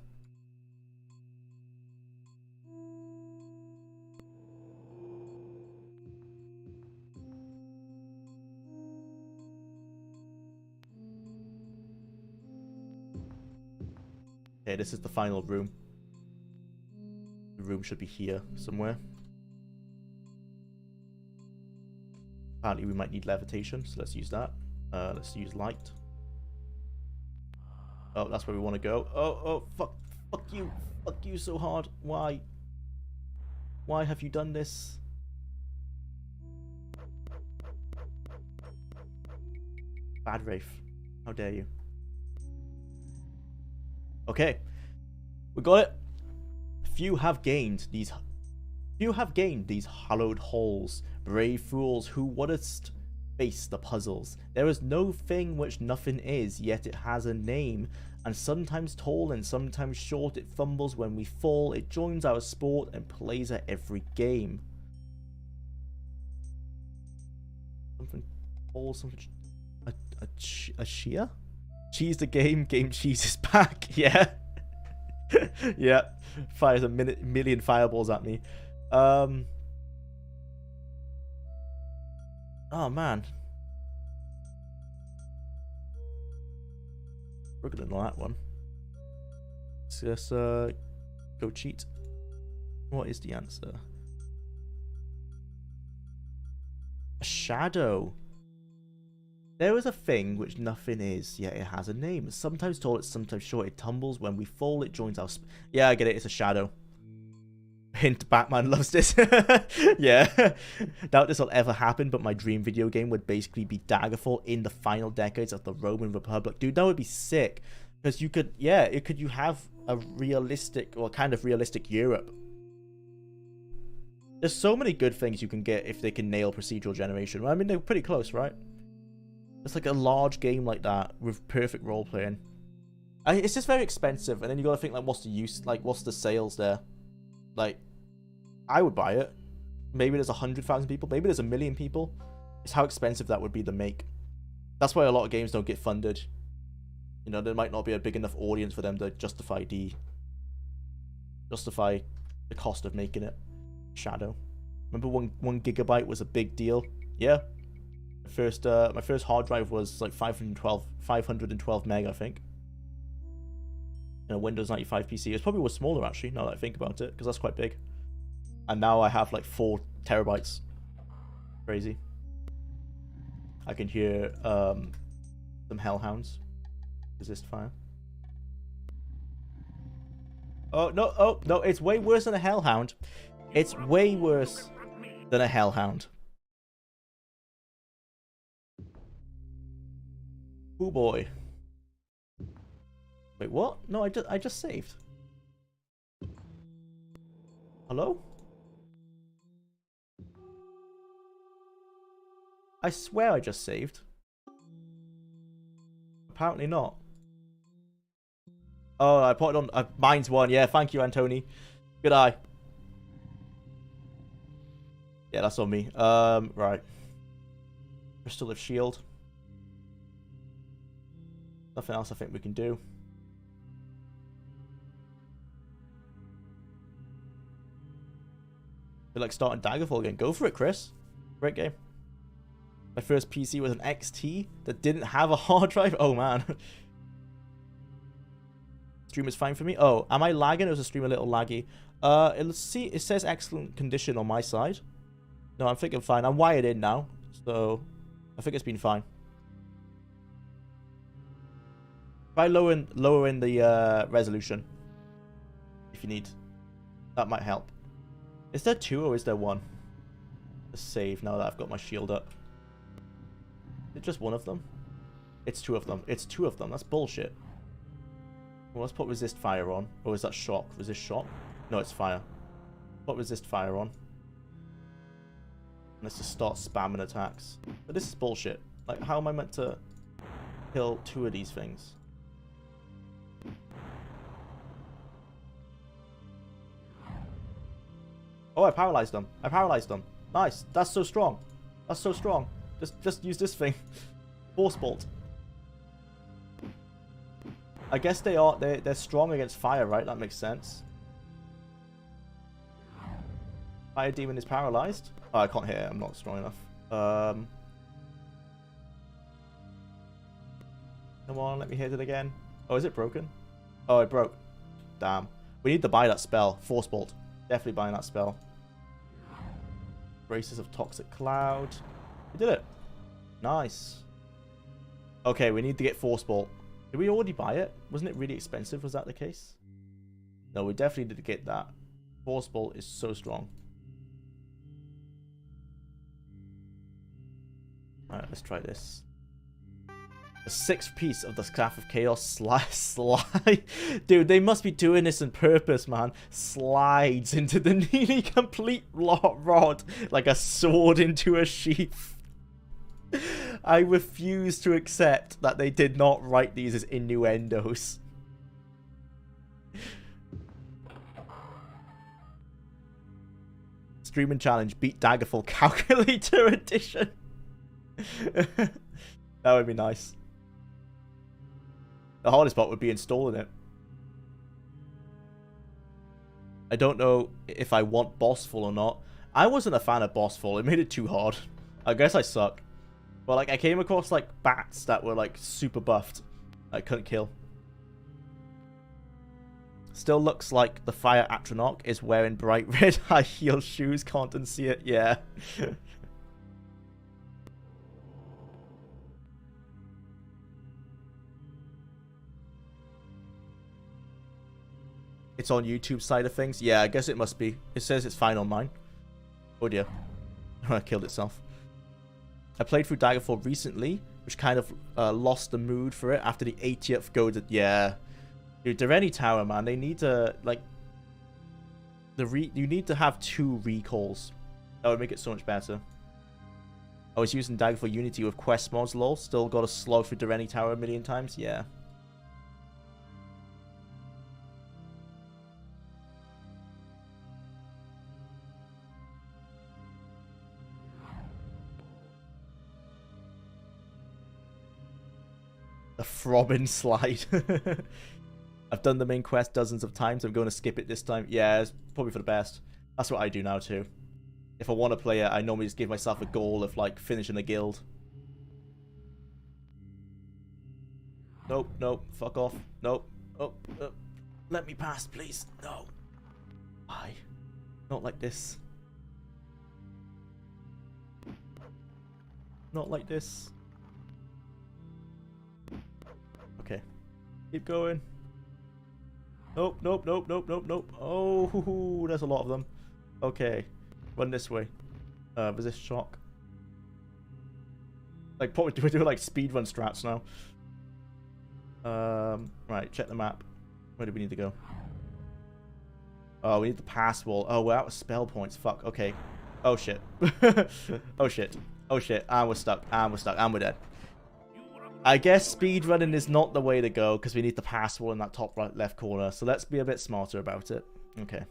S1: Okay, this is the final room. The room should be here somewhere. Apparently we might need levitation, so let's use that. Let's use light. Oh, that's where we want to go. Oh, fuck you so hard. Why? Why have you done this? Bad Wraith. How dare you? Okay. We got it. Few have gained these hallowed halls. Brave fools, who wouldst face the puzzles. There is no thing which nothing is, yet it has a name. And sometimes tall and sometimes short, it fumbles when we fall. It joins our sport and plays at every game. Something tall, something... A shear? Cheese the game, game cheese is back. Yeah. Yeah. Fires a million fireballs at me. Oh man. We're gonna know that one. So let's go cheat. What is the answer? A shadow. There is a thing which nothing is, yet it has a name. Sometimes tall, it's sometimes short. It tumbles when we fall. It joins our... Yeah, I get it. It's a shadow. Hint, Batman loves this. Yeah. Doubt this will ever happen, but my dream video game would basically be Daggerfall in the final decades of the Roman Republic. Dude, that would be sick. Because you could... Yeah, you have a realistic, or kind of realistic Europe. There's so many good things you can get if they can nail procedural generation. I mean, they're pretty close, right? It's like a large game like that with perfect role playing. It's just very expensive, and then you gotta think like, what's the use? Like, what's the sales there? Like, I would buy it. Maybe there's 100,000 people. Maybe there's 1 million people. It's how expensive that would be to make. That's why a lot of games don't get funded. You know, there might not be a big enough audience for them to justify the cost of making it. Shadow. Remember one gigabyte was a big deal? Yeah. My first hard drive was like 512 meg, I think. In a Windows 95 PC. It probably was smaller actually, now that I think about it, because that's quite big. And now I have like 4 terabytes. Crazy. I can hear some hellhounds. Resist fire. Oh no, it's way worse than a hellhound. It's way worse than a hellhound. Oh boy. Wait, what? No, I just saved. Hello? I swear I just saved. Apparently not. Oh, I put it on. Mine's one. Yeah, thank you, Antony. Good eye. Yeah, that's on me. Right. Crystal of Shield. Nothing else I think we can do. Feel like starting Daggerfall again. Go for it, Chris. Great game. My first PC was an XT that didn't have a hard drive. Oh man. Stream is fine for me. Oh, am I lagging or is the stream a little laggy? Let's see. It says excellent condition on my side. No, I'm thinking fine. I'm wired in now, so I think it's been fine. Try lowering the resolution if you need. That might help. Is there 2 or is there 1? Let's save now that I've got my shield up. Is it just one of them? It's 2 of them. It's 2 of them. That's bullshit. Well, let's put resist fire on. Or is that shock? Resist shock? No, it's fire. Put resist fire on. Let's just start spamming attacks. But this is bullshit. Like, how am I meant to kill 2 of these things? Oh, I paralyzed them. I paralyzed them. Nice. That's so strong. That's so strong. Just use this thing. Force bolt. I guess they're strong against fire, right? That makes sense. Fire demon is paralyzed. Oh, I can't hit it. I'm not strong enough. Come on, let me hit it again. Oh, is it broken? Oh, it broke. Damn. We need to buy that spell. Force bolt. Definitely buying that spell. Braces of toxic cloud. We did it. Nice. Okay, we need to get force bolt. Did we already buy it? Wasn't it really expensive? Was that the case? No, we definitely need to get that. Force bolt is so strong. Alright, let's try this. The 6th piece of the Staff of Chaos slide. Dude, they must be doing this on purpose, man. Slides into the nearly complete rod like a sword into a sheath. I refuse to accept that they did not write these as innuendos. Streaming challenge, beat Daggerfall calculator edition. That would be nice. The hardest part would be installing it. I don't know if I want Bossful or not. I wasn't a fan of Bossful. It made it too hard. I guess I suck. But like I came across like bats that were like super buffed. I couldn't kill. Still looks like the Fire Atronach is wearing bright red high heel shoes. Can't unsee it. Yeah. It's on YouTube side of things. Yeah, I guess it must be. It says it's fine on mine. Oh dear. It killed itself. I played through Daggerfall recently, which kind of lost the mood for it after the 80th go to... Yeah. Dude, Dereni Tower, man, they need to, like... You need to have 2 recalls. That would make it so much better. I was using Daggerfall Unity with quest mods, lol. Still got to slog through Dereni Tower a million times. Yeah. The throbbing slide. I've done the main quest dozens of times. I'm going to skip it this time. Yeah, it's probably for the best. That's what I do now too. If I want to play it, I normally just give myself a goal of like finishing a guild. Nope, nope, fuck off. Nope. Oh, let me pass, please. No. Why? Not like this. Not like this. Okay. Keep going. Nope, nope, nope, nope, nope, nope. Oh, there's a lot of them. Okay. Run this way. Resist shock. Like, probably we're doing like speedrun strats now. Right, check the map. Where do we need to go? Oh, we need the pass wall. Oh, we're out of spell points. Fuck. Okay. Oh shit. Oh shit. Oh shit. And we're stuck. And we're stuck. And we're dead. I guess speedrunning is not the way to go because we need the pass wall in that top right left corner. So let's be a bit smarter about it. Okay.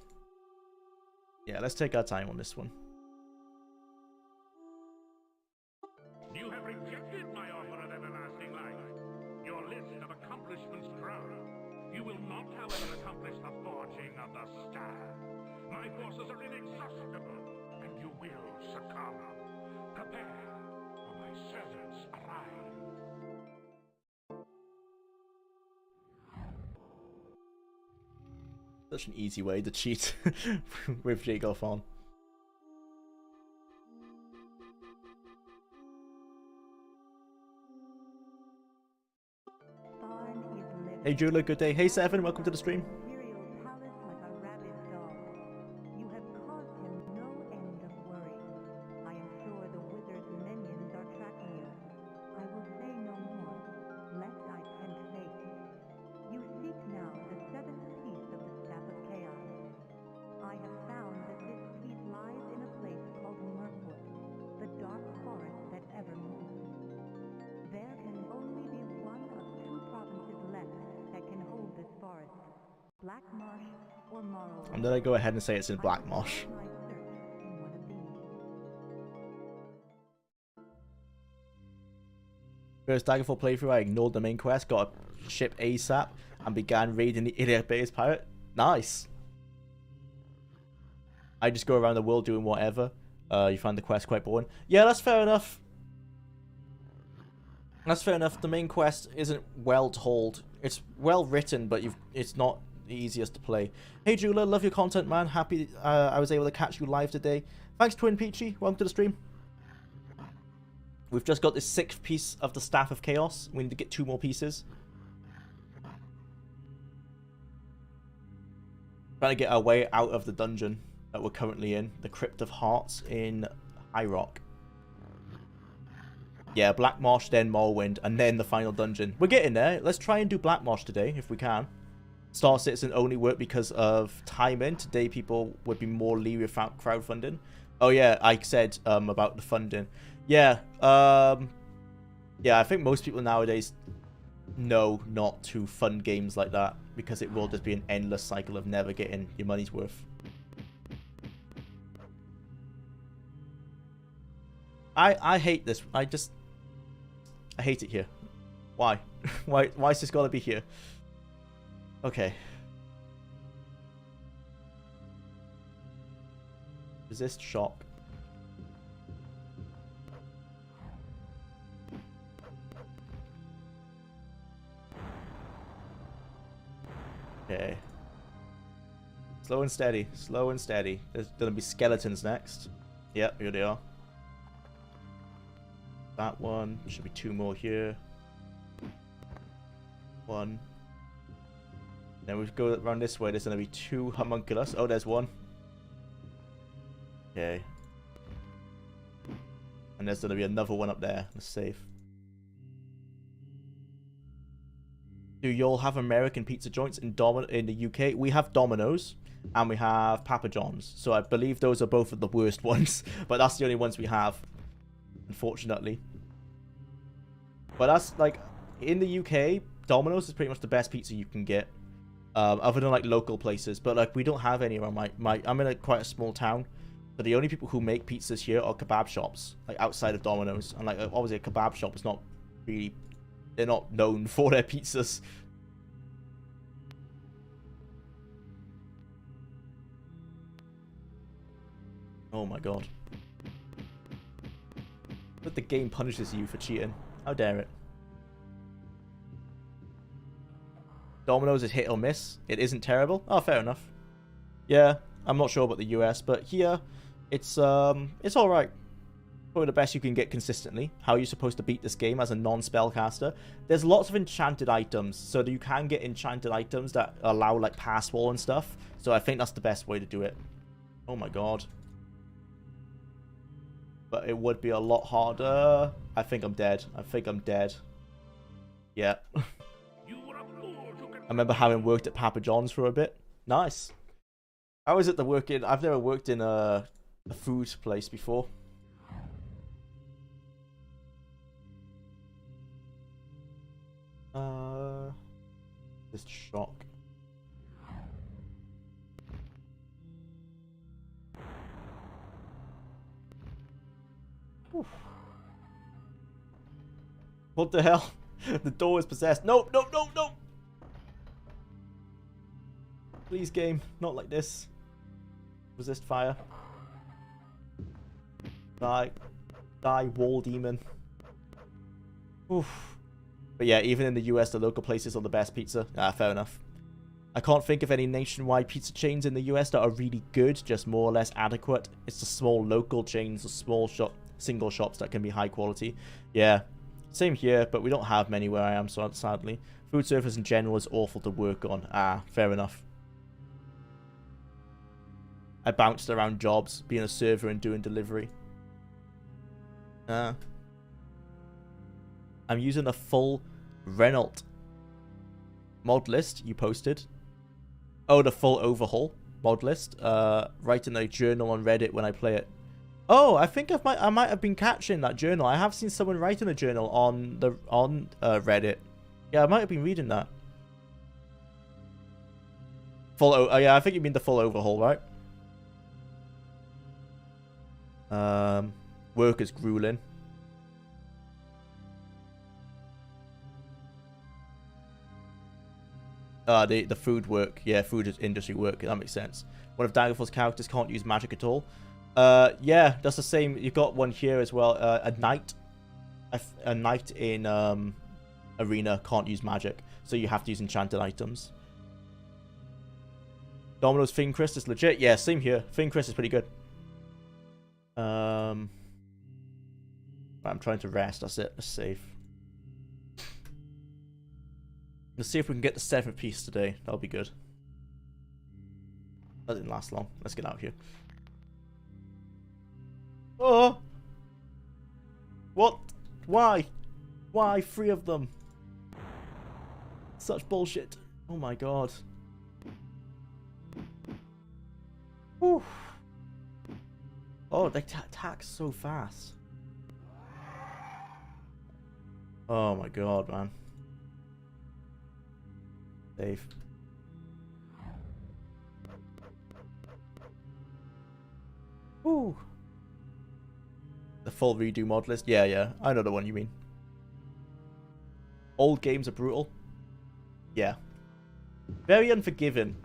S1: Yeah, let's take our time on this one.
S3: You have rejected my offer of everlasting life. Your list of accomplishments grows. You will not, however, accomplish the forging of the star. My forces are inexhaustible, and you will succumb. Prepare for my servants arrive.
S1: Such an easy way to cheat with Jagoff on. Hey Jula, good day. Hey Seven, welcome to the stream.
S2: Imperial palace like a rabid dog. You have caused him no end of worry. I am sure the wizard's minions are tracking you. I will say no more, lest I tempt fate. You seek now the seventh piece of the Staff of Chaos. I have found that this piece lies in a place called Mirkwood, the dark forest that ever moves. There can only be one of two provinces left that can hold this forest, Black Marsh or Morrowind.
S1: I'm gonna go ahead and say it's in Black Marsh.
S2: My search in one of these.
S1: First Daggerfall playthrough, I ignored the main quest, got a ship ASAP, and began raiding the Iliad base pirate. Nice. I just go around the world doing whatever. You find the quest quite boring. Yeah, that's fair enough. That's fair enough. The main quest isn't well told. It's well written, but it's not the easiest to play. Hey Jula, love your content, man. Happy I was able to catch you live today. Thanks, Twin Peachy. Welcome to the stream. We've just got this 6th piece of the Staff of Chaos. We need to get 2 more pieces. Trying to get our way out of the dungeon that we're currently in. The Crypt of Hearts in High Rock. Yeah, Black Marsh, then Morrowind, and then the final dungeon. We're getting there. Let's try and do Black Marsh today, if we can. Star Citizen only worked because of timing. Today, people would be more leery of crowdfunding. Oh, yeah, I said about the funding. Yeah, yeah, I think most people nowadays know not to fund games like that because it will just be an endless cycle of never getting your money's worth. I hate this. I hate it here. Why? Why is this gotta be here? Okay. Resist shock. Okay. Slow and steady. Slow and steady. There's gonna be skeletons next. Yep, here they are. That one. Should be 2 more here. 1. Then we go around this way. There's gonna be 2 homunculus. Oh, there's 1. Okay. And there's gonna be another one up there. That's safe. Do y'all have American pizza joints in the UK? We have Domino's and we have Papa John's. So I believe those are both of the worst ones. But that's the only ones we have, unfortunately. But that's like, in the UK, Domino's is pretty much the best pizza you can get. Other than like local places. But like, we don't have any around I'm in quite a small town. So the only people who make pizzas here are kebab shops. Like outside of Domino's. And like, obviously a kebab shop is not really... They're not known for their pizzas. Oh my god. But the game punishes you for cheating. How dare it. Domino's is hit or miss. It isn't terrible. Oh, fair enough. Yeah, I'm not sure about the US, but here, it's alright. Probably the best you can get consistently. How are you supposed to beat this game as a non-spellcaster? There's lots of enchanted items, so that you can get enchanted items that allow like pass wall and stuff. So I think that's the best way to do it. Oh my god. But it would be a lot harder. I think I'm dead. I think I'm dead. Yeah. I remember having worked at Papa John's for a bit. Nice. How is it to work in... I've never worked in a food place before. Just shock. Oof. What the hell? The door is possessed. No, no, no, no! Please, game, not like this. Resist fire. Die. Die, wall demon. Oof. But yeah, even in the US, the local places are the best pizza. Ah, fair enough. I can't think of any nationwide pizza chains in the US that are really good, just more or less adequate. It's the small local chains, the small single shops that can be high quality. Yeah, same here, but we don't have many where I am, so sadly. Food service in general is awful to work on. Ah, fair enough. I bounced around jobs, being a server and doing delivery. I'm using a full Renault mod list you posted. Oh, the full overhaul mod list. Writing a journal on Reddit when I play it. Oh, I think I might have been catching that journal. I have seen someone writing a journal on Reddit. Yeah, I might have been reading that. Oh yeah, I think you mean the full overhaul, right? Work is grueling. The food work. Yeah, food industry work. That makes sense. One of Daggerfall's characters can't use magic at all. Yeah, that's the same. You've got one here as well. A knight. A knight in Arena can't use magic, so you have to use enchanted items. Domino's Fiend Crest is legit. Yeah, same here. Fiend Crest is pretty good. I'm trying to rest. That's it. Let's save. Let's see if we can get the 7th piece today. That'll be good. That didn't last long. Let's get out of here. Oh! What? Why? Why 3 of them? Such bullshit. Oh my god. Whew. Oh, they attack so fast. Oh my god, man. Safe. Ooh. The full redo mod list? Yeah. I know the one you mean. Old games are brutal. Yeah. Very unforgiving.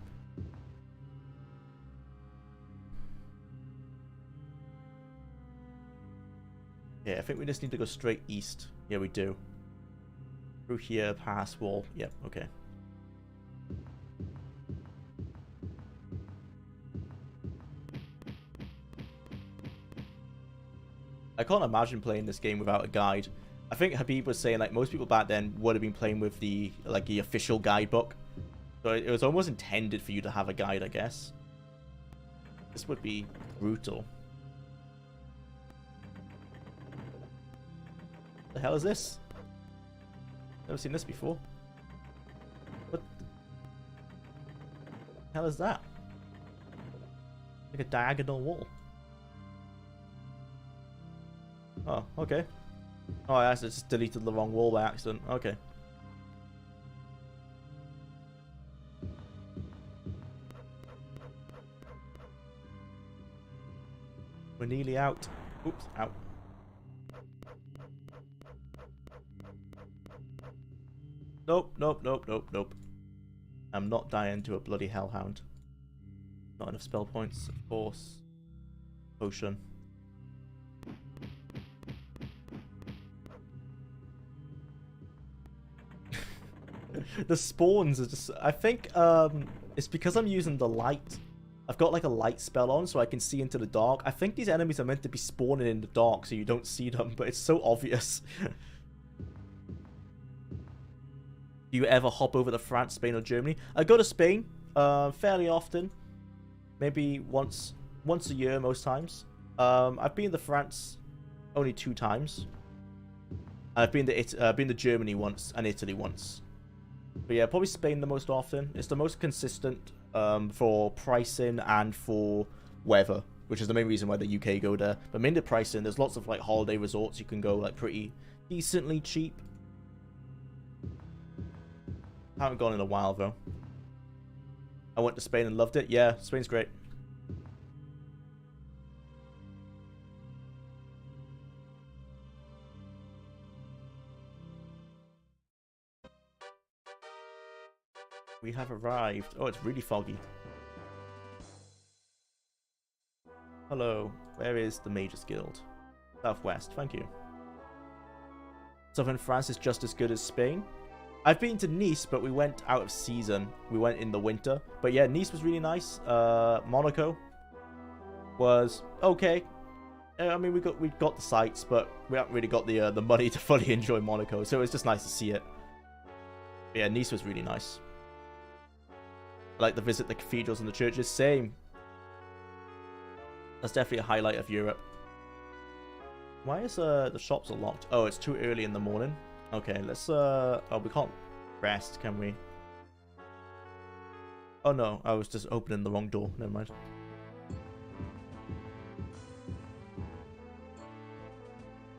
S1: Yeah, I think we just need to go straight east. Yeah, we do. Through here, past wall. Yep, okay. I can't imagine playing this game without a guide. I think Habib was saying like most people back then would have been playing with the official guidebook. So it was almost intended for you to have a guide, I guess. This would be brutal. What the hell is this? Never seen this before. What the hell is that? Like a diagonal wall. Oh, okay. Oh, I just deleted the wrong wall by accident. Okay. We're nearly out. Oops, out. Nope. I'm not dying to a bloody hellhound. Not enough spell points, of course. Potion. The spawns are just... I think it's because I'm using the light. I've got like a light spell on so I can see into the dark. I think these enemies are meant to be spawning in the dark so you don't see them, but it's so obvious. Do you ever hop over to France, Spain, or Germany? I go to Spain fairly often. Maybe once a year most times. I've been to France only 2 times. I've been to Germany once and Italy once. But yeah, probably Spain the most often. It's the most consistent for pricing and for weather, which is the main reason why the UK go there. But mainly pricing, there's lots of like holiday resorts you can go like pretty decently cheap. Haven't gone in a while though. I went to Spain and loved it. Yeah, Spain's great. We have arrived. Oh, it's really foggy. Hello. Where is the Mages Guild? Southwest. Thank you. Southern France is just as good as Spain. I've been to Nice, but we went out of season. We went in the winter. But yeah, Nice was really nice. Monaco was okay. I mean, we got the sights, but we haven't really got the money to fully enjoy Monaco. So it was just nice to see it. But yeah, Nice was really nice. I like to visit the cathedrals and the churches. Same. That's definitely a highlight of Europe. Why is the shops are locked? Oh, it's too early in the morning. Okay, let's oh, we can't rest, can we? Oh no, I was just opening the wrong door. Never mind.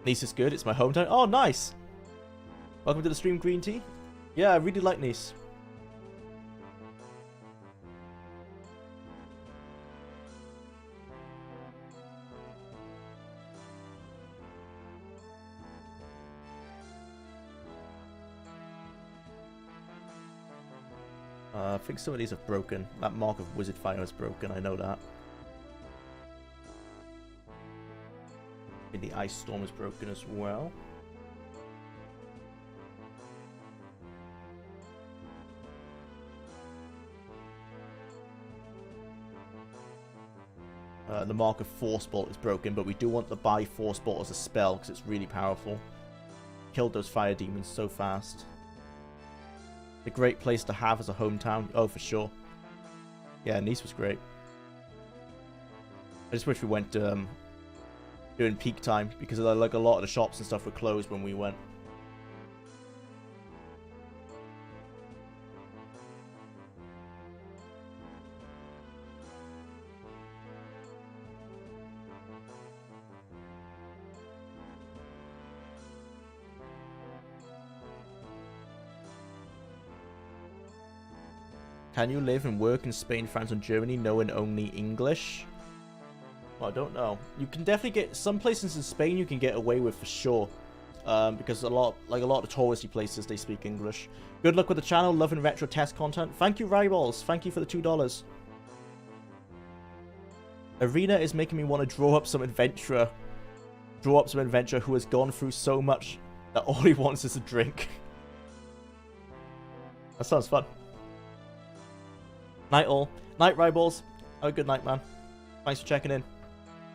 S1: Nice is good. It's my hometown. Oh, nice. Welcome to the stream, Green Tea. Yeah, I really like Nice. I think some of these have broken. That mark of Wizard Fire is broken, I know that. And the Ice Storm is broken as well. The mark of Force Bolt is broken, but we do want to buy Force Bolt as a spell because it's really powerful. Killed those fire demons so fast. A great place to have as a hometown. Oh, for sure. Yeah, Nice was great. I just wish we went during peak time because like a lot of the shops and stuff were closed when we went. Can you live and work in Spain, France, and Germany knowing only English? Well, I don't know. You can definitely get some places in Spain you can get away with for sure, because a lot of the touristy places they speak English. Good luck with the channel. Loving retro test content. Thank you, Ryballs. Thank you for the $2. Arena is making me want to draw up some adventurer. Draw up some adventurer who has gone through so much that all he wants is a drink. That sounds fun. Night all. Night, Ryballs. Have a good night, man. Thanks for checking in.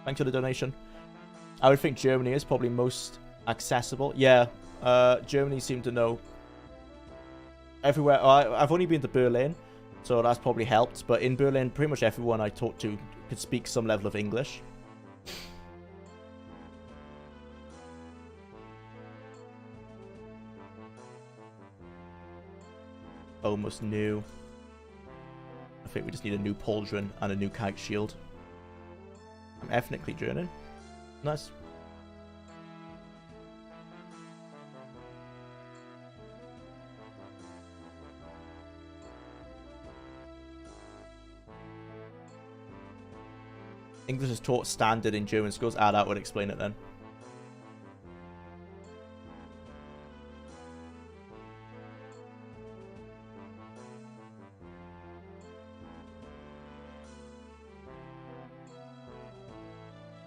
S1: Thanks for the donation. I would think Germany is probably most accessible. Yeah, Germany seemed to know everywhere. I've only been to Berlin, so that's probably helped. But in Berlin, pretty much everyone I talked to could speak some level of English. Almost new. I think we just need a new pauldron and a new kite shield. I'm ethnically German. Nice. English is taught standard in German schools. Ah, that would explain it then.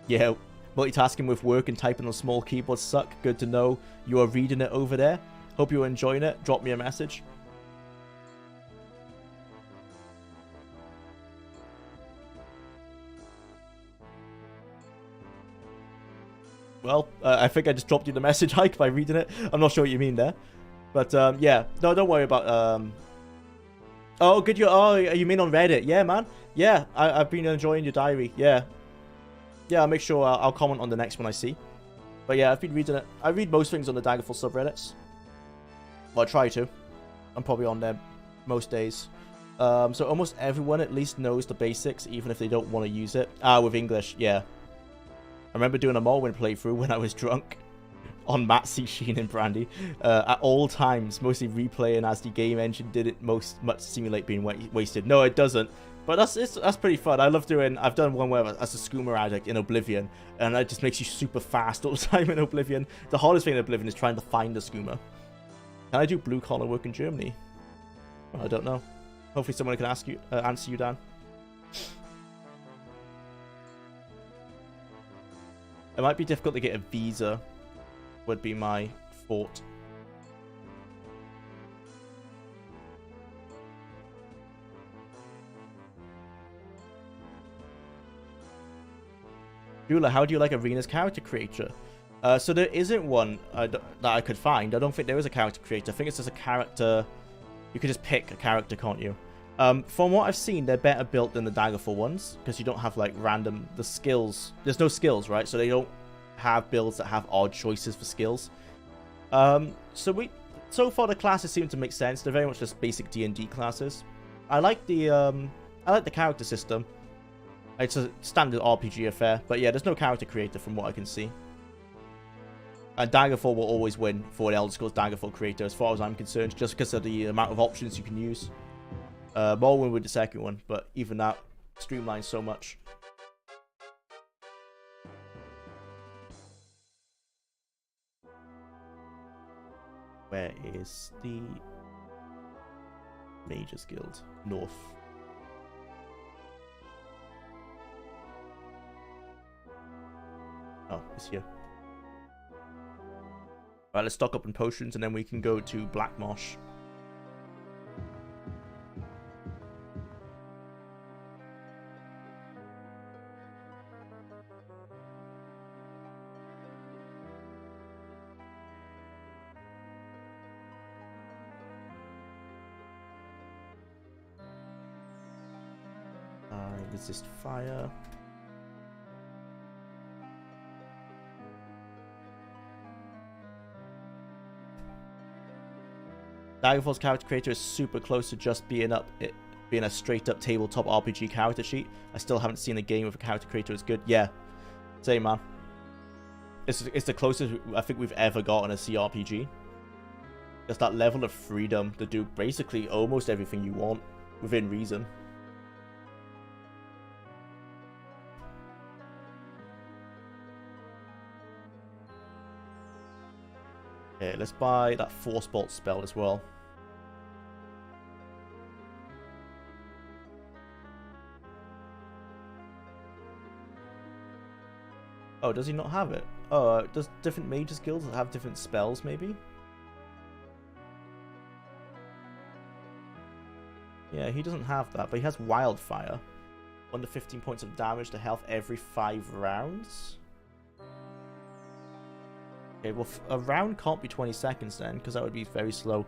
S1: Yeah, multitasking with work and typing on small keyboards suck. Good to know you are reading it over there. Hope you're enjoying it. Drop me a message. Well, I think I just dropped you the message, Hike, by reading it. I'm not sure what you mean there. But, yeah. No, don't worry about... Oh, good. You mean on Reddit? Yeah, man. Yeah, I've been enjoying your diary. Yeah. Yeah, I'll make sure I'll comment on the next one I see. But yeah, I've been reading it. I read most things on the Daggerfall subreddits. Well, I try to. I'm probably on there most days. So almost everyone at least knows the basics, even if they don't want to use it. With English, yeah. I remember doing a Morrowind playthrough when I was drunk on Matzy, Sheen, and Brandy. At all times, mostly replaying as the game engine did it much simulate being wasted. No, it doesn't. But that's pretty fun. I love doing... I've done one where as a skooma addict in Oblivion, and it just makes you super fast all the time in Oblivion. The hardest thing in Oblivion is trying to find the skooma. Can I do blue-collar work in Germany? Well, I don't know. Hopefully someone can answer you, Dan. It might be difficult to get a visa, would be my fort. Jula, how do you like Arena's character creator? So there isn't one that I could find. I don't think there is a character creator. I think it's just a character. You could just pick a character, can't you? From what I've seen, they're better built than the Daggerfall ones because you don't have like the skills. There's no skills, right? So they don't have builds that have odd choices for skills. So far the classes seem to make sense. They're very much just basic D&D classes. I like the character system. It's a standard RPG affair, but yeah, there's no character creator from what I can see. And Daggerfall will always win for an Elder Scrolls Daggerfall creator, as far as I'm concerned, just because of the amount of options you can use. Morrowind with the second one, but even that streamlines so much. Where is the Mages Guild? North. Oh, it's here. Right, let's stock up on potions and then we can go to Black Marsh. Resist fire. Daggerfall's character creator is super close to just being a straight up tabletop RPG character sheet. I still haven't seen a game with a character creator as good. Yeah, same man. It's the closest I think we've ever gotten a CRPG. Just that level of freedom to do basically almost everything you want within reason. Okay, let's buy that Force Bolt spell as well. Oh, does he not have it? Oh, does different mages guilds have different spells, maybe? Yeah, he doesn't have that, but he has Wildfire. 1 to 15 points of damage to health every 5 rounds. Okay, well, a round can't be 20 seconds then, because that would be very slow.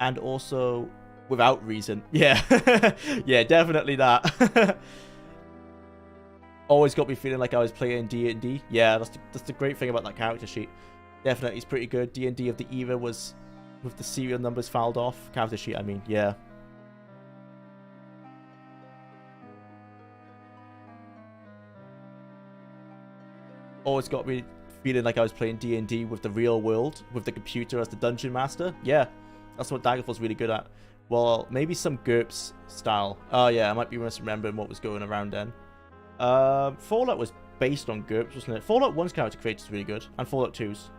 S1: And also, without reason. Yeah, yeah, definitely that. Always got me feeling like I was playing D&D. Yeah, that's the great thing about that character sheet. Definitely, it's pretty good. D&D of the era was with the serial numbers filed off. Character sheet, I mean, yeah. Always got me feeling like I was playing D&D with the real world, with the computer as the dungeon master. Yeah, that's what Daggerfall's really good at. Well, maybe some GURPS style. Oh yeah, I might be misremembering what was going around then. Fallout was based on GURPS, wasn't it? Fallout 1's character creator is really good, and Fallout 2's.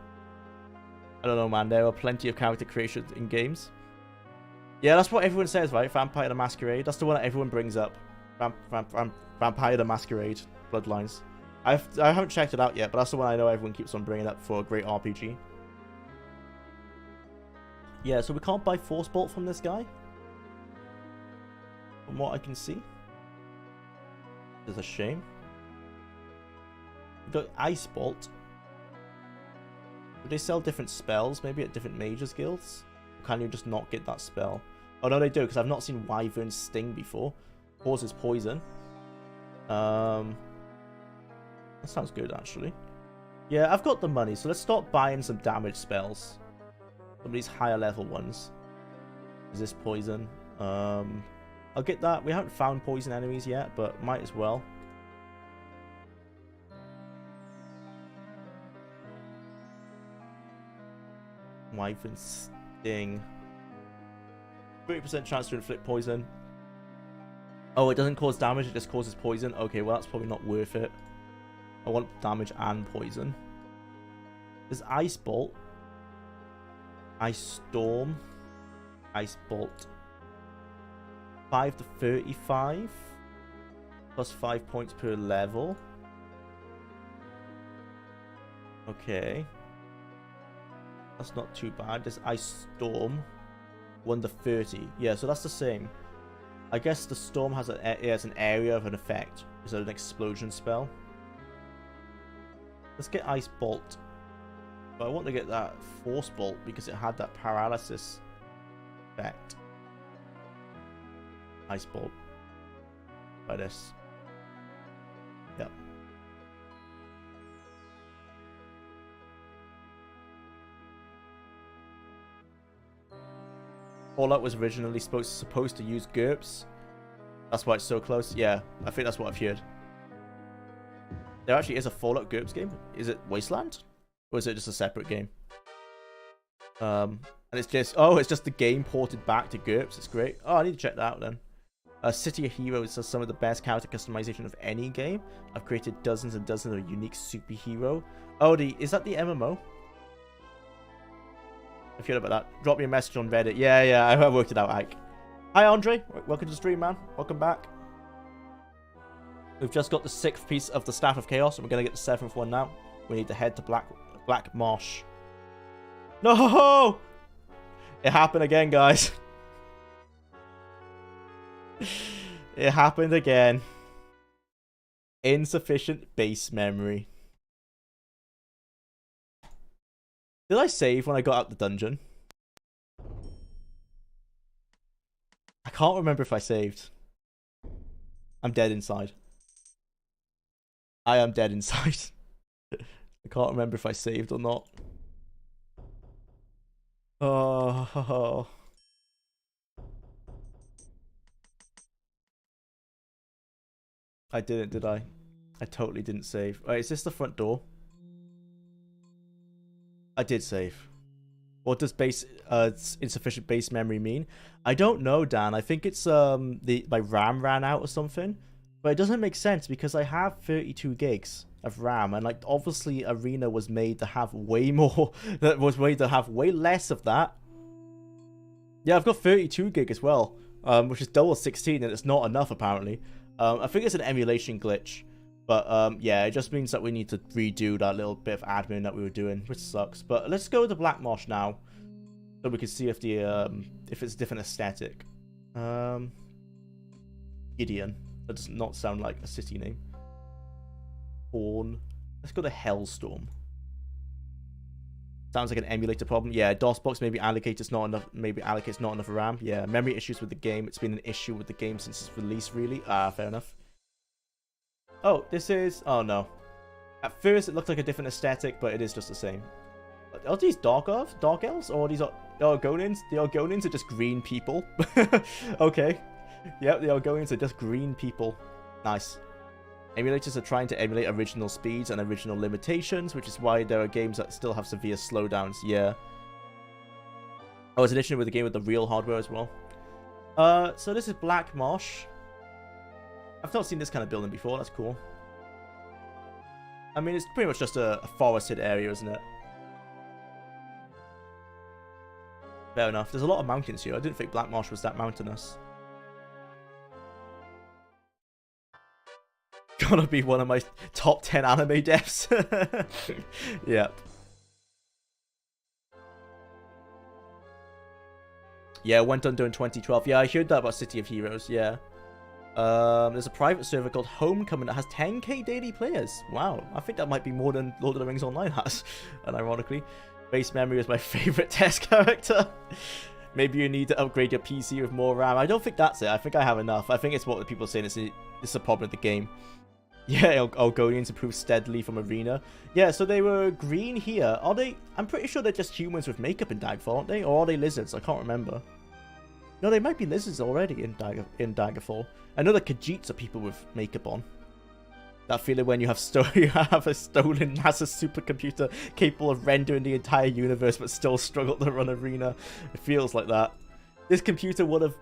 S1: I don't know, man. There are plenty of character creations in games. Yeah, that's what everyone says, right? Vampire the Masquerade. That's the one that everyone brings up. Vampire the Masquerade Bloodlines. I haven't checked it out yet, but that's the one I know everyone keeps on bringing up for a great RPG. Yeah, so we can't buy Force Bolt from this guy. From what I can see. It's a shame. We've got Ice Bolt. Do they sell different spells, maybe at different mages guilds? Or can you just not get that spell? Oh no, they do, because I've not seen Wyvern Sting before. Causes poison. That sounds good, actually. Yeah, I've got the money, so let's start buying some damage spells. Some of these higher level ones. Resist poison. I'll get that. We haven't found poison enemies yet, but might as well. Wyvern Sting. 30% chance to inflict poison. Oh, it doesn't cause damage, it just causes poison. Okay, well that's probably not worth it. I want damage and poison. There's Ice Bolt. Ice Storm. Ice Bolt. 5 to 35. Plus 5 points per level. That's not too bad. There's Ice Storm. 1 to 30. Yeah, so that's the same. I guess the storm has an area of an effect. Is it an explosion spell? Let's get Ice Bolt. But I want to get that Force Bolt because it had that paralysis effect. Ice Bolt. By this. Yep. Fallout was originally supposed to use GURPS. That's why it's so close. Yeah, I think that's what I've heard. There actually is a Fallout GURPS game. Is it Wasteland? Or is it just a separate game? And it's just... Oh, it's just the game ported back to GURPS. It's great. Oh, I need to check that out then. City of Heroes has some of the best character customization of any game. I've created dozens and dozens of unique superhero. Oh, is that the MMO? If you heard about that, drop me a message on Reddit. Yeah, I worked it out, Ike. Hi, Andre. Welcome to the stream, man. Welcome back. We've just got the 6th piece of the Staff of Chaos, and we're going to get the 7th one now. We need to head to Black Marsh. No! It happened again, guys. It happened again. Insufficient base memory. Did I save when I got out the dungeon? I can't remember if I saved. I'm dead inside. I am dead inside. I can't remember if I saved or not. Oh. I didn't, did I? I totally didn't save. Wait, is this the front door? I did save. What does insufficient base memory mean? I don't know, Dan. I think it's my RAM ran out or something. But it doesn't make sense because I have 32 gigs of RAM, and like obviously Arena was made to have way more. That was made to have way less of that. Yeah, I've got 32 gig as well, which is double 16, and it's not enough apparently. I think it's an emulation glitch. But, yeah, it just means that we need to redo that little bit of admin that we were doing, which sucks. But let's go to Black Marsh now, so we can see if if it's a different aesthetic. Gideon. That does not sound like a city name. Horn. Let's go to Hellstorm. Sounds like an emulator problem. Yeah, DOSBox maybe allocates not enough. Maybe allocates not enough RAM. Yeah, memory issues with the game. It's been an issue with the game since its release, really. Fair enough. Oh, this is... Oh, no. At first, it looked like a different aesthetic, but it is just the same. Are these Dark Elves? Or are these Argonians? The Argonians are just green people. Okay. Yep, the Argonians are just green people. Nice. Emulators are trying to emulate original speeds and original limitations, which is why there are games that still have severe slowdowns. Yeah. Oh, it's an issue with the game with the real hardware as well. So this is Black Marsh. I've not seen this kind of building before. That's cool. I mean, it's pretty much just a forested area, isn't it? Fair enough. There's a lot of mountains here. I didn't think Black Marsh was that mountainous. Gonna be one of my top 10 anime deaths. Yep. Yeah, went under in 2012. Yeah, I heard that about City of Heroes. Yeah. There's a private server called Homecoming that has 10k daily players. Wow, I think that might be more than Lord of the Rings Online has. And ironically, base memory is my favorite test character. Maybe you need to upgrade your PC with more RAM. I don't think that's it. I think I have enough. I think it's what the people are saying. It's a problem with the game. Yeah, Argonians improve steadily from Arena. Yeah, so they were green here. Are they? I'm pretty sure they're just humans with makeup in Daggerfall, aren't they? Or are they lizards? I can't remember. No, they might be lizards already in Daggerfall. I know that Khajiits are people with makeup on. That feeling when you have a stolen NASA supercomputer capable of rendering the entire universe but still struggle to run Arena. It feels like that. This computer would have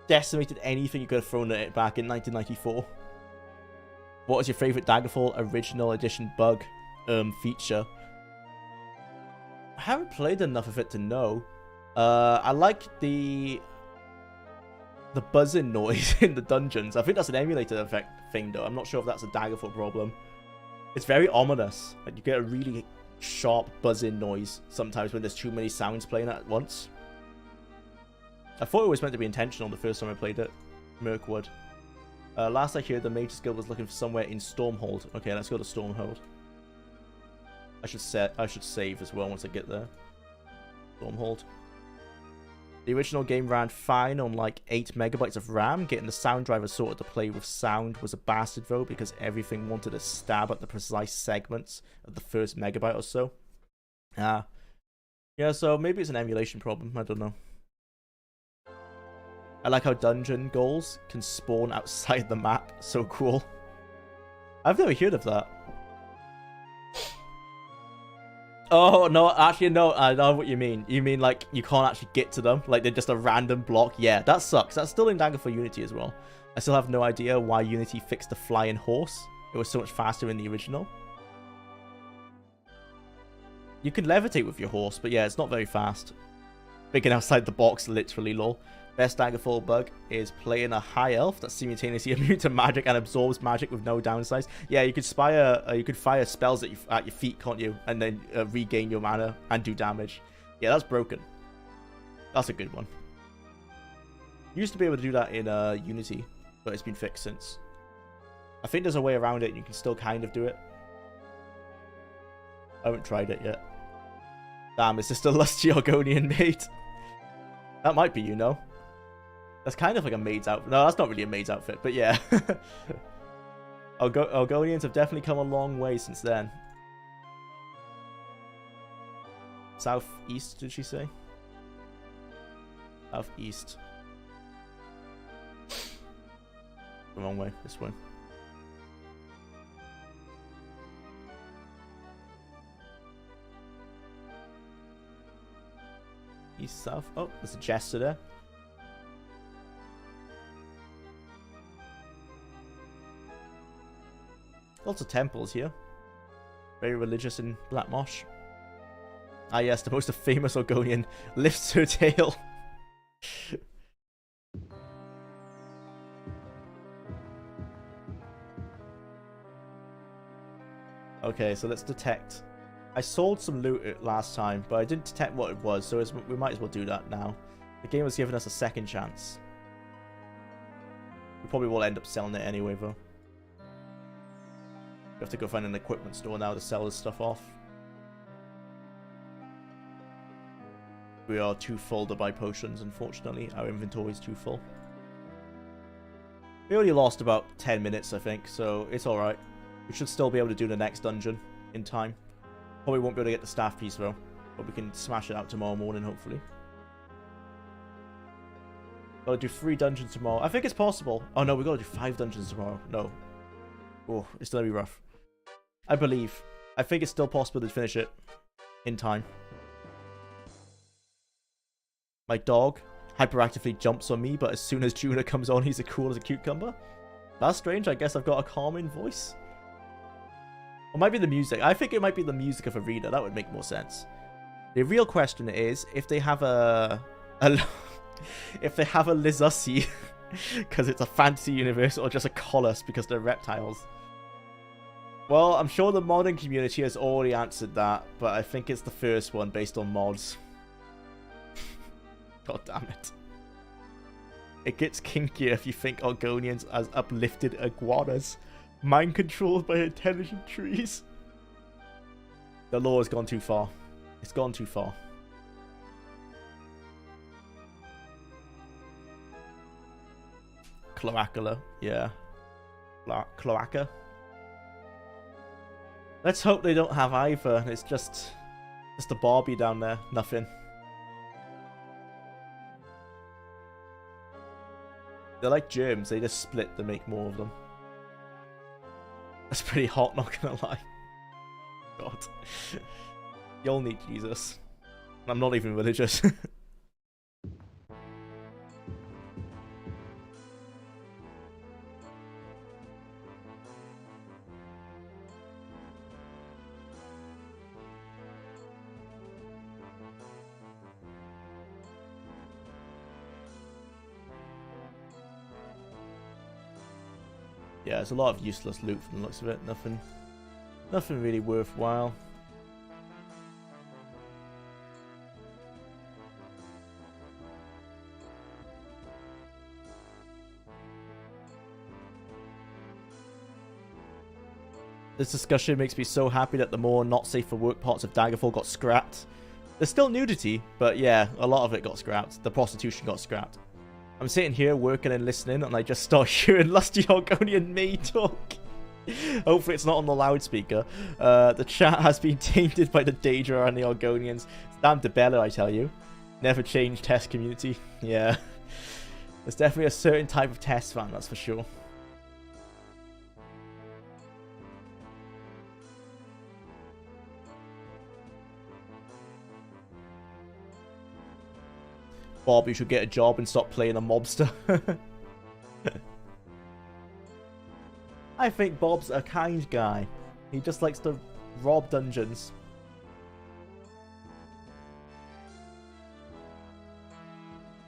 S1: decimated anything you could have thrown at it back in 1994. What is your favorite Daggerfall Original Edition bug feature? I haven't played enough of it to know. I like the buzzing noise in the dungeons. I think that's an emulator effect thing, though. I'm not sure if that's a Daggerfall problem. It's very ominous. Like, you get a really sharp buzzing noise sometimes when there's too many sounds playing at once. I thought it was meant to be intentional the first time I played it. Mirkwood. Last I heard, the Mage's Guild was looking for somewhere in Stormhold. Okay, let's go to Stormhold. I should save as well once I get there. Stormhold. The original game ran fine on like 8 megabytes of RAM. Getting the sound driver sorted to play with sound was a bastard though, because everything wanted to stab at the precise segments of the first megabyte or so. Yeah, so maybe it's an emulation problem. I don't know. I like how dungeon goals can spawn outside the map. So cool. I've never heard of that. Oh, no, actually, no, I know what you mean. You mean, like, you can't actually get to them? Like, they're just a random block? Yeah, that sucks. That's still in Daggerfall Unity as well. I still have no idea why Unity fixed the flying horse. It was so much faster in the original. You can levitate with your horse, but yeah, it's not very fast. Thinking outside the box, literally, lol. Best Daggerfall bug is playing a high elf that's simultaneously immune to magic and absorbs magic with no downsides. Yeah, you could fire spells at your feet, can't you? And then regain your mana and do damage. Yeah, that's broken. That's a good one. You used to be able to do that in Unity, but it's been fixed since. I think there's a way around it and you can still kind of do it. I haven't tried it yet. Damn, is this the lusty Argonian maid? That might be, you know. That's kind of like a maid's outfit. No, that's not really a maid's outfit, but yeah. Argonians have definitely come a long way since then. Southeast, did she say? Southeast. The wrong way, this way. East, south. Oh, there's a jester there. Lots of temples here. Very religious in Blackmosh. Ah yes, the most famous Argonian lifts her tail. Okay, so let's detect. I sold some loot last time, but I didn't detect what it was, so we might as well do that now. The game was giving us a second chance. We probably will end up selling it anyway, though. We have to go find an equipment store now to sell this stuff off. We are too full to buy potions, unfortunately. Our inventory is too full. We only lost about 10 minutes, I think, so it's alright. We should still be able to do the next dungeon in time. Probably won't be able to get the staff piece, though. But we can smash it out tomorrow morning, hopefully. Gotta do 3 dungeons tomorrow. I think it's possible. Oh no, we gotta do 5 dungeons tomorrow. No. Oh, it's gonna be rough. I believe. I think it's still possible to finish it in time. My dog hyperactively jumps on me, but as soon as Juna comes on, he's as cool as a cucumber. That's strange. I guess I've got a calming voice. Or might be the music. I think it might be the music of Arena. That would make more sense. The real question is if they have if they have a Lizussi because it's a fantasy universe, or just a Colossus because they're reptiles. Well, I'm sure the modding community has already answered that, but I think it's the first one based on mods. God damn it. It gets kinkier if you think Argonians as uplifted iguanas, mind controlled by intelligent trees. The lore has gone too far. It's gone too far. Cloacula, yeah. Cloaca. Let's hope they don't have either. It's just a Barbie down there. Nothing. They're like germs. They just split to make more of them. That's pretty hot, not gonna lie. God. You'll need Jesus. I'm not even religious. Yeah, there's a lot of useless loot from the looks of it. Nothing really worthwhile. This discussion makes me so happy that the more not safe for work parts of Daggerfall got scrapped. There's still nudity, but yeah, a lot of it got scrapped. The prostitution got scrapped. I'm sitting here working and listening, and I just start hearing lusty Argonian maid talk. Hopefully it's not on the loudspeaker. The chat has been tainted by the Daedra and the Argonians. Damn DeBella, I tell you. Never change TES community. Yeah. There's definitely a certain type of TES fan, that's for sure. Bob, you should get a job and stop playing a mobster. I think Bob's a kind guy. He just likes to rob dungeons.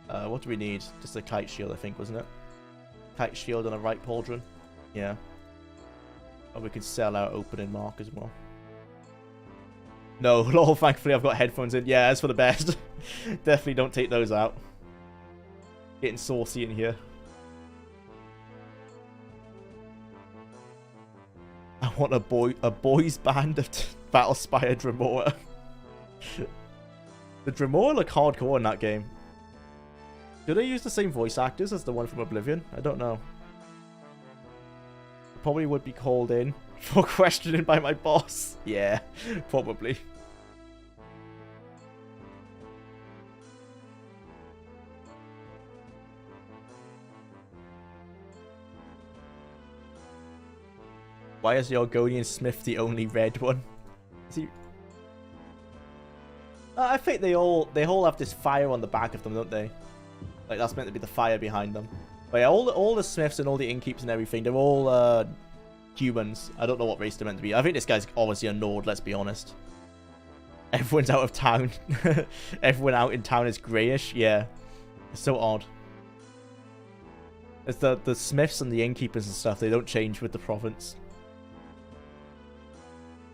S1: What do we need? Just a kite shield, I think, wasn't it? Kite shield and a right pauldron. Yeah. And we can sell our opening mark as well. No, lol, thankfully I've got headphones in. Yeah, that's for the best. Definitely don't take those out. Getting saucy in here. I want a boys band of Battlespire Dremora. The Dremora look hardcore in that game. Do they use the same voice actors as the one from Oblivion? I don't know. Probably would be called in for questioning by my boss. Yeah, probably. Why is the Argonian Smith the only red one? Is he... I think they all have this fire on the back of them, don't they? Like, that's meant to be the fire behind them. But yeah, all the Smiths and all the innkeeps and everything, they're all humans. I don't know what race they're meant to be. I think this guy's obviously a Nord, let's be honest. Everyone's out of town. Everyone out in town is greyish. Yeah. It's so odd. It's the Smiths and the innkeepers and stuff, they don't change with the province.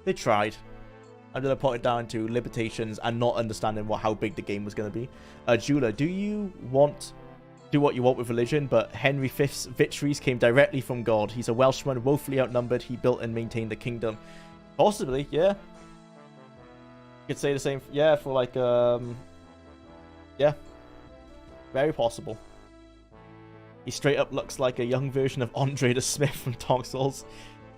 S1: They tried. I'm going to put it down to limitations and not understanding how big the game was going to be. Jula, do you want... do what you want with religion, but Henry V's victories came directly from God. He's a Welshman, woefully outnumbered. He built and maintained the kingdom. Possibly, yeah. You could say the same, yeah, for like, yeah. Very possible. He straight up looks like a young version of Andre the Smith from Dark Souls.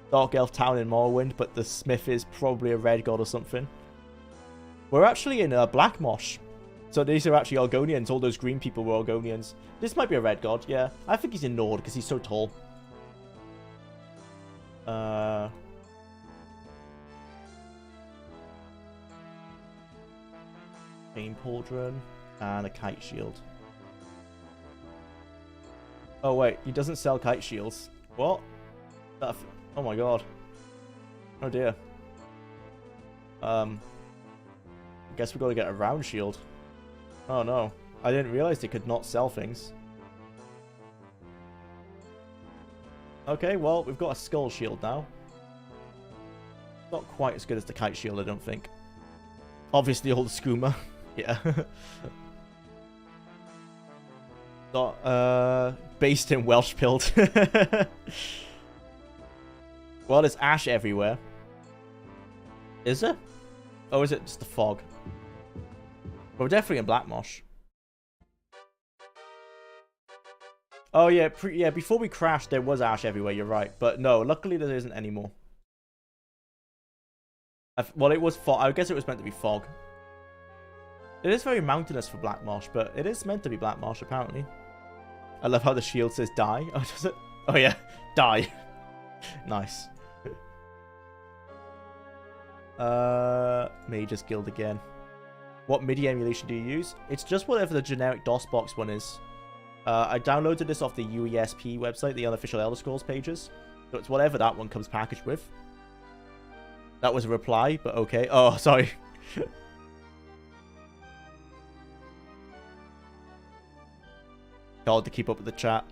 S1: Dark Elf Town in Morrowind, but the Smith is probably a red god or something. We're actually in Black Mosh. So these are actually Argonians. All those green people were Argonians. This might be a red god, yeah. I think he's in Nord because he's so tall. Pain Pauldron and a kite shield. Oh wait, he doesn't sell kite shields. What? Oh my god. Oh dear. I guess we gotta get a round shield. Oh no. I didn't realize they could not sell things. Okay, well, we've got a skull shield now. Not quite as good as the kite shield, I don't think. Obviously, all the skooma. Yeah. Not, based in Welsh Pilt. Well, there's ash everywhere. Is there? Oh, is it just the fog? We're definitely in Black Mosh. Oh, yeah, yeah, before we crashed, there was ash everywhere, you're right. But no, luckily there isn't anymore. Well, it was fog. I guess it was meant to be fog. It is very mountainous for Black Mosh, but it is meant to be Black Mosh, apparently. I love how the shield says die. Oh, does it? Oh, yeah. Die. Nice. Mage's Guild again. What MIDI emulation do you use? It's just whatever the generic DOSBox one is. I downloaded this off the UESP website, the unofficial Elder Scrolls pages. So it's whatever that one comes packaged with. That was a reply, but okay. Oh, sorry. Hard to keep up with the chat.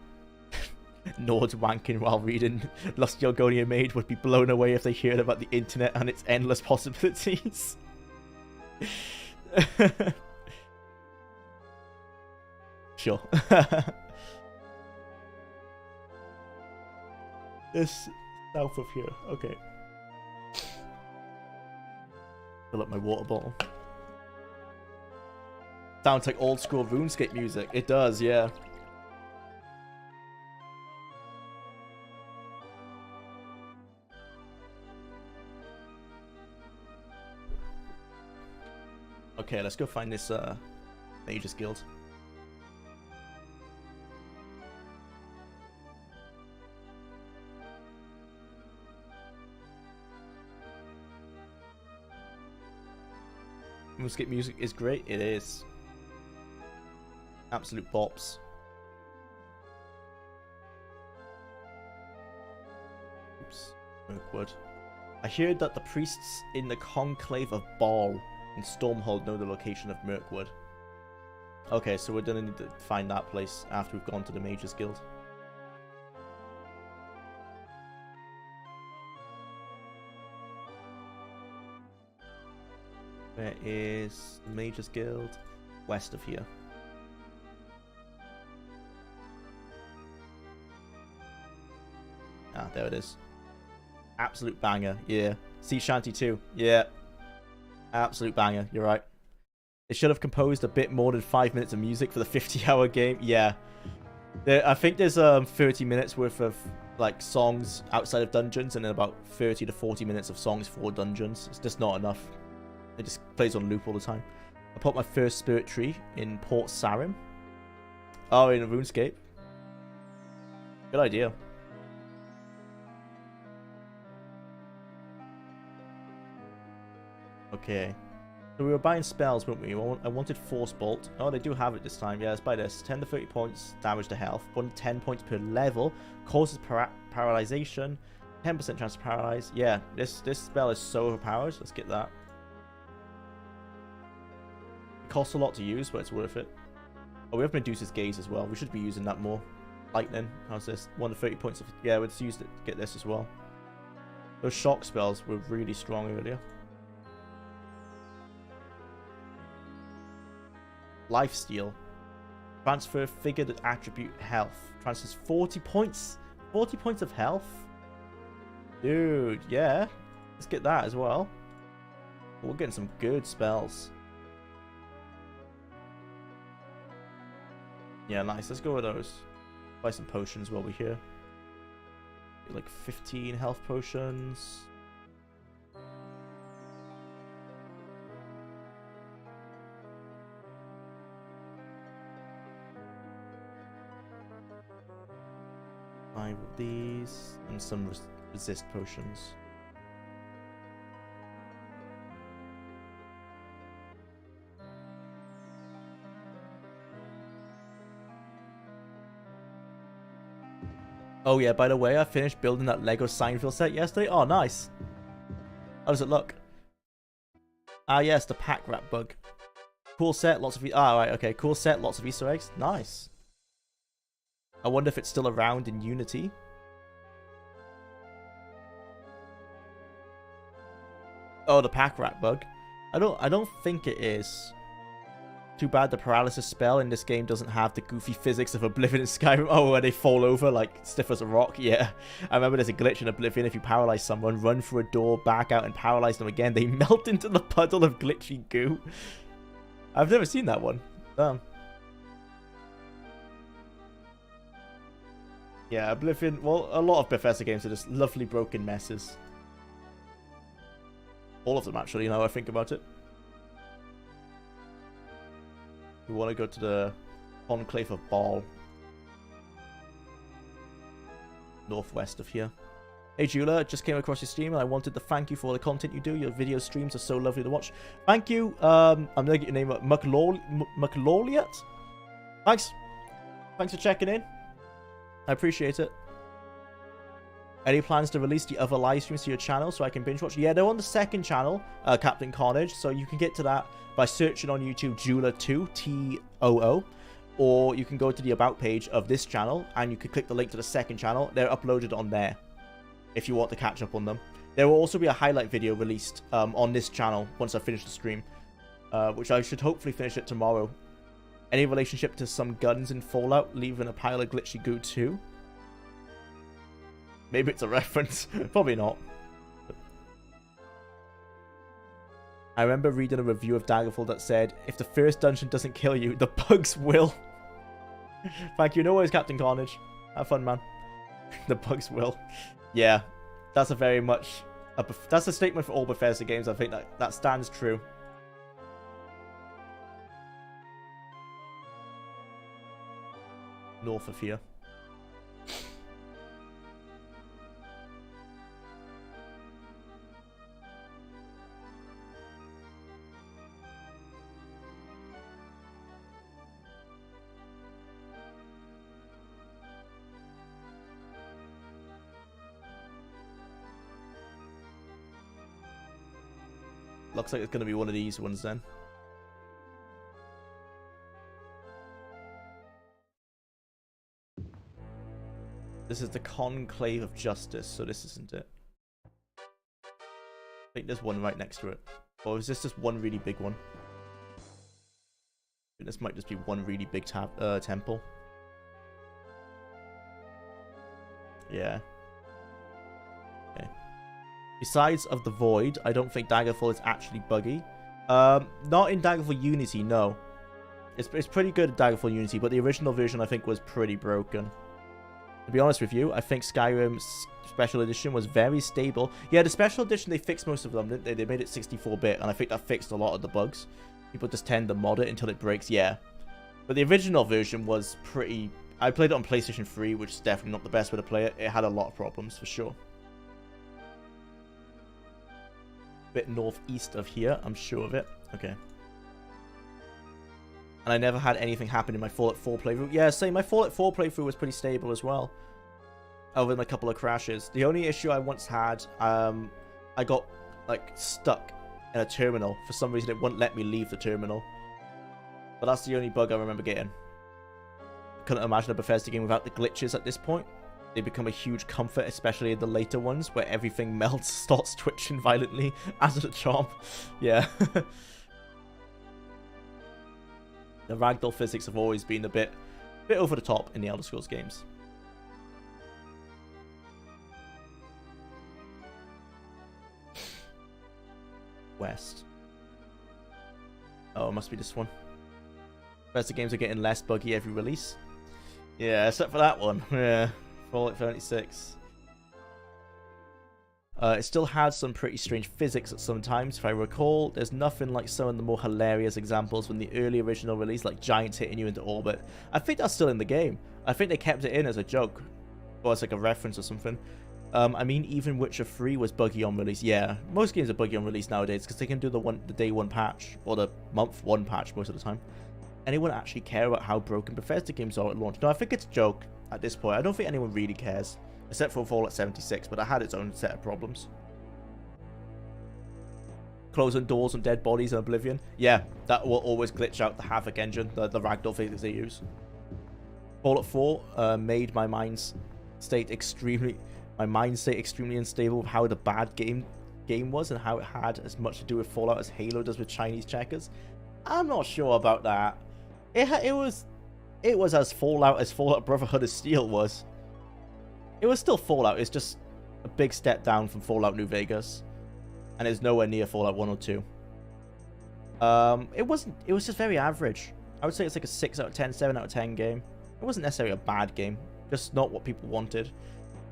S1: Nord's wanking while reading. Lusty Argonian Maid would be blown away if they heard about the internet and its endless possibilities. Sure. It's south of here. Okay. Fill up my water bottle. Sounds like old school RuneScape music. It does, yeah. Okay, let's go find this Mage's Guild. RuneScape music is great. It is. Absolute bops. Oops. Mirkwood. I hear that the priests in the Conclave of Baal in Stormhold know the location of Mirkwood. Okay, so we're gonna need to find that place after we've gone to the Mage's Guild. Where is the Mage's Guild? West of here. Ah, there it is. Absolute banger, yeah. Sea Shanty 2, yeah. Absolute banger, you're right. They should have composed a bit more than 5 minutes of music for the 50-hour game, yeah. I think there's 30 minutes worth of like songs outside of dungeons, and then about 30 to 40 minutes of songs for dungeons. It's just not enough. It just plays on loop all the time. I put my first spirit tree in Port Sarim. Oh, in a RuneScape. Good idea. Okay. So we were buying spells, weren't we? I wanted Force Bolt. Oh, they do have it this time. Yeah, let's buy this. 10 to 30 points damage to health. 1 to 10 points per level. Causes paralyzation. 10% chance to paralyze. Yeah, this spell is so overpowered. Let's get that. It costs a lot to use, but it's worth it. Oh, we have Medusa's Gaze as well. We should be using that more. Lightning. How's this? 1 to 30 points of... Yeah, let's use it to get this as well. Those shock spells were really strong earlier. Lifesteal. Transfer figured attribute health. Transfers 40 points. 40 points of health? Dude, yeah. Let's get that as well. We're getting some good spells. Yeah, nice. Let's go with those. Buy some potions while we're here. Get like 15 health potions. Five of these and some resist potions. Oh yeah, by the way, I finished building that Lego Seinfeld set yesterday. Oh, nice. How does it look? Ah, yes, the pack rat bug. Cool set, lots of... Ah, right, okay. Cool set, lots of Easter eggs. Nice. I wonder if it's still around in Unity. Oh, the pack rat bug. I don't think it is. Too bad the paralysis spell in this game doesn't have the goofy physics of Oblivion and Skyrim. Oh, where they fall over like stiff as a rock. Yeah. I remember there's a glitch in Oblivion. If you paralyze someone, run through a door, back out, and paralyze them again, they melt into the puddle of glitchy goo. I've never seen that one. Damn. Yeah, Oblivion... Well, a lot of Bethesda games are just lovely broken messes. All of them, actually, now I think about it. We want to go to the Conclave of Baal. Northwest of here. Hey Jula, just came across your stream and I wanted to thank you for all the content you do. Your video streams are so lovely to watch. Thank you. I'm going to get your name up. McLauliat? Thanks. Thanks for checking in. I appreciate it. Any plans to release the other live streams to your channel so I can binge watch? Yeah, they're on the second channel, Captain Carnage, so you can get to that by searching on YouTube Jula2, T-O-O, or you can go to the About page of this channel, and you can click the link to the second channel. They're uploaded on there, if you want to catch up on them. There will also be a highlight video released on this channel once I finish the stream, which I should hopefully finish it tomorrow. Any relationship to some guns in Fallout, leaving a pile of glitchy goo too? Maybe it's a reference. Probably not. I remember reading a review of Daggerfall that said, if the first dungeon doesn't kill you, the bugs will. Thank you. No worries, Captain Carnage. Have fun, man. The bugs will. Yeah, that's a very much... that's a statement for all Bethesda games. I think that stands true. North of here. Looks like it's going to be one of these ones then. This is the Conclave of Justice, so this isn't it. I think there's one right next to it. Or is this just one really big one? I think this might just be one really big temple. Yeah. Okay. Besides of the Void, I don't think Daggerfall is actually buggy. Not in Daggerfall Unity, no. It's pretty good at Daggerfall Unity, but the original version I think was pretty broken. To be honest with you, I think Skyrim's Special Edition was very stable. Yeah, the Special Edition, they fixed most of them, didn't they? They made it 64-bit, and I think that fixed a lot of the bugs. People just tend to mod it until it breaks, yeah. But the original version was pretty... I played it on PlayStation 3, which is definitely not the best way to play it. It had a lot of problems, for sure. Bit northeast of here, I'm sure of it. Okay. And I never had anything happen in my Fallout 4 playthrough. Yeah, same. My Fallout 4 playthrough was pretty stable as well. Other than a couple of crashes. The only issue I once had, I got, like, stuck in a terminal. For some reason, it wouldn't let me leave the terminal. But that's the only bug I remember getting. Couldn't imagine a Bethesda game without the glitches at this point. They become a huge comfort, especially in the later ones, where everything melts, starts twitching violently as a charm. Yeah. The ragdoll physics have always been a bit over the top in the Elder Scrolls games. West. Oh, it must be this one. Bethesda games are getting less buggy every release. Yeah, except for that one. Yeah, Fallout 76. It still had some pretty strange physics at some times, if I recall. There's nothing like some of the more hilarious examples from the early original release, like giants hitting you into orbit. I think that's still in the game. I think they kept it in as a joke, or as like a reference or something. I mean, even Witcher 3 was buggy on release. Yeah, most games are buggy on release nowadays because they can do the day one patch, or the month one patch most of the time. Anyone actually care about how broken Bethesda games are at launch? No, I think it's a joke at this point. I don't think anyone really cares. Except for Fallout 76, but it had its own set of problems. Closing doors on dead bodies in Oblivion. Yeah, that will always glitch out the Havoc engine, the ragdoll physics they use. Fallout 4 made my mind state extremely unstable with how the bad game was and how it had as much to do with Fallout as Halo does with Chinese checkers. I'm not sure about that. It was as Fallout Brotherhood of Steel was. It was still Fallout, it's just a big step down from Fallout New Vegas. And it's nowhere near Fallout 1 or 2. It was just very average. I would say it's like a 6 out of 10, 7 out of 10 game. It wasn't necessarily a bad game, just not what people wanted.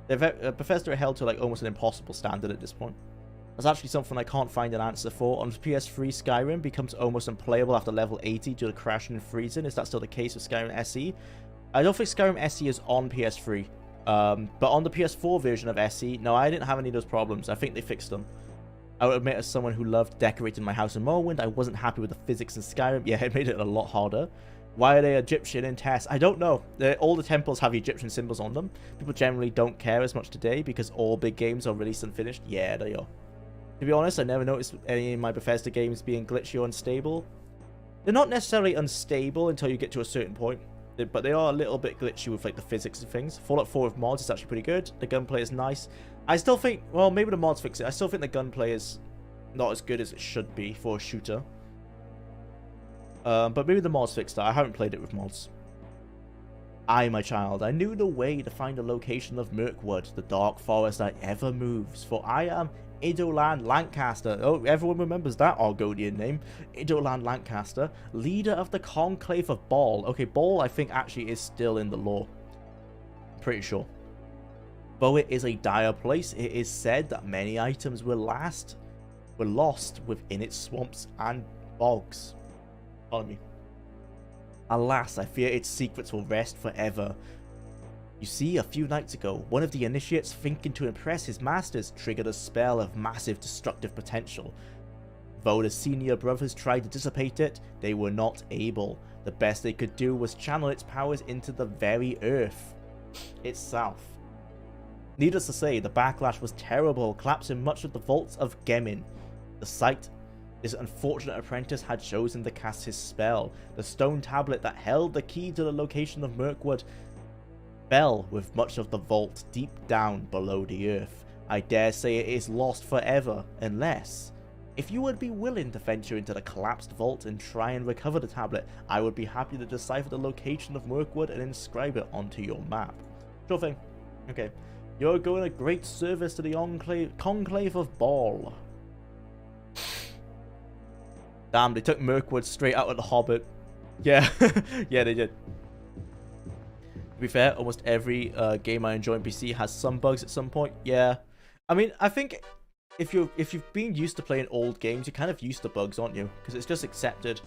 S1: Bethesda are held to like almost an impossible standard at this point. That's actually something I can't find an answer for. On PS3, Skyrim becomes almost unplayable after level 80 due to crashing and freezing. Is that still the case with Skyrim SE? I don't think Skyrim SE is on PS3. But on the PS4 version of SE, no, I didn't have any of those problems. I think they fixed them. I would admit, as someone who loved decorating my house in Morrowind, I wasn't happy with the physics in Skyrim. Yeah, it made it a lot harder. Why are they Egyptian in TES? I don't know. All the temples have Egyptian symbols on them. People generally don't care as much today because all big games are released and finished. Yeah, they are. To be honest, I never noticed any of my Bethesda games being glitchy or unstable. They're not necessarily unstable until you get to a certain point. But they are a little bit glitchy with like the physics of things. Fallout 4 with mods is actually pretty good. The gunplay is nice. I still think, well, maybe the mods fix it. I still think the gunplay is not as good as it should be for a shooter. But maybe the mods fixed that. I haven't played it with mods. My child, I knew the way to find the location of Mirkwood, the dark forest that ever moves. For I am Idolan Lancaster. Oh, everyone remembers that Argonian name. Idolan Lancaster, leader of the Conclave of Ball. Okay, Ball I think actually is still in the lore. I'm pretty sure. Though it is a dire place, it is said that many items were lost within its swamps and bogs. Pardon me. Alas, I fear its secrets will rest forever. You see, a few nights ago, one of the initiates, thinking to impress his masters, triggered a spell of massive destructive potential. Though the senior brothers tried to dissipate it, they were not able. The best they could do was channel its powers into the very earth itself. Needless to say, the backlash was terrible, collapsing much of the vaults of Gemin. The site this unfortunate apprentice had chosen to cast his spell, the stone tablet that held the key to the location of Mirkwood, fell with much of the vault deep down below the earth. I dare say it is lost forever, unless, if you would be willing to venture into the collapsed vault and try and recover the tablet, I would be happy to decipher the location of Mirkwood and inscribe it onto your map. Sure thing. Okay. You're going a great service to the Conclave of Ball. Damn, they took Mirkwood straight out of The Hobbit. Yeah, yeah, they did. To be fair, almost every game I enjoy on PC has some bugs at some point. Yeah, I mean, I think if you've been used to playing old games, you're kind of used to bugs, aren't you? Because it's just accepted.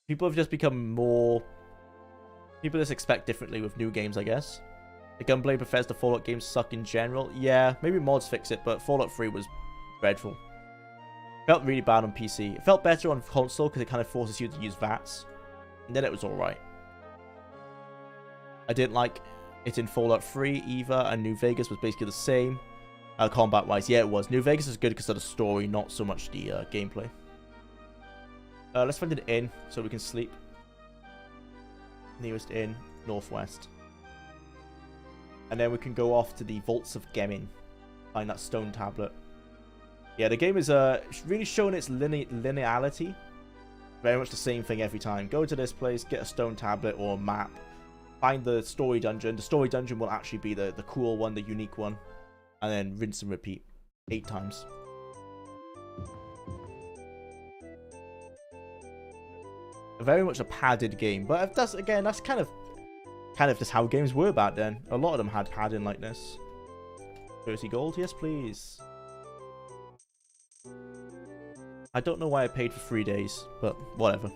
S1: People have just become more. People just expect differently with new games, I guess. The Gunblade Bethesda Fallout games suck in general. Yeah, maybe mods fix it, but Fallout 3 was dreadful. Felt really bad on PC. It felt better on console because it kind of forces you to use VATS. And then it was alright. I didn't like it in Fallout 3 either, and New Vegas was basically the same. Combat-wise, yeah, it was. New Vegas is good because of the story, not so much the gameplay. Let's find an inn so we can sleep. Nearest inn, northwest. And then we can go off to the Vaults of Gemin. Find that stone tablet. Yeah, the game is really showing its linearity. Very much the same thing every time. Go to this place, get a stone tablet or a map. Find the story dungeon. The story dungeon will actually be the cool one, the unique one. And then rinse and repeat 8 times. Very much a padded game. But that's kind of just how games were back then. A lot of them had padding like this. 30 gold? Yes, please. I don't know why I paid for 3 days, but whatever.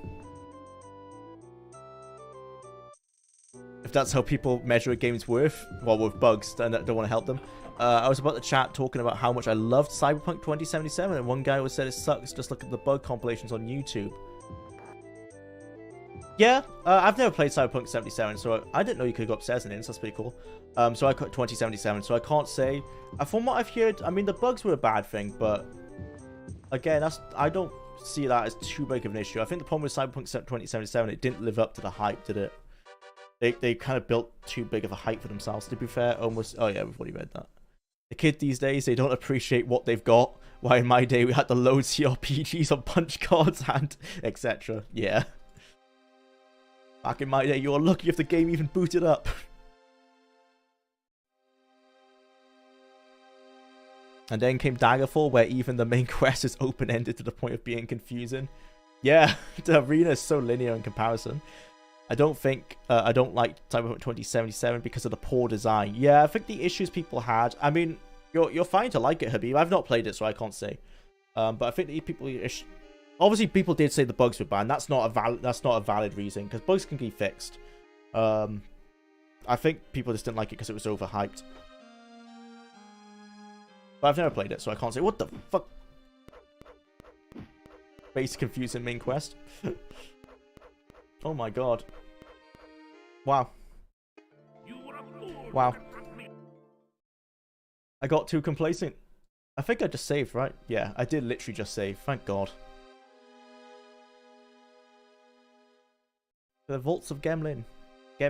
S1: If that's how people measure a game's worth, well, with bugs, then I don't want to help them. I was about to chat talking about how much I loved Cyberpunk 2077, and one guy was said it sucks, just look at the bug compilations on YouTube. Yeah, I've never played Cyberpunk 77, so I didn't know you could go upstairs and in, so that's pretty cool. So I got 2077, so I can't say. From what I've heard, I mean, the bugs were a bad thing, but again, I don't see that as too big of an issue. I think the problem with Cyberpunk 2077, it didn't live up to the hype, did it? They kind of built too big of a hype for themselves, to be fair. Almost, oh yeah, we've already read that. The kid these days, they don't appreciate what they've got. While in my day, we had to load CRPGs on punch cards and etc. Yeah. Back in my day, you were lucky if the game even booted up. And then came Daggerfall, where even the main quest is open-ended to the point of being confusing. Yeah, the arena is so linear in comparison. I don't like Cyberpunk 2077 because of the poor design. Yeah, I think the issues people had. I mean, you're fine to like it, Habib. I've not played it, so I can't say. But I think that people, obviously, people did say the bugs were bad. That's not a valid reason because bugs can be fixed. I think people just didn't like it because it was overhyped. But I've never played it, so I can't say what the fuck. Base confusing main quest. Oh my god. Wow. Wow. I got too complacent. I think I just saved, right? Yeah, I did literally just save. Thank god. The Vaults of Gemin. I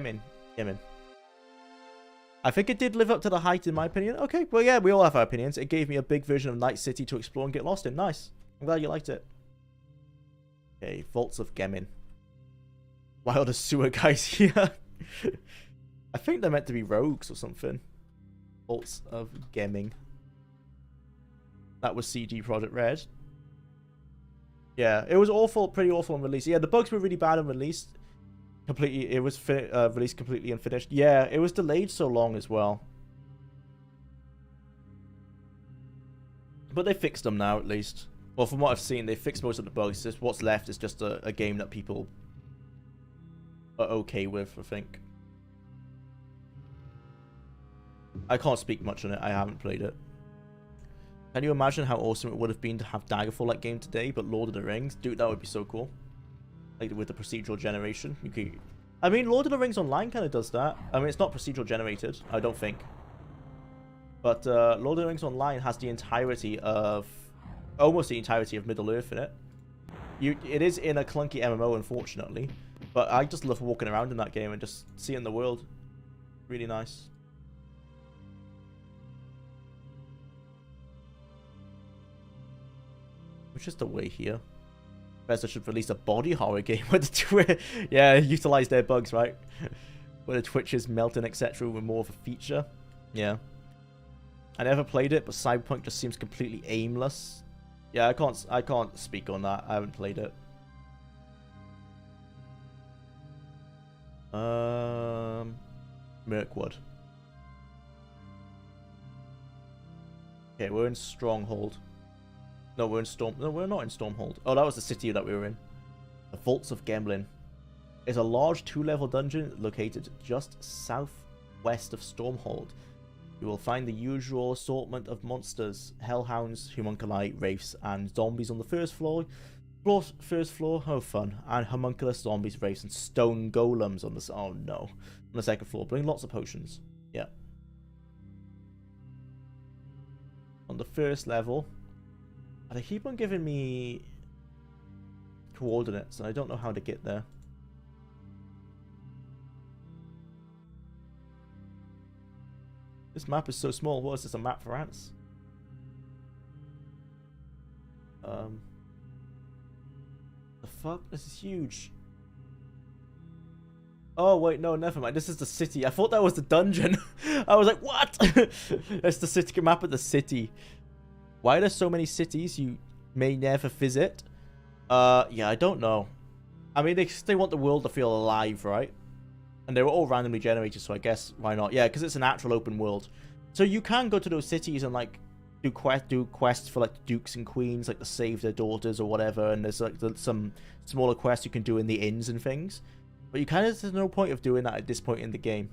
S1: think it did live up to the hype, in my opinion. Okay, well, yeah, we all have our opinions. It gave me a big version of Night City to explore and get lost in. Nice. I'm glad you liked it. Okay, Vaults of Gemin. Why are the sewer guys here? I think they're meant to be rogues or something. Vaults of Gemin. That was CD Projekt Red. Yeah, it was awful, pretty awful on release. Yeah, the bugs were really bad on release. Completely, it was released completely unfinished. Yeah, it was delayed so long as well. But they fixed them now, at least. Well, from what I've seen, they fixed most of the bugs. Just what's left is just a game that people are okay with, I think. I can't speak much on it. I haven't played it. Can you imagine how awesome it would have been to have Daggerfall-like game today, but Lord of the Rings? Dude, that would be so cool. Like, with the procedural generation. You could... I mean, Lord of the Rings Online kind of does that. I mean, it's not procedural generated, I don't think. But Lord of the Rings Online has the entirety of... almost the entirety of Middle-earth in it. It is in a clunky MMO, unfortunately. But I just love walking around in that game and just seeing the world. Really nice. It's just a way here. Bethesda should release a body horror game where the yeah, utilize their bugs, right? Where the twitches melting, etc. were more of a feature. Yeah. I never played it, but Cyberpunk just seems completely aimless. Yeah, I can't speak on that. I haven't played it. Mirkwood. Okay, we're in Stronghold. No, we're in Storm. No, we're not in Stormhold. Oh, that was the city that we were in. The Vaults of Gemlin is a large 2-level dungeon located just southwest of Stormhold. You will find the usual assortment of monsters: hellhounds, homunculi, wraiths, and zombies on the first floor. First floor, oh fun, and homunculus, zombies, wraiths, and stone golems on the oh no, on the second floor. Bring lots of potions. Yeah. On the first level. They keep on giving me coordinates, and I don't know how to get there. This map is so small. What is this, a map for ants? The fuck? This is huge. Oh, wait, no, never mind. This is the city. I thought that was the dungeon. I was like, what? That's the city map of the city. Why are there so many cities you may never visit? Yeah, I don't know. I mean, they want the world to feel alive, right? And they were all randomly generated, so I guess why not? Yeah, because it's an actual open world. So you can go to those cities and, like, do quests for, like, dukes and queens, like, to save their daughters or whatever. And there's, like, some smaller quests you can do in the inns and things. But you kind of, there's no point of doing that at this point in the game.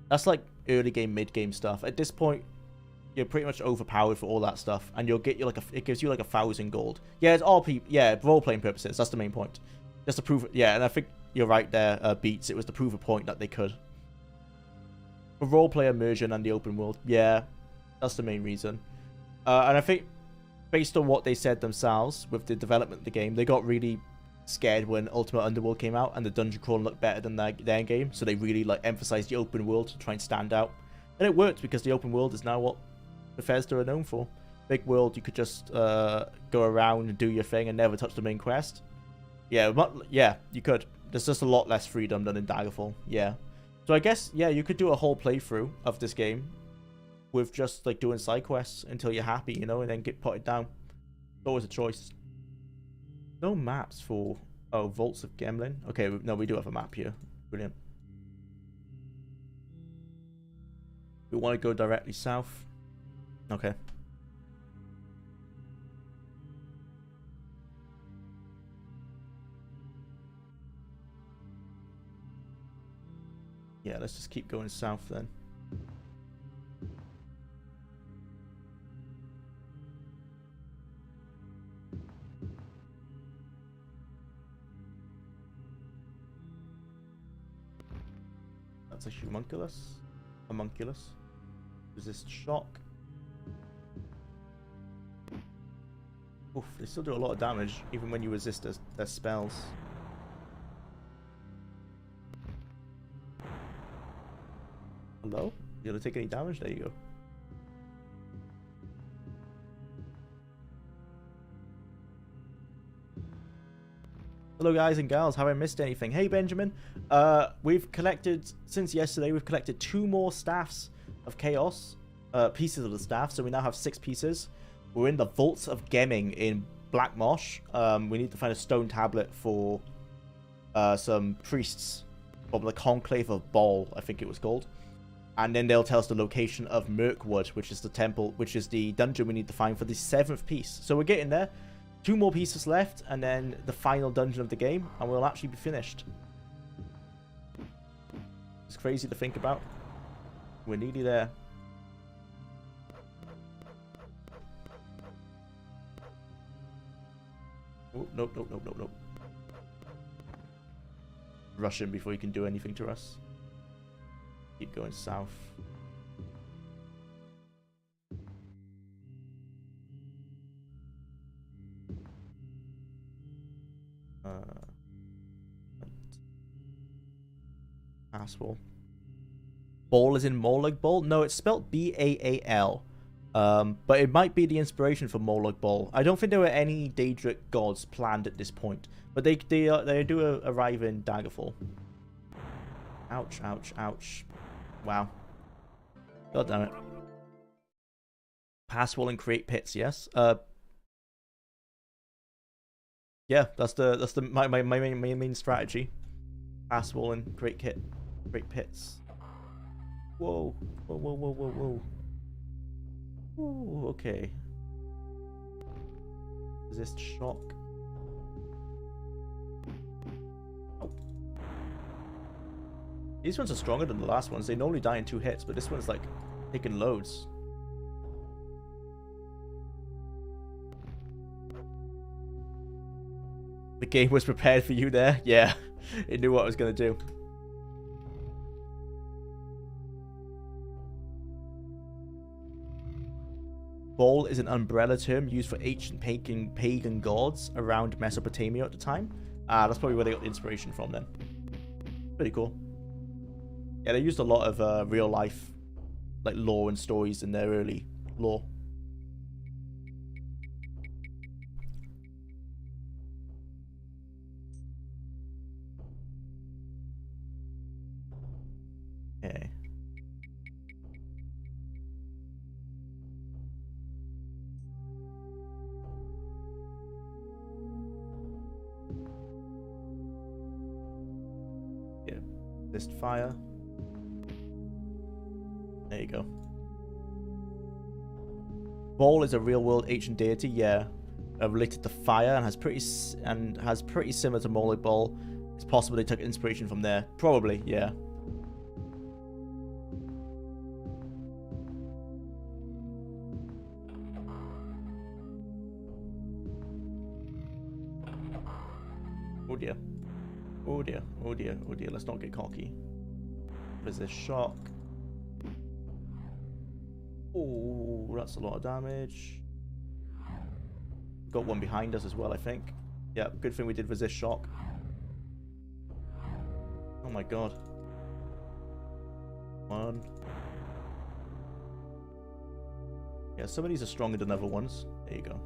S1: That's, like, early game, mid game stuff. At this point, you're pretty much overpowered for all that stuff, and you'll get you like it gives you like 1,000 gold. Yeah, it's all people. Yeah, role playing purposes. That's the main point. Just to prove. Yeah, and I think you're right there, Beats. It was to prove a point that they could. For role play immersion and the open world. Yeah, that's the main reason. And I think based on what they said themselves with the development of the game, they got really scared when Ultimate Underworld came out and the dungeon crawl looked better than their game, so they really like emphasized the open world to try and stand out. And it worked because the open world is now what Bethesda are known for. Big world, you could just go around and do your thing and never touch the main quest. Yeah, yeah, you could. There's just a lot less freedom than in Daggerfall. Yeah. So I guess, yeah, you could do a whole playthrough of this game with just like doing side quests until you're happy, you know, and then get potted down. It's always a choice. No maps for... Oh, Vaults of Gemlin. Okay, no, we do have a map here. Brilliant. We want to go directly south. Okay. Yeah, let's just keep going south then. That's a homunculus. Resist shock. Oof, they still do a lot of damage, even when you resist their spells. Hello? You gonna take any damage? There you go. Hello guys and gals, have I missed anything? Hey Benjamin, we've collected, since yesterday, we've collected 2 more staffs of chaos, pieces of the staff, so we now have 6 pieces. We're in the Vaults of Gemming in Black Marsh. We need to find a stone tablet for some priests from the Conclave of Baal, I think it was called. And then they'll tell us the location of Mirkwood, which is the temple, which is the dungeon we need to find for the 7th piece. So we're getting there. 2 more pieces left, and then the final dungeon of the game, and we'll actually be finished. It's crazy to think about. We're nearly there. Oh, nope, nope, nope, nope, nope. Rush him before he can do anything to us. Keep going south. Asshole. Baal is in Morlug Baal? No, it's spelled B-A-A-L. But it might be the inspiration for Morlug Baal. I don't think there were any Daedric gods planned at this point. But they do arrive in Daggerfall. Ouch, ouch, ouch. Wow. God damn it. Pass wall and create pits, yes? Yeah, that's my main strategy. Pass wall and create pits. Whoa. Whoa, whoa, whoa, whoa, whoa. Ooh, okay. Resist shock. Oh. These ones are stronger than the last ones. They normally die in 2 hits, but this one's like taking loads. The game was prepared for you there? Yeah. It knew what I was going to do. Baal is an umbrella term used for ancient pagan gods around Mesopotamia at the time. That's probably where they got the inspiration from then. Pretty cool. Yeah, they used a lot of real life like lore and stories in their early lore. Okay. Yeah, resist fire. There you go. Baal is a real-world ancient deity, yeah, related to fire and has pretty similar to Morlug Baal. It's possible they took inspiration from there. Probably, yeah. Oh dear. Oh dear. Oh dear. Oh dear. Let's not get cocky. Resist shock. Oh, that's a lot of damage. Got one behind us as well, I think. Yeah, good thing we did resist shock. Oh my god. One. Yeah, some of these are stronger than other ones. There you go.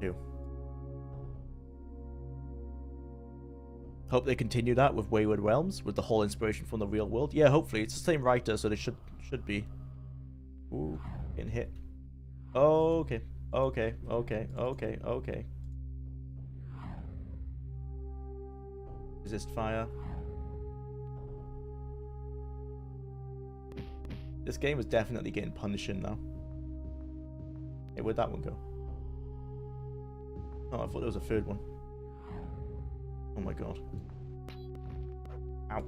S1: 2. Hope they continue that with Wayward Realms, with the whole inspiration from the real world. Yeah, hopefully. It's the same writer, so they should be. Ooh, getting hit. Okay. Okay. Okay. Okay. Okay. Resist fire. This game is definitely getting punishing now. Hey, where'd that one go? Oh, I thought there was a 3rd one. Oh my god. Ow.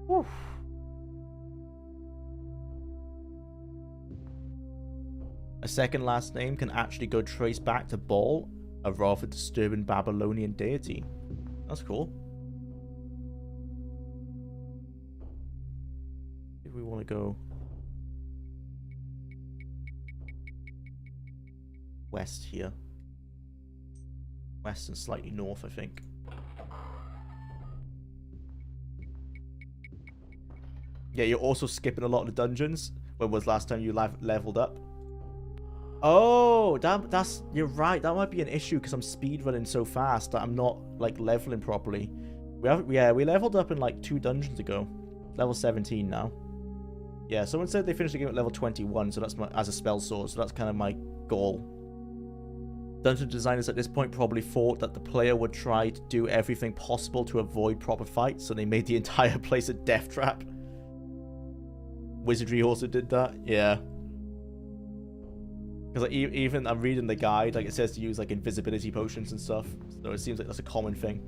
S1: Whew. A second last name can actually go trace back to Baal, a rather disturbing Babylonian deity. That's cool. If we want to go west here. West and slightly north, I think. Yeah, you're also skipping a lot of the dungeons. When was last time you leveled up? Oh, you're right. That might be an issue because I'm speedrunning so fast that I'm not like leveling properly. We leveled up in like 2 dungeons ago. Level 17 now. Yeah, someone said they finished the game at level 21, so that's as a spell sword, so that's kind of my goal. Dungeon designers at this point probably thought that the player would try to do everything possible to avoid proper fights, so they made the entire place a death trap. Wizardry also did that, yeah. Because like, even I'm reading the guide, like it says to use like invisibility potions and stuff, so it seems like that's a common thing.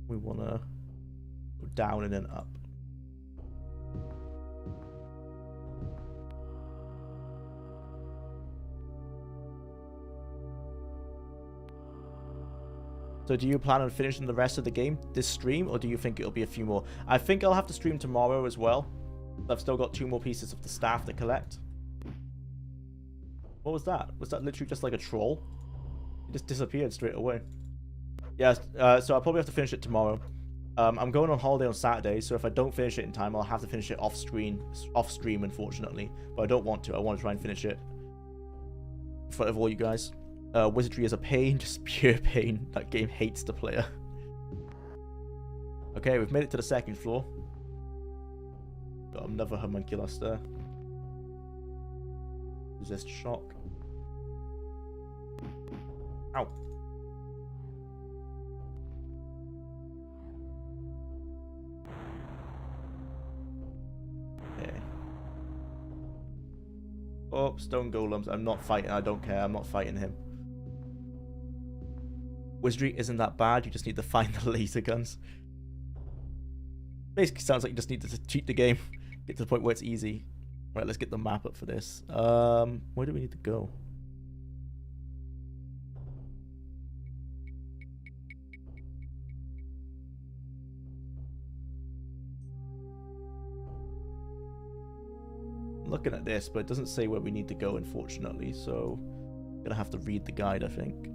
S1: We want to go down and then up. So do you plan on finishing the rest of the game this stream, or do you think it'll be a few more? I think I'll have to stream tomorrow as well. I've still got 2 more pieces of the staff to collect. What was that? Was that literally just like a troll? It just disappeared straight away. Yeah, so I'll probably have to finish it tomorrow. I'm going on holiday on Saturday, so if I don't finish it in time, I'll have to finish it off stream, unfortunately. But I don't want to. I want to try and finish it in front of all you guys. Wizardry is a pain, just pure pain. That game hates the player. Okay, we've made it to the 2nd floor. Got another homunculus there. Resist shock. Ow. Okay. Oh, stone golems. I'm not fighting. I don't care. I'm not fighting him. Wizardry isn't that bad, you just need to find the laser guns. Basically sounds like you just need to cheat the game. Get to the point where it's easy. Right, let's get the map up for this. Where do we need to go? I'm looking at this, but it doesn't say where we need to go, unfortunately, so I'm gonna have to read the guide, I think.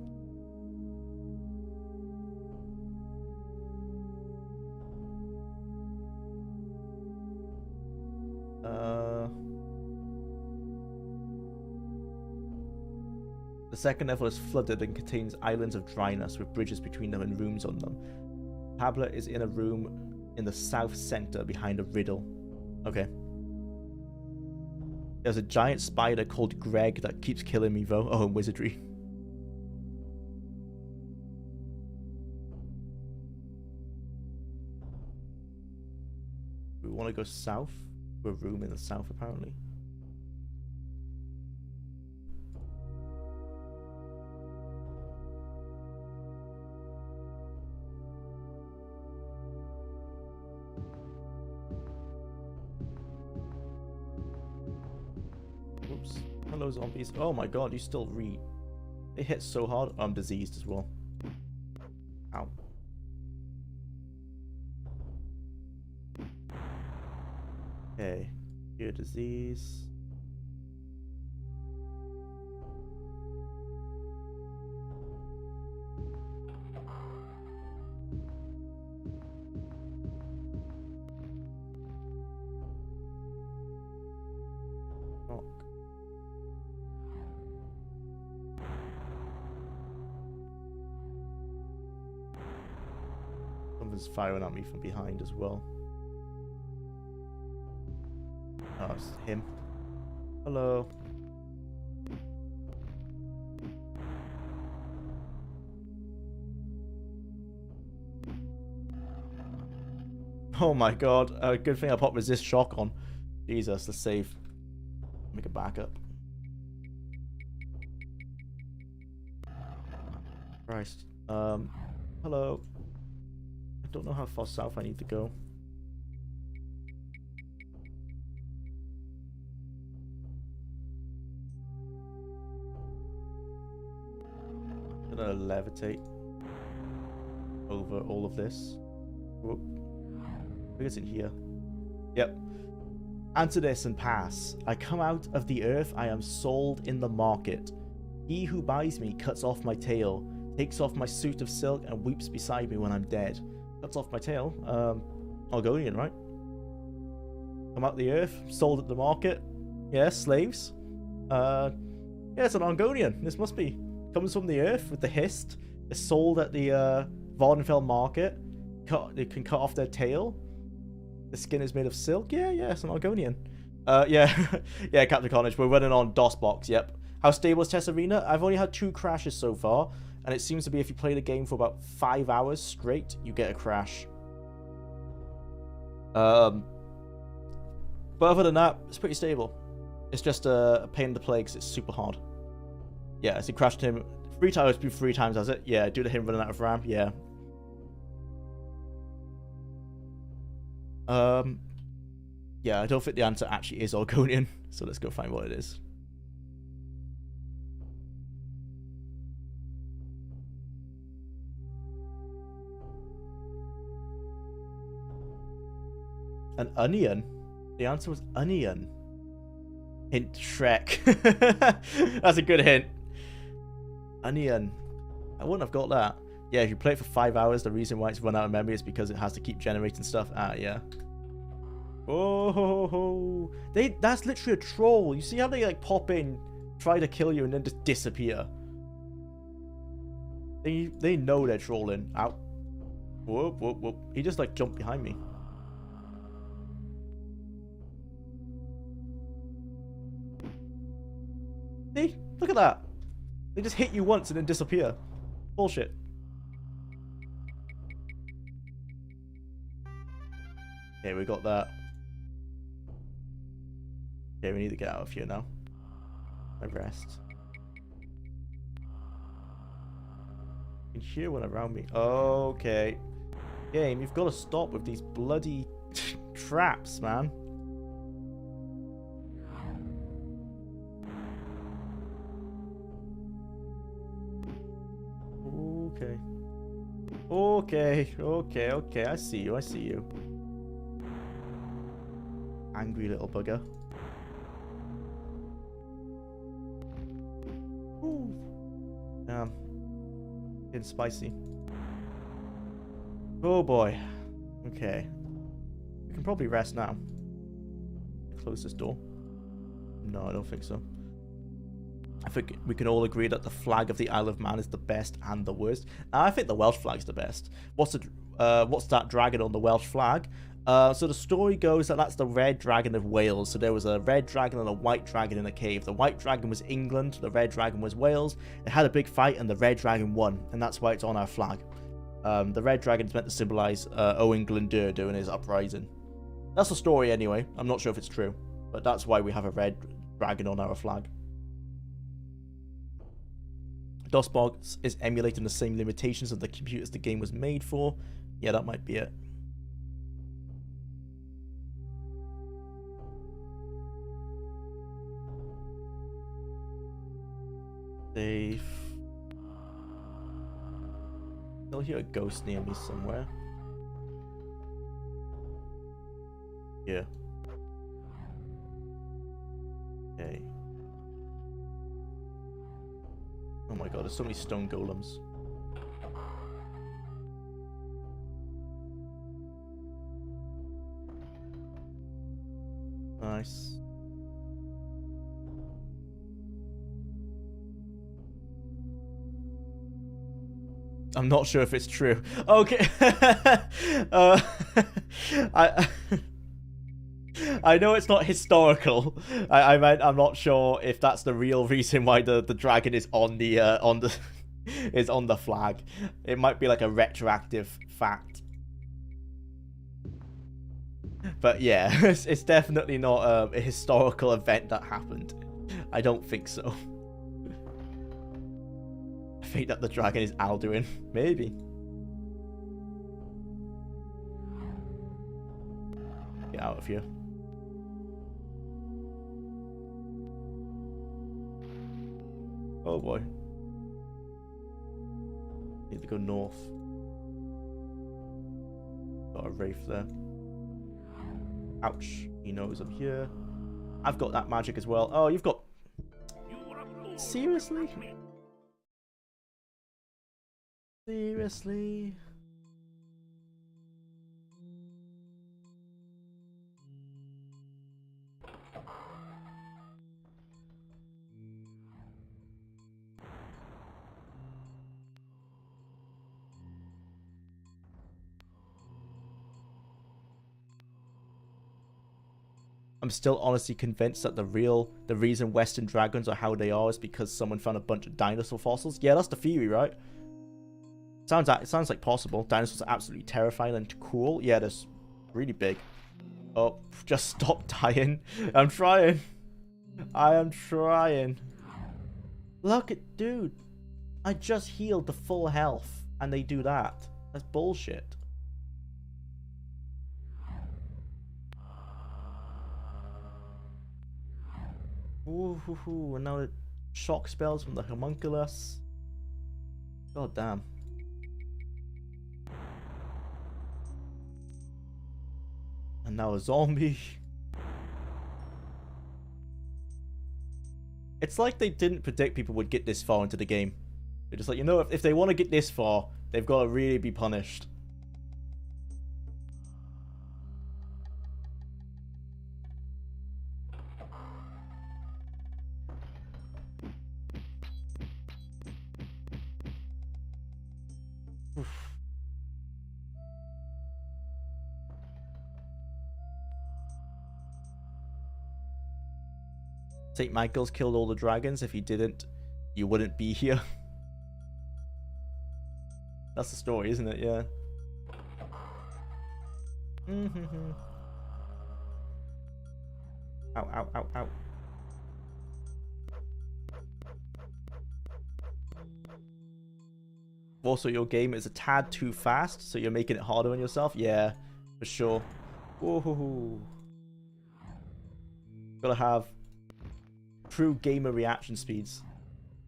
S1: The 2nd level is flooded and contains islands of dryness with bridges between them and rooms on them. Tablet is in a room in the south center behind a riddle. Okay. There's a giant spider called Greg that keeps killing me though. Oh, and wizardry. We want to go south. To a room in the south apparently. Oops. Hello zombies. Oh my god, you still read. They hit so hard. I'm diseased as well. Ow. Okay. Cure disease. Something's firing at me from behind as well. Oh, it's him. Hello. Oh my god. Good thing I popped resist shock on. Jesus, let's save. Make a backup. Christ. Hello. I don't know how far south I need to go. I'm gonna levitate over all of this. Whoop. I think it's in here. Yep. Answer this and pass. I come out of the earth, I am sold in the market. He who buys me cuts off my tail, takes off my suit of silk, and weeps beside me when I'm dead. Cuts off my tail. Argonian, right? Come out the earth, sold at the market. Yeah, slaves. Yeah, it's an Argonian. This must be. Comes from the earth with the hist. It's sold at the Vardenfell market. They can cut off their tail. The skin is made of silk. Yeah, it's an Argonian. Yeah, yeah, Captain Carnage. We're running on DOSBox. Yep. How stable is TES Arena? I've only had 2 crashes so far, and it seems to be if you play the game for about 5 hours straight, you get a crash. But other than that, it's pretty stable. It's just a pain in the play because it's super hard. Yeah, as he crashed him 3 times, 3 times, has it? Yeah, due to him running out of RAM. Yeah. Yeah, I don't think the answer actually is Argonian, so let's go find what it is. An onion? The answer was onion. Hint Shrek. That's a good hint. Onion. I wouldn't have got that. Yeah, if you play it for 5 hours, the reason why it's run out of memory is because it has to keep generating stuff. Ah, yeah. Oh, that's literally a troll. You see how they like pop in, try to kill you, and then just disappear? They know they're trolling. Ow. Whoop, whoop, whoop. He just like jumped behind me. See? Look at that. They just hit you once and then disappear. Bullshit. Okay, we got that. Okay, we need to get out of here now. I rest. I can hear one around me. Okay. Game, you've got to stop with these bloody traps, man. Okay. I see you. Angry little bugger. Ooh. Damn. Getting spicy. Oh boy. Okay. We can probably rest now. Close this door. No, I don't think so. I think we can all agree that the flag of the Isle of Man is the best and the worst. I think the Welsh flag's the best. What's that dragon on the Welsh flag? So the story goes that that's the red dragon of Wales. So there was a red dragon and a white dragon in a cave. The white dragon was England, the red dragon was Wales. They had a big fight and the red dragon won, and that's why it's on our flag. The red dragon is meant to symbolize Owen Glendur doing his uprising. That's the story anyway. I'm not sure if it's true, but that's why we have a red dragon on our flag. DOSBox is emulating the same limitations of the computers the game was made for. Yeah, that might be it. Safe. Still hear a ghost near me somewhere. Yeah. Okay. Oh my god, there's so many stone golems. Nice. I'm not sure if it's true. Okay. I know it's not historical. I'm not sure if that's the real reason why the dragon is on the is on the flag. It might be like a retroactive fact. But yeah, it's definitely not a historical event that happened. I don't think so. I think that the dragon is Alduin. Maybe. Get out of here. Oh boy. Need to go north. Got a wraith there. Ouch. He knows I'm here. I've got that magic as well. Oh, you've got... Seriously? Seriously? I'm still honestly convinced that the reason Western dragons are how they are is because someone found a bunch of dinosaur fossils. Yeah, that's the theory, right? It sounds like possible. Dinosaurs are absolutely terrifying and cool. Yeah, they're really big. Oh, just stop dying. I'm trying. I am trying. Look at, dude. I just healed the full health and they do that. That's bullshit. Ooh, and now the shock spells from the homunculus. God damn. And now a zombie. It's like they didn't predict people would get this far into the game. They're just like, you know, if they want to get this far, they've got to really be punished. Oof. St. Michael's killed all the dragons. If he didn't, you wouldn't be here. That's the story, isn't it? Yeah. Ow, ow, ow, ow. Also, your game is a tad too fast, so you're making it harder on yourself. Yeah, for sure. Whoa. Gotta have true gamer reaction speeds.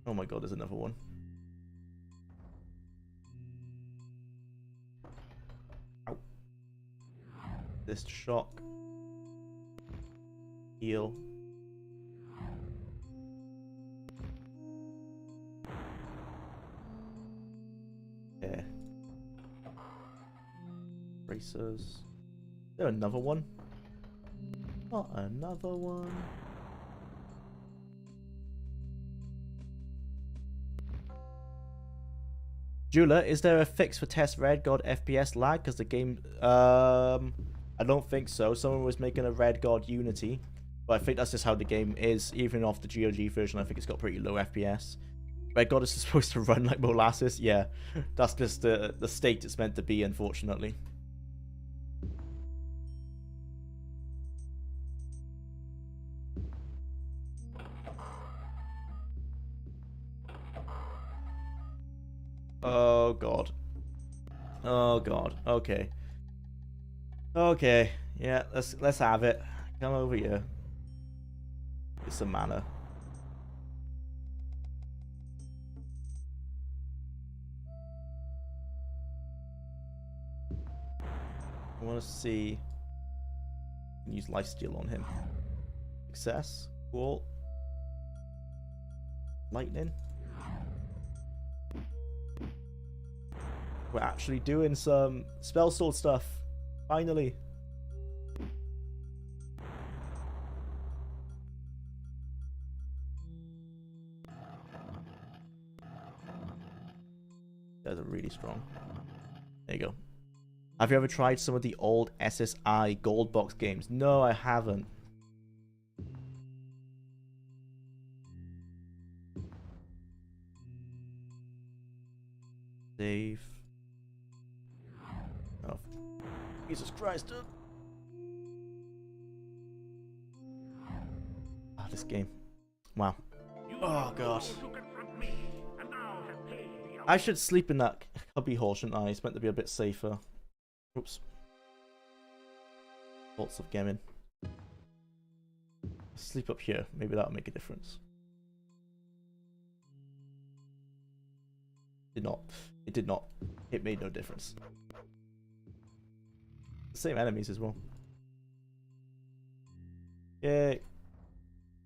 S1: Oh my god, there's another one. Ow. This shock. Heal. Yeah. Bracers. Is there another one? Not another one. Jula, is there a fix for test Red God FPS lag? Because the game, I don't think so. Someone was making a Red God Unity, but I think that's just how the game is. Even off the GOG version, I think it's got pretty low FPS. Red God is supposed to run like molasses. Yeah, that's just the state it's meant to be, unfortunately. Oh god. Oh god. Okay. Okay. Yeah, let's have it. Come over here. Get some mana. I want to see. Use lifesteal on him. Success. Cool. Lightning. We're actually doing some spell sword stuff. Finally. Those are really strong. There you go. Have you ever tried some of the old SSI gold box games? No, I haven't. Save. Oh, Jesus Christ. Ah, this game. Wow. Oh, God. I should sleep in that cubby hole, shouldn't I? It's meant to be a bit safer. Oops. Lots of gaming. Sleep up here. Maybe that'll make a difference. Did not. It did not. It made no difference. The same enemies as well. Yay.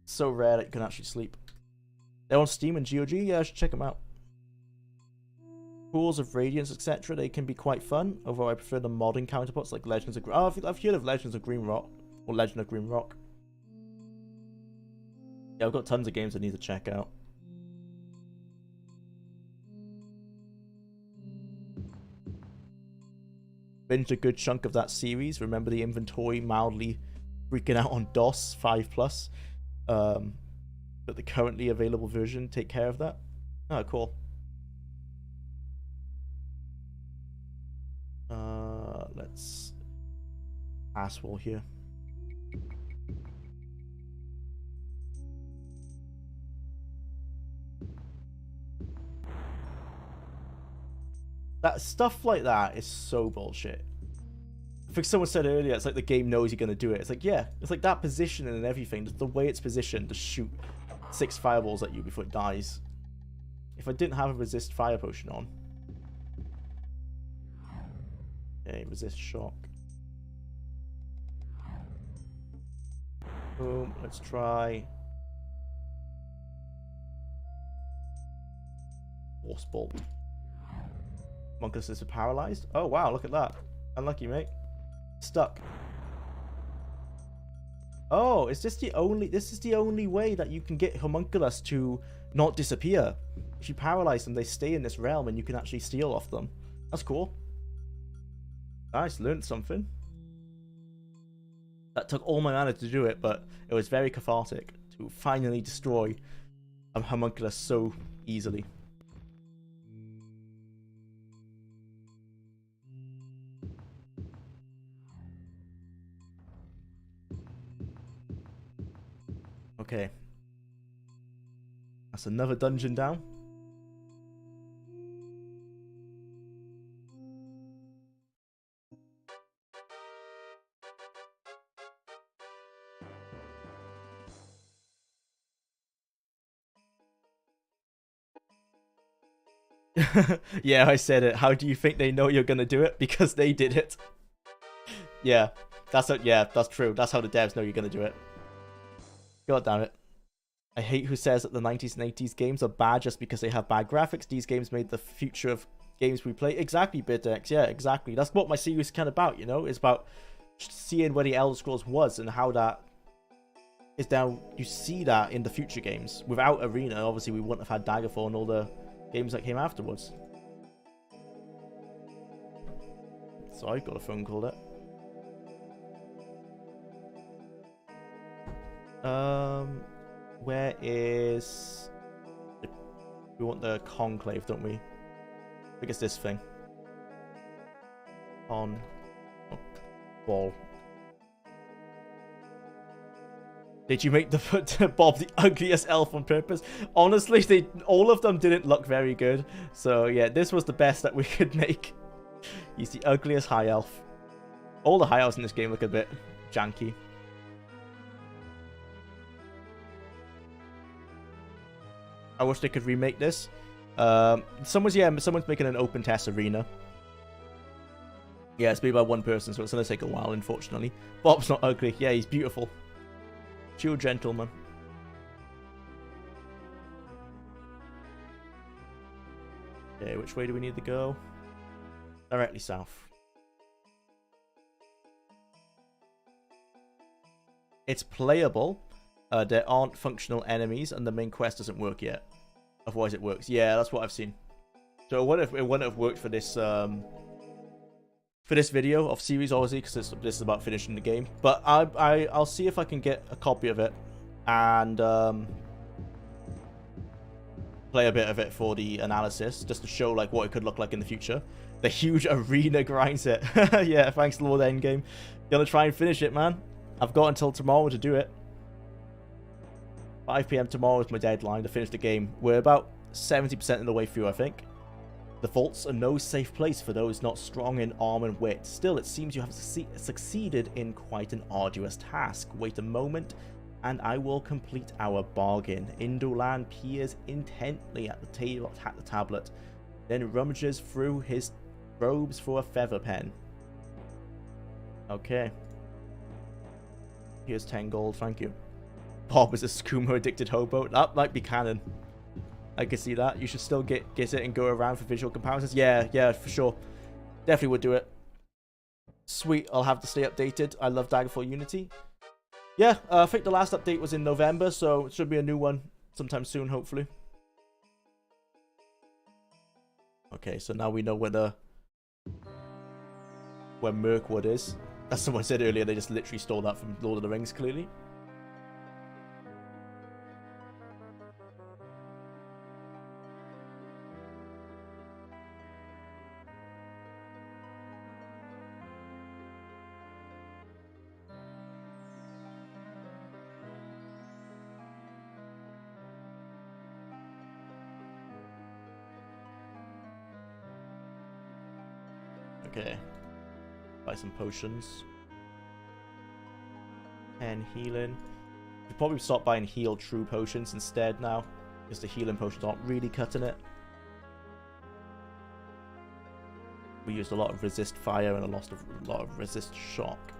S1: So rare that you can actually sleep. They're on Steam and GOG. Yeah, I should check them out. Pools of Radiance, etc. They can be quite fun, although I prefer the modern counterparts like Legends of Green. Oh, I've heard of Legends of Green Rock or Legend of Green Rock. Yeah, I've got tons of games I need to check out. Binged a good chunk of that series. Remember the inventory mildly freaking out on DOS 5+. But the currently available version take care of that. Oh, cool. Let's pass wall here. That stuff like that is so bullshit. I think someone said earlier, it's like the game knows you're gonna do it. It's like, yeah, it's like that position and everything, just the way it's positioned to shoot 6 fireballs at you before it dies. If I didn't have a resist fire potion on. Okay, resist shock. Boom, let's try Force Bolt. Homunculus is paralyzed. Oh wow, look at that. Unlucky, mate. Stuck. Oh, is this the only way that you can get Homunculus to not disappear? If you paralyze them, they stay in this realm and you can actually steal off them. That's cool. Nice, learned something. That took all my mana to do it, but it was very cathartic to finally destroy a Homunculus so easily. Okay. That's another dungeon down. Yeah, I said it. How do you think they know you're gonna do it? Because they did it. Yeah, that's true. That's how the devs know you're gonna do it. God damn it. I hate who says that the 90s and 80s games are bad just because they have bad graphics. These games made the future of games we play. Exactly, BitX. Yeah, exactly. That's what my series is kind of about, you know? It's about seeing where the Elder Scrolls was and how that is now. You see that in the future games. Without Arena, obviously, we wouldn't have had Daggerfall and all the games that came afterwards. Sorry, got a phone call there. Where is... We want the conclave, don't we? I think it's this thing. On... Oh, wall. Did you make the Bob the ugliest elf on purpose? Honestly, all of them didn't look very good. So yeah, this was the best that we could make. He's the ugliest high elf. All the high elves in this game look a bit janky. I wish they could remake this. Someone's making an open TES arena. Yeah, it's made by one person, so it's gonna take a while, unfortunately. Bob's not ugly. Yeah, he's beautiful. Chill gentleman. Okay, which way do we need to go? Directly south. It's playable. There aren't functional enemies, and the main quest doesn't work yet. Otherwise, it works. Yeah, that's what I've seen. So it wouldn't have worked for this video of series, obviously, because this is about finishing the game. But I'll see if I can get a copy of it and play a bit of it for the analysis, just to show like what it could look like in the future. The huge arena grind set. Yeah, thanks, Lord Endgame. Gonna try and finish it, man. I've got until tomorrow to do it. 5 PM tomorrow is my deadline to finish the game. We're about 70% of the way through, I think. The vaults are no safe place for those not strong in arm and wit. Still, it seems you have succeeded in quite an arduous task. Wait a moment, and I will complete our bargain. Indolan peers intently at the tablet, then rummages through his robes for a feather pen. Okay. Here's 10 gold, thank you. Bob is a skooma-addicted hobo. That might be canon. I can see that. You should still get it and go around for visual comparisons. Yeah, for sure. Definitely would do it. Sweet, I'll have to stay updated. I love Daggerfall Unity. Yeah, I think the last update was in November, so it should be a new one sometime soon, hopefully. Okay, so now we know where Mirkwood is. As someone said earlier, they just literally stole that from Lord of the Rings, clearly. Okay. Buy some potions. And healing. We'll probably start buying heal true potions instead now. Because the healing potions aren't really cutting it. We used a lot of resist fire and a lot of resist shock.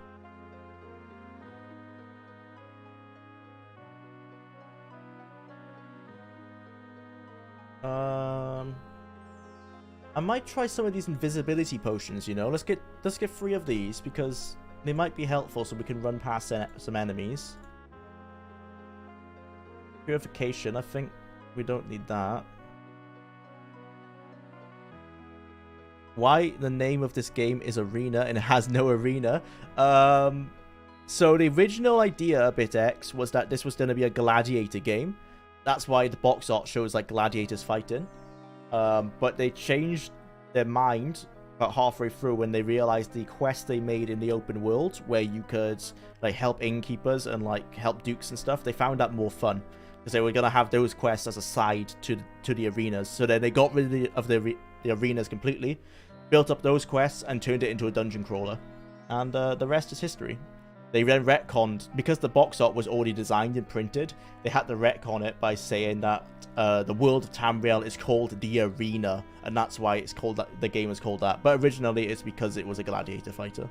S1: I might try some of these invisibility potions, you know. Let's get 3 of these because they might be helpful so we can run past some enemies. Purification, I think we don't need that. Why the name of this game is Arena and it has no arena? So the original idea, BitX, was that this was going to be a gladiator game. That's why the box art shows like gladiators fighting. But they changed their mind about halfway through when they realized the quest they made in the open world, where you could like help innkeepers and like help dukes and stuff. They found that more fun because they were gonna have those quests as a side to the arenas. So then they got rid of the arenas completely, built up those quests, and turned it into a dungeon crawler. And the rest is history. They then retconned, because the box art was already designed and printed, they had to retcon it by saying that the world of Tamriel is called the Arena, and that's why it's called that. The game is called that. But originally, it's because it was a gladiator fighter.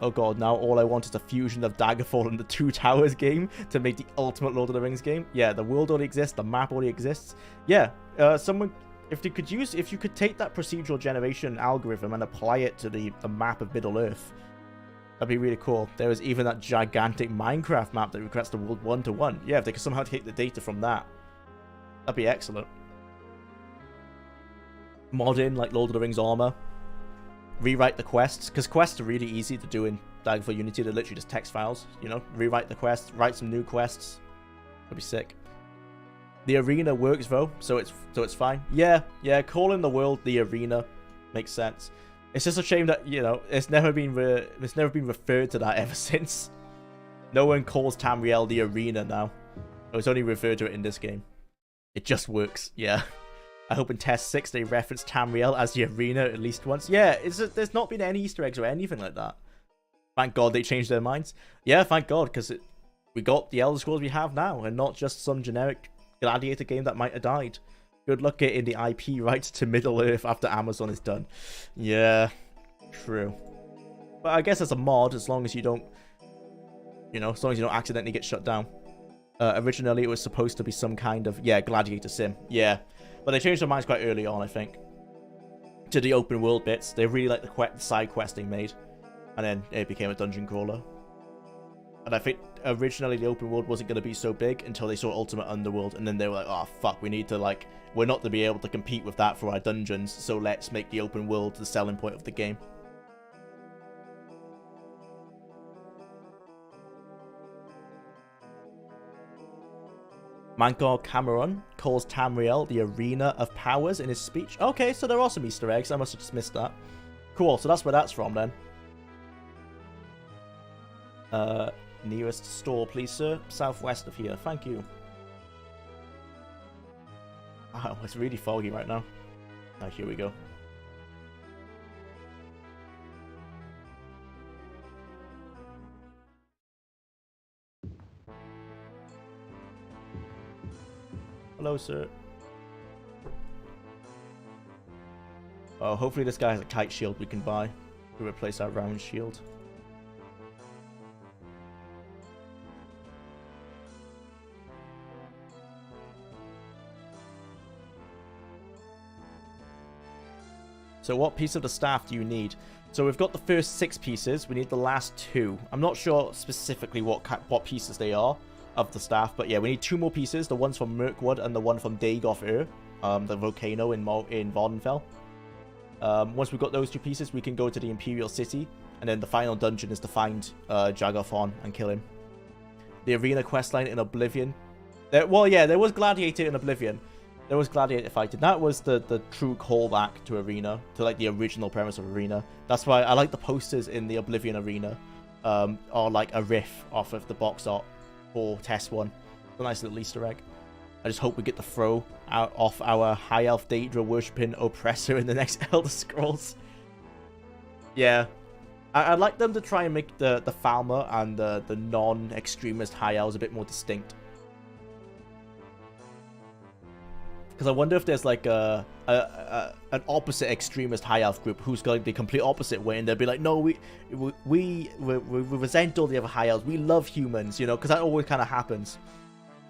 S1: Oh god, now all I want is a fusion of Daggerfall and the Two Towers game to make the ultimate Lord of the Rings game. Yeah, the world already exists, the map already exists. Yeah, someone... If you could take that procedural generation algorithm and apply it to the map of Middle-earth, that'd be really cool. There was even that gigantic Minecraft map that requests the world 1-to-1. Yeah, if they could somehow take the data from that, that'd be excellent. Mod in, like, Lord of the Rings armor. Rewrite the quests, because quests are really easy to do in Daggerfall Unity. They're literally just text files, you know? Rewrite the quests, write some new quests. That'd be sick. The arena works though, so it's fine. Yeah, calling the world the arena makes sense. It's just a shame that, you know, it's never been referred to that ever since. No one calls Tamriel the arena now. It's only referred to it in this game. It just works. Yeah. I hope in TES 6 they reference Tamriel as the arena at least once. Yeah, there's not been any Easter eggs or anything like that. Thank God they changed their minds. Yeah, thank God, because we got the Elder Scrolls we have now, and not just some generic gladiator game that might have died. Good luck getting the IP rights to Middle-earth after Amazon is done. Yeah, true. But I guess as a mod, as long as you don't, you know, as long as you don't accidentally get shut down. Originally, it was supposed to be some kind of, yeah, gladiator sim. Yeah, but they changed their minds quite early on, I think. To the open world bits, they really liked the side questing made, and then it became a dungeon crawler. And I think originally the open world wasn't going to be so big until they saw Ultimate Underworld, and then they were like, oh fuck, we need to, like, we're not to be able to compete with that for our dungeons, so let's make the open world the selling point of the game. Mankar Cameron calls Tamriel the Arena of Powers in his speech. Okay, so there are some Easter eggs. I must have just missed that. Cool, so that's where that's from then. Nearest store, please, sir. Southwest of here. Thank you. Wow, it's really foggy right now. Oh, here we go. Hello, sir. Oh, hopefully this guy has a kite shield we can buy to replace our round shield. So what piece of the staff do you need? So we've got the first 6 pieces. We need the last 2. I'm not sure specifically what pieces they are of the staff, but yeah, we need 2 more pieces. The ones from Mirkwood and the one from Dagoth the volcano in Vardenfell. Once we've got those 2 pieces, we can go to the Imperial City, and then the final dungeon is to find Jagothon and kill him. The arena questline in Oblivion. There was Gladiator in Oblivion. There was Gladiator fighting. That was the true callback to Arena, to like the original premise of Arena. That's why I like the posters in the Oblivion Arena, are like a riff off of the box art for TES 1. It's a nice little Easter egg. I just hope we get the throw out off our High Elf Daedra worshipping oppressor in the next Elder Scrolls. Yeah. I'd like them to try and make the Falmer and the non-extremist High Elves a bit more distinct. Because I wonder if there's like an opposite extremist High Elf group who's going the complete opposite way, and they'll be like, no, we resent all the other High Elves. We love humans, you know, because that always kind of happens.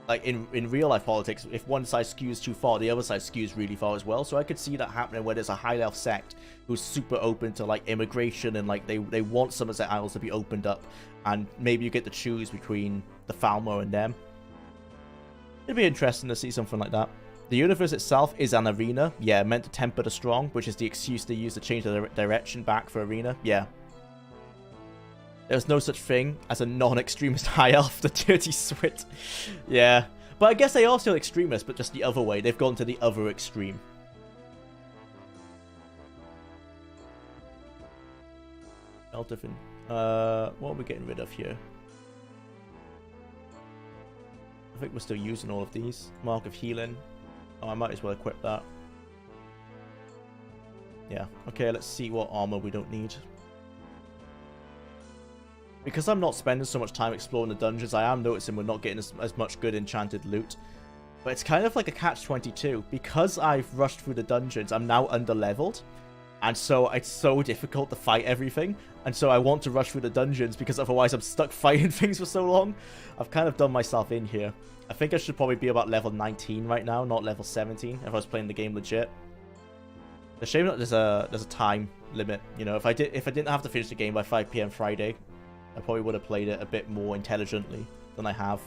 S1: Like in real life politics, if one side skews too far, the other side skews really far as well. So I could see that happening where there's a High Elf sect who's super open to like immigration, and like they want Somerset Isles to be opened up, and maybe you get to choose between the Falmer and them. It'd be interesting to see something like that. The universe itself is an arena, yeah, meant to temper the strong, which is the excuse they use to change the direction back for Arena, yeah. There's no such thing as a non-extremist High Elf, the Dirty Swit. Yeah. But I guess they are still extremists, but just the other way. They've gone to the other extreme. What are we getting rid of here? I think we're still using all of these. Mark of Healing. Oh, I might as well equip that. Yeah. Okay, let's see what armor we don't need. Because I'm not spending so much time exploring the dungeons, I am noticing we're not getting as much good enchanted loot. But it's kind of like a catch-22. Because I've rushed through the dungeons, I'm now under-leveled. And so it's so difficult to fight everything. And so I want to rush through the dungeons because otherwise I'm stuck fighting things for so long. I've kind of done myself in here. I think I should probably be about level 19 right now, not level 17, if I was playing the game legit. The shame that there's a time limit. You know, if I didn't have to finish the game by 5 PM Friday, I probably would have played it a bit more intelligently than I have.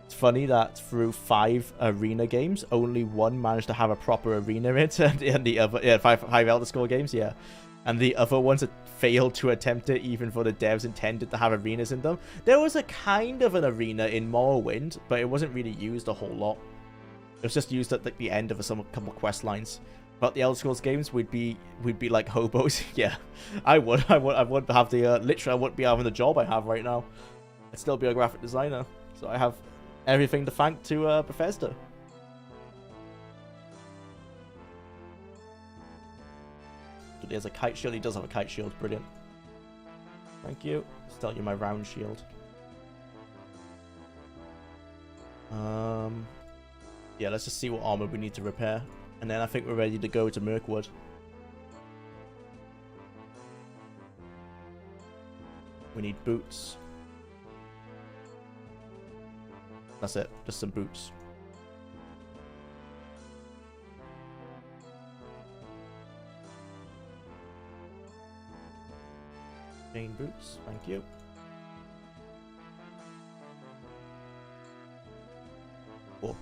S1: It's funny that through 5 arena games, only 1 managed to have a proper arena in it, and the other, yeah, 5 Elder Scrolls games, yeah. And the other ones that failed to attempt it, even though the devs intended to have arenas in them. There was a kind of an arena in Morrowind, but it wasn't really used a whole lot. It was just used at like, the end of a couple quest lines. But the Elder Scrolls games, we'd be like hobos. Yeah, I would have the literally I wouldn't be having the job I have right now. I'd still be a graphic designer, so I have everything to thank to Bethesda. So there's a kite shield. He does have a kite shield. Brilliant. Thank you. Start you my round shield. Yeah, let's just see what armor we need to repair. And then I think we're ready to go to Mirkwood. We need boots. That's it. Just some boots. Chain boots. Thank you. Cool.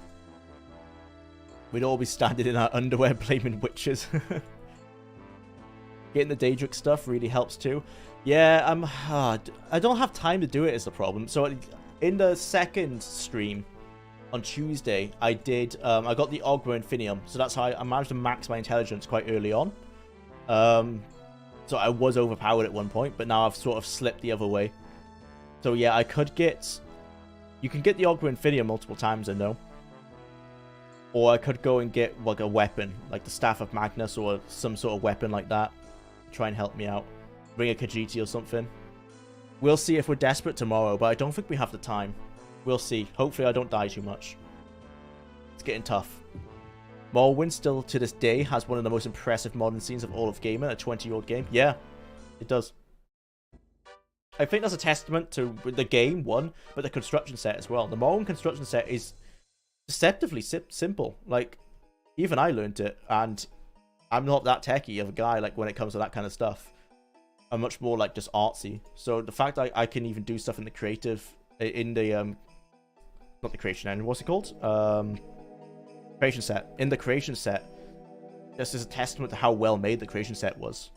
S1: We'd all be standing in our underwear blaming witches. Getting the Daedric stuff really helps too. Yeah, I don't have time to do it is the problem. So in the second stream on Tuesday, I got the Ogre Infinium. So that's how I managed to max my intelligence quite early on. So I was overpowered at one point, but now I've sort of slipped the other way. So yeah, I could get... You can get the Ogre Infinium multiple times, I know. Or I could go and get like a weapon, like the Staff of Magnus or some sort of weapon like that. Try and help me out. Bring a Khajiit or something. We'll see if we're desperate tomorrow, but I don't think we have the time. We'll see. Hopefully I don't die too much. It's getting tough. Morrowind still to this day has one of the most impressive modern scenes of all of gaming, a 20-year-old game. Yeah, it does. I think that's a testament to the game, one, but the construction set as well. The Morrowind construction set is deceptively simple. Like, even I learned it, and I'm not that techie of a guy, like, when it comes to that kind of stuff. I'm much more, like, just artsy. So the fact that I can even do stuff in the creative, in the, not the creation engine, what's it called? Creation set. In the creation set, This is a testament to how well made the creation set was.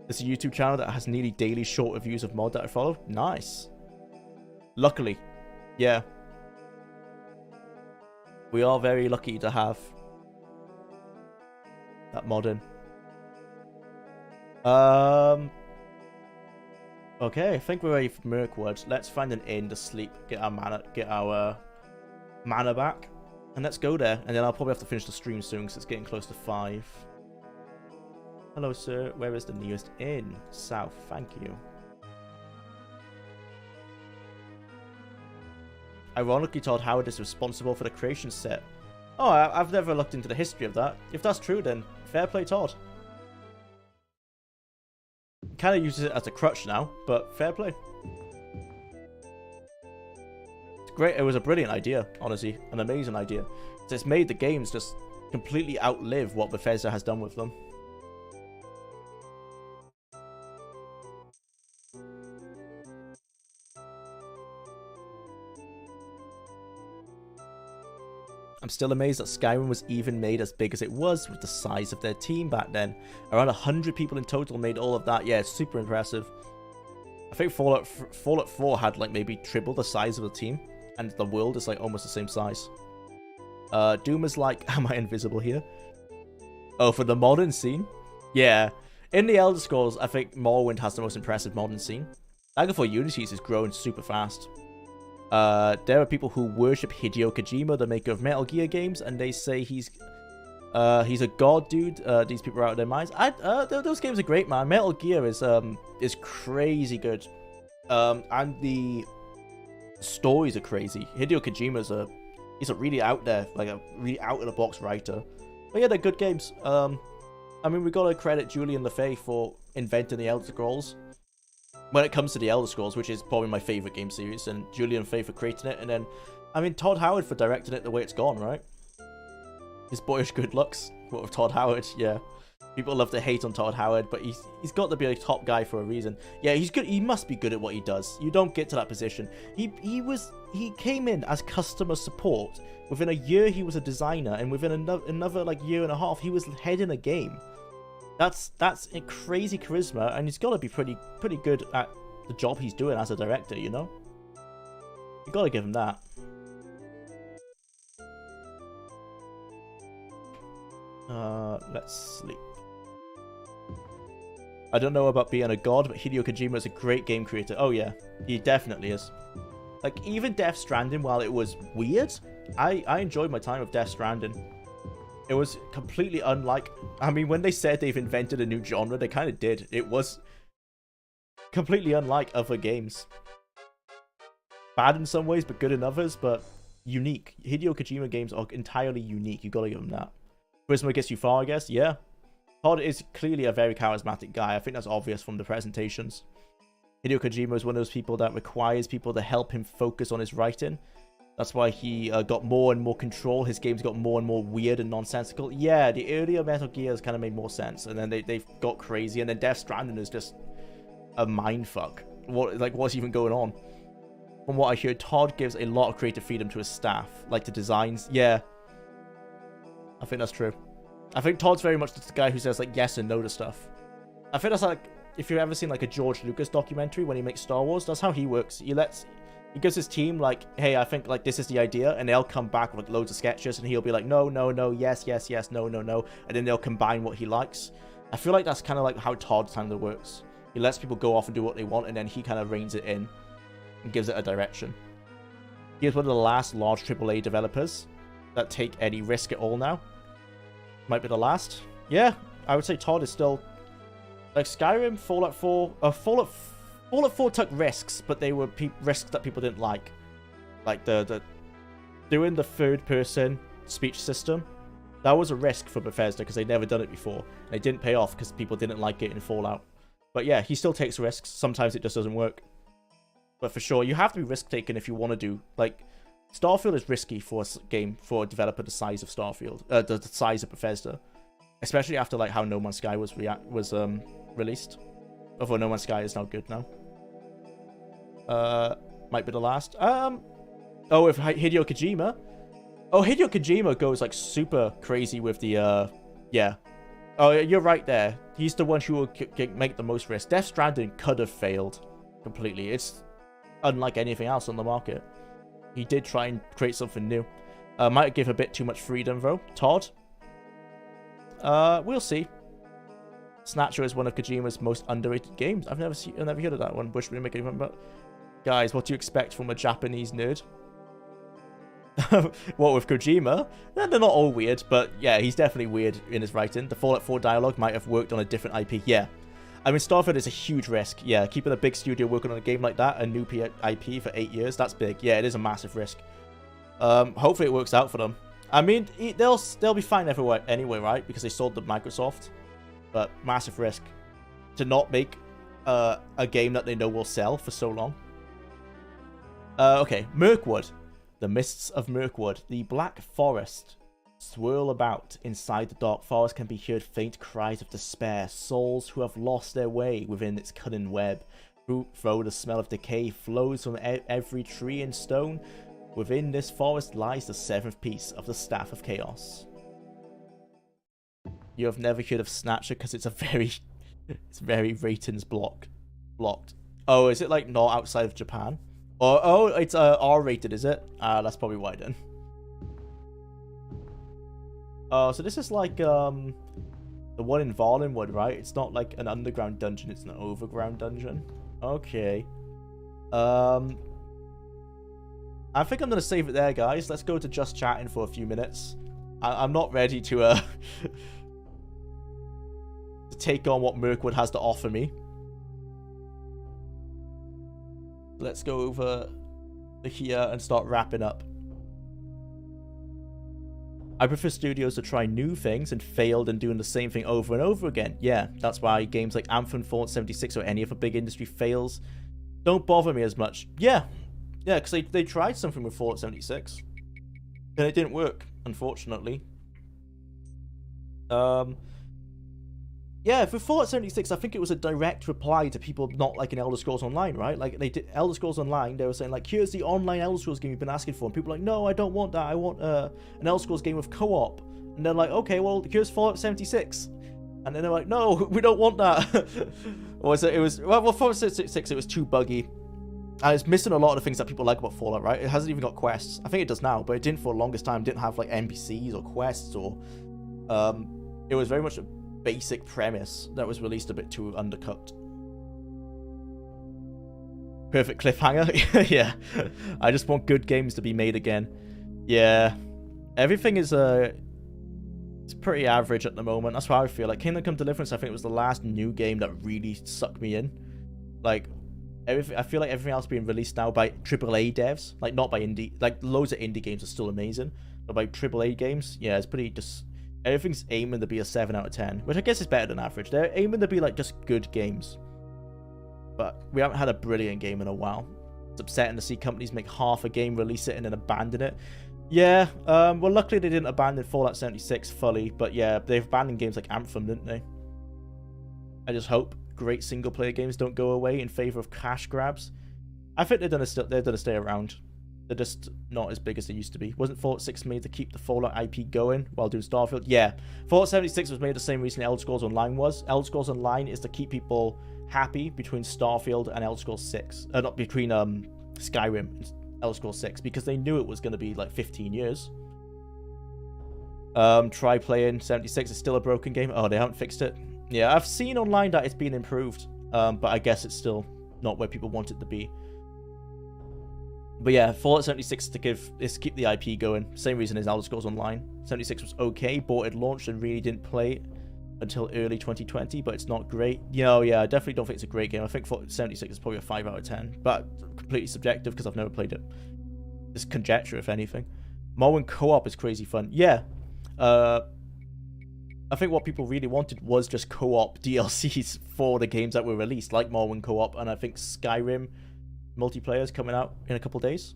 S1: There's a YouTube channel that has nearly daily short reviews of mod that I follow. Nice. Luckily. Yeah. We are very lucky to have that mod in. Okay, I think we're ready for Mirkwood. Let's find an inn to sleep, get our mana back, and let's go there. And then I'll probably have to finish the stream soon because it's getting close to 5. Hello, sir. Where is the nearest inn? South. Thank you. Ironically, Todd Howard is responsible for the creation set. Oh, I've never looked into the history of that. If that's true, then fair play, Todd. Kind of uses it as a crutch now, but fair play. It's great. It was a brilliant idea, honestly. An amazing idea. It's made the games just completely outlive what Bethesda has done with them. I'm still amazed that Skyrim was even made as big as it was with the size of their team back then. Around 100 people in total made all of that. Yeah, it's super impressive. I think Fallout 4 had like maybe triple the size of the team, and the world is like almost the same size. Doom is like, am I invisible here? Oh, for the modern scene? Yeah. In the Elder Scrolls, I think Morrowind has the most impressive modern scene. Daggerfall Unities is growing super fast. There are people who worship Hideo Kojima, the maker of Metal Gear games, and they say he's a god, dude. These people are out of their minds. Those games are great, man. Metal Gear is crazy good. And the stories are crazy. Hideo Kojima he's a really out there, like a really out of the box writer. But yeah, they're good games. I mean, we gotta credit Julian LeFay for inventing the Elder Scrolls. When it comes to the Elder Scrolls, which is probably my favorite game series, and Julian Fay for creating it, and then, I mean, Todd Howard for directing it the way it's gone, right? His boyish good looks. What with Todd Howard, yeah. People love to hate on Todd Howard, but he's got to be a top guy for a reason. Yeah, he's good. He must be good at what he does. You don't get to that position. He came in as customer support. Within a year, he was a designer, and within another like year and a half, he was heading a game. That's a crazy charisma, and he's got to be pretty good at the job he's doing as a director, you know? You got to give him that. Let's sleep. I don't know about being a god, but Hideo Kojima is a great game creator. Oh yeah, he definitely is. Like, even Death Stranding, while it was weird, I enjoyed my time with Death Stranding. It was completely unlike... I mean, when they said they've invented a new genre, they kind of did. It was completely unlike other games. Bad in some ways, but good in others, but unique. Hideo Kojima games are entirely unique. You gotta give him that. Charisma gets you far, I guess. Yeah. Todd is clearly a very charismatic guy. I think that's obvious from the presentations. Hideo Kojima is one of those people that requires people to help him focus on his writing. That's why he got more and more control. His games got more and more weird and nonsensical. Yeah, the earlier Metal Gears kind of made more sense. And then they've got crazy. And then Death Stranding is just a mindfuck. What's even going on? From what I hear, Todd gives a lot of creative freedom to his staff. Like the designs. Yeah. I think that's true. I think Todd's very much the guy who says like yes and no to stuff. I think that's like, if you've ever seen like a George Lucas documentary when he makes Star Wars, that's how he works. He gives his team like, hey, I think like this is the idea, and they'll come back with like, loads of sketches, and he'll be like, no, no, no, yes, yes, yes, no, no, no, and then they'll combine what he likes. I feel like that's kind of like how Todd kind of works. He lets people go off and do what they want, and then he kind of reins it in and gives it a direction. He is one of the last large AAA developers that take any risk at all now. Might be the last. Yeah, I would say Todd is still like Skyrim, Fallout 4. Fallout 4 took risks, but they were risks that people didn't like. Like the doing the third-person speech system. That was a risk for Bethesda because they'd never done it before. They didn't pay off because people didn't like it in Fallout. But yeah, he still takes risks. Sometimes it just doesn't work. But for sure, you have to be risk-taking if you want to do... Like, Starfield is risky for a game, for a developer the size of Starfield. The size of Bethesda. Especially after like how No Man's Sky was released. Although No Man's Sky is now good now. Might be the last. Oh, with Hideo Kojima. Oh, Hideo Kojima goes like super crazy with the yeah. Oh, you're right there. He's the one who will make the most risk. Death Stranding could have failed completely. It's unlike anything else on the market. He did try and create something new. Might give a bit too much freedom though. Todd? We'll see. Snatcher is one of Kojima's most underrated games. I've never heard of that one. Wish we make anything about. Guys, what do you expect from a Japanese nerd? What with Kojima? They're not all weird, but yeah, he's definitely weird in his writing. The Fallout 4 dialogue might have worked on a different IP. Yeah. I mean, Starfield is a huge risk. Yeah, keeping a big studio working on a game like that, a new IP for 8 years, that's big. Yeah, it is a massive risk. Hopefully it works out for them. I mean, they'll be fine everywhere anyway, right? Because they sold to Microsoft. But massive risk to not make a game that they know will sell for so long. Okay, Mirkwood. The mists of Mirkwood. The Black Forest swirl about. Inside the dark forest can be heard faint cries of despair. Souls who have lost their way within its cunning web. Though the smell of decay flows from every tree and stone, within this forest lies the seventh piece of the Staff of Chaos. You have never heard of Snatcher because it's it's very ratings blocked. Oh, is it like not outside of Japan? Oh, it's R-rated, is it? That's probably why then. Oh, so this is like the one in Varlinwood, right? It's not like an underground dungeon, it's an overground dungeon. Okay. I think I'm gonna save it there, guys. Let's go to just chatting for a few minutes. I'm not ready to to take on what Mirkwood has to offer me. Let's go over here and start wrapping up. I prefer studios to try new things and failed and doing the same thing over and over again. Yeah, that's why games like Anthem, Fallout 76 or any other big industry fails don't bother me as much. Yeah, because they tried something with Fallout 76 and it didn't work, unfortunately. Yeah, for Fallout 76, I think it was a direct reply to people not liking Elder Scrolls Online, right? Like, they did Elder Scrolls Online, they were saying, like, here's the online Elder Scrolls game you've been asking for. And people were like, no, I don't want that. I want an Elder Scrolls game with co-op. And they're like, okay, well, here's Fallout 76. And then they're like, no, we don't want that. Or it was, well, Fallout 76, it was too buggy. And it's missing a lot of the things that people like about Fallout, right? It hasn't even got quests. I think it does now, but it didn't for the longest time. It didn't have, like, NPCs or quests or... it was very much a basic premise that was released a bit too undercut. Perfect cliffhanger. Yeah, I just want good games to be made again. Yeah, everything is it's pretty average at the moment. That's how I feel. Like Kingdom Come Deliverance, I think it was the last new game that really sucked me in. Like everything, I feel like everything else being released now by AAA devs, like not by indie. Like loads of indie games are still amazing, but by AAA games, yeah, it's pretty just. Everything's aiming to be a 7 out of 10, which I guess is better than average. They're aiming to be like just good games. But we haven't had a brilliant game in a while. It's upsetting to see companies make half a game, release it, and then abandon it. Yeah, well, luckily they didn't abandon Fallout 76 fully, but yeah, they've abandoned games like Anthem, didn't they? I just hope great single-player games don't go away in favor of cash grabs. I think they're gonna stay around. They're just not as big as they used to be. Wasn't Fallout 6 made to keep the Fallout IP going while doing Starfield? Yeah. Fallout 76 was made the same reason Elder Scrolls Online was. Elder Scrolls Online is to keep people happy between Starfield and Elder Scrolls 6. Not between Skyrim and Elder Scrolls 6, because they knew it was going to be like 15 years. Try playing 76. It's still a broken game. Oh, they haven't fixed it. Yeah, I've seen online that it's been improved, but I guess it's still not where people want it to be. But yeah, Fallout 76 is to keep the IP going. Same reason as Elder Scrolls Online. 76 was okay, bought it launched and really didn't play it until early 2020, but it's not great. You know, yeah, I definitely don't think it's a great game. I think Fallout 76 is probably a 5 out of 10, but completely subjective because I've never played it. It's conjecture, if anything. Morrowind co-op is crazy fun. Yeah. I think what people really wanted was just co-op DLCs for the games that were released, like Morrowind co-op, and I think Skyrim multiplayer is coming out in a couple days.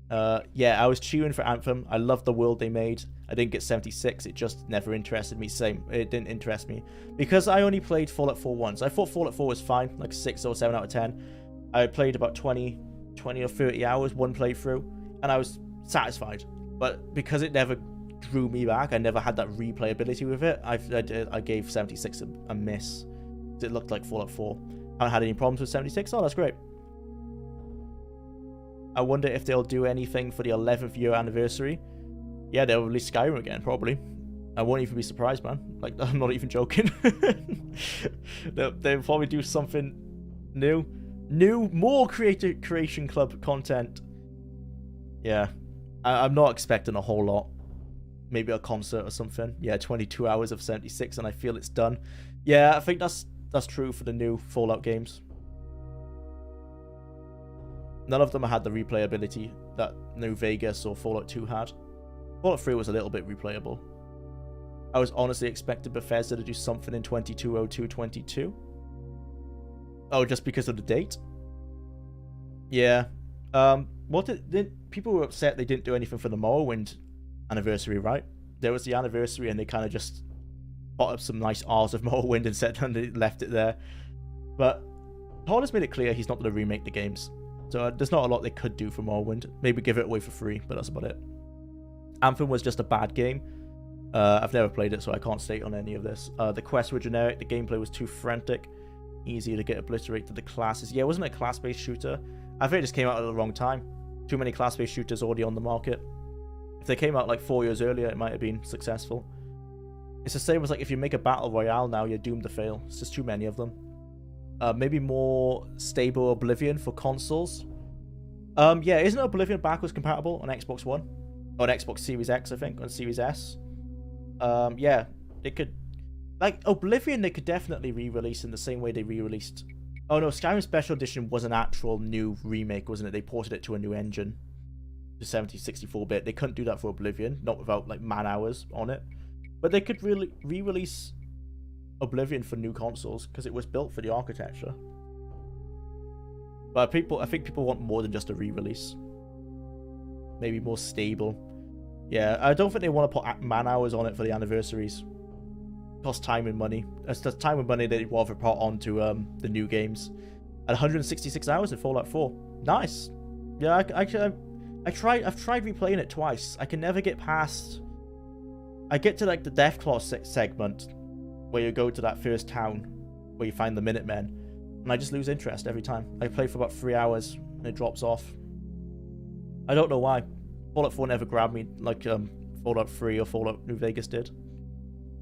S1: Yeah, I was cheering for Anthem. I loved the world they made. I didn't get 76. It just never interested me. Same. It didn't interest me. Because I only played Fallout 4 once. I thought Fallout 4 was fine, like 6 or 7 out of 10. I played about 20 or 30 hours, one playthrough, and I was satisfied. But because it never drew me back, I never had that replayability with it. I gave 76 a miss. It looked like Fallout 4. I haven't had any problems with 76. Oh, that's great. I wonder if they'll do anything for the 11th year anniversary. Yeah, they'll release Skyrim again, probably. I won't even be surprised, man. Like, I'm not even joking. They'll probably do something new. More Creation Club content. Yeah. I'm not expecting a whole lot. Maybe a concert or something. Yeah, 22 hours of 76 and I feel it's done. Yeah, I think that's true for the new Fallout games. None of them had the replayability that New Vegas or Fallout 2 had. Fallout 3 was a little bit replayable. I was honestly expecting Bethesda to do something in 22/02/22. Oh, just because of the date? Yeah. People were upset they didn't do anything for the Morrowind anniversary, right? There was the anniversary and they kind of just bought up some nice R's of Morrowind and said and they left it there. But Todd has made it clear he's not going to remake the games. So there's not a lot they could do for Morrowind. Maybe give it away for free, but that's about it. Anthem was just a bad game. I've never played it, so I can't state on any of this. The quests were generic. The gameplay was too frantic. Easy to get obliterated to the classes. Yeah, it wasn't a class-based shooter. I think it just came out at the wrong time. Too many class-based shooters already on the market. If they came out like 4 years earlier, it might have been successful. It's the same as like if you make a battle royale now, you're doomed to fail. It's just too many of them. Maybe more stable Oblivion for consoles. Yeah, isn't Oblivion backwards compatible on Xbox One? Or on Xbox Series X, I think, on Series S. Yeah, they could... Like, Oblivion, they could definitely re-release in the same way they re-released... Oh no, Skyrim Special Edition was an actual new remake, wasn't it? They ported it to a new engine. To 64-bit. They couldn't do that for Oblivion, not without, like, man-hours on it. But they could really re-release Oblivion for new consoles, because it was built for the architecture. But I think people want more than just a re-release. Maybe more stable. Yeah, I don't think they want to put man-hours on it for the anniversaries. It costs time and money. It's the time and money they'd rather put onto the new games. At 166 hours in Fallout 4. Nice. Yeah, I've tried replaying it twice. I can never get past... I get to like the Deathclaw segment where you go to that first town where you find the Minutemen, and I just lose interest every time. I play for about 3 hours and it drops off. I don't know why. Fallout 4 never grabbed me like Fallout 3 or Fallout New Vegas did.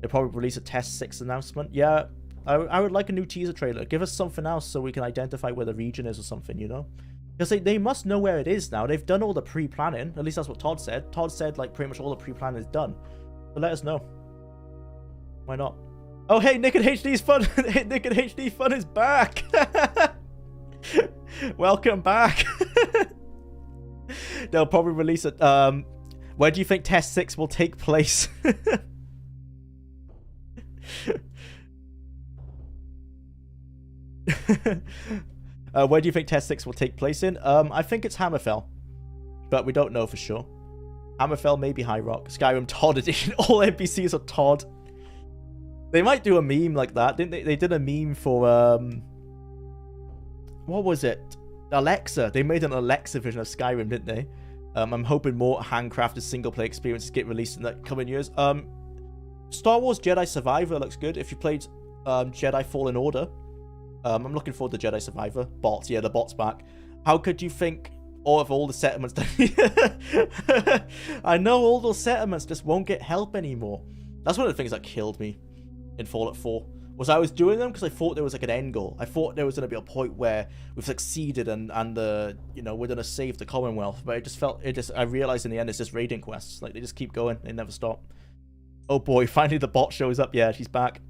S1: They'll probably release a TES 6 announcement. Yeah, I would like a new teaser trailer. Give us something else so we can identify where the region is or something, you know? Because they must know where it is now. They've done all the pre-planning. At least that's what Todd said. Todd said like pretty much all the pre-planning is done. So let us know. Why not? Oh, hey, Nick and HD's Fun. Nick and HD Fun is back. Welcome back. They'll probably release it. Where do you think Test 6 will take place? Where do you think Test 6 will take place in? I think it's Hammerfell, but we don't know for sure. Hammerfell, maybe High Rock. Skyrim Todd Edition. All NPCs are Todd. They might do a meme like that, didn't they? They did a meme for, what was it? Alexa. They made an Alexa version of Skyrim, didn't they? I'm hoping more handcrafted single-player experiences get released in the coming years. Star Wars Jedi Survivor looks good. If you played Jedi Fallen Order, I'm looking forward to Jedi Survivor. Bots, yeah, the bot's back. How could you think all the settlements... I know all those settlements just won't get help anymore. That's one of the things that killed me in Fallout 4. Was I was doing them because I thought there was like an end goal. I thought there was going to be a point where we've succeeded and you know, we're going to save the Commonwealth. But I realized in the end it's just raiding quests. Like, they just keep going. They never stop. Oh boy, finally the bot shows up. Yeah, she's back.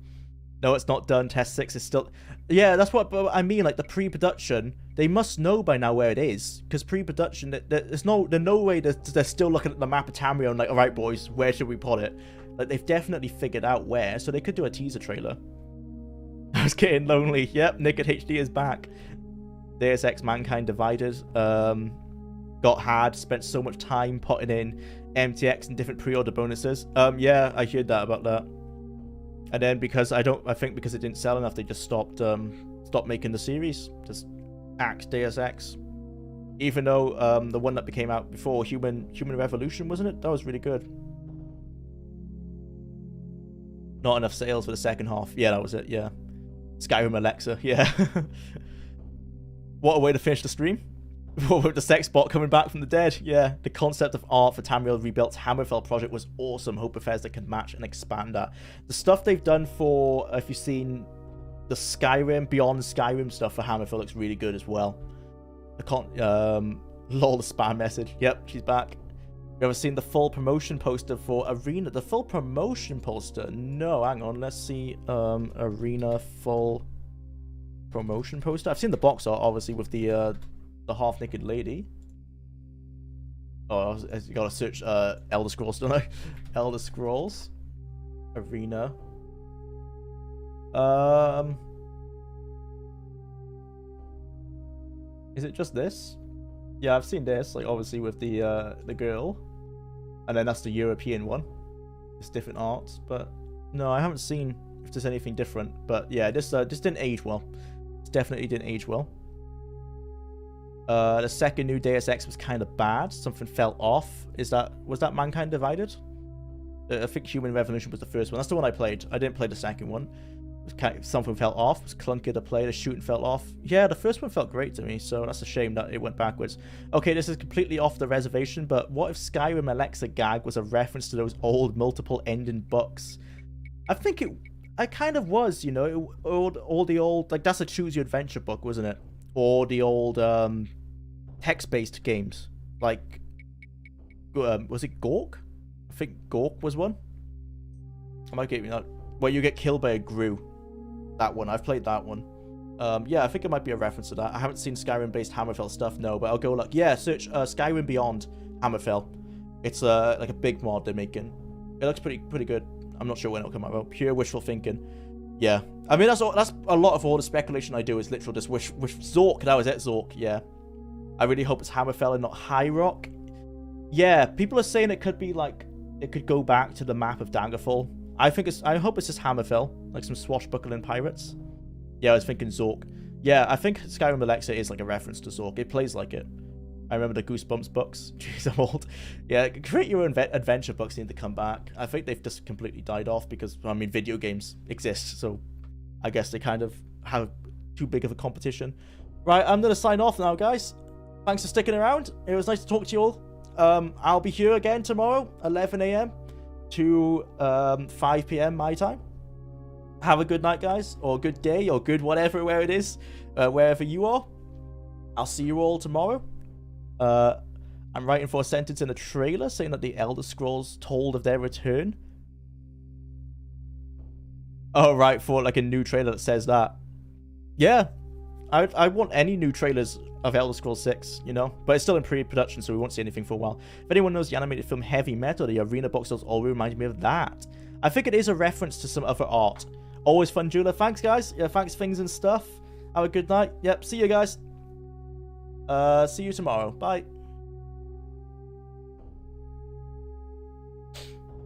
S1: No, it's not done. Test 6 is still... Yeah, that's what I mean. Like, the pre-production, they must know by now where it is. Because pre-production, there's no way they're still looking at the map of Tamriel and like, alright boys, where should we put it? Like, they've definitely figured out where, so they could do a teaser trailer. I was getting lonely. Yep, Nick at HD is back. Deus Ex Mankind Divided. Got hard, spent so much time putting in MTX and different pre-order bonuses. Yeah, I heard that about that. And then because I think because it didn't sell enough, they just stopped making the series. Just axed Deus Ex. Even though the one that became out before Human Revolution, wasn't it? That was really good. Not enough sales for the second half. Yeah, that was it. Yeah. Skyrim Alexa. Yeah. What a way to finish the stream. With the sex bot coming back from the dead. Yeah. The concept of art for Tamriel Rebuilt's Hammerfell project was awesome. Hope Bethesda can match and expand that. The stuff they've done for, if you've seen the Skyrim, Beyond Skyrim stuff for Hammerfell looks really good as well. Lol, the spam message. Yep, she's back. You ever seen the full promotion poster for Arena? The full promotion poster? No, hang on. Let's see. Arena full promotion poster. I've seen the box art, obviously, with the half-naked lady. Oh, you gotta search Elder Scrolls, don't I? Elder Scrolls. Arena. Is it just this? Yeah, I've seen this, like obviously with the girl, and then that's the European one. It's different arts, but no, I haven't seen if there's anything different. But yeah, this didn't age well. This definitely didn't age well. The second new Deus Ex was kind of bad. Something fell off. Was that Mankind Divided? I think Human Revolution was the first one. That's the one I played. I didn't play the second one. Something fell off. It was clunky to play. The shooting fell off. Yeah, the first one felt great to me, so that's a shame that it went backwards. Okay, this is completely off the reservation, but what if Skyrim Alexa gag was a reference to those old multiple ending books? I think it kind of was, you know, all the old, like, that's a choose your adventure book, wasn't it? Or the old text-based games, like was it Gork? I think Gork was one. I might get that. Where you get killed by a Gru. That one. I've played that one. Yeah, I think it might be a reference to that. I haven't seen Skyrim-based Hammerfell stuff, no, but I'll go look. Yeah, search Skyrim Beyond Hammerfell. It's like a big mod they're making. It looks pretty good. I'm not sure when it'll come out. Well, pure wishful thinking. Yeah. I mean, that's a lot of all the speculation I do is literal just wish Zork. That was it, Zork. Yeah. I really hope it's Hammerfell and not High Rock. Yeah, people are saying it could be like, it could go back to the map of Daggerfall. I hope it's just Hammerfell, like some swashbuckling pirates. Yeah, I was thinking Zork. Yeah, I think Skyrim Alexa is like a reference to Zork. It plays like it. I remember the Goosebumps books. Jeez, I'm old. Yeah, create your own adventure books need to come back. I think they've just completely died off because, I mean, video games exist, so I guess they kind of have too big of a competition. Right, I'm going to sign off now, guys. Thanks for sticking around. It was nice to talk to you all. I'll be here again tomorrow, 11 a.m. to 5 p.m. my time. Have a good night, guys, or good day, or good whatever, where it is, wherever you are. I'll see you all tomorrow. I'm writing for a sentence in a trailer saying that the Elder Scrolls told of their return. Oh, right, for like a new trailer that says that. Yeah, I want any new trailers of Elder Scrolls 6, you know? But it's still in pre-production, so we won't see anything for a while. If anyone knows the animated film Heavy Metal, the arena box does always remind me of that. I think it is a reference to some other art. Always fun, Jula. Thanks, guys. Yeah, thanks, things and stuff. Have a good night. Yep, see you guys. See you tomorrow. Bye.